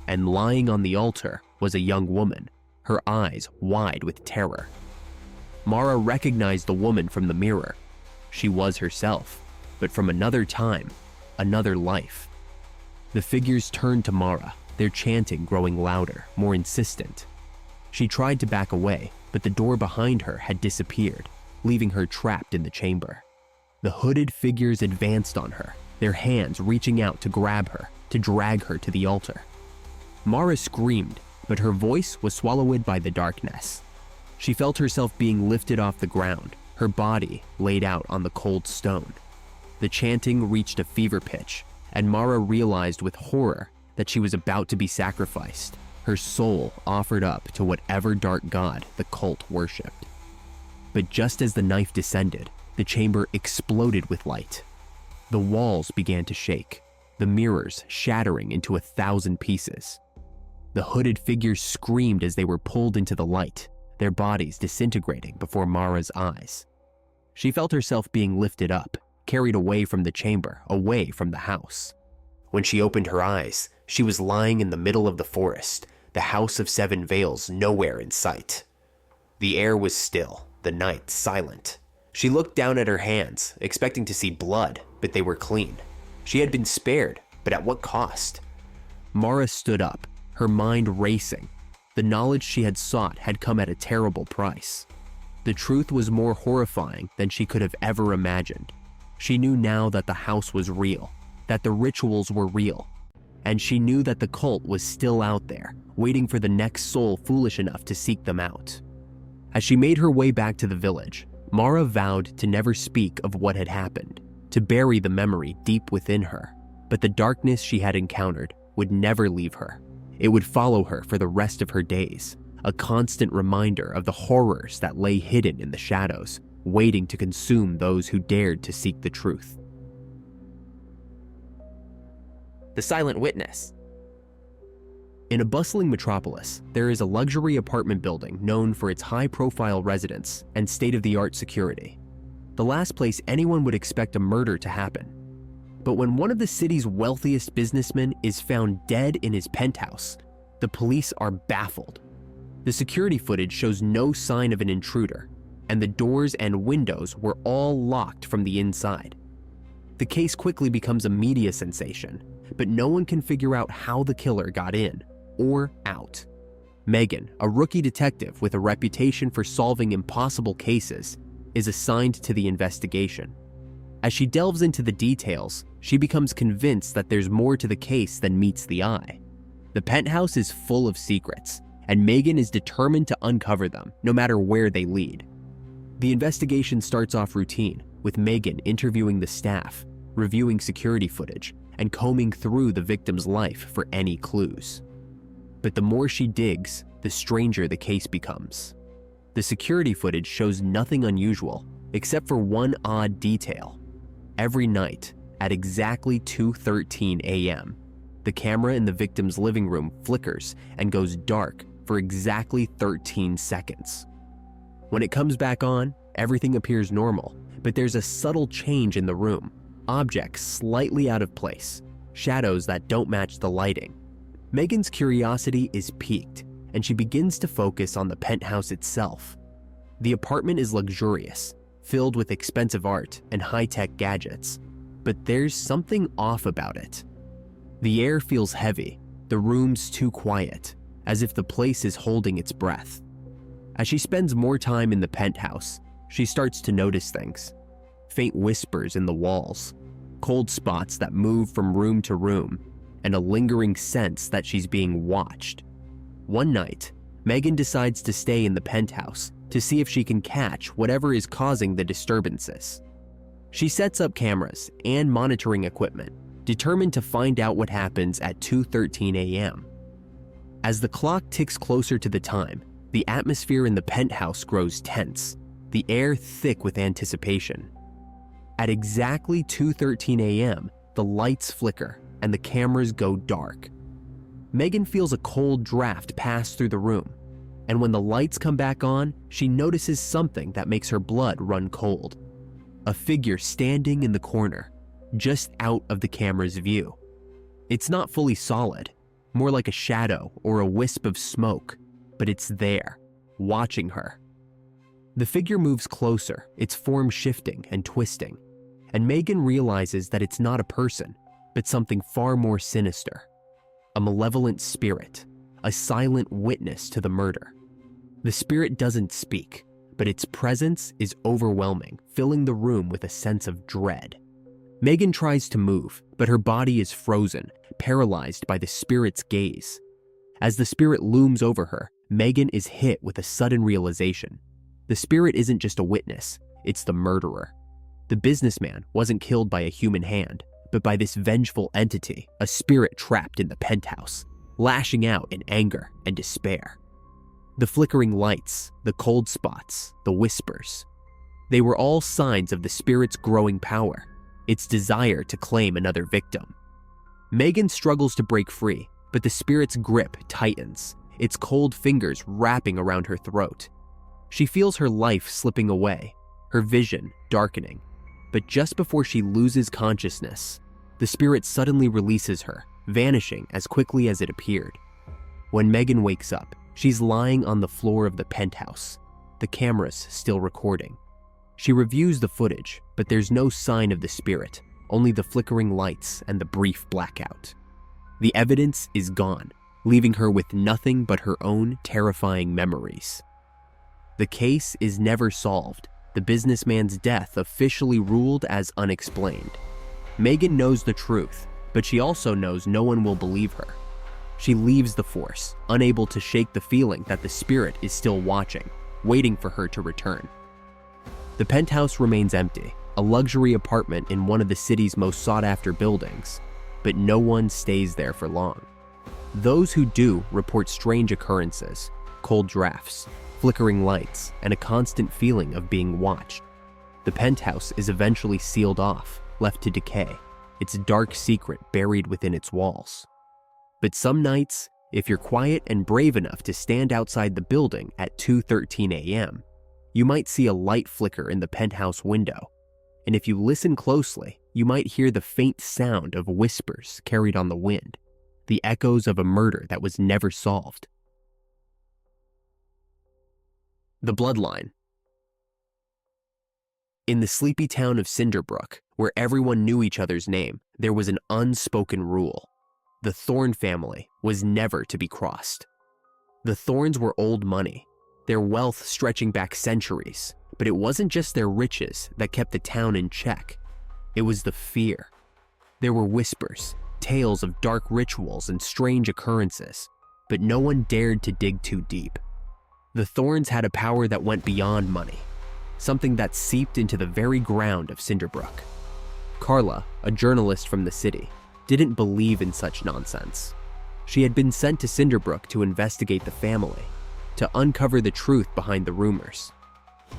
and lying on the altar was a young woman, her eyes wide with terror. Mara recognized the woman from the mirror. She was herself, but from another time, another life. The figures turned to Mara, their chanting growing louder, more insistent. She tried to back away, but the door behind her had disappeared, leaving her trapped in the chamber. The hooded figures advanced on her, their hands reaching out to grab her, to drag her to the altar. Mara screamed, but her voice was swallowed by the darkness. She felt herself being lifted off the ground, her body laid out on the cold stone. The chanting reached a fever pitch, and Mara realized with horror that she was about to be sacrificed, her soul offered up to whatever dark god the cult worshipped. But just as the knife descended, the chamber exploded with light. The walls began to shake, the mirrors shattering into 1,000 pieces. The hooded figures screamed as they were pulled into the light, their bodies disintegrating before Mara's eyes. She felt herself being lifted up, carried away from the chamber, away from the house. When she opened her eyes, she was lying in the middle of the forest, the House of Seven Veils nowhere in sight. The air was still, the night silent. She looked down at her hands, expecting to see blood, but they were clean. She had been spared, but at what cost? Mara stood up, her mind racing. The knowledge she had sought had come at a terrible price. The truth was more horrifying than she could have ever imagined. She knew now that the house was real, that the rituals were real, and she knew that the cult was still out there, waiting for the next soul foolish enough to seek them out. As she made her way back to the village, Mara vowed to never speak of what had happened, to bury the memory deep within her. But the darkness she had encountered would never leave her. It would follow her for the rest of her days, a constant reminder of the horrors that lay hidden in the shadows, waiting to consume those who dared to seek the truth. The Silent Witness. In a bustling metropolis, there is a luxury apartment building known for its high-profile residents and state-of-the-art security. The last place anyone would expect a murder to happen. But when one of the city's wealthiest businessmen is found dead in his penthouse, the police are baffled. The security footage shows no sign of an intruder, and the doors and windows were all locked from the inside. The case quickly becomes a media sensation, but no one can figure out how the killer got in or out. Megan, a rookie detective with a reputation for solving impossible cases, is assigned to the investigation. As she delves into the details, she becomes convinced that there's more to the case than meets the eye. The penthouse is full of secrets, and Megan is determined to uncover them, no matter where they lead. The investigation starts off routine, with Megan interviewing the staff, reviewing security footage, and combing through the victim's life for any clues. But the more she digs, the stranger the case becomes. The security footage shows nothing unusual, except for one odd detail. Every night, at exactly 2:13 a.m., the camera in the victim's living room flickers and goes dark for exactly 13 seconds. When it comes back on, everything appears normal, but there's a subtle change in the room, objects slightly out of place, shadows that don't match the lighting. Megan's curiosity is piqued, and she begins to focus on the penthouse itself. The apartment is luxurious, filled with expensive art and high-tech gadgets, but there's something off about it. The air feels heavy, the room's too quiet, as if the place is holding its breath. As she spends more time in the penthouse, she starts to notice things. Faint whispers in the walls, cold spots that move from room to room, and a lingering sense that she's being watched. One night, Megan decides to stay in the penthouse to see if she can catch whatever is causing the disturbances. She sets up cameras and monitoring equipment, determined to find out what happens at 2:13 a.m. As the clock ticks closer to the time, the atmosphere in the penthouse grows tense, the air thick with anticipation. At exactly 2:13 a.m., the lights flicker and the cameras go dark. Megan feels a cold draft pass through the room, and when the lights come back on, she notices something that makes her blood run cold. A figure standing in the corner, just out of the camera's view. It's not fully solid, more like a shadow or a wisp of smoke, but it's there, watching her. The figure moves closer, its form shifting and twisting, and Megan realizes that it's not a person, but something far more sinister. A malevolent spirit, a silent witness to the murder. The spirit doesn't speak, but its presence is overwhelming, filling the room with a sense of dread. Megan tries to move, but her body is frozen, paralyzed by the spirit's gaze. As the spirit looms over her, Megan is hit with a sudden realization. The spirit isn't just a witness, it's the murderer. The businessman wasn't killed by a human hand, but by this vengeful entity, a spirit trapped in the penthouse, lashing out in anger and despair. The flickering lights, the cold spots, the whispers, they were all signs of the spirit's growing power, its desire to claim another victim. Megan struggles to break free, but the spirit's grip tightens, its cold fingers wrapping around her throat. She feels her life slipping away, her vision darkening. But just before she loses consciousness, the spirit suddenly releases her, vanishing as quickly as it appeared. When Megan wakes up, she's lying on the floor of the penthouse, the cameras still recording. She reviews the footage, but there's no sign of the spirit, only the flickering lights and the brief blackout. The evidence is gone, leaving her with nothing but her own terrifying memories. The case is never solved, The businessman's death officially ruled as unexplained. Megan knows the truth, but she also knows no one will believe her. She leaves the force, unable to shake the feeling that the spirit is still watching, waiting for her to return. The penthouse remains empty, a luxury apartment in one of the city's most sought-after buildings, but no one stays there for long. Those who do report strange occurrences, cold drafts, flickering lights, and a constant feeling of being watched. The penthouse is eventually sealed off, left to decay, its dark secret buried within its walls. But some nights, if you're quiet and brave enough to stand outside the building at 2:13 a.m., you might see a light flicker in the penthouse window, and if you listen closely, you might hear the faint sound of whispers carried on the wind, the echoes of a murder that was never solved. The Bloodline. In the sleepy town of Cinderbrook, where everyone knew each other's name, there was an unspoken rule. The Thorne family was never to be crossed. The Thornes were old money, their wealth stretching back centuries, but it wasn't just their riches that kept the town in check. It was the fear. There were whispers, tales of dark rituals and strange occurrences, but no one dared to dig too deep. The Thornes had a power that went beyond money, something that seeped into the very ground of Cinderbrook. Carla, a journalist from the city, didn't believe in such nonsense. She had been sent to Cinderbrook to investigate the family, to uncover the truth behind the rumors.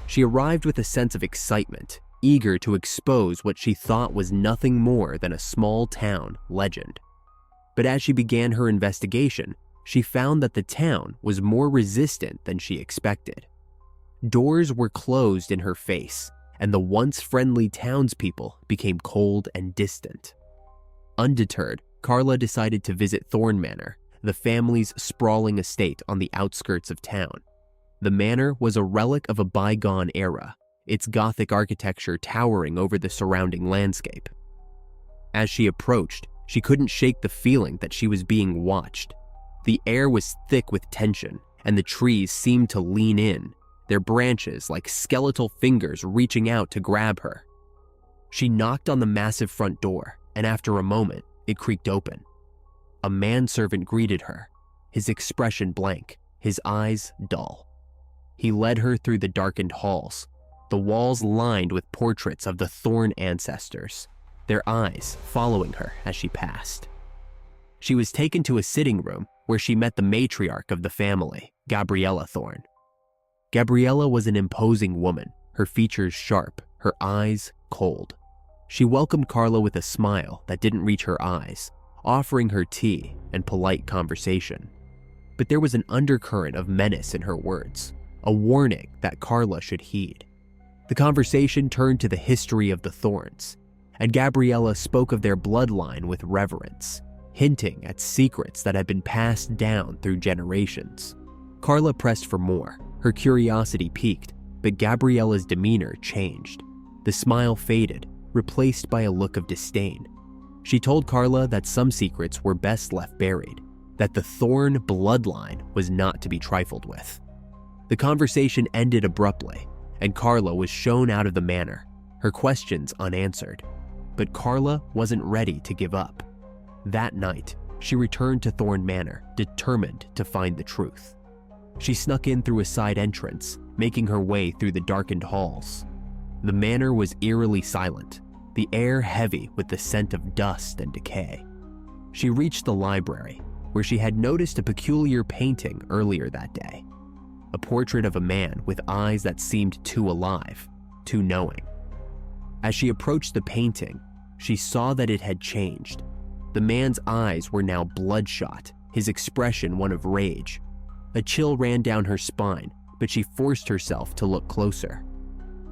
She arrived with a sense of excitement, eager to expose what she thought was nothing more than a small town legend. But as she began her investigation, she found that the town was more resistant than she expected. Doors were closed in her face, and the once friendly townspeople became cold and distant. Undeterred, Carla decided to visit Thorne Manor, the family's sprawling estate on the outskirts of town. The manor was a relic of a bygone era, its Gothic architecture towering over the surrounding landscape. As she approached, she couldn't shake the feeling that she was being watched. The air was thick with tension, and the trees seemed to lean in, their branches like skeletal fingers reaching out to grab her. She knocked on the massive front door, and after a moment, it creaked open. A manservant greeted her, his expression blank, his eyes dull. He led her through the darkened halls, the walls lined with portraits of the Thorne ancestors, their eyes following her as she passed. She was taken to a sitting room where she met the matriarch of the family, Gabriella Thorne. Gabriella was an imposing woman, her features sharp, her eyes cold. She welcomed Carla with a smile that didn't reach her eyes, offering her tea and polite conversation. But there was an undercurrent of menace in her words, a warning that Carla should heed. The conversation turned to the history of the Thornes, and Gabriella spoke of their bloodline with reverence, hinting at secrets that had been passed down through generations. Carla pressed for more, her curiosity piqued, but Gabriella's demeanor changed. The smile faded, replaced by a look of disdain. She told Carla that some secrets were best left buried, that the Thorne bloodline was not to be trifled with. The conversation ended abruptly, and Carla was shown out of the manor, her questions unanswered. But Carla wasn't ready to give up. That night, she returned to Thorne Manor, determined to find the truth. She snuck in through a side entrance, making her way through the darkened halls. The manor was eerily silent, the air heavy with the scent of dust and decay. She reached the library, where she had noticed a peculiar painting earlier that day. A portrait of a man with eyes that seemed too alive, too knowing. As she approached the painting, she saw that it had changed. The man's eyes were now bloodshot, his expression one of rage. A chill ran down her spine, but she forced herself to look closer.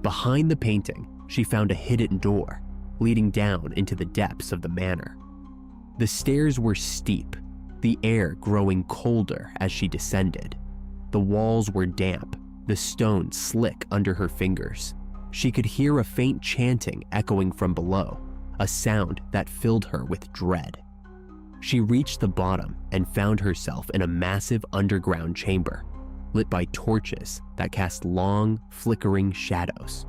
Behind the painting, she found a hidden door, leading down into the depths of the manor. The stairs were steep, the air growing colder as she descended. The walls were damp, the stone slick under her fingers. She could hear a faint chanting echoing from below, a sound that filled her with dread. She reached the bottom and found herself in a massive underground chamber, lit by torches that cast long, flickering shadows.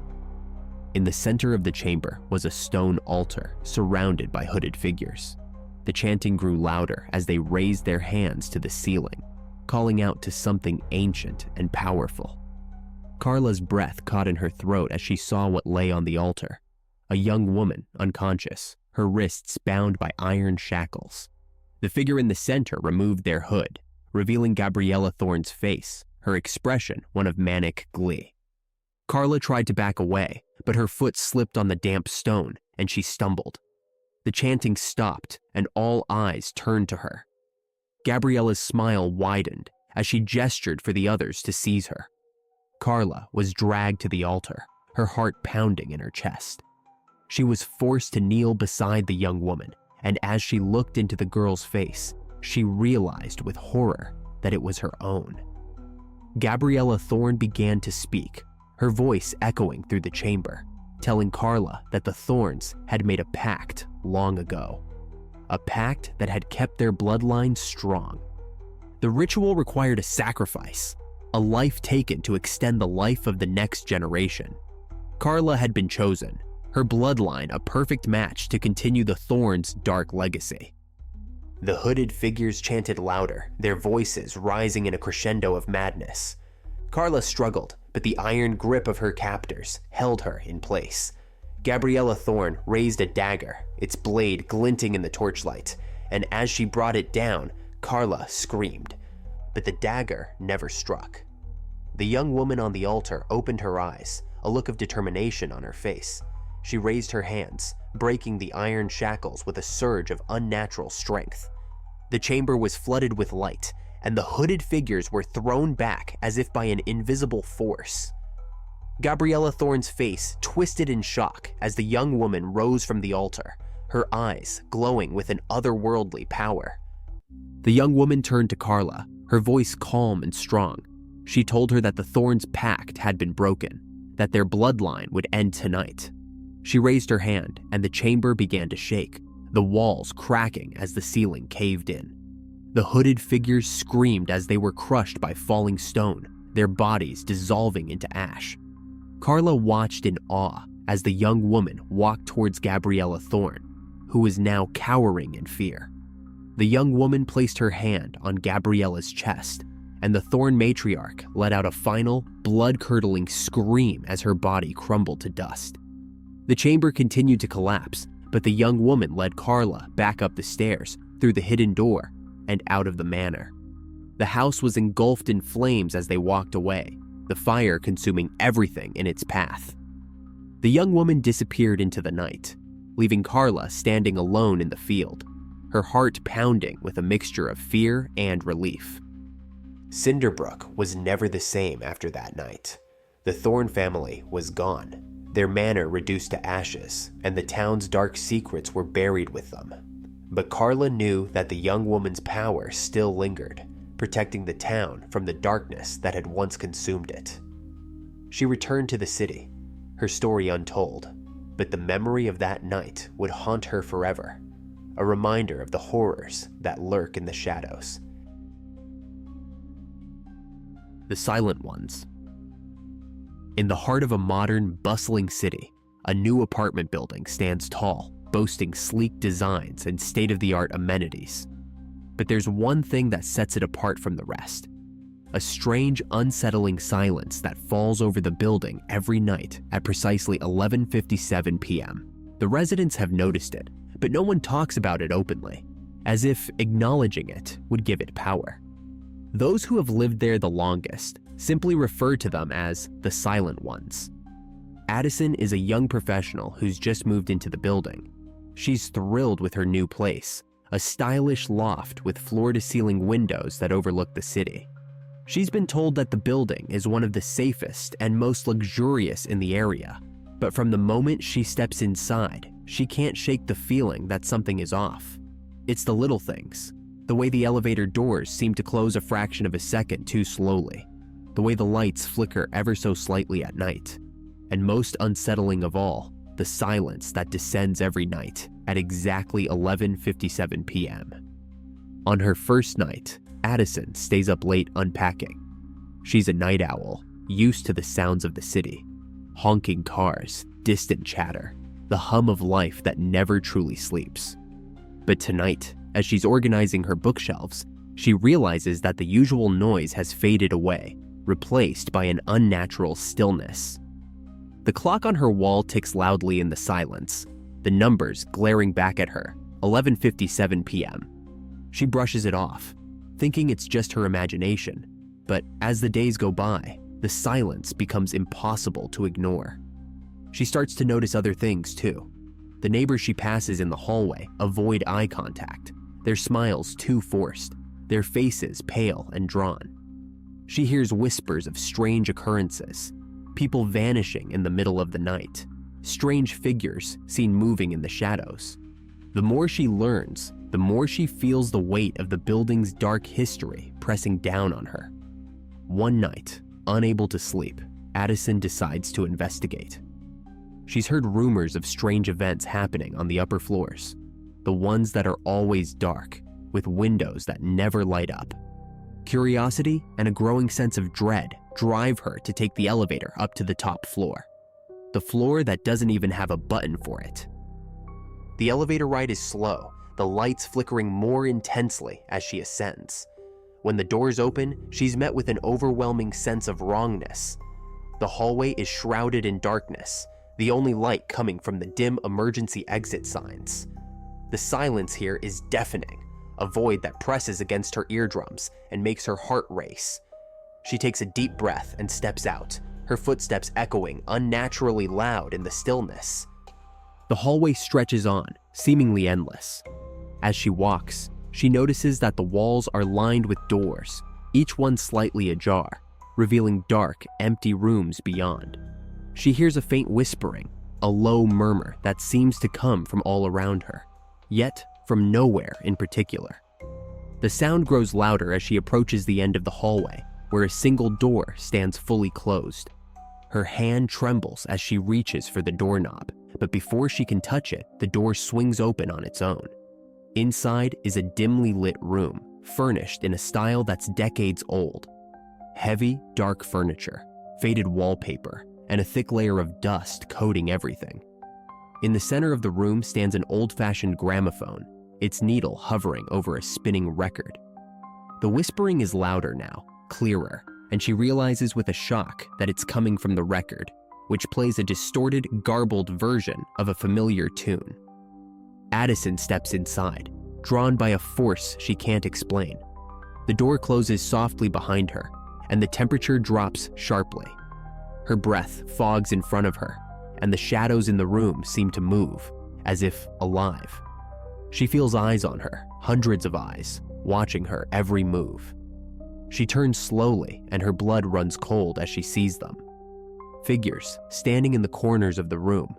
In the center of the chamber was a stone altar surrounded by hooded figures. The chanting grew louder as they raised their hands to the ceiling, calling out to something ancient and powerful. Carla's breath caught in her throat as she saw what lay on the altar. A young woman, unconscious, her wrists bound by iron shackles. The figure in the center removed their hood, revealing Gabriella Thorne's face, her expression one of manic glee. Carla tried to back away, but her foot slipped on the damp stone and she stumbled. The chanting stopped and all eyes turned to her. Gabriella's smile widened as she gestured for the others to seize her. Carla was dragged to the altar, her heart pounding in her chest. She was forced to kneel beside the young woman, and as she looked into the girl's face, she realized with horror that it was her own. Gabriella Thorne began to speak, her voice echoing through the chamber, telling Carla that the Thornes had made a pact long ago. A pact that had kept their bloodline strong. The ritual required a sacrifice, a life taken to extend the life of the next generation. Carla had been chosen, her bloodline a perfect match to continue the Thornes' dark legacy. The hooded figures chanted louder, their voices rising in a crescendo of madness. Carla struggled, but the iron grip of her captors held her in place. Gabriella Thorne raised a dagger, its blade glinting in the torchlight, and as she brought it down, Carla screamed. But the dagger never struck. The young woman on the altar opened her eyes, a look of determination on her face. She raised her hands, breaking the iron shackles with a surge of unnatural strength. The chamber was flooded with light, and the hooded figures were thrown back as if by an invisible force. Gabriella Thorne's face twisted in shock as the young woman rose from the altar, her eyes glowing with an otherworldly power. The young woman turned to Carla, her voice calm and strong. She told her that the Thornes' pact had been broken, that their bloodline would end tonight. She raised her hand, and the chamber began to shake, the walls cracking as the ceiling caved in. The hooded figures screamed as they were crushed by falling stone, their bodies dissolving into ash. Carla watched in awe as the young woman walked towards Gabriella Thorne, who was now cowering in fear. The young woman placed her hand on Gabriella's chest, and the Thorne matriarch let out a final, blood-curdling scream as her body crumbled to dust. The chamber continued to collapse, but the young woman led Carla back up the stairs, through the hidden door, and out of the manor. The house was engulfed in flames as they walked away, the fire consuming everything in its path. The young woman disappeared into the night, leaving Carla standing alone in the field, her heart pounding with a mixture of fear and relief. Cinderbrook was never the same after that night. The Thorne family was gone, their manor reduced to ashes, and the town's dark secrets were buried with them. But Carla knew that the young woman's power still lingered, protecting the town from the darkness that had once consumed it. She returned to the city, her story untold, but the memory of that night would haunt her forever, a reminder of the horrors that lurk in the shadows. The Silent Ones. In the heart of a modern, bustling city, a new apartment building stands tall, boasting sleek designs and state-of-the-art amenities. But there's one thing that sets it apart from the rest. A strange, unsettling silence that falls over the building every night at precisely 11:57 p.m. The residents have noticed it, but no one talks about it openly, as if acknowledging it would give it power. Those who have lived there the longest simply refer to them as the Silent Ones. Addison is a young professional who's just moved into the building. She's thrilled with her new place, a stylish loft with floor-to-ceiling windows that overlook the city. She's been told that the building is one of the safest and most luxurious in the area, but from the moment she steps inside, she can't shake the feeling that something is off. It's the little things. The way the elevator doors seem to close a fraction of a second too slowly, the way the lights flicker ever so slightly at night, and most unsettling of all, the silence that descends every night at exactly 11:57 p.m. On her first night, Addison stays up late unpacking. She's a night owl, used to the sounds of the city. honking cars, distant chatter, the hum of life that never truly sleeps. But tonight, as she's organizing her bookshelves, she realizes that the usual noise has faded away, replaced by an unnatural stillness. The clock on her wall ticks loudly in the silence, the numbers glaring back at her, 11:57 p.m. She brushes it off, thinking it's just her imagination, but as the days go by, the silence becomes impossible to ignore. She starts to notice other things too. The neighbors she passes in the hallway avoid eye contact, their smiles too forced, their faces pale and drawn. She hears whispers of strange occurrences, people vanishing in the middle of the night, strange figures seen moving in the shadows. The more she learns, the more she feels the weight of the building's dark history pressing down on her. One night, unable to sleep, Addison decides to investigate. She's heard rumors of strange events happening on the upper floors, the ones that are always dark, with windows that never light up. Curiosity and a growing sense of dread drive her to take the elevator up to the top floor, the floor that doesn't even have a button for it. The elevator ride is slow, the lights flickering more intensely as she ascends. When the doors open, she's met with an overwhelming sense of wrongness. The hallway is shrouded in darkness, the only light coming from the dim emergency exit signs. The silence here is deafening, a void that presses against her eardrums and makes her heart race. She takes a deep breath and steps out, her footsteps echoing unnaturally loud in the stillness. The hallway stretches on, seemingly endless. As she walks, she notices that the walls are lined with doors, each one slightly ajar, revealing dark, empty rooms beyond. She hears a faint whispering, a low murmur that seems to come from all around her, yet from nowhere in particular. The sound grows louder as she approaches the end of the hallway, where a single door stands fully closed. Her hand trembles as she reaches for the doorknob, but before she can touch it, the door swings open on its own. Inside is a dimly lit room, furnished in a style that's decades old. Heavy, dark furniture, faded wallpaper, and a thick layer of dust coating everything. In the center of the room stands an old-fashioned gramophone, its needle hovering over a spinning record. The whispering is louder now, clearer, and she realizes with a shock that it's coming from the record, which plays a distorted, garbled version of a familiar tune. Addison steps inside, drawn by a force she can't explain. The door closes softly behind her, and the temperature drops sharply. Her breath fogs in front of her, and the shadows in the room seem to move, as if alive. She feels eyes on her, hundreds of eyes, watching her every move. She turns slowly, and her blood runs cold as she sees them. Figures standing in the corners of the room,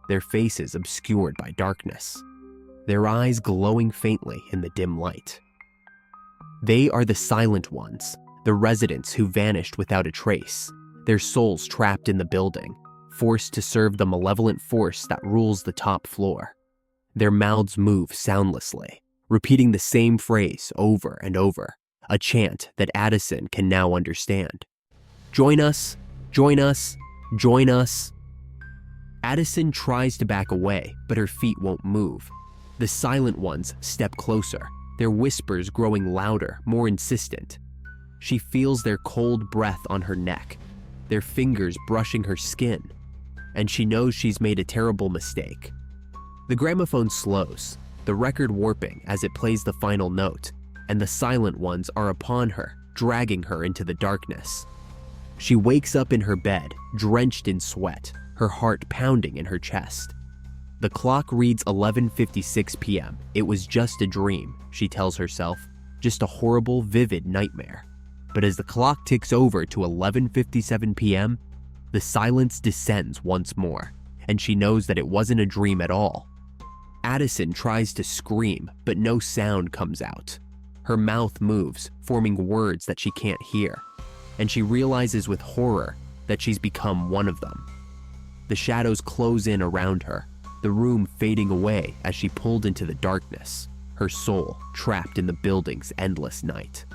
their faces obscured by darkness, their eyes glowing faintly in the dim light. They are the silent ones, the residents who vanished without a trace, their souls trapped in the building, forced to serve the malevolent force that rules the top floor. Their mouths move soundlessly, repeating the same phrase over and over, a chant that Addison can now understand. Join us, join us, join us. Addison tries to back away, but her feet won't move. The silent ones step closer, their whispers growing louder, more insistent. She feels their cold breath on her neck, their fingers brushing her skin, and she knows she's made a terrible mistake. The gramophone slows, the record warping as it plays the final note, and the silent ones are upon her, dragging her into the darkness. She wakes up in her bed, drenched in sweat, her heart pounding in her chest. The clock reads 11:56 p.m. It was just a dream, she tells herself, just a horrible, vivid nightmare. But as the clock ticks over to 11:57 p.m., the silence descends once more, and she knows that it wasn't a dream at all. Addison tries to scream, but no sound comes out. Her mouth moves, forming words that she can't hear, and she realizes with horror that she's become one of them. The shadows close in around her, the room fading away as she pulled into the darkness, her soul trapped in the building's endless night.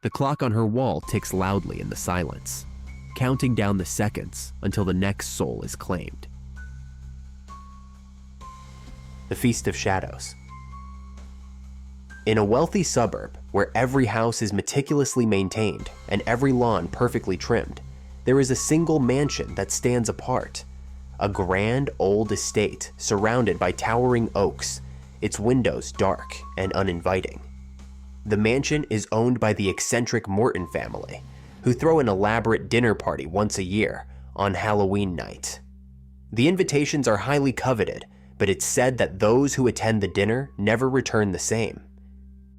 The clock on her wall ticks loudly in the silence. counting down the seconds until the next soul is claimed. The Feast of Shadows. In a wealthy suburb where every house is meticulously maintained and every lawn perfectly trimmed, there is a single mansion that stands apart. A grand old estate surrounded by towering oaks, its windows dark and uninviting. The mansion is owned by the eccentric Morton family, who throw an elaborate dinner party once a year on Halloween night. The invitations are highly coveted, but it's said that those who attend the dinner never return the same.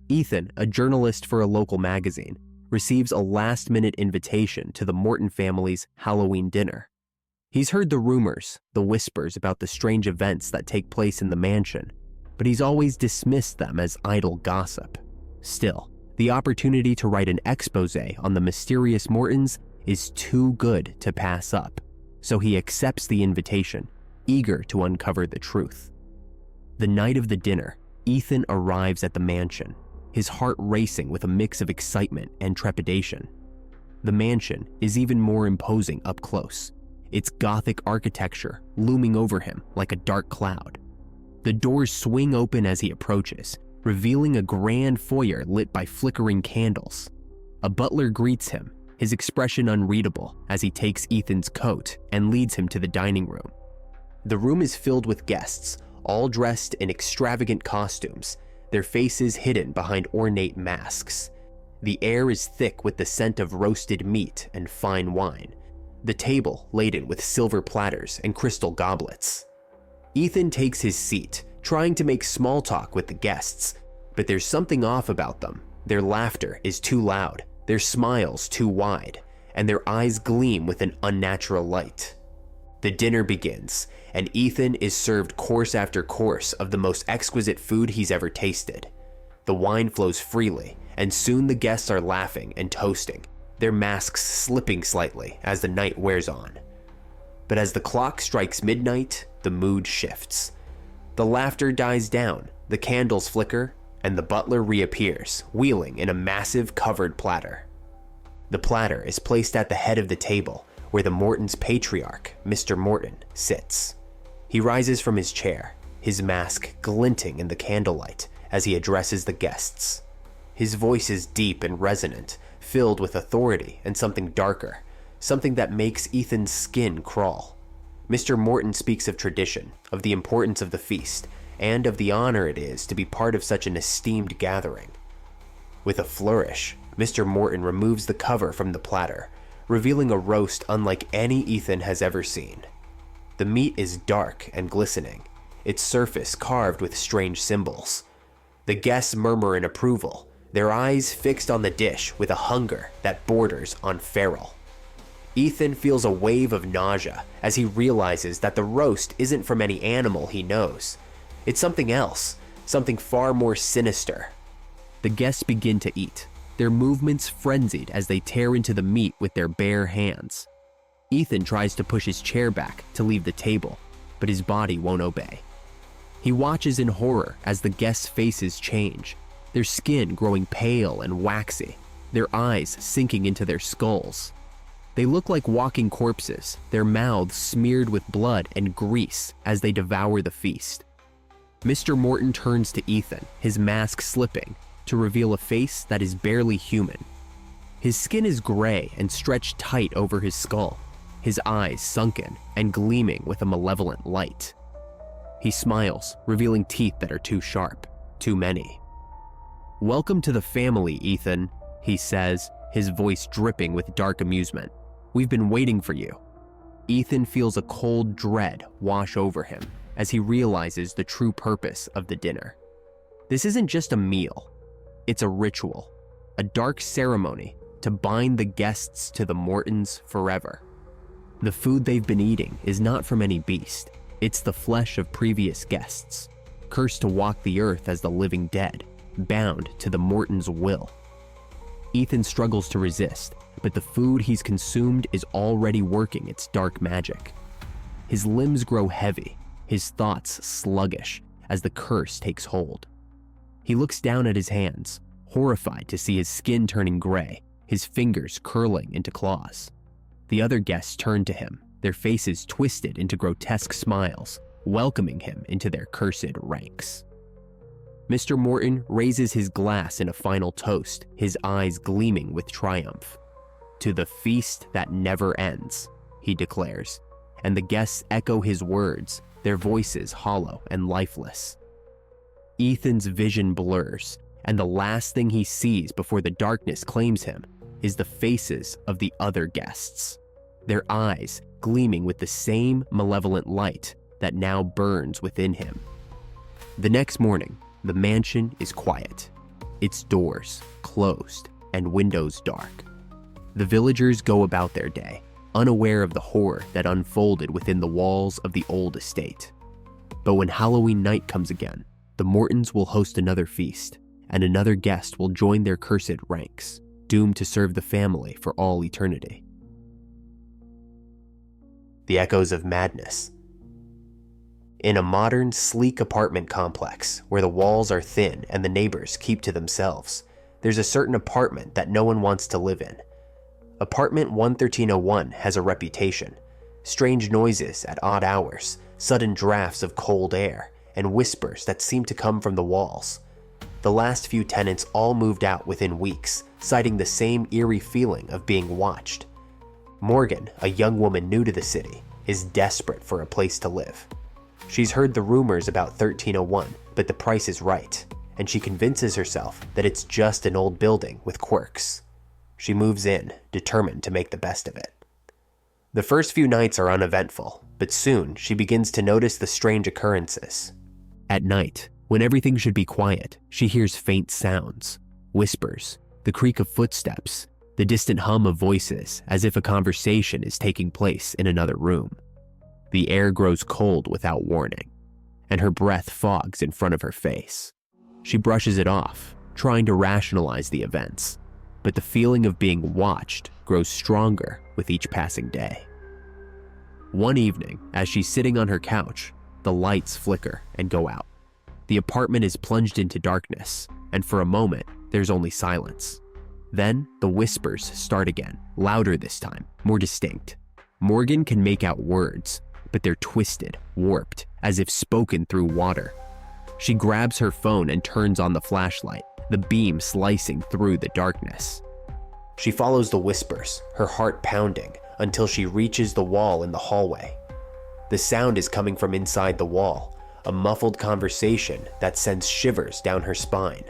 Ethan, a journalist for a local magazine, receives a last-minute invitation to the Morton family's Halloween dinner. He's heard the rumors, the whispers about the strange events that take place in the mansion, but he's always dismissed them as idle gossip. Still, the opportunity to write an exposé on the mysterious Mortons is too good to pass up, so he accepts the invitation, eager to uncover the truth. The night of the dinner, Ethan arrives at the mansion, his heart racing with a mix of excitement and trepidation. The mansion is even more imposing up close, its Gothic architecture looming over him like a dark cloud. The doors swing open as he approaches, revealing a grand foyer lit by flickering candles. A butler greets him, his expression unreadable as he takes Ethan's coat and leads him to the dining room. The room is filled with guests, all dressed in extravagant costumes, their faces hidden behind ornate masks. The air is thick with the scent of roasted meat and fine wine, the table laden with silver platters and crystal goblets. Ethan takes his seat, trying to make small talk with the guests, but there's something off about them. Their laughter is too loud, their smiles too wide, and their eyes gleam with an unnatural light. The dinner begins, and Ethan is served course after course of the most exquisite food he's ever tasted. The wine flows freely, and soon the guests are laughing and toasting, their masks slipping slightly as the night wears on. But as the clock strikes midnight, the mood shifts. The laughter dies down, the candles flicker, and the butler reappears, wheeling in a massive covered platter. The platter is placed at the head of the table, where the Morton's patriarch, Mr. Morton, sits. He rises from his chair, his mask glinting in the candlelight as he addresses the guests. His voice is deep and resonant, filled with authority and something darker, something that makes Ethan's skin crawl. Mr. Morton speaks of tradition, of the importance of the feast, and of the honor it is to be part of such an esteemed gathering. With a flourish, Mr. Morton removes the cover from the platter, revealing a roast unlike any Ethan has ever seen. The meat is dark and glistening, its surface carved with strange symbols. The guests murmur in approval, their eyes fixed on the dish with a hunger that borders on feral. Ethan feels a wave of nausea as he realizes that the roast isn't from any animal he knows. It's something else, something far more sinister. The guests begin to eat, their movements frenzied as they tear into the meat with their bare hands. Ethan tries to push his chair back to leave the table, but his body won't obey. He watches in horror as the guests' faces change, their skin growing pale and waxy, their eyes sinking into their skulls. They look like walking corpses, their mouths smeared with blood and grease as they devour the feast. Mr. Morton turns to Ethan, his mask slipping, to reveal a face that is barely human. His skin is gray and stretched tight over his skull, his eyes sunken and gleaming with a malevolent light. He smiles, revealing teeth that are too sharp, too many. "Welcome to the family, Ethan," he says, his voice dripping with dark amusement. "We've been waiting for you." Ethan feels a cold dread wash over him as he realizes the true purpose of the dinner. This isn't just a meal, it's a ritual, a dark ceremony to bind the guests to the Mortons forever. The food they've been eating is not from any beast, it's the flesh of previous guests, cursed to walk the earth as the living dead, bound to the Mortons' will. Ethan struggles to resist, but the food he's consumed is already working its dark magic. His limbs grow heavy, his thoughts sluggish as the curse takes hold. He looks down at his hands, horrified to see his skin turning gray, his fingers curling into claws. The other guests turn to him, their faces twisted into grotesque smiles, welcoming him into their cursed ranks. Mr. Morton raises his glass in a final toast, his eyes gleaming with triumph. "To the feast that never ends," he declares, and the guests echo his words, their voices hollow and lifeless. Ethan's vision blurs, and the last thing he sees before the darkness claims him is the faces of the other guests, their eyes gleaming with the same malevolent light that now burns within him. The next morning, the mansion is quiet, its doors closed and windows dark. The villagers go about their day, unaware of the horror that unfolded within the walls of the old estate. But when Halloween night comes again, the Mortons will host another feast, and another guest will join their cursed ranks, doomed to serve the family for all eternity. The echoes of madness. In a modern, sleek apartment complex where the walls are thin and the neighbors keep to themselves, there's a certain apartment that no one wants to live in. Apartment 11301 has a reputation. Strange noises at odd hours, sudden drafts of cold air, and whispers that seem to come from the walls. The last few tenants all moved out within weeks, citing the same eerie feeling of being watched. Morgan, a young woman new to the city, is desperate for a place to live. She's heard the rumors about 1301, but the price is right, and she convinces herself that it's just an old building with quirks. She moves in, determined to make the best of it. The first few nights are uneventful, but soon she begins to notice the strange occurrences. At night, when everything should be quiet, she hears faint sounds, whispers, the creak of footsteps, the distant hum of voices, as if a conversation is taking place in another room. The air grows cold without warning, and her breath fogs in front of her face. She brushes it off, trying to rationalize the events, but the feeling of being watched grows stronger with each passing day. One evening, as she's sitting on her couch, the lights flicker and go out. The apartment is plunged into darkness, and for a moment, there's only silence. Then, the whispers start again, louder this time, more distinct. Morgan can make out words, but they're twisted, warped, as if spoken through water. She grabs her phone and turns on the flashlight, the beam slicing through the darkness. She follows the whispers, her heart pounding, until she reaches the wall in the hallway. The sound is coming from inside the wall, a muffled conversation that sends shivers down her spine.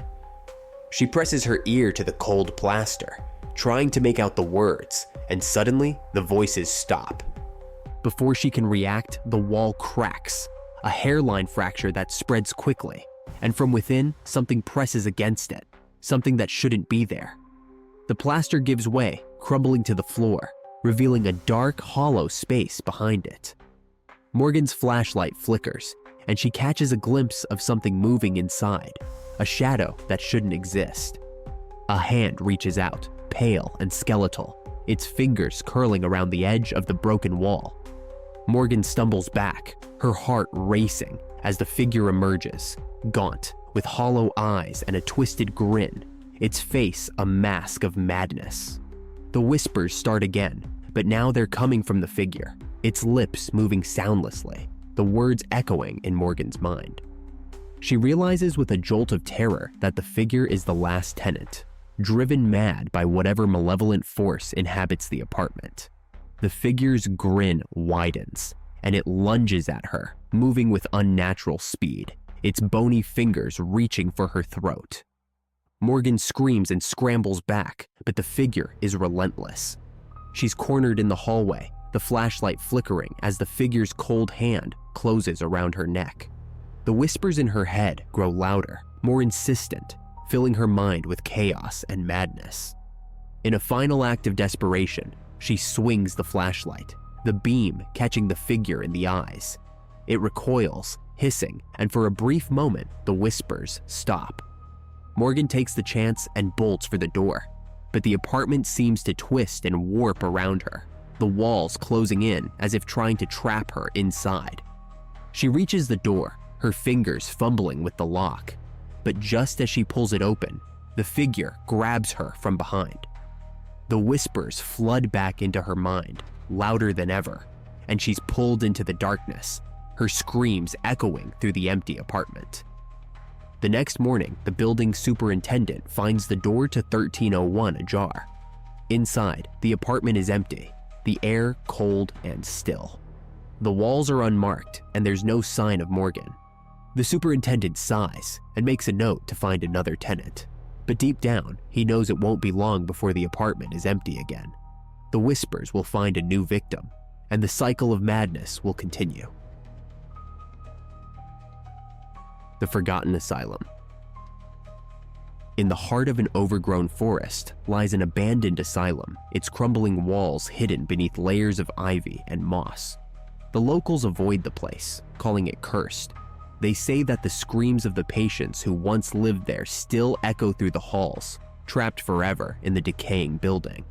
She presses her ear to the cold plaster, trying to make out the words, and suddenly the voices stop. Before she can react, the wall cracks, a hairline fracture that spreads quickly, and from within, something presses against it, something that shouldn't be there. The plaster gives way, crumbling to the floor, revealing a dark, hollow space behind it. Morgan's flashlight flickers, and she catches a glimpse of something moving inside, a shadow that shouldn't exist. A hand reaches out, pale and skeletal, its fingers curling around the edge of the broken wall. Morgan stumbles back, her heart racing as the figure emerges, gaunt, with hollow eyes and a twisted grin, its face a mask of madness. The whispers start again, but now they're coming from the figure, its lips moving soundlessly, the words echoing in Morgan's mind. She realizes with a jolt of terror that the figure is the last tenant, driven mad by whatever malevolent force inhabits the apartment. The figure's grin widens, and it lunges at her, moving with unnatural speed, its bony fingers reaching for her throat. Morgan screams and scrambles back, but the figure is relentless. She's cornered in the hallway, the flashlight flickering as the figure's cold hand closes around her neck. The whispers in her head grow louder, more insistent, filling her mind with chaos and madness. In a final act of desperation, she swings the flashlight, the beam catching the figure in the eyes. It recoils, hissing, and for a brief moment, the whispers stop. Morgan takes the chance and bolts for the door, but the apartment seems to twist and warp around her, the walls closing in as if trying to trap her inside. She reaches the door, her fingers fumbling with the lock, but just as she pulls it open, the figure grabs her from behind. The whispers flood back into her mind, louder than ever, and she's pulled into the darkness, her screams echoing through the empty apartment. The next morning, the building superintendent finds the door to 1301 ajar. Inside, the apartment is empty, the air cold and still. The walls are unmarked, and there's no sign of Morgan. The superintendent sighs and makes a note to find another tenant. But deep down, he knows it won't be long before the apartment is empty again. The whispers will find a new victim, and the cycle of madness will continue. The Forgotten Asylum. In the heart of an overgrown forest lies an abandoned asylum, its crumbling walls hidden beneath layers of ivy and moss. The locals avoid the place, calling it cursed. They say that the screams of the patients who once lived there still echo through the halls, trapped forever in the decaying building.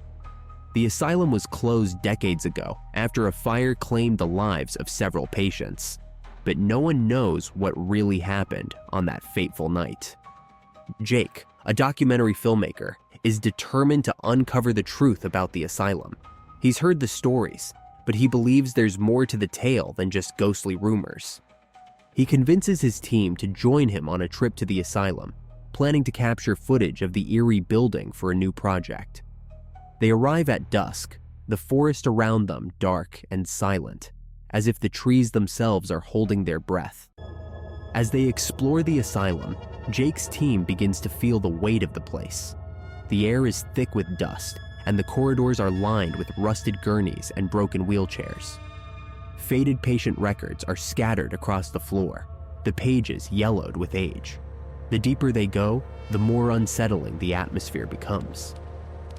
The asylum was closed decades ago after a fire claimed the lives of several patients, but no one knows what really happened on that fateful night. Jake, a documentary filmmaker, is determined to uncover the truth about the asylum. He's heard the stories, but he believes there's more to the tale than just ghostly rumors. He convinces his team to join him on a trip to the asylum, planning to capture footage of the eerie building for a new project. They arrive at dusk, the forest around them dark and silent, as if the trees themselves are holding their breath. As they explore the asylum, Jake's team begins to feel the weight of the place. The air is thick with dust, and the corridors are lined with rusted gurneys and broken wheelchairs. Faded patient records are scattered across the floor, the pages yellowed with age. The deeper they go, the more unsettling the atmosphere becomes.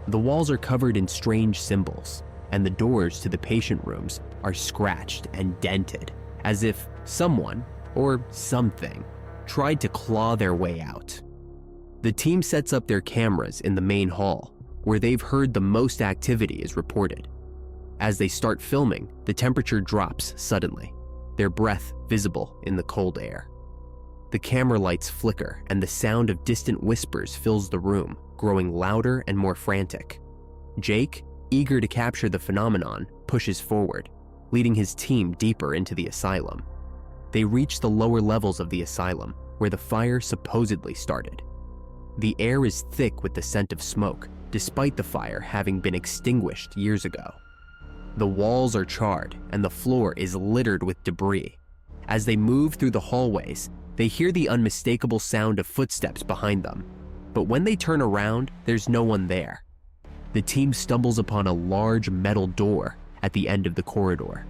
The walls are covered in strange symbols, and the doors to the patient rooms are scratched and dented, as if someone, or something, tried to claw their way out. The team sets up their cameras in the main hall, where they've heard the most activity is reported. As they start filming, the temperature drops suddenly, their breath visible in the cold air. The camera lights flicker and the sound of distant whispers fills the room, growing louder and more frantic. Jake, eager to capture the phenomenon, pushes forward, leading his team deeper into the asylum. They reach the lower levels of the asylum, where the fire supposedly started. The air is thick with the scent of smoke, despite the fire having been extinguished years ago. The walls are charred, and the floor is littered with debris. As they move through the hallways, they hear the unmistakable sound of footsteps behind them. But when they turn around, there's no one there. The team stumbles upon a large metal door at the end of the corridor.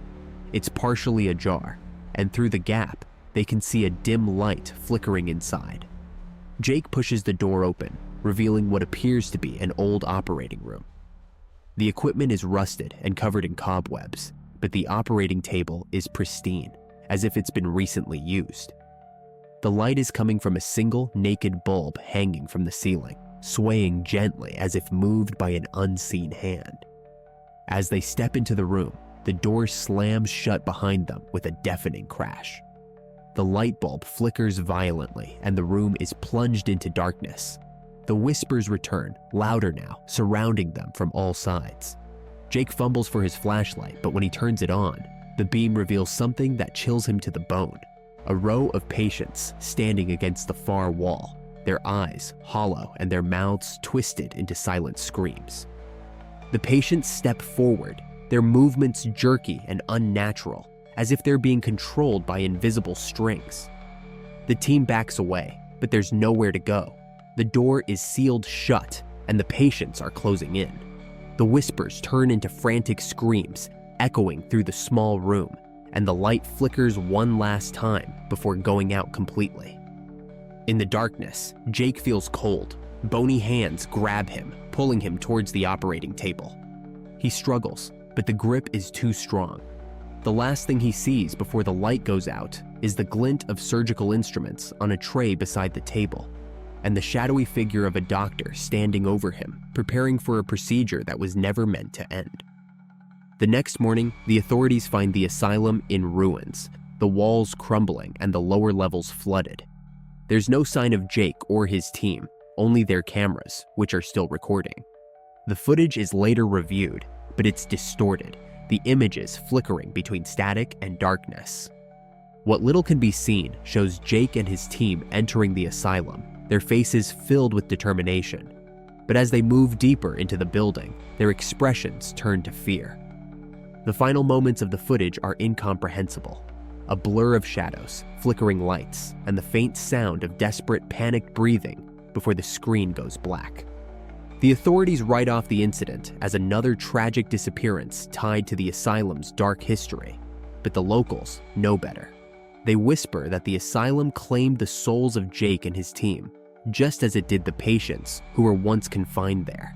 It's partially ajar, and through the gap, they can see a dim light flickering inside. Jake pushes the door open, revealing what appears to be an old operating room. The equipment is rusted and covered in cobwebs, but the operating table is pristine, as if it's been recently used. The light is coming from a single naked bulb hanging from the ceiling, swaying gently as if moved by an unseen hand. As they step into the room, the door slams shut behind them with a deafening crash. The light bulb flickers violently and the room is plunged into darkness. The whispers return, louder now, surrounding them from all sides. Jake fumbles for his flashlight, but when he turns it on, the beam reveals something that chills him to the bone. A row of patients standing against the far wall, their eyes hollow and their mouths twisted into silent screams. The patients step forward, their movements jerky and unnatural, as if they're being controlled by invisible strings. The team backs away, but there's nowhere to go. The door is sealed shut, and the patients are closing in. The whispers turn into frantic screams, echoing through the small room, and the light flickers one last time before going out completely. In the darkness, Jake feels cold. Bony hands grab him, pulling him towards the operating table. He struggles, but the grip is too strong. The last thing he sees before the light goes out is the glint of surgical instruments on a tray beside the table, and the shadowy figure of a doctor standing over him, preparing for a procedure that was never meant to end. The next morning, the authorities find the asylum in ruins, the walls crumbling and the lower levels flooded. There's no sign of Jake or his team, only their cameras, which are still recording. The footage is later reviewed, but it's distorted, the images flickering between static and darkness. What little can be seen shows Jake and his team entering the asylum, their faces filled with determination. But as they move deeper into the building, their expressions turn to fear. The final moments of the footage are incomprehensible. A blur of shadows, flickering lights, and the faint sound of desperate, panicked breathing before the screen goes black. The authorities write off the incident as another tragic disappearance tied to the asylum's dark history, but the locals know better. They whisper that the asylum claimed the souls of Jake and his team, just as it did the patients who were once confined there.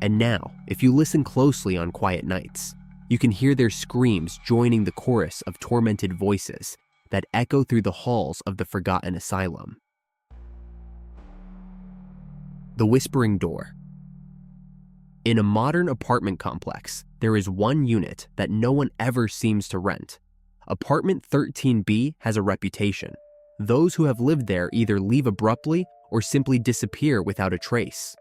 And now, if you listen closely on quiet nights, you can hear their screams joining the chorus of tormented voices that echo through the halls of the forgotten asylum. The Whispering Door. In a modern apartment complex, there is one unit that no one ever seems to rent. Apartment 13B has a reputation. Those who have lived there either leave abruptly or simply disappear without a trace.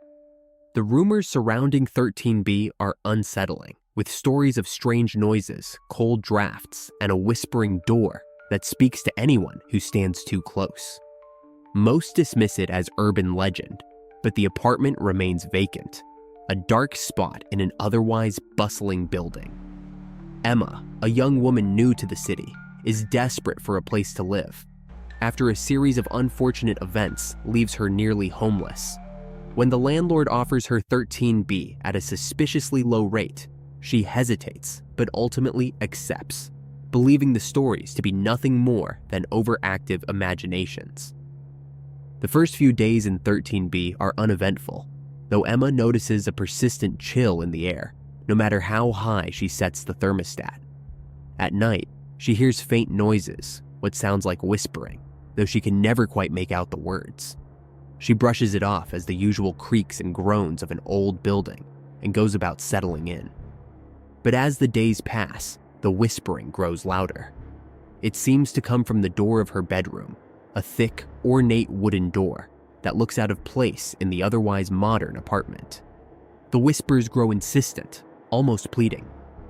The rumors surrounding 13B are unsettling, with stories of strange noises, cold drafts, and a whispering door that speaks to anyone who stands too close. Most dismiss it as urban legend, but the apartment remains vacant, a dark spot in an otherwise bustling building. Emma, a young woman new to the city, is desperate for a place to live. After a series of unfortunate events leaves her nearly homeless. When the landlord offers her 13B at a suspiciously low rate, she hesitates, but ultimately accepts, believing the stories to be nothing more than overactive imaginations. The first few days in 13B are uneventful, though Emma notices a persistent chill in the air, no matter how high she sets the thermostat. At night, she hears faint noises, what sounds like whispering, though she can never quite make out the words. She brushes it off as the usual creaks and groans of an old building and goes about settling in. But as the days pass, the whispering grows louder. It seems to come from the door of her bedroom, a thick, ornate wooden door that looks out of place in the otherwise modern apartment. The whispers grow insistent, almost pleading,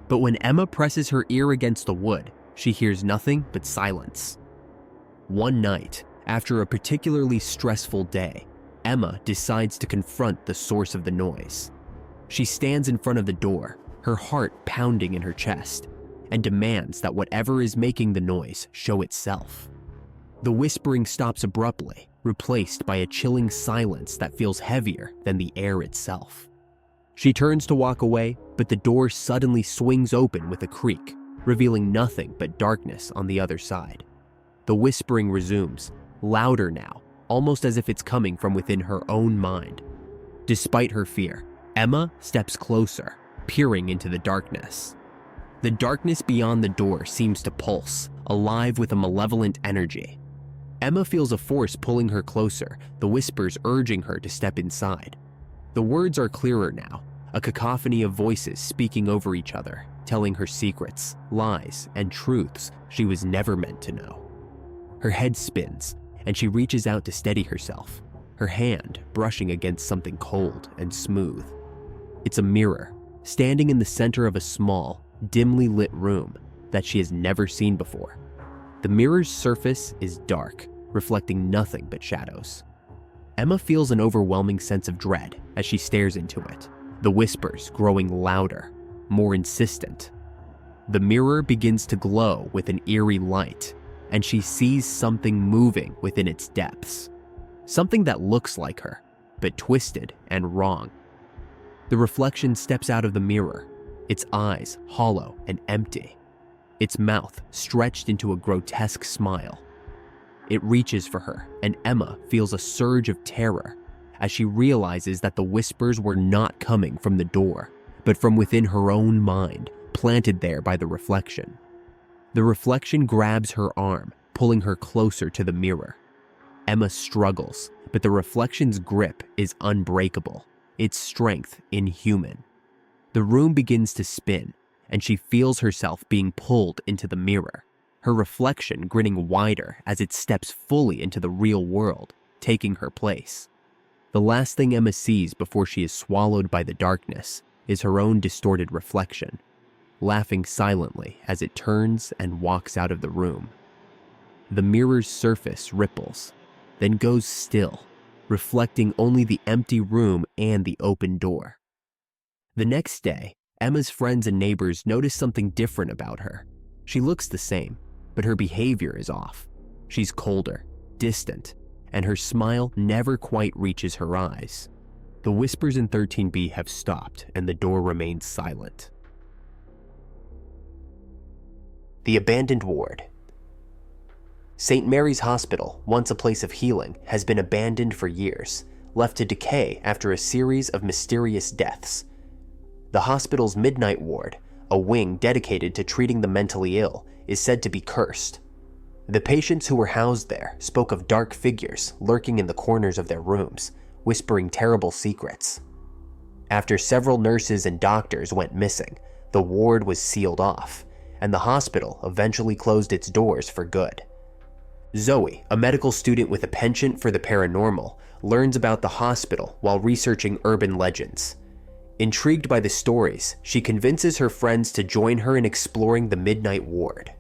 but when Emma presses her ear against the wood, she hears nothing but silence. One night, after a particularly stressful day, Emma decides to confront the source of the noise. She stands in front of the door, her heart pounding in her chest, and demands that whatever is making the noise show itself. The whispering stops abruptly, replaced by a chilling silence that feels heavier than the air itself. She turns to walk away, but the door suddenly swings open with a creak, revealing nothing but darkness on the other side. The whispering resumes, louder now, almost as if it's coming from within her own mind. Despite her fear, Emma steps closer, peering into the darkness. The darkness beyond the door seems to pulse, alive with a malevolent energy. Emma feels a force pulling her closer, the whispers urging her to step inside. The words are clearer now, a cacophony of voices speaking over each other, telling her secrets, lies, and truths she was never meant to know. Her head spins, and she reaches out to steady herself, her hand brushing against something cold and smooth. It's a mirror, standing in the center of a small, dimly lit room that she has never seen before. The mirror's surface is dark, reflecting nothing but shadows. Emma feels an overwhelming sense of dread as she stares into it, the whispers growing louder, more insistent. The mirror begins to glow with an eerie light, and she sees something moving within its depths. Something that looks like her, but twisted and wrong. The reflection steps out of the mirror, its eyes hollow and empty, its mouth stretched into a grotesque smile. It reaches for her, and Emma feels a surge of terror as she realizes that the whispers were not coming from the door, but from within her own mind, planted there by the reflection. The reflection grabs her arm, pulling her closer to the mirror. Emma struggles, but the reflection's grip is unbreakable, its strength inhuman. The room begins to spin, and she feels herself being pulled into the mirror, her reflection grinning wider as it steps fully into the real world, taking her place. The last thing Emma sees before she is swallowed by the darkness is her own distorted reflection, laughing silently as it turns and walks out of the room. The mirror's surface ripples, then goes still, reflecting only the empty room and the open door. The next day, Emma's friends and neighbors notice something different about her. She looks the same, but her behavior is off. She's colder, distant, and her smile never quite reaches her eyes. The whispers in 13B have stopped and the door remains silent. The abandoned ward. St. Mary's Hospital, once a place of healing, has been abandoned for years, left to decay after a series of mysterious deaths. The hospital's midnight ward, a wing dedicated to treating the mentally ill, is said to be cursed. The patients who were housed there spoke of dark figures lurking in the corners of their rooms, whispering terrible secrets. After several nurses and doctors went missing, the ward was sealed off, and the hospital eventually closed its doors for good. Zoe, a medical student with a penchant for the paranormal, learns about the hospital while researching urban legends. Intrigued by the stories, she convinces her friends to join her in exploring the midnight ward.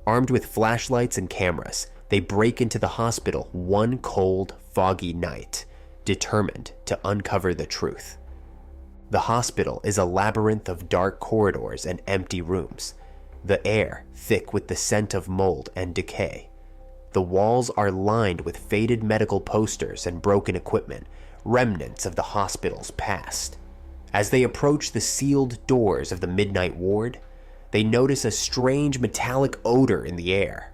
Armed with flashlights and cameras, they break into the hospital one cold, foggy night, determined to uncover the truth. The hospital is a labyrinth of dark corridors and empty rooms, the air thick with the scent of mold and decay. The walls are lined with faded medical posters and broken equipment, remnants of the hospital's past. As they approach the sealed doors of the midnight ward, they notice a strange metallic odor in the air.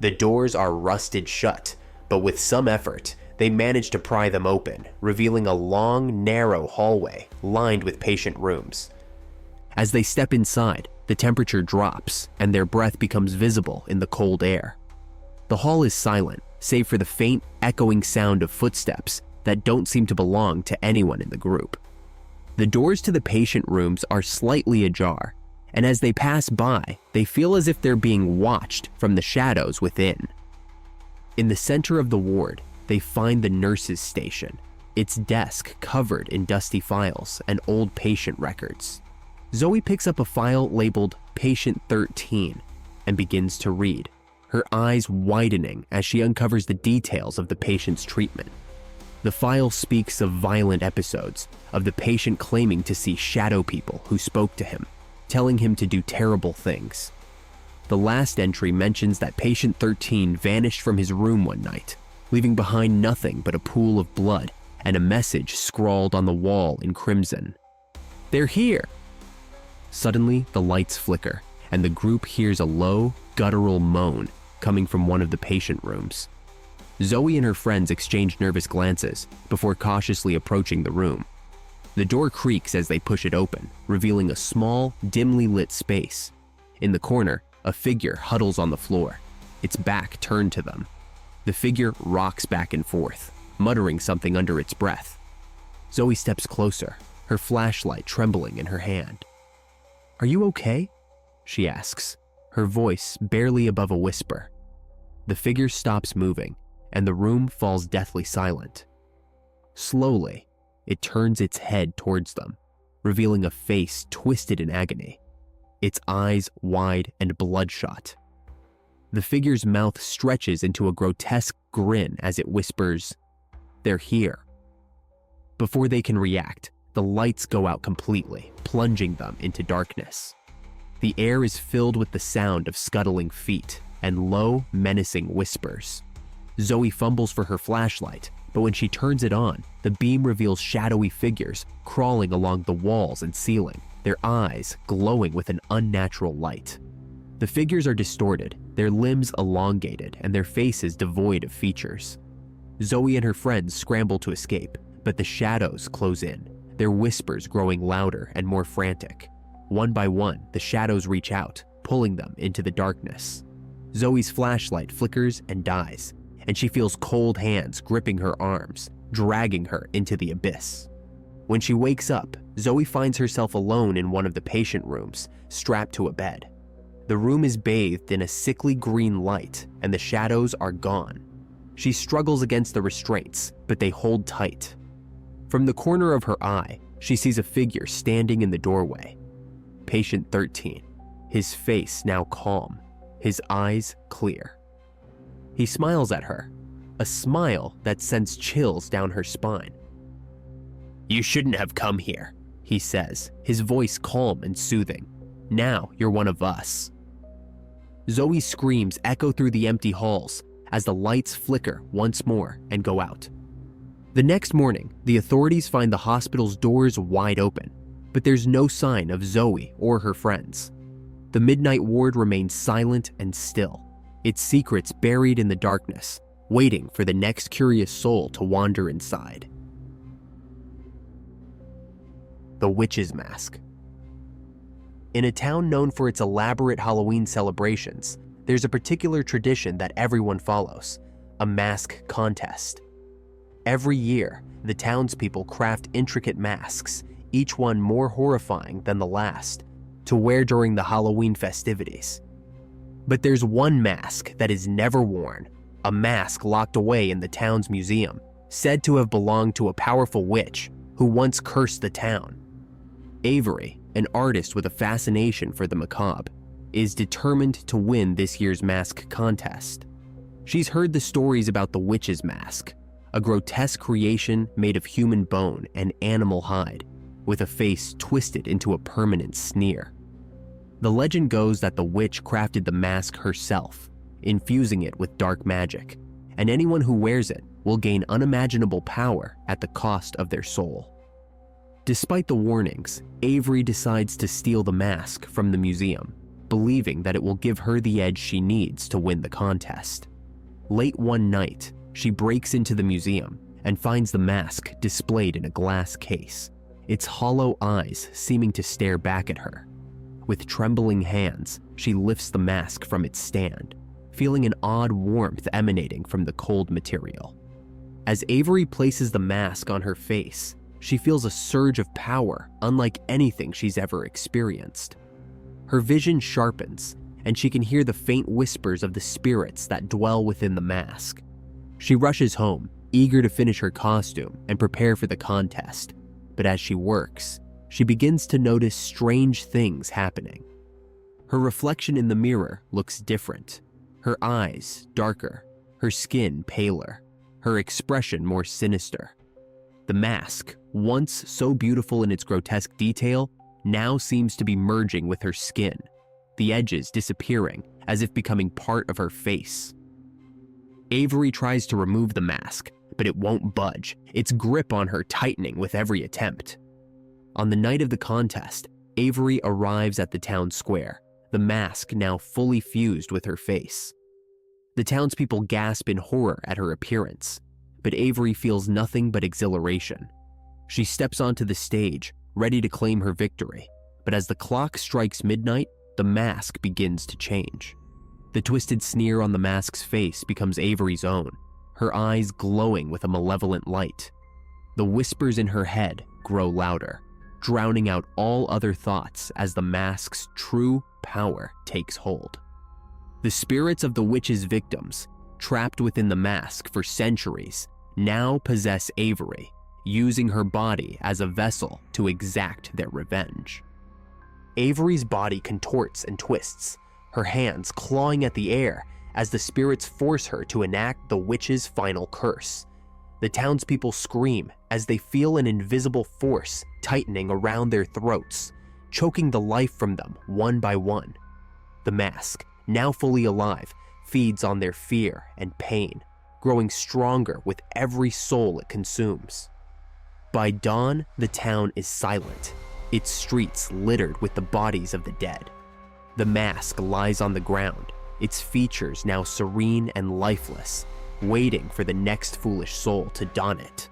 The doors are rusted shut, but with some effort, they manage to pry them open, revealing a long, narrow hallway lined with patient rooms. As they step inside, the temperature drops and their breath becomes visible in the cold air. The hall is silent, save for the faint, echoing sound of footsteps that don't seem to belong to anyone in the group. The doors to the patient rooms are slightly ajar, and as they pass by, they feel as if they're being watched from the shadows within. In the center of the ward, they find the nurse's station, its desk covered in dusty files and old patient records. Zoe picks up a file labeled Patient 13 and begins to read, her eyes widening as she uncovers the details of the patient's treatment. The file speaks of violent episodes, of the patient claiming to see shadow people who spoke to him, telling him to do terrible things. The last entry mentions that patient 13 vanished from his room one night, leaving behind nothing but a pool of blood and a message scrawled on the wall in crimson. "They're here!" Suddenly, the lights flicker, and the group hears a low, guttural moan coming from one of the patient rooms. Zoe and her friends exchange nervous glances before cautiously approaching the room. The door creaks as they push it open, revealing a small, dimly lit space. In the corner, a figure huddles on the floor, its back turned to them. The figure rocks back and forth, muttering something under its breath. Zoe steps closer, her flashlight trembling in her hand. "Are you okay?" she asks, her voice barely above a whisper. The figure stops moving, and the room falls deathly silent. Slowly, it turns its head towards them, revealing a face twisted in agony, its eyes wide and bloodshot. The figure's mouth stretches into a grotesque grin as it whispers, "They're here." Before they can react, the lights go out completely, plunging them into darkness. The air is filled with the sound of scuttling feet and low, menacing whispers. Zoe fumbles for her flashlight, but when she turns it on, the beam reveals shadowy figures crawling along the walls and ceiling, their eyes glowing with an unnatural light. The figures are distorted, their limbs elongated, and their faces devoid of features. Zoe and her friends scramble to escape, but the shadows close in, their whispers growing louder and more frantic. One by one, the shadows reach out, pulling them into the darkness. Zoe's flashlight flickers and dies, and she feels cold hands gripping her arms, dragging her into the abyss. When she wakes up, Zoe finds herself alone in one of the patient rooms, strapped to a bed. The room is bathed in a sickly green light, and the shadows are gone. She struggles against the restraints, but they hold tight. From the corner of her eye, she sees a figure standing in the doorway. Patient 13, his face now calm, his eyes clear. He smiles at her, a smile that sends chills down her spine. "You shouldn't have come here," he says, his voice calm and soothing. "Now you're one of us." Zoe's screams echo through the empty halls as the lights flicker once more and go out. The next morning, the authorities find the hospital's doors wide open, but there's no sign of Zoe or her friends. The midnight ward remains silent and still, its secrets buried in the darkness, waiting for the next curious soul to wander inside. The Witch's Mask. In a town known for its elaborate Halloween celebrations, there's a particular tradition that everyone follows: a mask contest. Every year, the townspeople craft intricate masks, each one more horrifying than the last, to wear during the Halloween festivities. But there's one mask that is never worn, a mask locked away in the town's museum, said to have belonged to a powerful witch who once cursed the town. Avery, an artist with a fascination for the macabre, is determined to win this year's mask contest. She's heard the stories about the Witch's Mask, a grotesque creation made of human bone and animal hide, with a face twisted into a permanent sneer. The legend goes that the witch crafted the mask herself, infusing it with dark magic, and anyone who wears it will gain unimaginable power at the cost of their soul. Despite the warnings, Avery decides to steal the mask from the museum, believing that it will give her the edge she needs to win the contest. Late one night, she breaks into the museum and finds the mask displayed in a glass case, its hollow eyes seeming to stare back at her. With trembling hands, she lifts the mask from its stand, feeling an odd warmth emanating from the cold material. As Avery places the mask on her face, she feels a surge of power unlike anything she's ever experienced. Her vision sharpens, and she can hear the faint whispers of the spirits that dwell within the mask. She rushes home, eager to finish her costume and prepare for the contest, but as she works, she begins to notice strange things happening. Her reflection in the mirror looks different, her eyes darker, her skin paler, her expression more sinister. The mask, once so beautiful in its grotesque detail, now seems to be merging with her skin, the edges disappearing as if becoming part of her face. Avery tries to remove the mask, but it won't budge, its grip on her tightening with every attempt. On the night of the contest, Avery arrives at the town square, the mask now fully fused with her face. The townspeople gasp in horror at her appearance, but Avery feels nothing but exhilaration. She steps onto the stage, ready to claim her victory, but as the clock strikes midnight, the mask begins to change. The twisted sneer on the mask's face becomes Avery's own, her eyes glowing with a malevolent light. The whispers in her head grow louder, drowning out all other thoughts as the mask's true power takes hold. The spirits of the witch's victims, trapped within the mask for centuries, now possess Avery, using her body as a vessel to exact their revenge. Avery's body contorts and twists, her hands clawing at the air as the spirits force her to enact the witch's final curse. The townspeople scream as they feel an invisible force tightening around their throats, choking the life from them one by one. The mask, now fully alive, feeds on their fear and pain, growing stronger with every soul it consumes. By dawn, the town is silent, its streets littered with the bodies of the dead. The mask lies on the ground, its features now serene and lifeless, waiting for the next foolish soul to don it.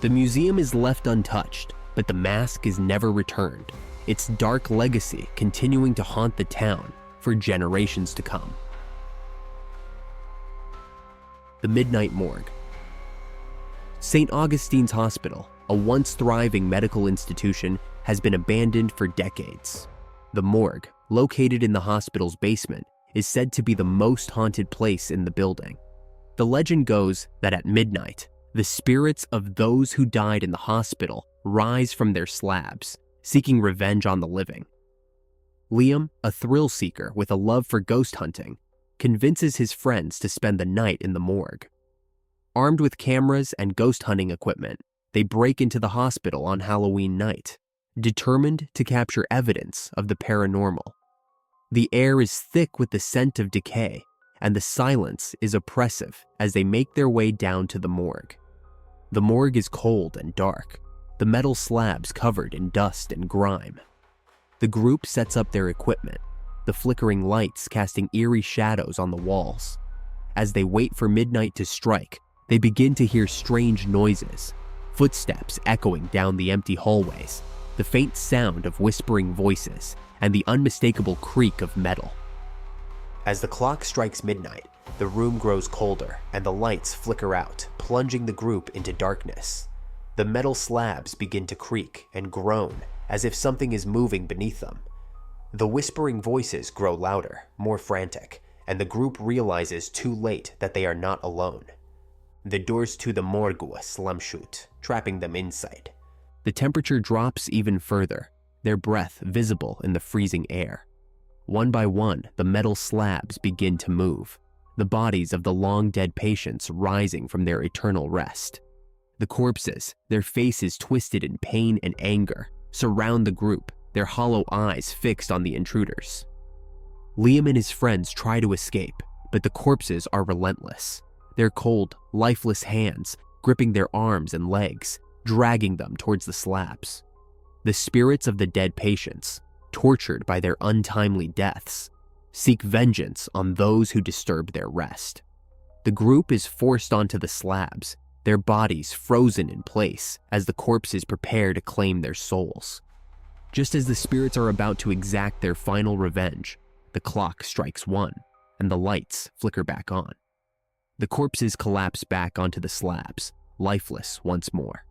The museum is left untouched, but the mask is never returned, its dark legacy continuing to haunt the town for generations to come. The Midnight Morgue. St. Augustine's Hospital, a once thriving medical institution, has been abandoned for decades. The morgue, located in the hospital's basement, is said to be the most haunted place in the building. The legend goes that at midnight, The spirits of those who died in the hospital rise from their slabs, seeking revenge on the living. Liam, a thrill seeker with a love for ghost hunting, convinces his friends to spend the night in the morgue. Armed with cameras and ghost hunting equipment, they break into the hospital on Halloween night, determined to capture evidence of the paranormal. The air is thick with the scent of decay, and the silence is oppressive as they make their way down to the morgue. The morgue is cold and dark, the metal slabs covered in dust and grime. The group sets up their equipment, the flickering lights casting eerie shadows on the walls. As they wait for midnight to strike, they begin to hear strange noises, footsteps echoing down the empty hallways, the faint sound of whispering voices, and the unmistakable creak of metal. As the clock strikes midnight, the room grows colder and the lights flicker out, plunging the group into darkness. The metal slabs begin to creak and groan as if something is moving beneath them. The whispering voices grow louder, more frantic, and the group realizes too late that they are not alone. The doors to the morgue slam shut, trapping them inside. The temperature drops even further, their breath visible in the freezing air. One by one, the metal slabs begin to move, the bodies of the long-dead patients rising from their eternal rest. The corpses, their faces twisted in pain and anger, surround the group, their hollow eyes fixed on the intruders. Liam and his friends try to escape, but the corpses are relentless, their cold, lifeless hands gripping their arms and legs, dragging them towards the slabs. The spirits of the dead patients, tortured by their untimely deaths, seek vengeance on those who disturb their rest. The group is forced onto the slabs, their bodies frozen in place as the corpses prepare to claim their souls. Just as the spirits are about to exact their final revenge, the clock strikes 1 and the lights flicker back on. The corpses collapse back onto the slabs, lifeless once more.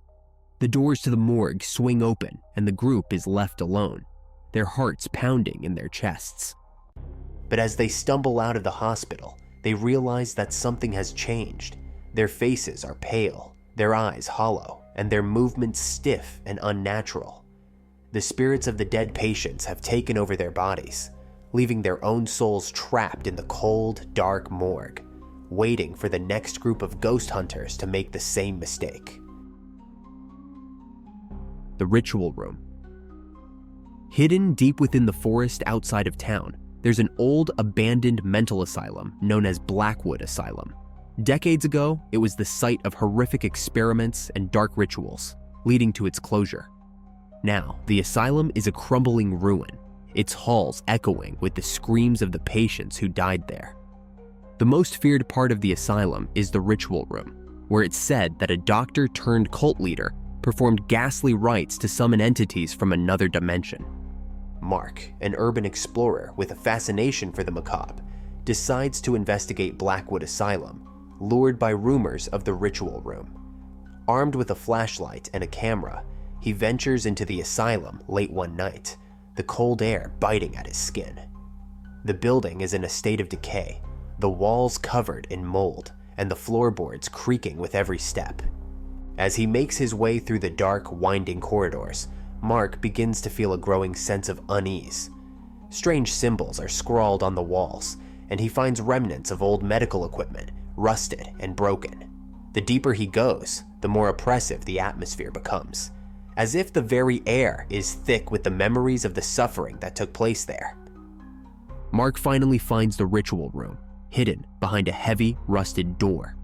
The doors to the morgue swing open and the group is left alone, their hearts pounding in their chests. But as they stumble out of the hospital, they realize that something has changed. Their faces are pale, their eyes hollow, and their movements stiff and unnatural. The spirits of the dead patients have taken over their bodies, leaving their own souls trapped in the cold, dark morgue, waiting for the next group of ghost hunters to make the same mistake. The ritual room. Hidden deep within the forest outside of town, there's an old abandoned mental asylum known as Blackwood Asylum. Decades ago, it was the site of horrific experiments and dark rituals, leading to its closure. Now, the asylum is a crumbling ruin, its halls echoing with the screams of the patients who died there. The most feared part of the asylum is the ritual room, where it's said that a doctor turned cult leader performed ghastly rites to summon entities from another dimension. Mark, an urban explorer with a fascination for the macabre, decides to investigate Blackwood Asylum, lured by rumors of the ritual room. Armed with a flashlight and a camera, he ventures into the asylum late one night, the cold air biting at his skin. The building is in a state of decay, the walls covered in mold, and the floorboards creaking with every step. As he makes his way through the dark, winding corridors, Mark begins to feel a growing sense of unease. Strange symbols are scrawled on the walls, and he finds remnants of old medical equipment, rusted and broken. The deeper he goes, the more oppressive the atmosphere becomes, as if the very air is thick with the memories of the suffering that took place there. Mark finally finds the ritual room, hidden behind a heavy, rusted door.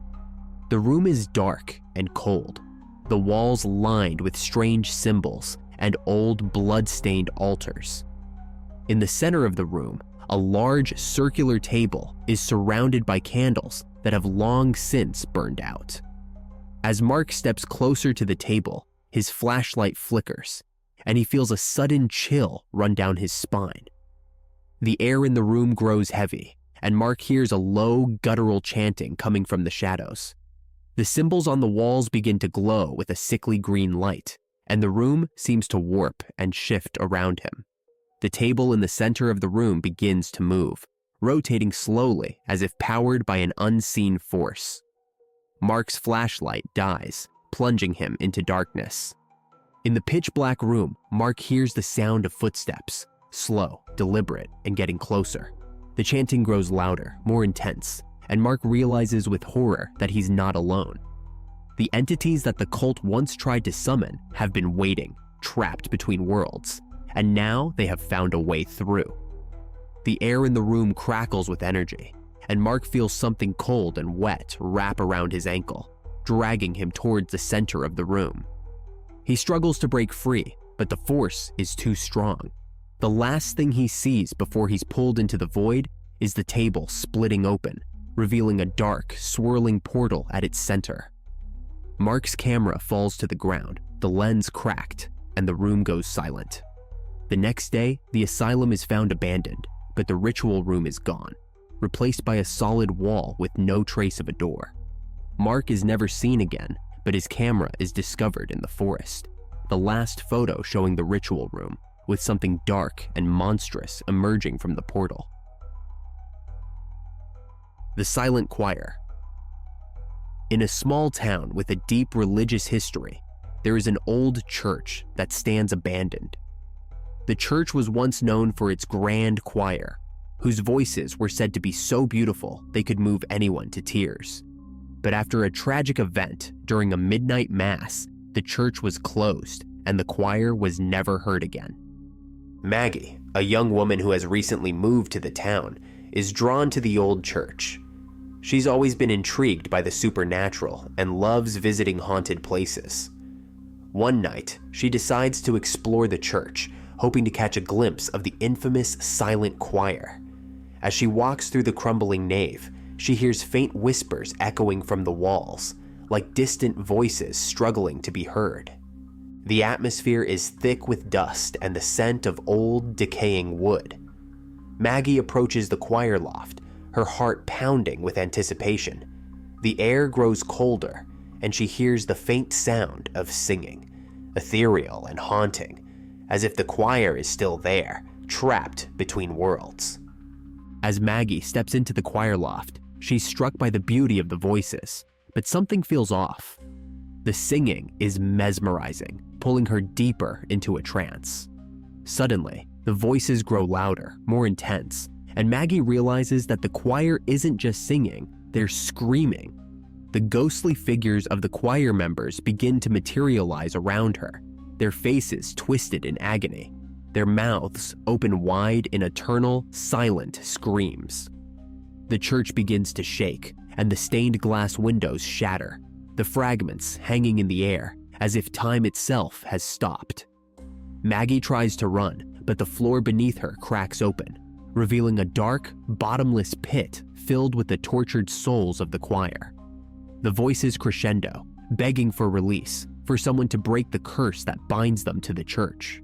The room is dark and cold, the walls lined with strange symbols and old blood-stained altars. In the center of the room, a large circular table is surrounded by candles that have long since burned out. As Mark steps closer to the table, his flashlight flickers, and he feels a sudden chill run down his spine. The air in the room grows heavy, and Mark hears a low, guttural chanting coming from the shadows. The symbols on the walls begin to glow with a sickly green light, and the room seems to warp and shift around him. The table in the center of the room begins to move, rotating slowly as if powered by an unseen force. Mark's flashlight dies, plunging him into darkness. In the pitch-black room, Mark hears the sound of footsteps, slow, deliberate, and getting closer. The chanting grows louder, more intense, and Mark realizes with horror that he's not alone. The entities that the cult once tried to summon have been waiting, trapped between worlds, and now they have found a way through. The air in the room crackles with energy, and Mark feels something cold and wet wrap around his ankle, dragging him towards the center of the room. He struggles to break free, but the force is too strong. The last thing he sees before he's pulled into the void is the table splitting open, revealing a dark, swirling portal at its center. Mark's camera falls to the ground, the lens cracked, and the room goes silent. The next day, the asylum is found abandoned, but the ritual room is gone, replaced by a solid wall with no trace of a door. Mark is never seen again, but his camera is discovered in the forest, the last photo showing the ritual room, with something dark and monstrous emerging from the portal. The Silent Choir. In a small town with a deep religious history, there is an old church that stands abandoned. The church was once known for its grand choir, whose voices were said to be so beautiful they could move anyone to tears. But after a tragic event during a midnight mass, the church was closed and the choir was never heard again. Maggie, a young woman who has recently moved to the town, is drawn to the old church. She's always been intrigued by the supernatural and loves visiting haunted places. One night, she decides to explore the church, hoping to catch a glimpse of the infamous silent choir. As she walks through the crumbling nave, she hears faint whispers echoing from the walls, like distant voices struggling to be heard. The atmosphere is thick with dust and the scent of old, decaying wood. Maggie approaches the choir loft, her heart pounding with anticipation. The air grows colder, and she hears the faint sound of singing, ethereal and haunting, as if the choir is still there, trapped between worlds. As Maggie steps into the choir loft, she's struck by the beauty of the voices, but something feels off. The singing is mesmerizing, pulling her deeper into a trance. Suddenly, the voices grow louder, more intense, and Maggie realizes that the choir isn't just singing, they're screaming. The ghostly figures of the choir members begin to materialize around her, their faces twisted in agony, their mouths open wide in eternal, silent screams. The church begins to shake, and the stained glass windows shatter, the fragments hanging in the air as if time itself has stopped. Maggie tries to run, but the floor beneath her cracks open, revealing a dark, bottomless pit filled with the tortured souls of the choir. The voices crescendo, begging for release, for someone to break the curse that binds them to the church.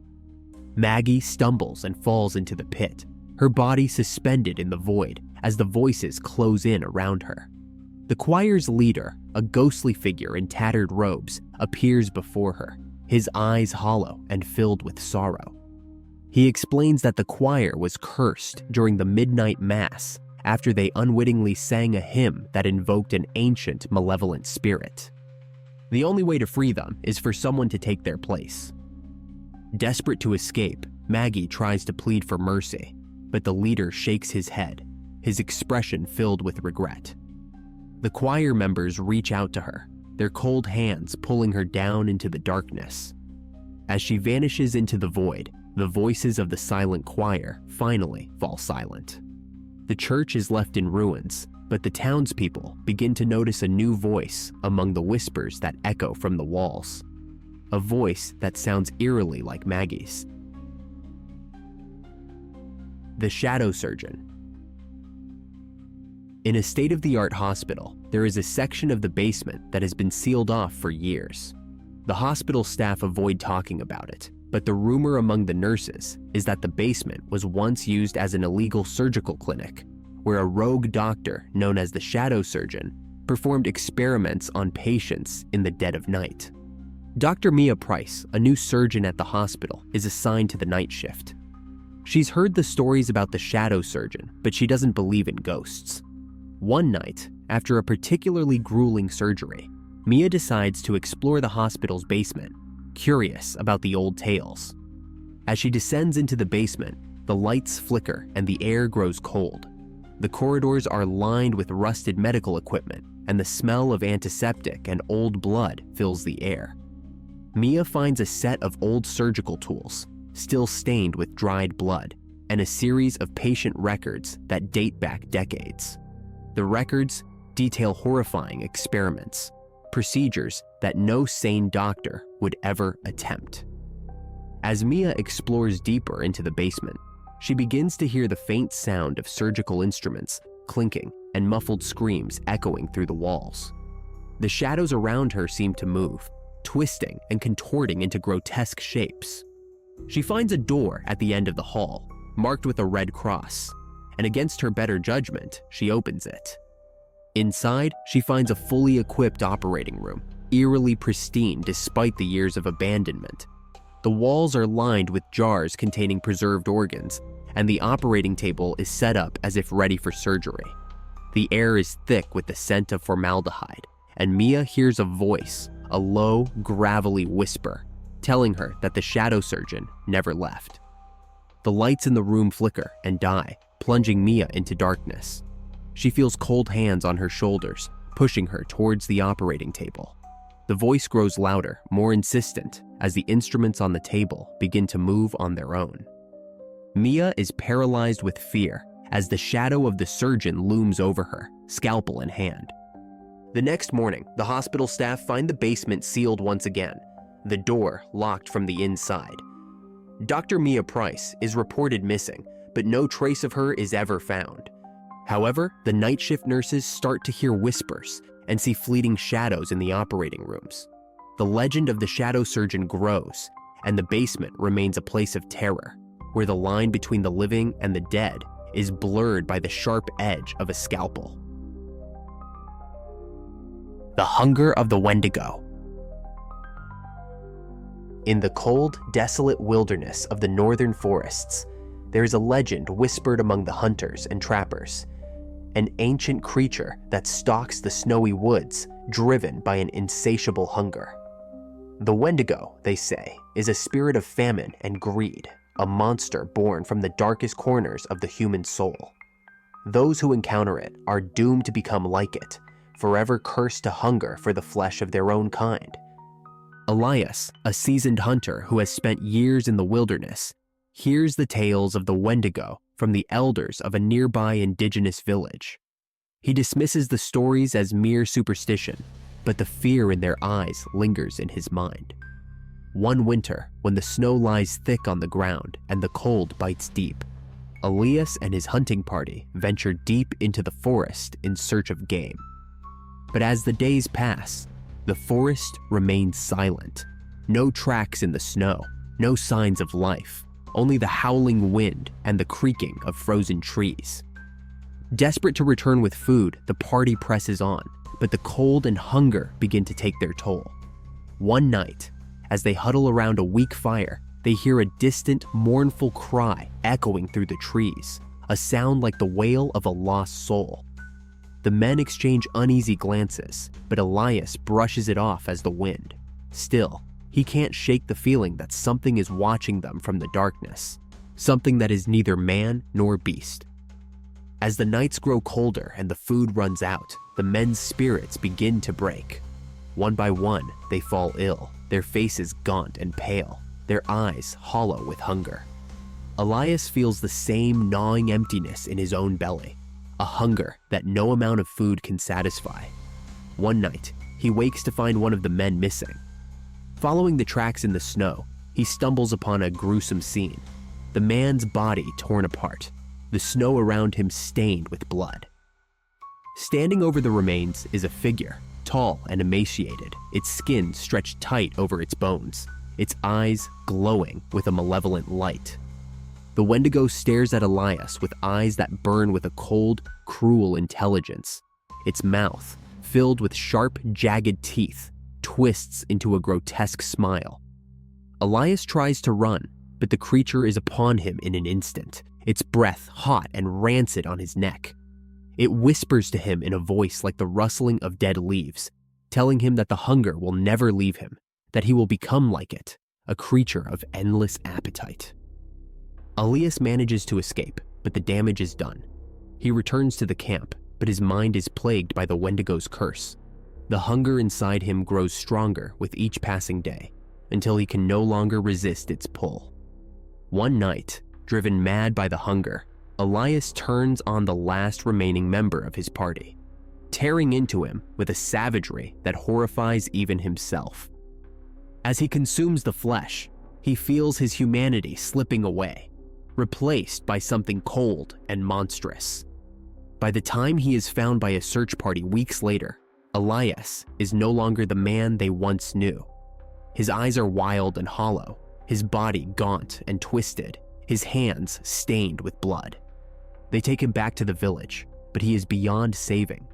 Maggie stumbles and falls into the pit, her body suspended in the void as the voices close in around her. The choir's leader, a ghostly figure in tattered robes, appears before her, his eyes hollow and filled with sorrow. He explains that the choir was cursed during the midnight mass after they unwittingly sang a hymn that invoked an ancient, malevolent spirit. The only way to free them is for someone to take their place. Desperate to escape, Maggie tries to plead for mercy, but the leader shakes his head, his expression filled with regret. The choir members reach out to her, their cold hands pulling her down into the darkness. As she vanishes into the void, the voices of the silent choir finally fall silent. The church is left in ruins, but the townspeople begin to notice a new voice among the whispers that echo from the walls. A voice that sounds eerily like Maggie's. The Shadow Surgeon. In a state-of-the-art hospital, there is a section of the basement that has been sealed off for years. The hospital staff avoid talking about it, but the rumor among the nurses is that the basement was once used as an illegal surgical clinic, where a rogue doctor known as the Shadow Surgeon performed experiments on patients in the dead of night. Dr. Mia Price, a new surgeon at the hospital, is assigned to the night shift. She's heard the stories about the Shadow Surgeon, but she doesn't believe in ghosts. One night, After a particularly grueling surgery, Mia decides to explore the hospital's basement, curious about the old tales. As she descends into the basement, the lights flicker and the air grows cold. The corridors are lined with rusted medical equipment, and the smell of antiseptic and old blood fills the air. Mia finds a set of old surgical tools, still stained with dried blood, and a series of patient records that date back decades. The records detail horrifying experiments, procedures that no sane doctor would ever attempt. As Mia explores deeper into the basement, she begins to hear the faint sound of surgical instruments clinking and muffled screams echoing through the walls. The shadows around her seem to move, twisting and contorting into grotesque shapes. She finds a door at the end of the hall, marked with a red cross, and against her better judgment, she opens it. Inside, she finds a fully equipped operating room, eerily pristine despite the years of abandonment. The walls are lined with jars containing preserved organs, and the operating table is set up as if ready for surgery. The air is thick with the scent of formaldehyde, and Mia hears a voice, a low, gravelly whisper, telling her that the shadow surgeon never left. The lights in the room flicker and die, plunging Mia into darkness. She feels cold hands on her shoulders, pushing her towards the operating table. The voice grows louder, more insistent, as the instruments on the table begin to move on their own. Mia is paralyzed with fear as the shadow of the surgeon looms over her, scalpel in hand. The next morning, the hospital staff find the basement sealed once again, the door locked from the inside. Dr. Mia Price is reported missing, but no trace of her is ever found. However, the night shift nurses start to hear whispers and see fleeting shadows in the operating rooms. The legend of the shadow surgeon grows, and the basement remains a place of terror, where the line between the living and the dead is blurred by the sharp edge of a scalpel. The Hunger of the Wendigo. In the cold, desolate wilderness of the northern forests, there is a legend whispered among the hunters and trappers, an ancient creature that stalks the snowy woods, driven by an insatiable hunger. The Wendigo, they say, is a spirit of famine and greed, a monster born from the darkest corners of the human soul. Those who encounter it are doomed to become like it, forever cursed to hunger for the flesh of their own kind. Elias, a seasoned hunter who has spent years in the wilderness, hears the tales of the Wendigo from the elders of a nearby indigenous village. He dismisses the stories as mere superstition, but the fear in their eyes lingers in his mind. One winter, when the snow lies thick on the ground and the cold bites deep, Elias and his hunting party venture deep into the forest in search of game. But as the days pass, the forest remains silent. No tracks in the snow, no signs of life, only the howling wind and the creaking of frozen trees. Desperate to return with food, the party presses on, but the cold and hunger begin to take their toll. One night, as they huddle around a weak fire, they hear a distant, mournful cry echoing through the trees, a sound like the wail of a lost soul. The men exchange uneasy glances, but Elias brushes it off as the wind. Still, he can't shake the feeling that something is watching them from the darkness, something that is neither man nor beast. As the nights grow colder and the food runs out, the men's spirits begin to break. One by one, they fall ill, their faces gaunt and pale, their eyes hollow with hunger. Elias feels the same gnawing emptiness in his own belly, a hunger that no amount of food can satisfy. One night, he wakes to find one of the men missing. Following the tracks in the snow, he stumbles upon a gruesome scene. The man's body torn apart, the snow around him stained with blood. Standing over the remains is a figure, tall and emaciated, its skin stretched tight over its bones, its eyes glowing with a malevolent light. The Wendigo stares at Elias with eyes that burn with a cold, cruel intelligence. Its mouth, filled with sharp, jagged teeth, twists into a grotesque smile. Elias tries to run, but the creature is upon him in an instant, its breath hot and rancid on his neck. It whispers to him in a voice like the rustling of dead leaves, telling him that the hunger will never leave him, that he will become like it, a creature of endless appetite. Elias manages to escape, but the damage is done. He returns to the camp, but his mind is plagued by the Wendigo's curse. The hunger inside him grows stronger with each passing day, until he can no longer resist its pull. One night, driven mad by the hunger, Elias turns on the last remaining member of his party, tearing into him with a savagery that horrifies even himself. As he consumes the flesh, he feels his humanity slipping away, replaced by something cold and monstrous. By the time he is found by a search party weeks later, Elias is no longer the man they once knew. His eyes are wild and hollow, his body gaunt and twisted, his hands stained with blood. They take him back to the village, but he is beyond saving.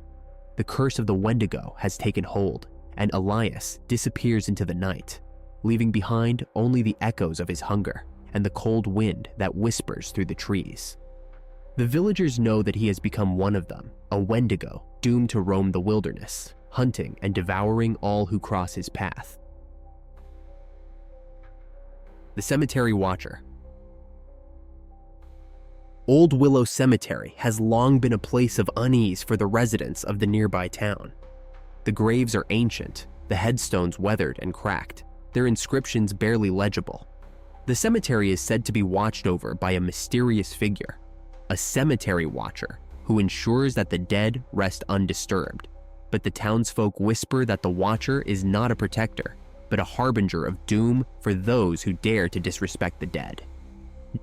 The curse of the Wendigo has taken hold, and Elias disappears into the night, leaving behind only the echoes of his hunger and the cold wind that whispers through the trees. The villagers know that he has become one of them, a Wendigo doomed to roam the wilderness, hunting and devouring all who cross his path. The Cemetery Watcher. Old Willow Cemetery has long been a place of unease for the residents of the nearby town. The graves are ancient, the headstones weathered and cracked, their inscriptions barely legible. The cemetery is said to be watched over by a mysterious figure, a cemetery watcher who ensures that the dead rest undisturbed. But the townsfolk whisper that the watcher is not a protector, but a harbinger of doom for those who dare to disrespect the dead.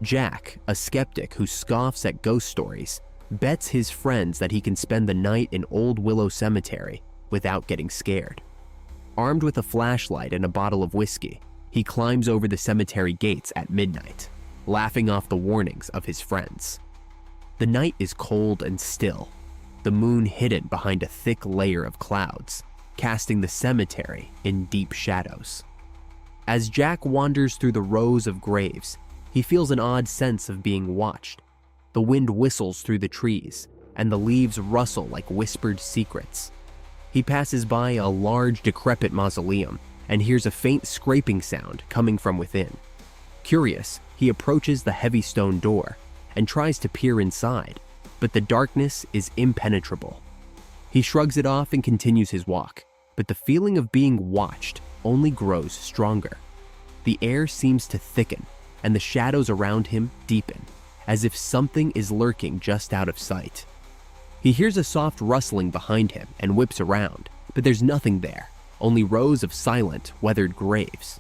Jack, a skeptic who scoffs at ghost stories, bets his friends that he can spend the night in Old Willow Cemetery without getting scared. Armed with a flashlight and a bottle of whiskey, he climbs over the cemetery gates at midnight, laughing off the warnings of his friends. The night is cold and still, the moon hidden behind a thick layer of clouds, casting the cemetery in deep shadows. As Jack wanders through the rows of graves, he feels an odd sense of being watched. The wind whistles through the trees, and the leaves rustle like whispered secrets. He passes by a large, decrepit mausoleum and hears a faint scraping sound coming from within. Curious, he approaches the heavy stone door and tries to peer inside, but the darkness is impenetrable. He shrugs it off and continues his walk, but the feeling of being watched only grows stronger. The air seems to thicken, and the shadows around him deepen, as if something is lurking just out of sight. He hears a soft rustling behind him and whips around, but there's nothing there, only rows of silent, weathered graves.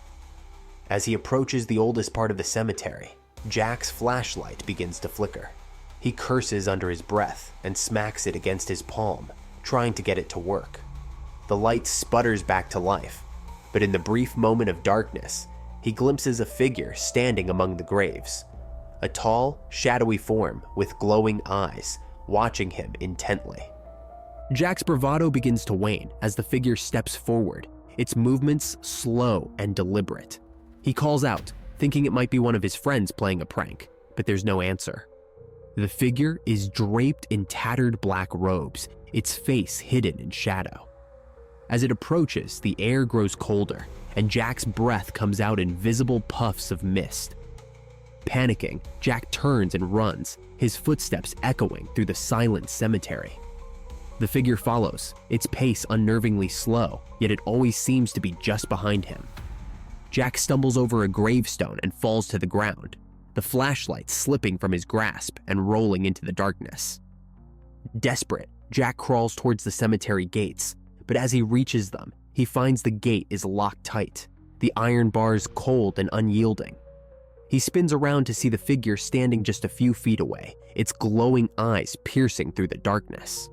As he approaches the oldest part of the cemetery, Jack's flashlight begins to flicker. He curses under his breath and smacks it against his palm, trying to get it to work. The light sputters back to life, but in the brief moment of darkness, he glimpses a figure standing among the graves. A tall, shadowy form with glowing eyes, watching him intently. Jack's bravado begins to wane as the figure steps forward, its movements slow and deliberate. He calls out, thinking it might be one of his friends playing a prank, but there's no answer. The figure is draped in tattered black robes, its face hidden in shadow. As it approaches, the air grows colder, and Jack's breath comes out in visible puffs of mist. Panicking, Jack turns and runs, his footsteps echoing through the silent cemetery. The figure follows, its pace unnervingly slow, yet it always seems to be just behind him. Jack stumbles over a gravestone and falls to the ground, the flashlight slipping from his grasp and rolling into the darkness. Desperate, Jack crawls towards the cemetery gates, but as he reaches them, he finds the gate is locked tight, the iron bars cold and unyielding. He spins around to see the figure standing just a few feet away, its glowing eyes piercing through the darkness.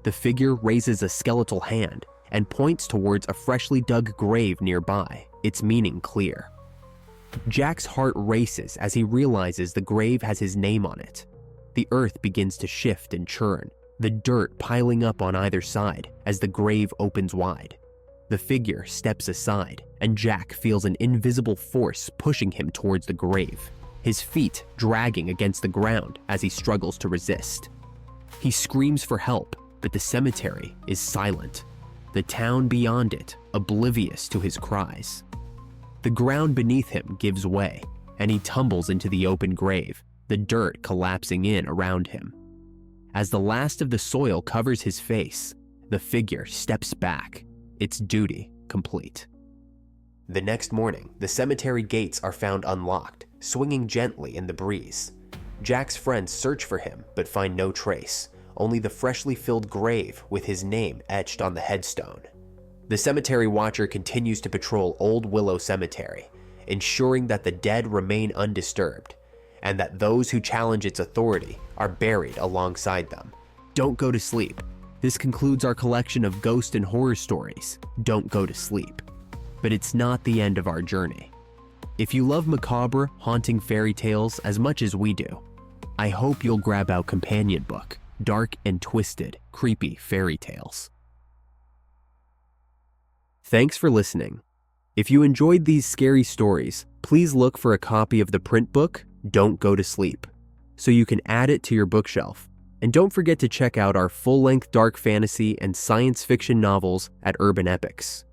The figure raises a skeletal hand and points towards a freshly dug grave nearby, its meaning clear. Jack's heart races as he realizes the grave has his name on it. The earth begins to shift and churn, the dirt piling up on either side as the grave opens wide. The figure steps aside, and Jack feels an invisible force pushing him towards the grave, his feet dragging against the ground as he struggles to resist. He screams for help, but the cemetery is silent. The town beyond it, oblivious to his cries. The ground beneath him gives way, and he tumbles into the open grave, the dirt collapsing in around him. As the last of the soil covers his face, the figure steps back, its duty complete. The next morning, the cemetery gates are found unlocked, swinging gently in the breeze. Jack's friends search for him, but find no trace, only the freshly filled grave with his name etched on the headstone. The cemetery watcher continues to patrol Old Willow Cemetery, ensuring that the dead remain undisturbed, and that those who challenge its authority are buried alongside them. Don't go to sleep. This concludes our collection of ghost and horror stories, Don't Go to Sleep. But it's not the end of our journey. If you love macabre, haunting fairy tales as much as we do, I hope you'll grab our companion book, Dark and Twisted, Creepy Fairy Tales. Thanks for listening. If you enjoyed these scary stories, please look for a copy of the print book, Don't Go to Sleep, so you can add it to your bookshelf. And don't forget to check out our full-length dark fantasy and science fiction novels at Urban Epics.